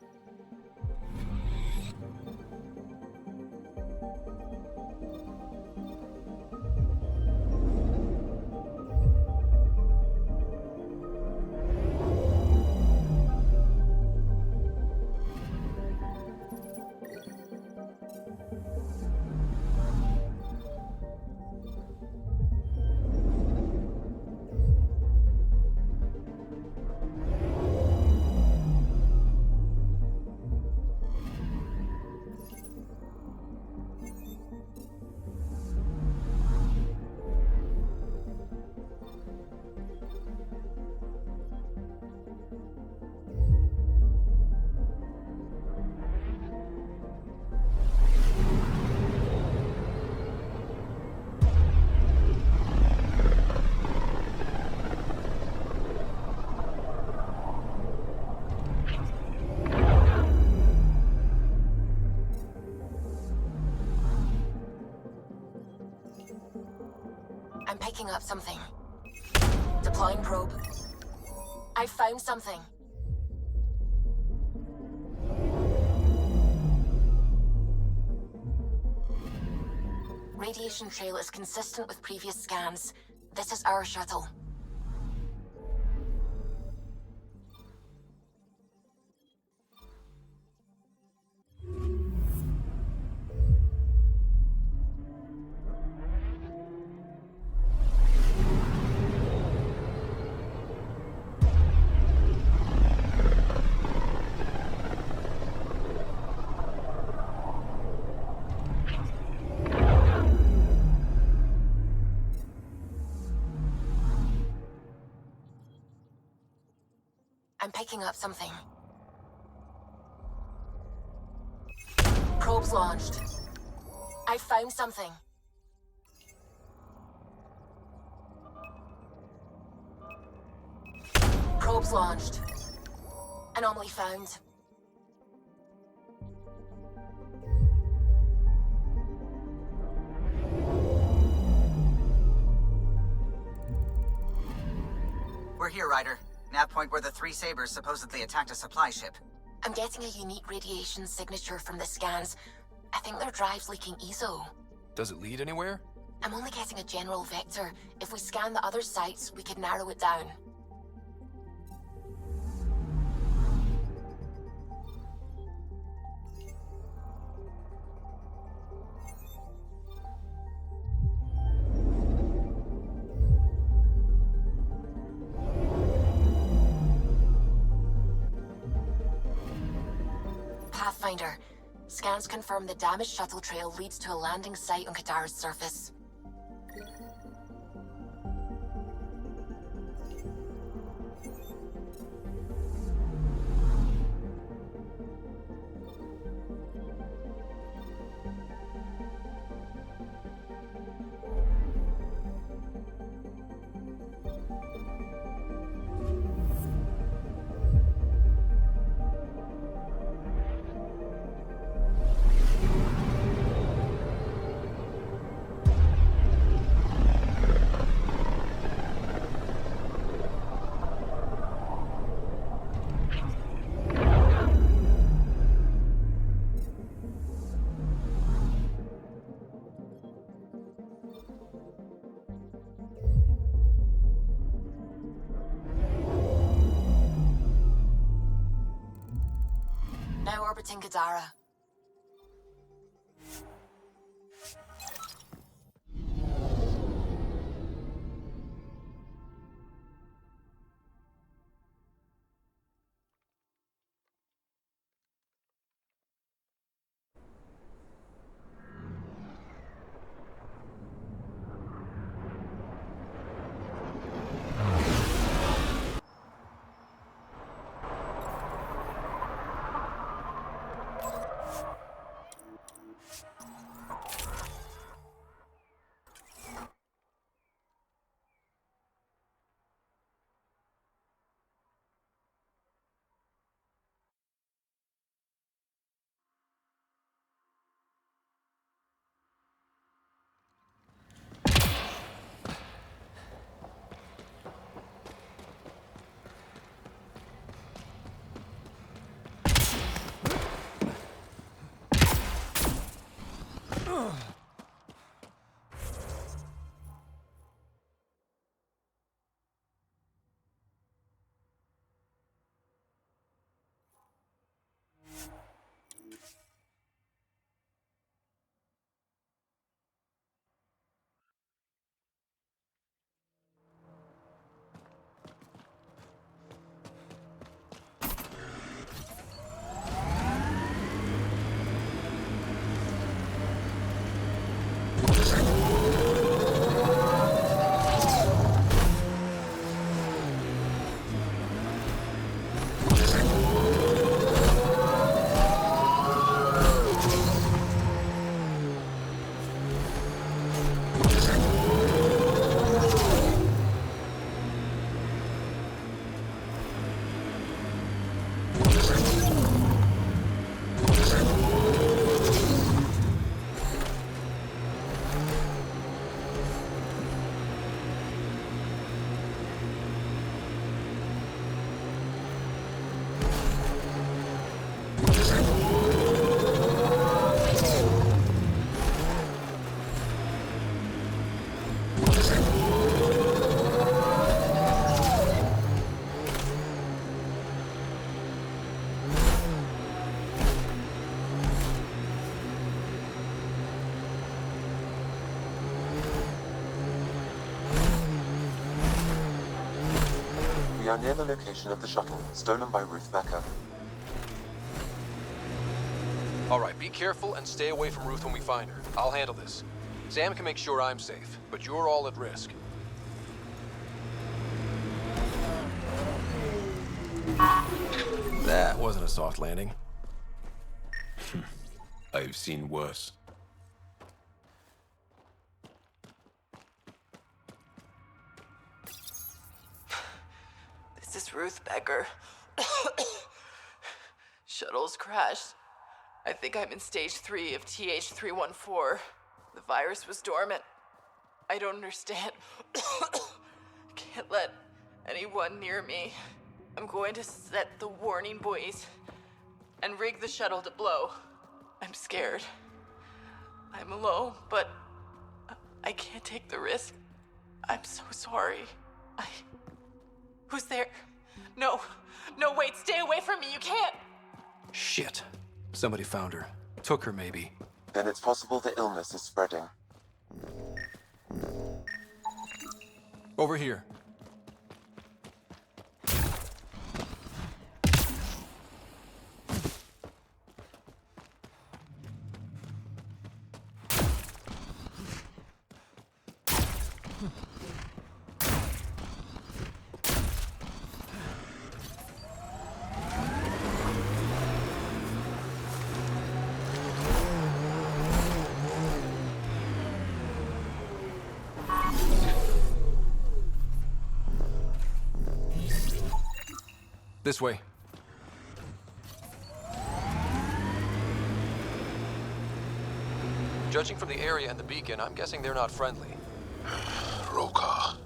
I'm picking up something. Deploying probe. I found something. Radiation trail is consistent with previous scans. This is our shuttle. I'm picking up something. Probe's launched. I found something. Probe's launched. Anomaly found. We're here, Ryder. Nav point where the three Sabers supposedly attacked a supply ship. I'm getting a unique radiation signature from the scans. I think their drive's leaking ESO. Does it lead anywhere? I'm only getting a general vector. If we scan the other sites, we could narrow it down. Pathfinder. Scans confirm the damaged shuttle trail leads to a landing site on Kadara's surface. Now orbiting Kadara. We are near the location of the shuttle, stolen by Ruth Becker. All right, be careful and stay away from Ruth when we find her. I'll handle this. Sam can make sure I'm safe, but you're all at risk. That wasn't a soft landing. I've seen worse. This is Ruth Becker. Shuttle's crashed. I think I'm in stage 3 of TH314. The virus was dormant. I don't understand. Can't let anyone near me. I'm going to set the warning buoys and rig the shuttle to blow. I'm scared. I'm alone, but I can't take the risk. I'm so sorry. Who's there? No, wait, stay away from me, you can't! Shit. Somebody found her. Took her, maybe. Then it's possible the illness is spreading. Over here. This way. Judging from the area and the beacon, I'm guessing they're not friendly. Rokar.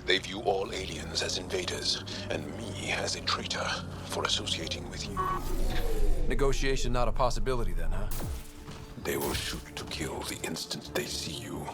They view all aliens as invaders, and me as a traitor for associating with you. Negotiation not a possibility then, huh? They will shoot to kill the instant they see you.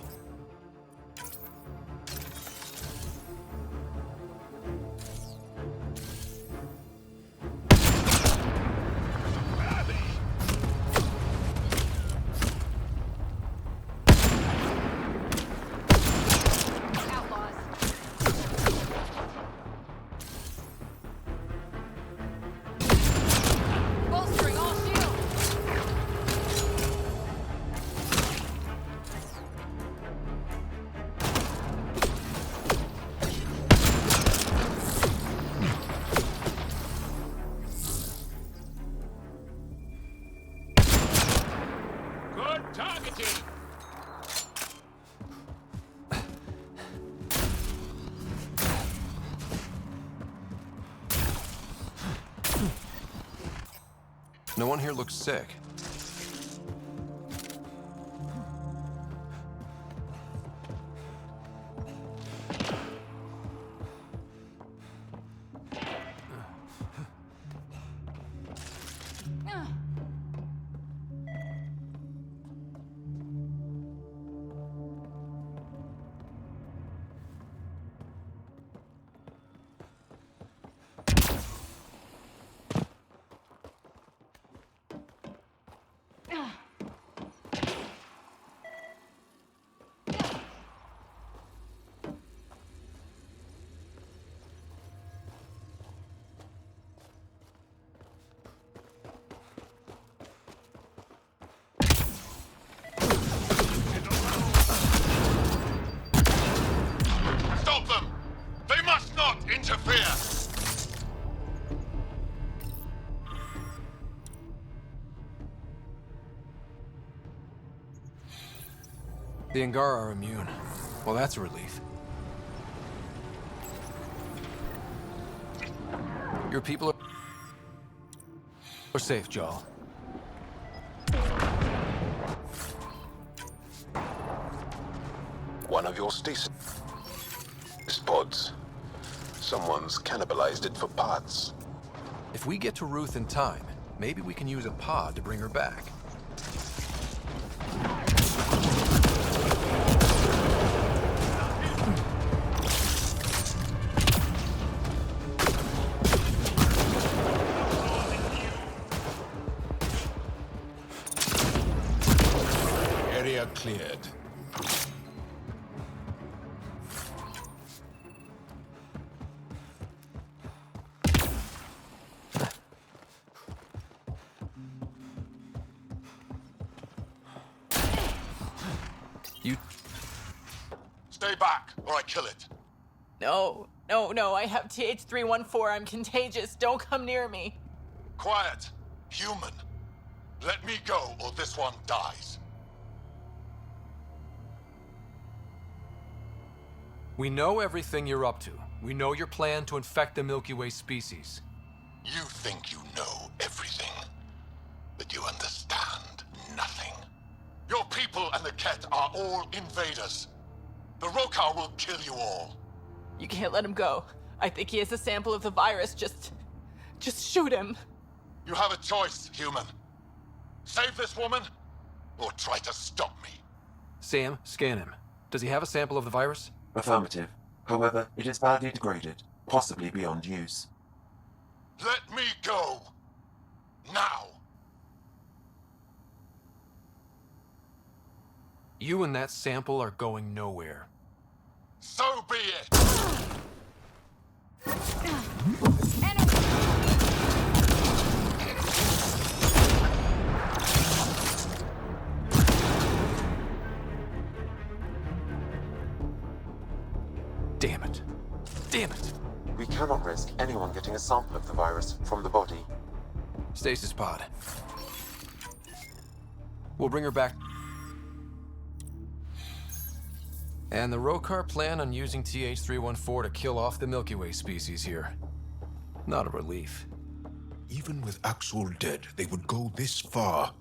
No one here looks sick. Stop them! They must not interfere! The Angara are immune. Well, that's a relief. Your people are safe, Jaal. One of your stasis pods. Someone's cannibalized it for parts. If we get to Ruth in time, maybe we can use a pod to bring her back. Area cleared. You... Stay back, or I kill it. No, I have TH314. I'm contagious. Don't come near me. Quiet. Human. Let me go, or this one dies. We know everything you're up to. We know your plan to infect the Milky Way species. You think you know everything, but you understand nothing. Your people and the Ket are all invaders. The Rokar will kill you all. You can't let him go. I think he has a sample of the virus. Just shoot him. You have a choice, human. Save this woman, or try to stop me. Sam, scan him. Does he have a sample of the virus? Affirmative. However, it is badly degraded, possibly beyond use. Let me go. Now. You and that sample are going nowhere. So be it. Damn it. Damn it. We cannot risk anyone getting a sample of the virus from the body. Stasis pod. We'll bring her back. And the Rokar plan on using TH314 to kill off the Milky Way species here. Not a relief. Even with Axel dead, they would go this far.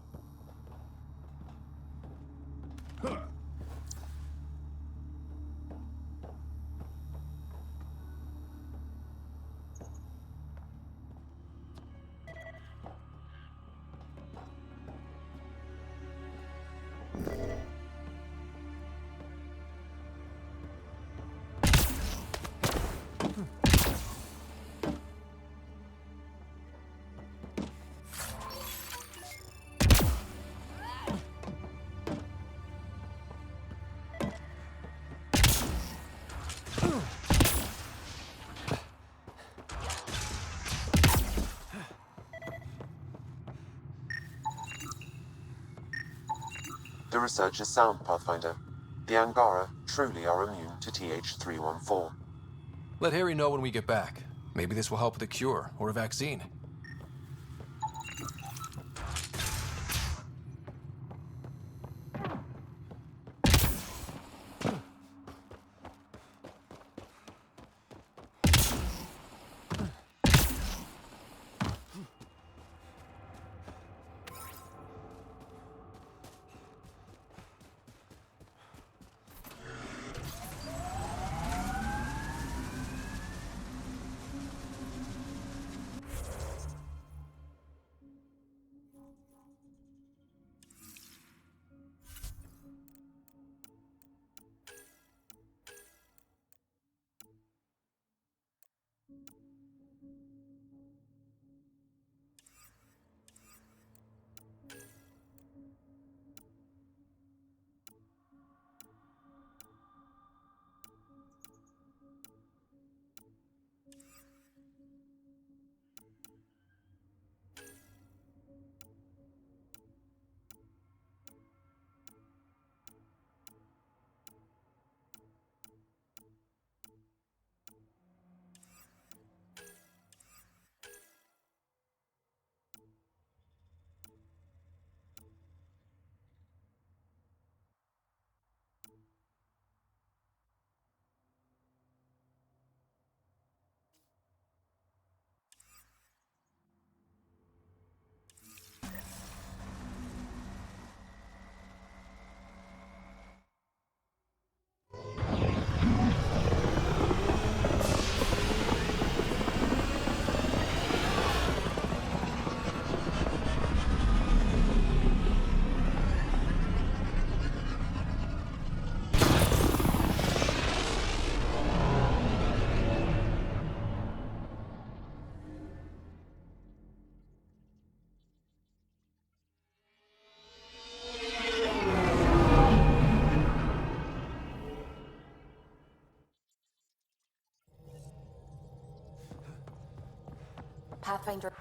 The research is sound, Pathfinder. The Angara truly are immune to TH314. Let Harry know when we get back. Maybe this will help with a cure or a vaccine. Pathfinder.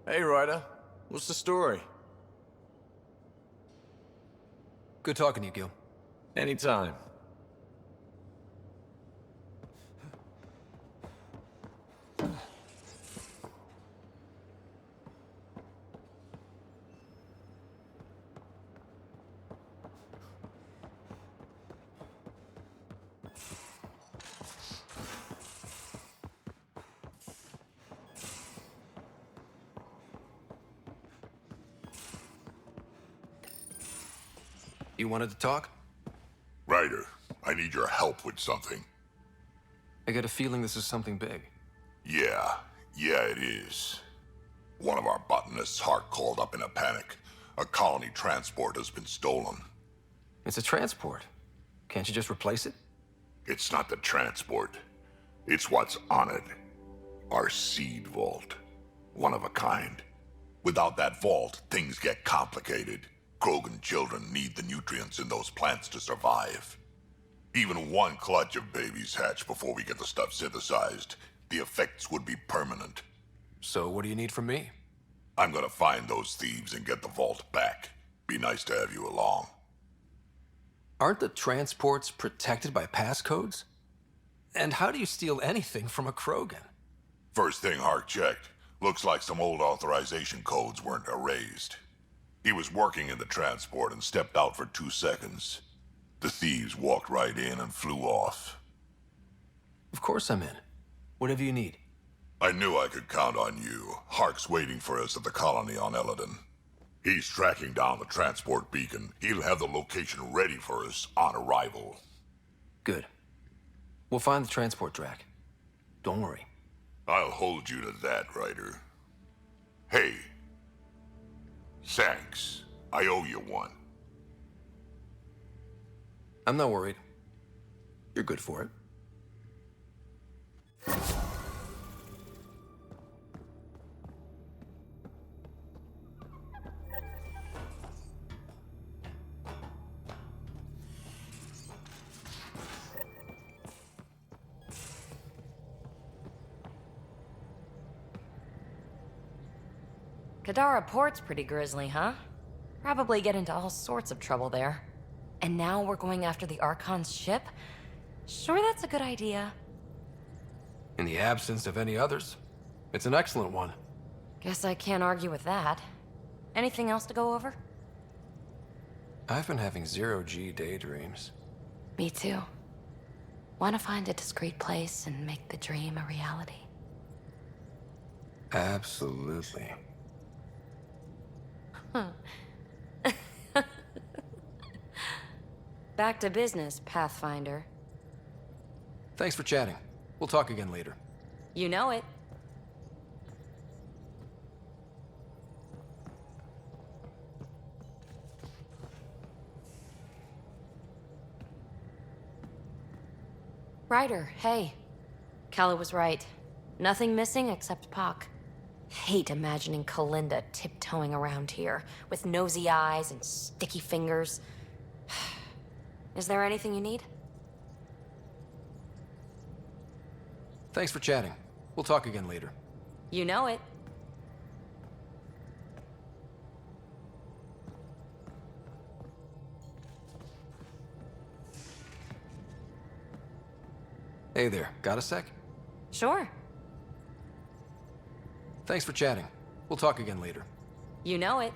Hey, Ryder. What's the story? Good talking to you, Gil. Anytime. You wanted to talk? Ryder, I need your help with something. I get a feeling this is something big. Yeah, it is. One of our botanists' heart called up in a panic. A colony transport has been stolen. It's a transport. Can't you just replace it? It's not the transport. It's what's on it. Our seed vault. One of a kind. Without that vault, things get complicated. Krogan children need the nutrients in those plants to survive. Even one clutch of babies hatch before we get the stuff synthesized. The effects would be permanent. So what do you need from me? I'm gonna find those thieves and get the vault back. Be nice to have you along. Aren't the transports protected by passcodes? And how do you steal anything from a Krogan? First thing Hark checked. Looks like some old authorization codes weren't erased. He was working in the transport and stepped out for 2 seconds. The thieves walked right in and flew off. Of course I'm in. Whatever you need. I knew I could count on you. Hark's waiting for us at the colony on Eladon. He's tracking down the transport beacon. He'll have the location ready for us on arrival. Good. We'll find the transport track. Don't worry. I'll hold you to that, Ryder. Hey. Thanks. I owe you one. I'm not worried. You're good for it. Kadara Port's pretty grisly, huh? Probably get into all sorts of trouble there. And now we're going after the Archon's ship? Sure that's a good idea. In the absence of any others, it's an excellent one. Guess I can't argue with that. Anything else to go over? I've been having zero-G daydreams. Me too. Want to find a discreet place and make the dream a reality. Absolutely. Back to business, Pathfinder. Thanks for chatting. We'll talk again later. You know it. Ryder, hey. Calla was right. Nothing missing except Pock. Hate imagining Kalinda tiptoeing around here, with nosy eyes and sticky fingers. Is there anything you need? Thanks for chatting. We'll talk again later. You know it. Hey there, got a sec? Sure. Thanks for chatting. We'll talk again later. You know it.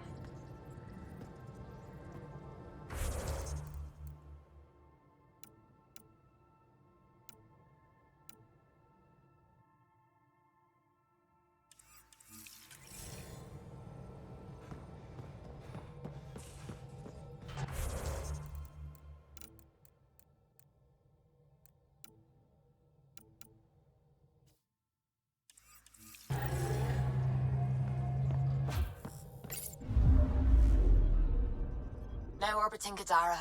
No orbiting Kadara.